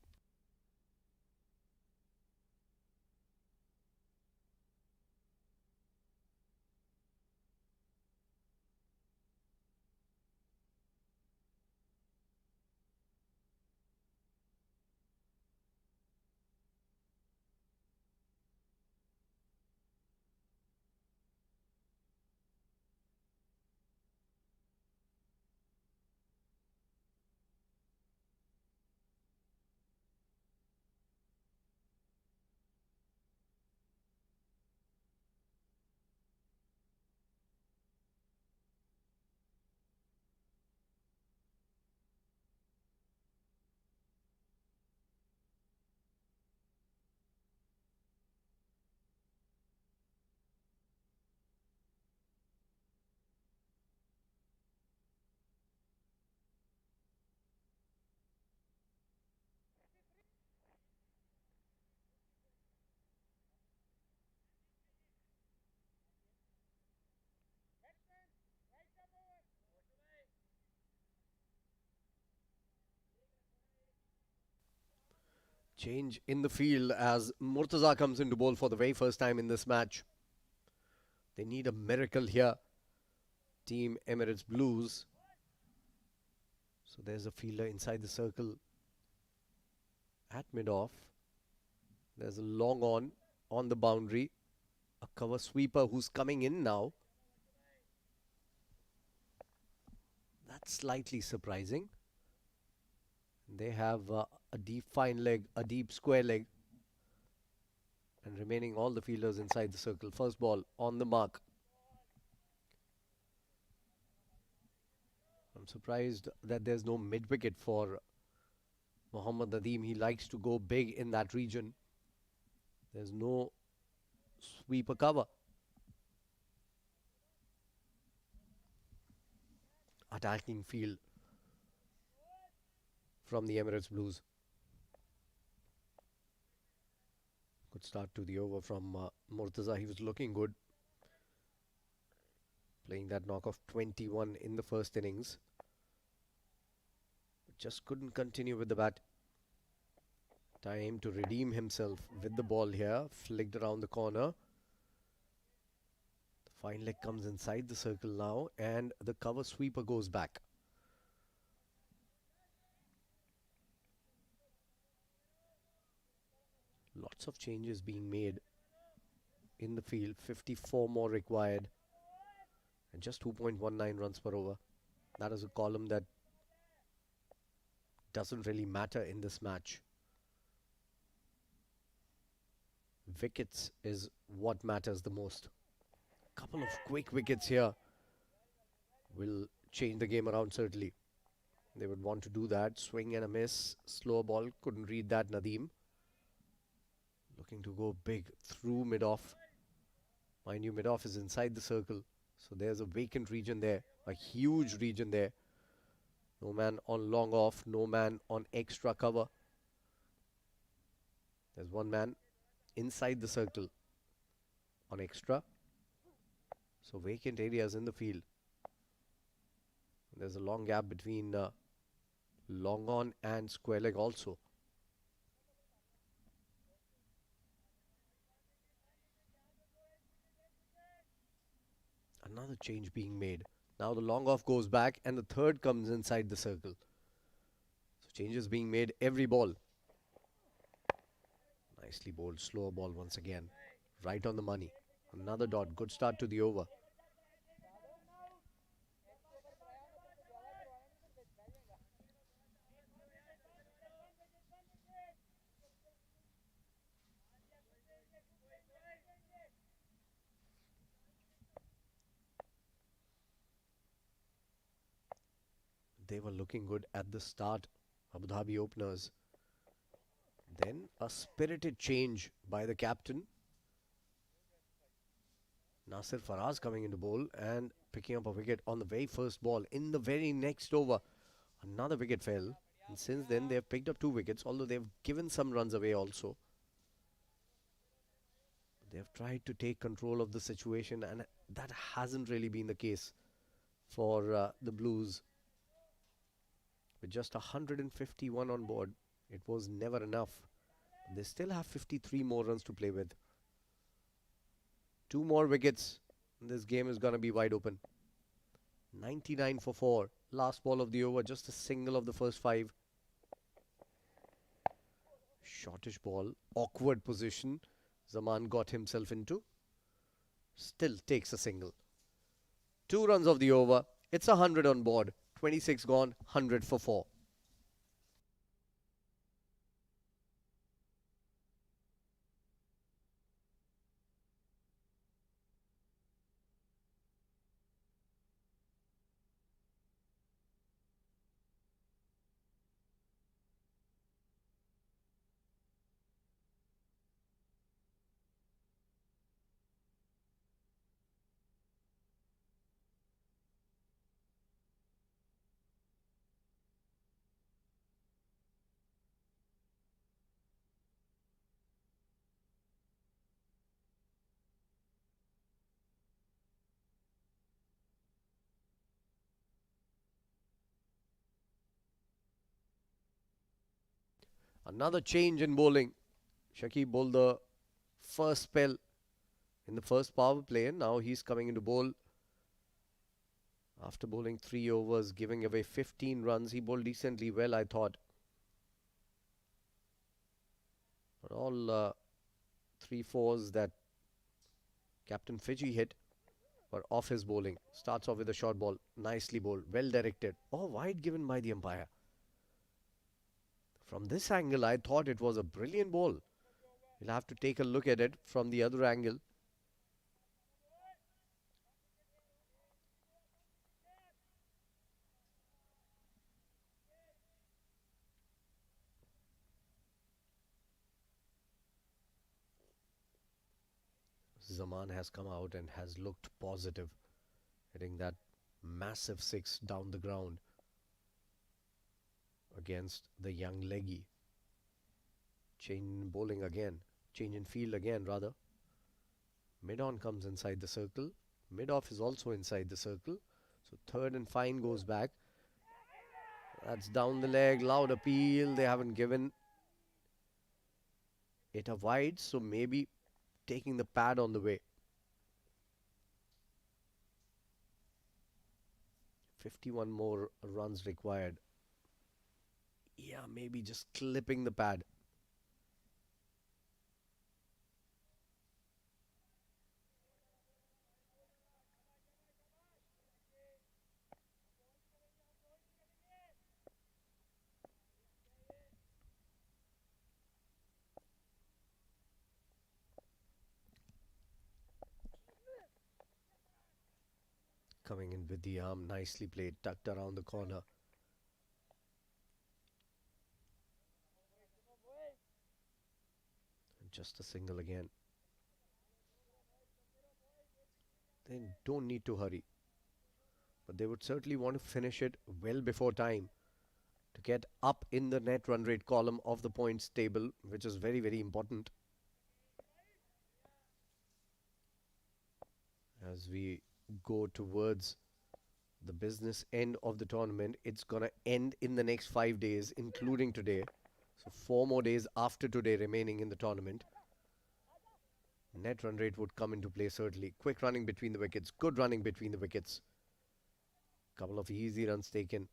Change in the field as Murtaza comes into bowl for the very first time in this match. They need a miracle here. Team Emirates Blues. So there's a fielder inside the circle at mid-off. There's a long on the boundary. A cover sweeper who's coming in now. That's slightly surprising. They have a deep fine leg, a deep square leg. And remaining all the fielders inside the circle. First ball on the mark. I'm surprised that there's no mid-wicket for Mohammad Nadeem, he likes to go big in that region. There's no sweeper cover. Attacking field from the Emirates Blues. Good start to the over from Murtaza. He was looking good, playing that knock of 21 in the first innings. But just couldn't continue with the bat. Time to redeem himself with the ball here. Flicked around the corner. The fine leg comes inside the circle now, and the cover sweeper goes back. Lots of changes being made in the field. 54 more required. And just 2.19 runs per over. That is a column that doesn't really matter in this match. Wickets is what matters the most. Couple of quick wickets here will change the game around certainly. They would want to do that. Swing and a miss. Slow ball. Couldn't read that, Nadeem. Looking to go big through mid-off. Mind you, mid-off is inside the circle. So there's a vacant region there. A huge region there. No man on long off. No man on extra cover. There's one man inside the circle on extra. So vacant areas in the field. There's a long gap between long on and square leg also. Another change being made. Now the long off goes back and the third comes inside the circle. So changes being made every ball. Nicely bowled. Slower ball once again. Right on the money. Another dot. Good start to the over. They were looking good at the start, Abu Dhabi openers. Then a spirited change by the captain. Nasir Faraz coming into bowl and picking up a wicket on the very first ball. In the very next over, another wicket fell. And since then, they have picked up 2 wickets, although they have given some runs away also. They have tried to take control of the situation, and that hasn't really been the case for the Blues. With just 151 on board, it was never enough. They still have 53 more runs to play with. 2 more wickets. This game is going to be wide open. 99 for 4. Last ball of the over. Just a single of the first 5. Shortish ball. Awkward position. Zaman got himself into. Still takes a single. 2 runs of the over. It's 100 on board. 26 gone. 100 for 4. Another change in bowling. Shakib bowled the first spell in the first power play, and now he's coming into bowl. After bowling 3 overs, giving away 15 runs, he bowled decently well, I thought. But all 3-4s that Captain Fiji hit were off his bowling. Starts off with a short ball. Nicely bowled. Well directed. Oh, wide given by the umpire. From this angle, I thought it was a brilliant ball. We'll have to take a look at it from the other angle. Zaman has come out and has looked positive, hitting that massive six down the ground against the young leggy. Change in bowling again. Change in field again, rather. Mid-on comes inside the circle. Mid-off is also inside the circle. So third and fine goes back. That's down the leg. Loud appeal. They haven't given it a wide, so maybe taking the pad on the way. 51 more runs required. Yeah, maybe just clipping the pad. Coming in with the arm, nicely played, tucked around the corner. And just a single again. They don't need to hurry, but they would certainly want to finish it well before time to get up in the net run rate column of the points table, which is very, very important. As we go towards the business end of the tournament, it's gonna end in the next 5 days, including today. So 4 more days after today remaining in the tournament. Net run rate would come into play certainly. Quick running between the wickets, good running between the wickets. Couple of easy runs taken.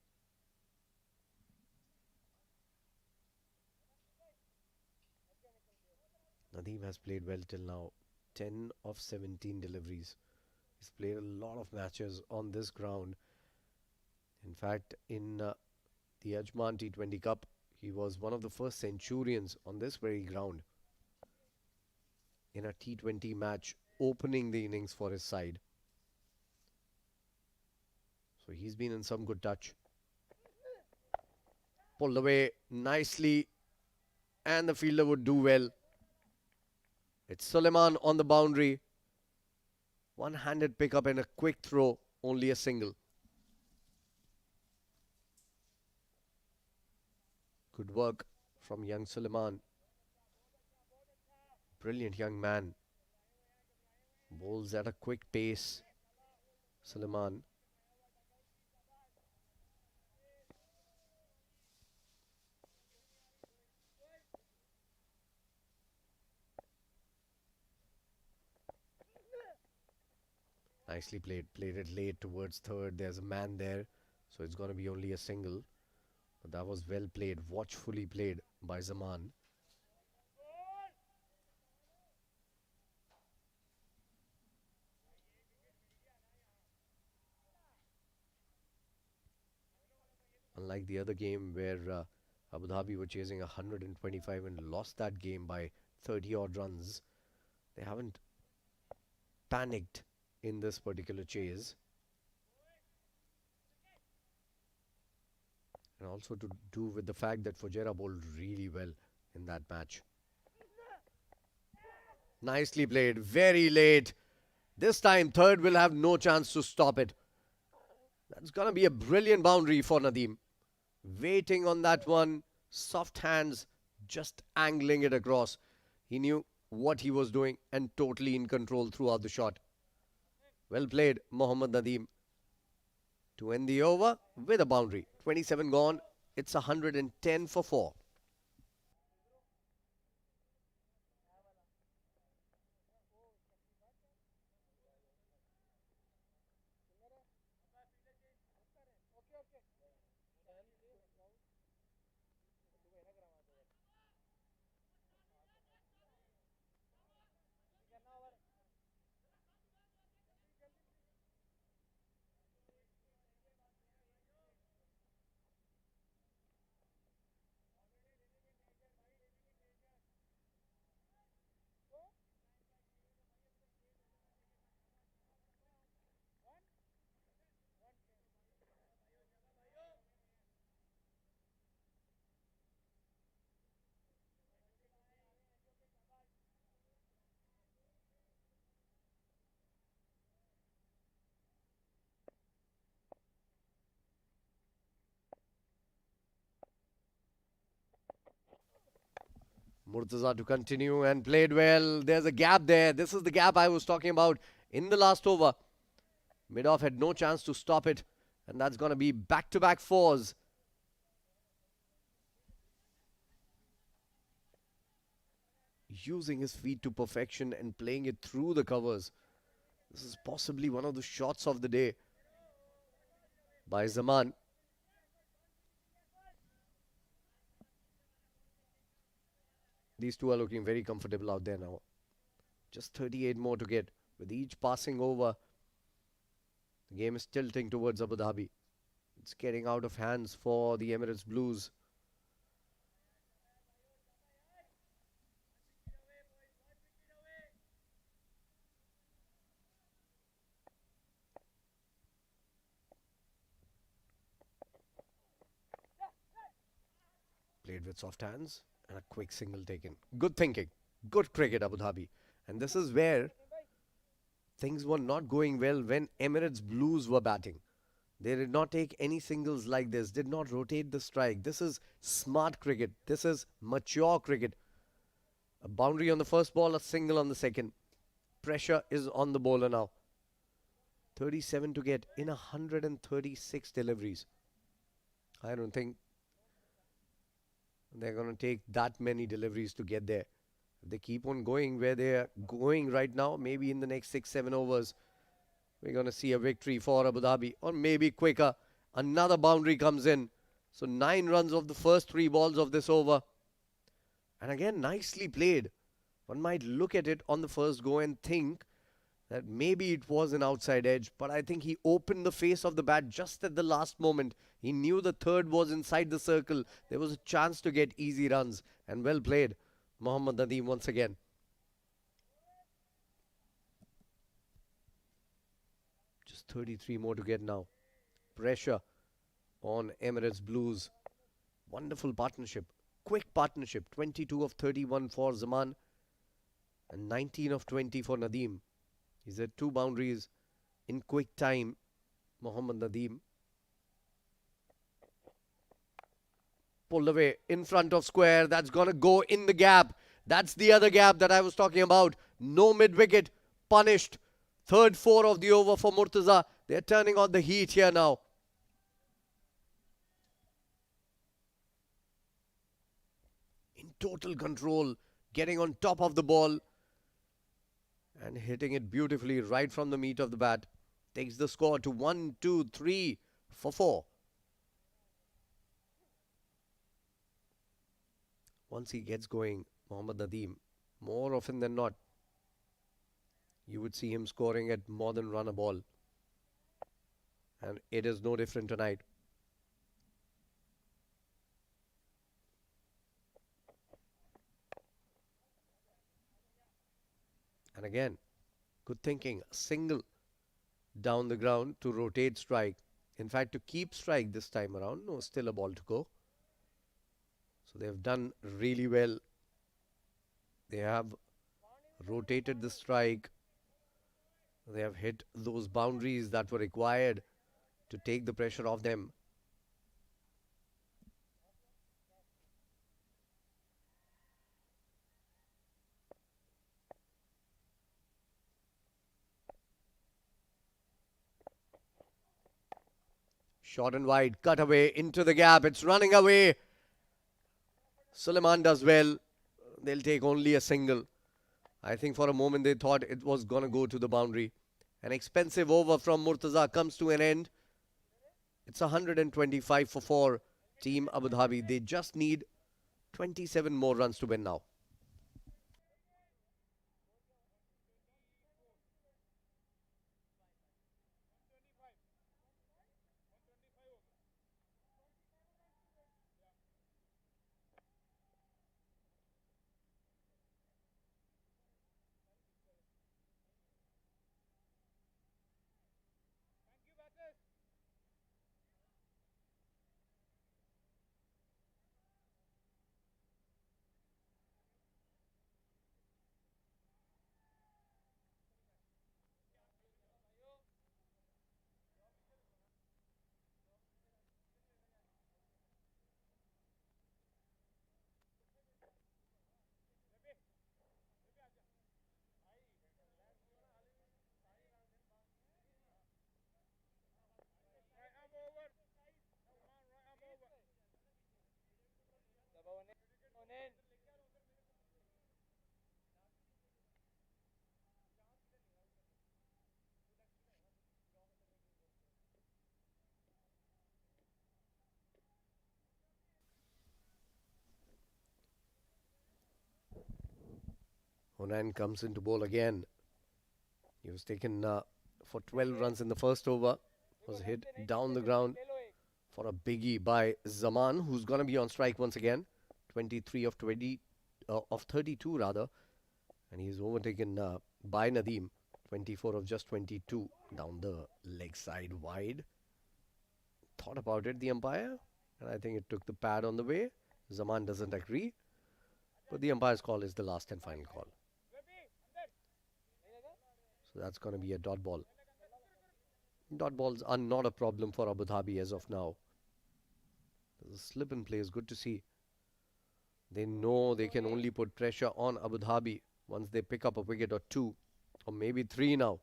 Nadeem has played well till now. 10 of 17 deliveries. He's played a lot of matches on this ground. In fact, in the Ajman T20 Cup, he was one of the first centurions on this very ground in a T20 match, opening the innings for his side. So he's been in some good touch. Pulled away nicely, and the fielder would do well. It's Suleiman on the boundary. One-handed pickup and a quick throw, only a single. Good work from young Suleiman. Brilliant young man. Bowls at a quick pace. Suleiman. Nicely played. Played it late towards third. There's a man there, so it's going to be only a single. But that was well played, watchfully played by Zaman. Unlike the other game where Abu Dhabi were chasing 125 and lost that game by 30 odd runs, they haven't panicked in this particular chase. And also to do with the fact that Fujairah bowled really well in that match. Nicely played, very late. This time third will have no chance to stop it. That's going to be a brilliant boundary for Nadeem. Waiting on that one, soft hands, just angling it across. He knew what he was doing and totally in control throughout the shot. Well played, Mohammad Nadeem. To end the over with a boundary. 27 gone. It's 110 for 4. Murtaza to continue and played well. There's a gap there. This is the gap I was talking about in the last over. Mid-off had no chance to stop it. And that's going to be back-to-back fours. Using his feet to perfection and playing it through the covers. This is possibly one of the shots of the day by Zaman. These two are looking very comfortable out there now. Just 38 more to get. With each passing over, the game is tilting towards Abu Dhabi. It's getting out of hands for the Emirates Blues. Played with soft hands and a quick single taken. Good thinking. Good cricket, Abu Dhabi. And this is where things were not going well when Emirates Blues were batting. They did not take any singles like this, did not rotate the strike. This is smart cricket. This is mature cricket. A boundary on the first ball, a single on the second. Pressure is on the bowler now. 37 to get in 136 deliveries. I don't think they're going to take that many deliveries to get there. If they keep on going where they're going right now, maybe in the next 6-7 overs, we're going to see a victory for Abu Dhabi, or maybe quicker. Another boundary comes in. So 9 runs of the first 3 balls of this over. And again, nicely played. One might look at it on the first go and think that maybe it was an outside edge, but I think he opened the face of the bat just at the last moment. He knew the third was inside the circle. There was a chance to get easy runs, and well played. Mohammad Nadeem once again. Just 33 more to get now. Pressure on Emirates Blues. Wonderful partnership. Quick partnership. 22 of 31 for Zaman and 19 of 20 for Nadeem. He's had 2 boundaries in quick time. Mohammad Nadeem pulled away in front of square. That's going to go in the gap. That's the other gap that I was talking about. No mid-wicket. Punished. Third 4 of the over for Murtaza. They're turning on the heat here now. In total control. Getting on top of the ball. And hitting it beautifully right from the meat of the bat. Takes the score to 1, 2, 3 for 4. Once he gets going, Mohammad Nadeem, more often than not, you would see him scoring at more than run a ball. And it is no different tonight. And again, good thinking. A single down the ground to rotate strike. In fact, to keep strike this time around. No, still a ball to go. So they've done really well. They have rotated the strike. They have hit those boundaries that were required to take the pressure off them. Short and wide, cut away into the gap. It's running away. Suleiman does well. They'll take only a single. I think for a moment they thought it was going to go to the boundary. An expensive over from Murtaza comes to an end. It's 125 for 4. Team Abu Dhabi. They just need 27 more runs to win now. Onan comes into bowl again. He was taken for 12 runs in the first over. Was hit down the ground for a biggie by Zaman, who's going to be on strike once again. 23 of 20, of 32 rather. And he's overtaken by Nadeem. 24 of just 22 down the leg side wide. Thought about it, the umpire, and I think it took the pad on the way. Zaman doesn't agree, but the umpire's call is the last and final call. So that's going to be a dot ball. Dot balls are not a problem for Abu Dhabi as of now. There's a slip in play, is good to see. They know they can only put pressure on Abu Dhabi once they pick up a wicket or two, or maybe three now,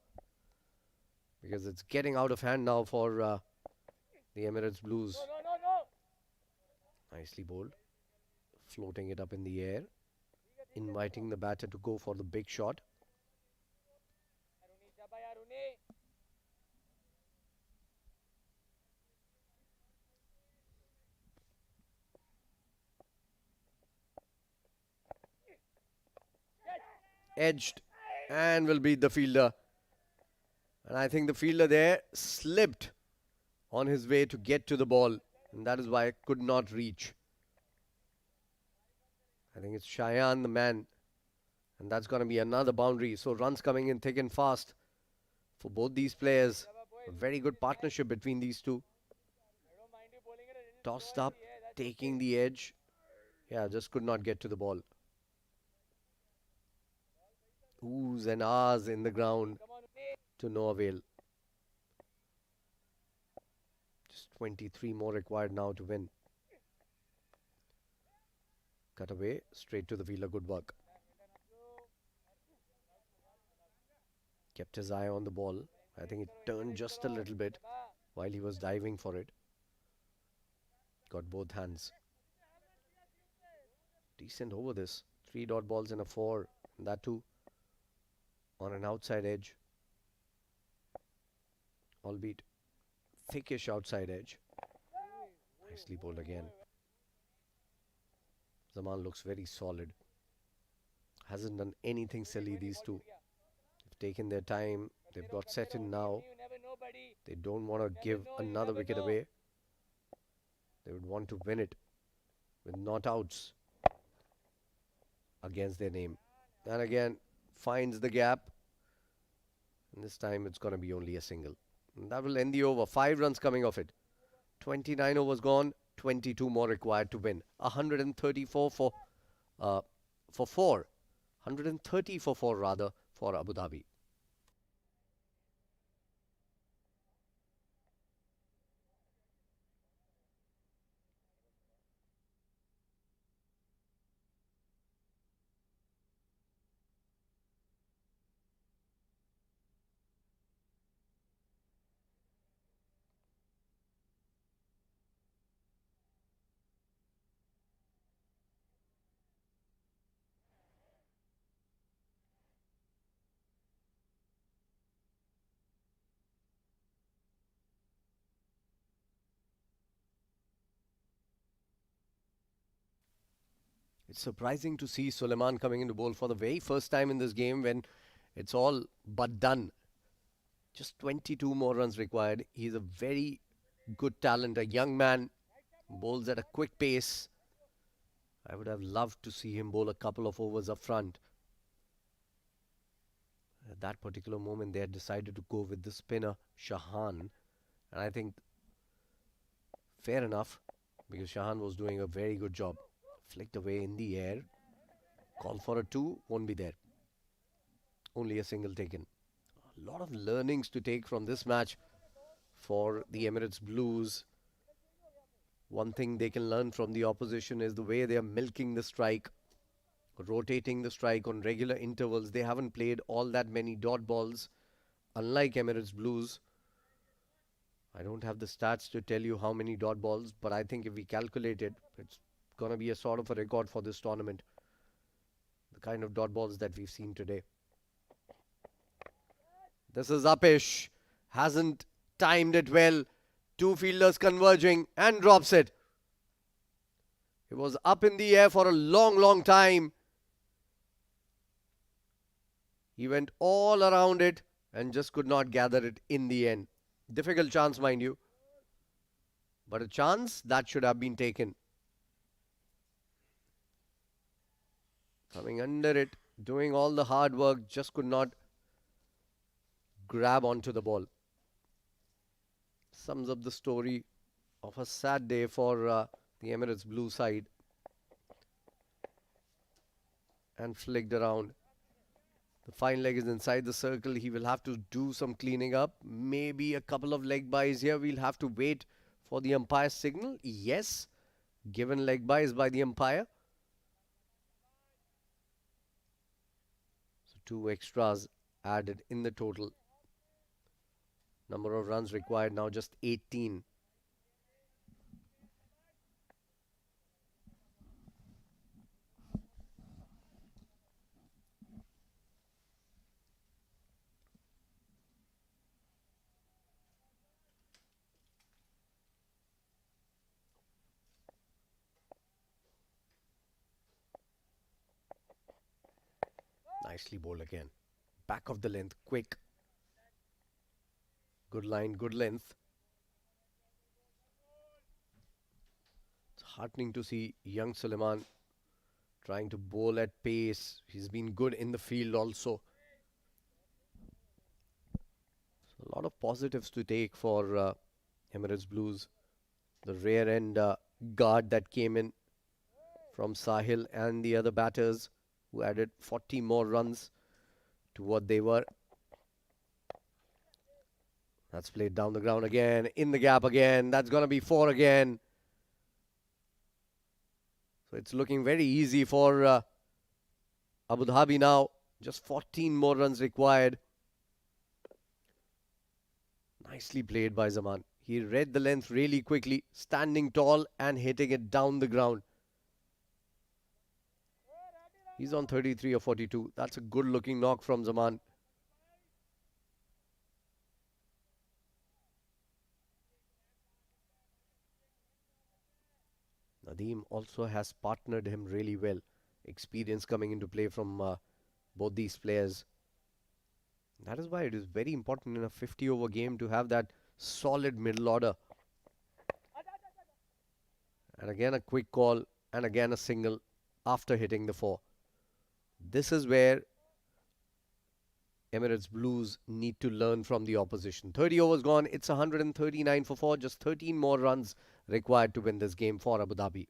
because it's getting out of hand now for the Emirates Blues. Nicely bowled. Floating it up in the air. Inviting the batter to go for the big shot. Edged and will beat the fielder. And I think the fielder there slipped on his way to get to the ball, and that is why it could not reach. I think it's Cheyenne, the man, and that's going to be another boundary. So runs coming in thick and fast for both these players. A very good partnership between these two. Tossed up, taking the edge. Yeah, just could not get to the ball. Oohs and ahs in the ground to no avail. 23 more required now to win. Cut away, straight to the fielder, good work. Kept his eye on the ball. I think it turned just a little bit while he was diving for it. Got both hands. Decent over this. 3 dot balls and a 4. And that too on an outside edge. Albeit thickish outside edge. Nicely bowled again. Zaman looks very solid. Hasn't done anything silly, these two. They've taken their time. They've got set in now. They don't want to give another wicket away. They would want to win it with not outs against their name. And again, finds the gap. And this time it's going to be only a single. And that will end the over. 5 runs coming off it. 29 overs gone. 22 more required to win. 134 for 4. 130 for 4 rather for Abu Dhabi. It's surprising to see Suleiman coming into bowl for the very first time in this game when it's all but done. Just 22 more runs required. He's a very good talent, a young man, bowls at a quick pace. I would have loved to see him bowl a couple of overs up front. At that particular moment, they had decided to go with the spinner, Shahan. And I think fair enough, because Shahan was doing a very good job. Flicked away in the air. Call for a 2, won't be there. Only a single taken. A lot of learnings to take from this match for the Emirates Blues. One thing they can learn from the opposition is the way they are milking the strike, rotating the strike on regular intervals. They haven't played all that many dot balls, unlike Emirates Blues. I don't have the stats to tell you how many dot balls, but I think if we calculate it, it's going to be a sort of a record for this tournament. The kind of dot balls that we've seen today. This is Upish. Hasn't timed it well. 2 fielders converging and drops it. It was up in the air for a long, long time. He went all around it and just could not gather it in the end. Difficult chance, mind you. But a chance that should have been taken. Coming under it, doing all the hard work, just could not grab onto the ball. Sums up the story of a sad day for the Emirates blue side. And flicked around. The fine leg is inside the circle. He will have to do some cleaning up. Maybe a couple of leg byes here. We'll have to wait for the umpire's signal. Yes, given leg byes by the umpire. So 2 extras added in the total. Number of runs required now just 18. Nicely bowled again. Back of the length, quick. Good line, good length. It's heartening to see young Suleiman trying to bowl at pace. He's been good in the field also. So a lot of positives to take for Emirates Blues. The rear end guard that came in from Sahil and the other batters who added 40 more runs to what they were. That's played down the ground again, in the gap again. That's going to be 4 again. So it's looking very easy for Abu Dhabi now. Just 14 more runs required. Nicely played by Zaman. He read the length really quickly, standing tall and hitting it down the ground. He's on 33 or 42. That's a good looking knock from Zaman. Nadeem also has partnered him really well. Experience coming into play from both these players. That is why it is very important in a 50 over game to have that solid middle order. And again a quick call and again a single after hitting the 4. This is where Emirates Blues need to learn from the opposition. 30 overs gone. It's 139 for 4. Just 13 more runs required to win this game for Abu Dhabi.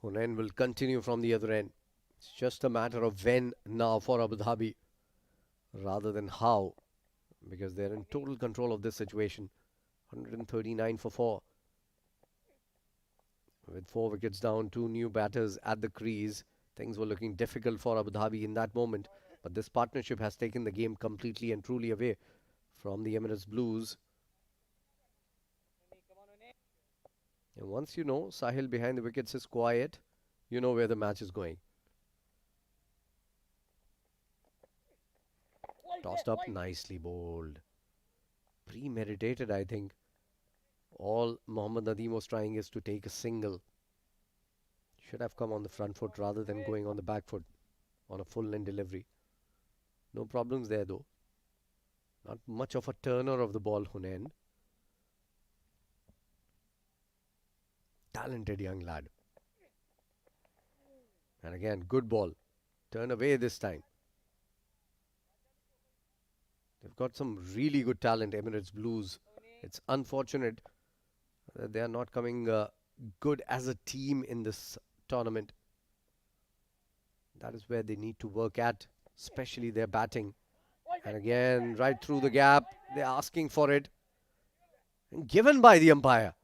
Hunain will continue from the other end. It's just a matter of when now for Abu Dhabi rather than how, because they're in total control of this situation. 139 for 4. With 4 wickets down, 2 new batters at the crease, things were looking difficult for Abu Dhabi in that moment. But this partnership has taken the game completely and truly away from the Emirates Blues. And once you know Sahil behind the wickets is quiet, you know where the match is going. Tossed up, nicely bowled. Premeditated, I think. All Mohammad Nadeem was trying is to take a single. Should have come on the front foot rather than going on the back foot on a full length delivery. No problems there though. Not much of a turner of the ball, Hunain. Talented young lad. And again, good ball. Turn away this time. They've got some really good talent, Emirates Blues. It's unfortunate that they are not coming good as a team in this tournament. That is where they need to work at, especially their batting. And again, right through the gap, they're asking for it. And given by the umpire.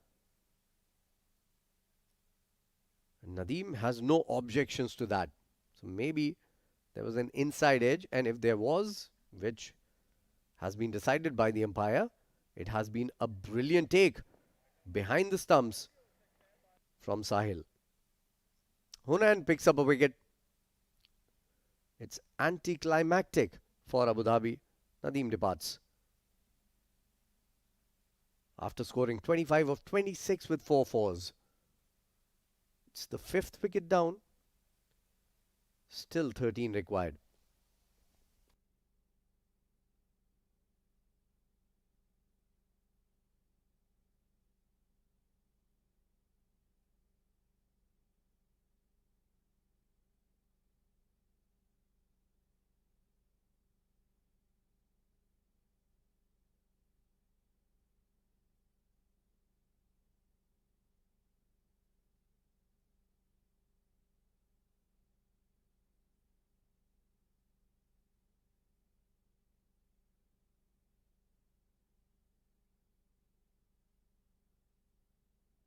And Nadeem has no objections to that. So maybe there was an inside edge, and if there was, which has been decided by the umpire, it has been a brilliant take behind the stumps from Sahil. Hunan picks up a wicket. It's anticlimactic for Abu Dhabi. Nadeem departs. After scoring 25 of 26 with 4 fours. It's the 5th wicket down. Still 13 required.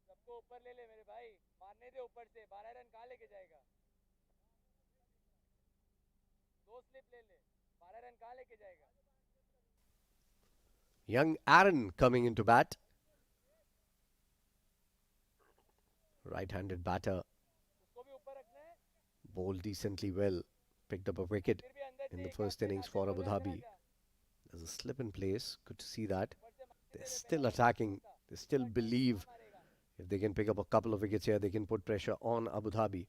सबको ऊपर ले ले मेरे भाई, मारने दे ऊपर से. 12 run कहाँ लेके जाएगा? 2 स्लिप ले ले. 12 रन कहाँ लेके जाएगा? Young Aaron coming into bat. Right-handed batter. उसको भी ऊपर रखना है. Bowled decently well. Picked up a wicket फिर भी अंदर in से the एक first कैप्टन innings आके for Abu बोला Dhabi. क्या? There's a slip in place. Good to see that. ऊपर से मारने They're दे still पहले. attacking. They still believe मारेगा. if they can pick up a couple of wickets here, they can put pressure on Abu Dhabi.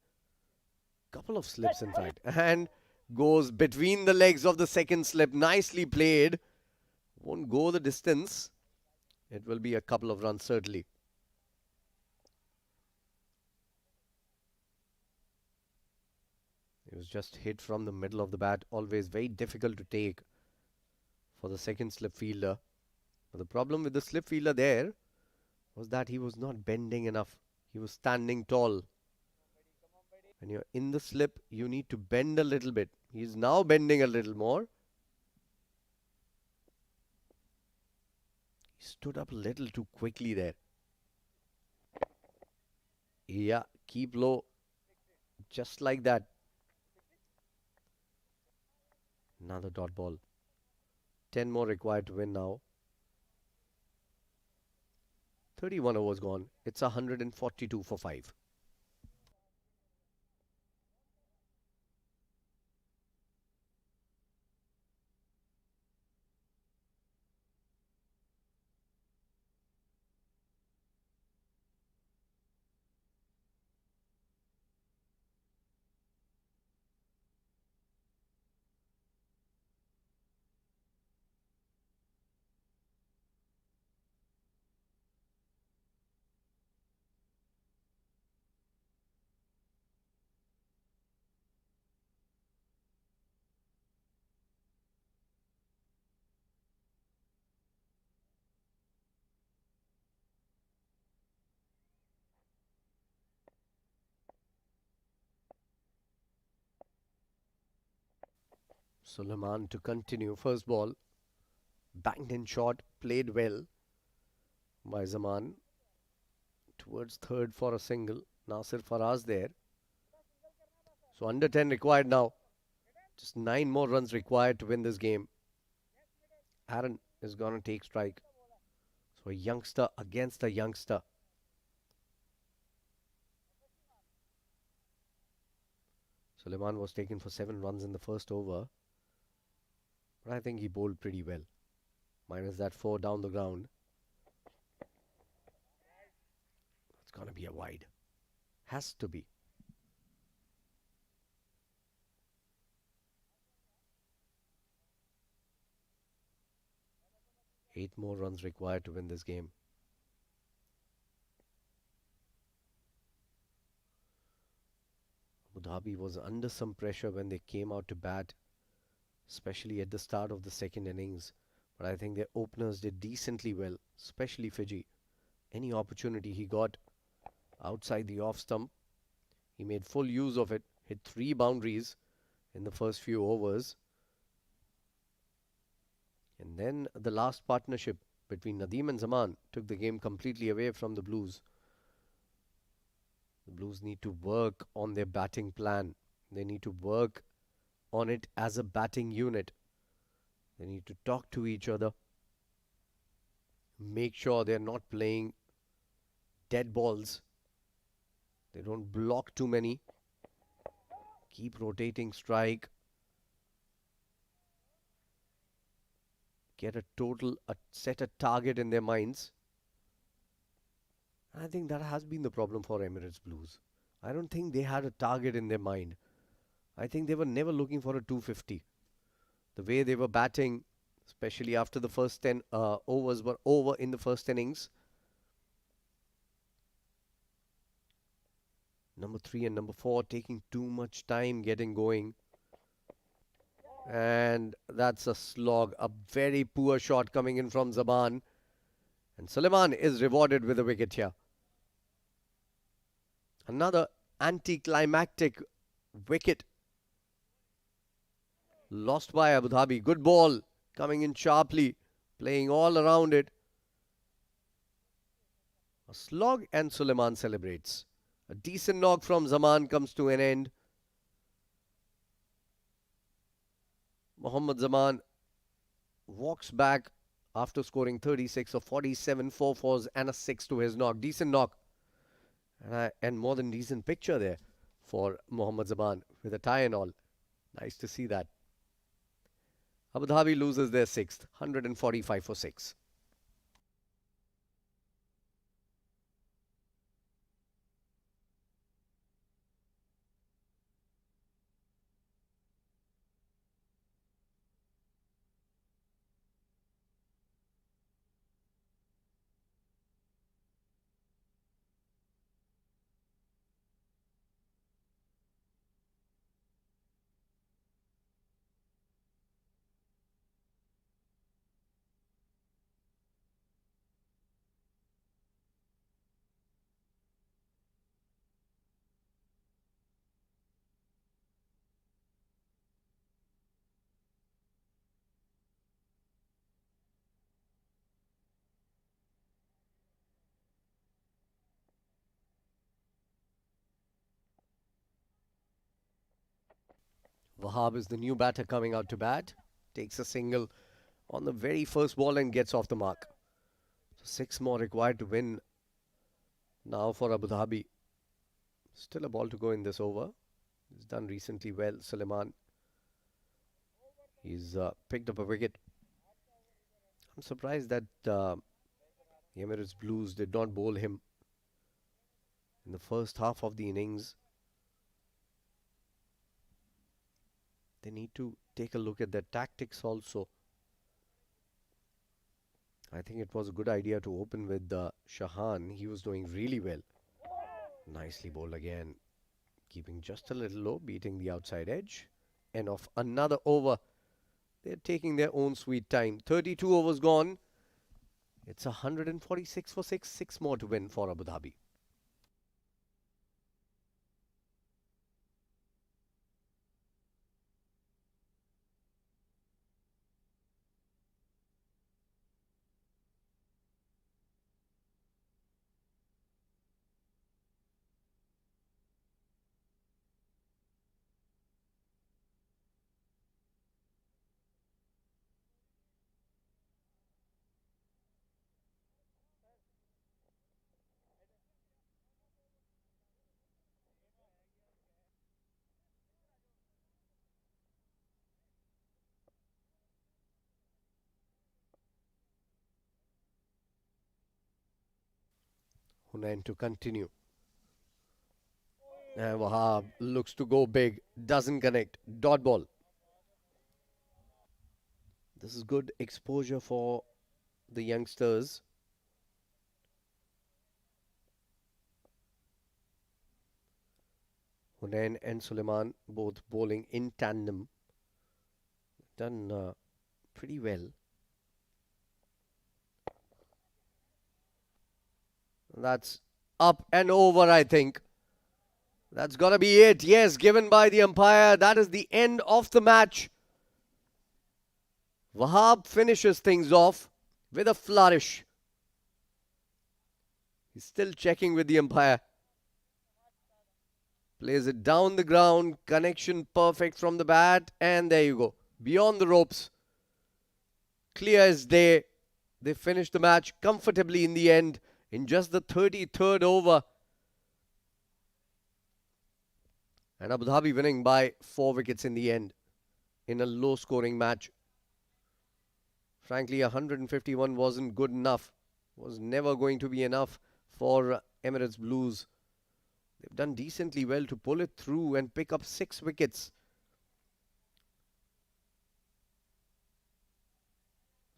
Couple of slips, in fact. And goes between the legs of the second slip. Nicely played. Won't go the distance. It will be a couple of runs, certainly. It was just hit from the middle of the bat. Always very difficult to take for the second slip fielder. But the problem with the slip fielder there was that he was not bending enough. He was standing tall. When you're in the slip, you need to bend a little bit. He's now bending a little more. He stood up a little too quickly there. Yeah, keep low. Just like that. Another dot ball. 10 more required to win now. 31 overs gone. It's 142 for 5. Suleiman to continue. First ball. Banged in short. Played well by Zaman. Towards third for a single. Nasir Faraz there. So under 10 required now. Just 9 more runs required to win this game. Aaron is going to take strike. So a youngster against a youngster. Suleiman was taken for 7 runs in the first over. But I think he bowled pretty well. Minus that 4 down the ground. It's going to be a wide. Has to be. Eight more runs required to win this game. Abu Dhabi was under some pressure when they came out to bat, especially at the start of the second innings. But I think their openers did decently well, especially Fiji. Any opportunity he got outside the off stump, he made full use of it, hit 3 boundaries, in the first few overs. And then the last partnership between Nadeem and Zaman took the game completely away from the Blues. The Blues need to work on their batting plan. They need to work on it as a batting unit. They need to talk to each other. Make sure they're not playing dead balls. They don't block too many. Keep rotating strike. Get a total, set a target in their minds. I think that has been the problem for Emirates Blues. I don't think they had a target in their mind. I think they were never looking for a 250. The way they were batting, especially after the first 10 overs were over in the first innings. Number 3 and number 4 taking too much time getting going. And that's a slog, a very poor shot coming in from Zaman. And Suleiman is rewarded with a wicket here. Another anticlimactic wicket lost by Abu Dhabi. Good ball coming in sharply, playing all around it. A slog and Suleiman celebrates. A decent knock from Zaman comes to an end. Mohammad Zaman walks back after scoring 36 of 47, 4 fours and a 6 to his knock. Decent knock. And more than decent picture there for Mohammad Zaman with a tie and all. Nice to see that. Abu Dhabi loses their 6th, 145 for 6. Wahab is the new batter coming out to bat. Takes a single on the very first ball and gets off the mark. So 6 more required to win now for Abu Dhabi. Still a ball to go in this over. He's done recently well, Suleiman. He's picked up a wicket. I'm surprised that the Emirates Blues did not bowl him in the first half of the innings. They need to take a look at their tactics also. I think it was a good idea to open with Shahan. He was doing really well. Nicely bowled again. Keeping just a little low, beating the outside edge. And off another over. They're taking their own sweet time. 32 overs gone. It's 146 for 6. 6 more to win for Abu Dhabi. Hunain to continue. And Wahab looks to go big. Doesn't connect. Dot ball. This is good exposure for the youngsters. Hunain and Suleiman both bowling in tandem. Done pretty well. That's up and over, I think. That's got to be it. Yes, given by the umpire. That is the end of the match. Wahab finishes things off with a flourish. He's still checking with the umpire. Plays it down the ground. Connection perfect from the bat. And there you go. Beyond the ropes. Clear as day. They finished the match comfortably in the end. In just the 33rd over. And Abu Dhabi winning by 4 wickets in the end. In a low scoring match. Frankly, 151 wasn't good enough. Was never going to be enough for Emirates Blues. They've done decently well to pull it through and pick up 6 wickets.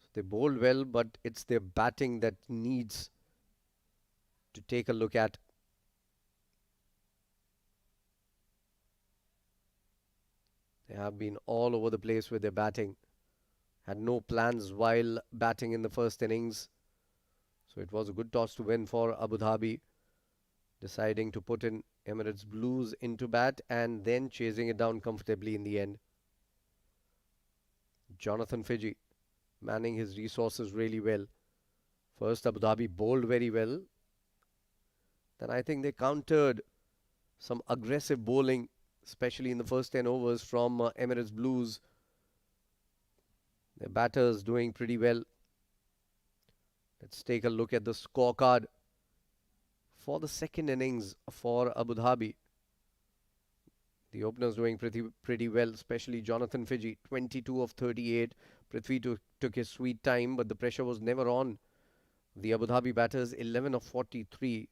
So they bowled well, but it's their batting that needs to take a look at. They have been all over the place with their batting. Had no plans while batting in the first innings. So it was a good toss to win for Abu Dhabi. Deciding to put in Emirates Blues into bat and then chasing it down comfortably in the end. Jonathan Fiji manning his resources really well. First Abu Dhabi bowled very well. Then I think they countered some aggressive bowling, especially in the first 10 overs from Emirates Blues. Their batters doing pretty well. Let's take a look at the scorecard for the second innings for Abu Dhabi. The openers doing pretty well, especially Jonathan Fiji, 22 of 38. Prithvi took his sweet time, but the pressure was never on. The Abu Dhabi batters, 11 of 43.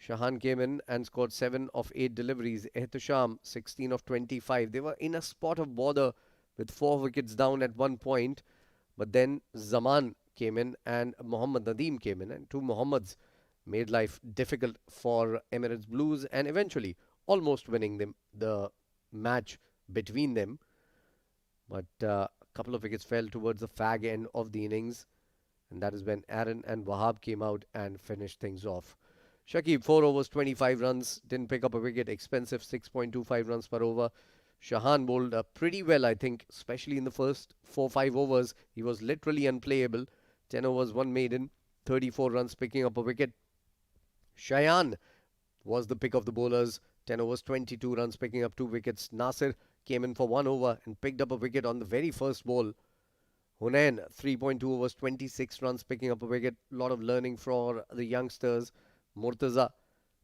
Shahan came in and scored 7 of 8 deliveries. Ehtisham, 16 of 25. They were in a spot of bother with 4 wickets down at one point. But then Zaman came in and Mohammad Nadeem came in. And 2 Mohammads made life difficult for Emirates Blues and eventually almost winning the match between them. But a couple of wickets fell towards the fag end of the innings. And that is when Aaron and Wahab came out and finished things off. Shakib, 4 overs, 25 runs. Didn't pick up a wicket. Expensive, 6.25 runs per over. Shahan bowled pretty well, I think, especially in the first 4-5 overs. He was literally unplayable. 10 overs, 1 maiden. 34 runs, picking up a wicket. Shayan was the pick of the bowlers. 10 overs, 22 runs, picking up 2 wickets. Nasir came in for 1 over and picked up a wicket on the very first ball. Hunain, 3.2 overs, 26 runs, picking up a wicket. A lot of learning for the youngsters. Murtaza,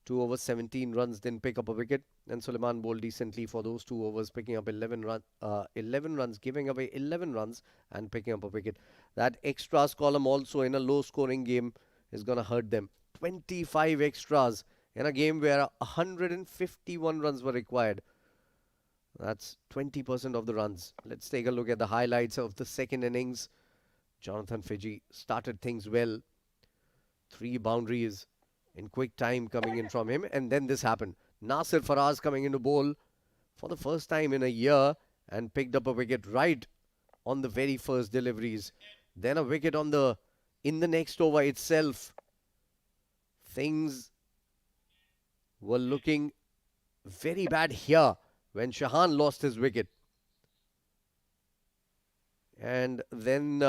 2 overs, 17 runs, didn't pick up a wicket. And Suleiman bowled decently for those 2 overs, picking up 11 runs, giving away 11 runs and picking up a wicket. That extras column also in a low-scoring game is going to hurt them. 25 extras in a game where 151 runs were required. That's 20% of the runs. Let's take a look at the highlights of the second innings. Jonathan Fiji started things well. 3 boundaries in quick time coming in from him. And then this happened. Nasir Faraz coming into bowl for the first time in a year and picked up a wicket right on the very first deliveries. Then a wicket in the next over itself. Things were looking very bad here when Shahan lost his wicket. And then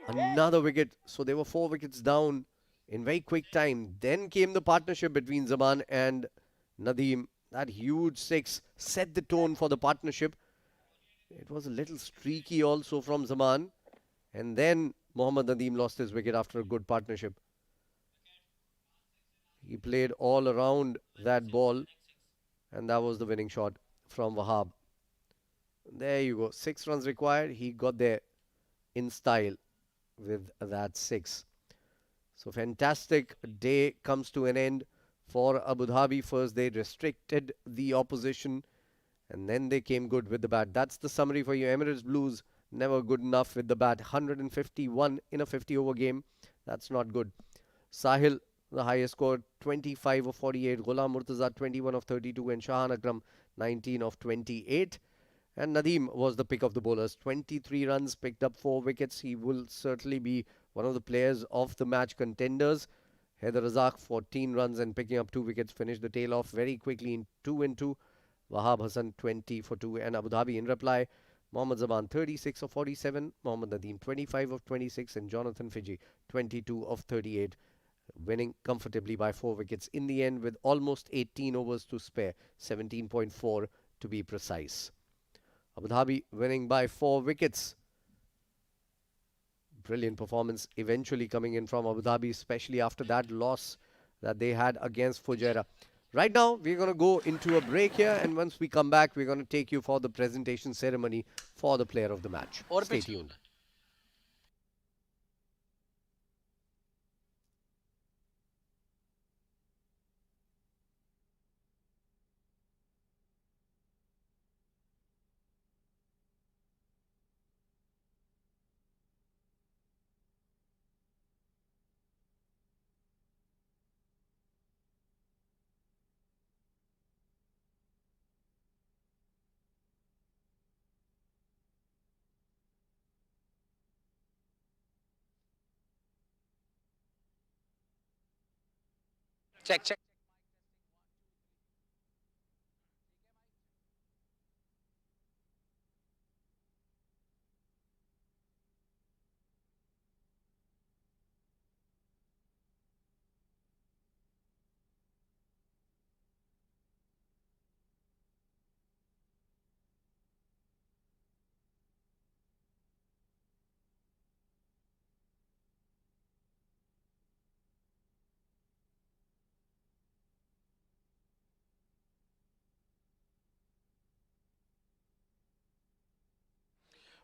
another wicket. So there were 4 wickets down in very quick time. Then came the partnership between Zaman and Nadeem. That huge 6 set the tone for the partnership. It was a little streaky also from Zaman. And then Mohammad Nadeem lost his wicket after a good partnership. He played all around that ball. And that was the winning shot from Wahab. There you go. 6 runs required. He got there in style with that 6. So fantastic day comes to an end for Abu Dhabi. First they restricted the opposition and then they came good with the bat. That's the summary for you. Emirates Blues never good enough with the bat. 151 in a 50 over game. That's not good. Sahil, the highest score, 25 of 48. Ghulam Murtaza, 21 of 32. And Shahan Akram, 19 of 28. And Nadeem was the pick of the bowlers. 23 runs, picked up 4 wickets. He will certainly be one of the players of the match contenders. Haider Razak 14 runs and picking up 2 wickets, finished the tail off very quickly in 2 and 2. Wahab Hassan 20 for 2, and Abu Dhabi in reply. Mohammad Zaman 36 of 47, Mohammad Nadeem 25 of 26, and Jonathan Fiji 22 of 38, winning comfortably by 4 wickets in the end with almost 18 overs to spare, 17.4 to be precise. Abu Dhabi winning by 4 wickets. Brilliant performance eventually coming in from Abu Dhabi, especially after that loss that they had against Fujairah. Right now, we're going to go into a break here, and once we come back, we're going to take you for the presentation ceremony for the player of the match. Stay tuned. Check.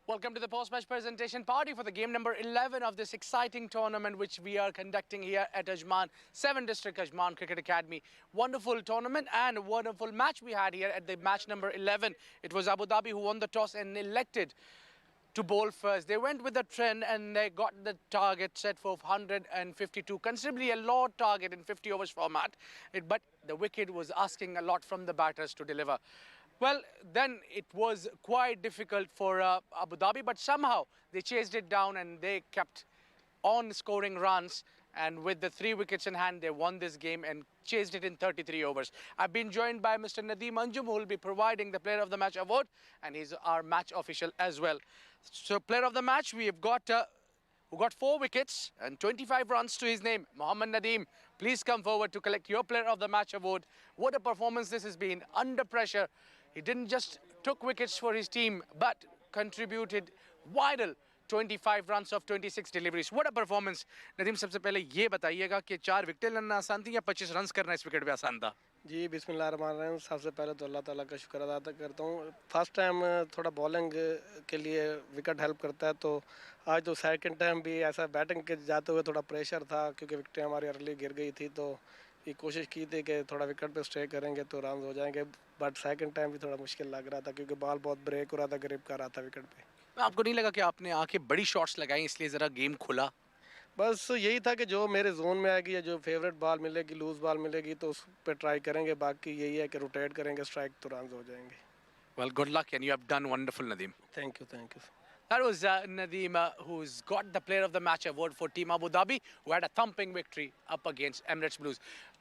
Welcome to the post-match presentation party for the game number 11 of this exciting tournament which we are conducting here at Ajman, 7 District Ajman Cricket Academy. Wonderful tournament and a wonderful match we had here at the match number 11. It was Abu Dhabi who won the toss and elected to bowl first. They went with the trend and they got the target set for 152, considerably a low target in 50 overs format. But the wicket was asking a lot from the batters to deliver. Well, then it was quite difficult for Abu Dhabi, but somehow they chased it down and they kept on scoring runs. And with the 3 wickets in hand, they won this game and chased it in 33 overs. I've been joined by Mr. Nadeem Anjum, who will be providing the Player of the Match award, and he's our match official as well. So, Player of the Match, we have got who got 4 wickets and 25 runs to his name, Mohammad Nadeem. Please come forward to collect your Player of the Match award. What a performance this has been under pressure. He didn't just took wickets for his team, but contributed vital 25 runs of 26 deliveries. What a performance. Nadeem, सबसे पहले ये बताइएगा कि 4 wicket लेना आसान थी या 25 runs करना इस विकेट पे आसान था? जी बिस्मिल्लाहिर्रहमानिर्रहीम। सबसे पहले तो अल्लाह ताला का शुक्र अदा करता हूँ। फर्स्ट टाइम थोड़ा बॉलिंग के लिए विकेट हेल्प करता है, तो आज तो सेकंड टाइम भी ऐसा बैटिंग के जाते हुए थोड़ा प्रेशर था क्योंकि विकेटें हमारी अर्ली गिर गई थी, तो ये कोशिश की थी कि थोड़ा विकेट पे स्टे करेंगे तो रन हो जाएंगे, बट सेकंड टाइम भी थोड़ा मुश्किल लग रहा था क्योंकि बॉल बहुत ब्रेक हो रहा था, ग्रिप कर रहा था विकेट पे। आपको नहीं लगा कि आपने आके बड़ी शॉट्स लगाई इसलिए ज़रा गेम खुला? बस यही था कि जो मेरे जोन में आएगी या जो फेवरेट बॉल मिलेगी, लूज बॉल मिलेगी तो उस पर ट्राई करेंगे, बाकी यही है कि रोटेट करेंगे स्ट्राइक तो रन हो जाएंगे। Well, good luck and you have done wonderful, Nadeem. Thank you. That was Nadeem, who's got the Player of the Match award for Team Abu Dhabi, who had a thumping victory up against Emirates Blues.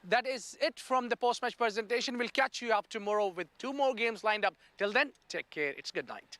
That is it from the post-match presentation. We'll catch you up tomorrow with 2 more games lined up. Till then, take care. It's good night.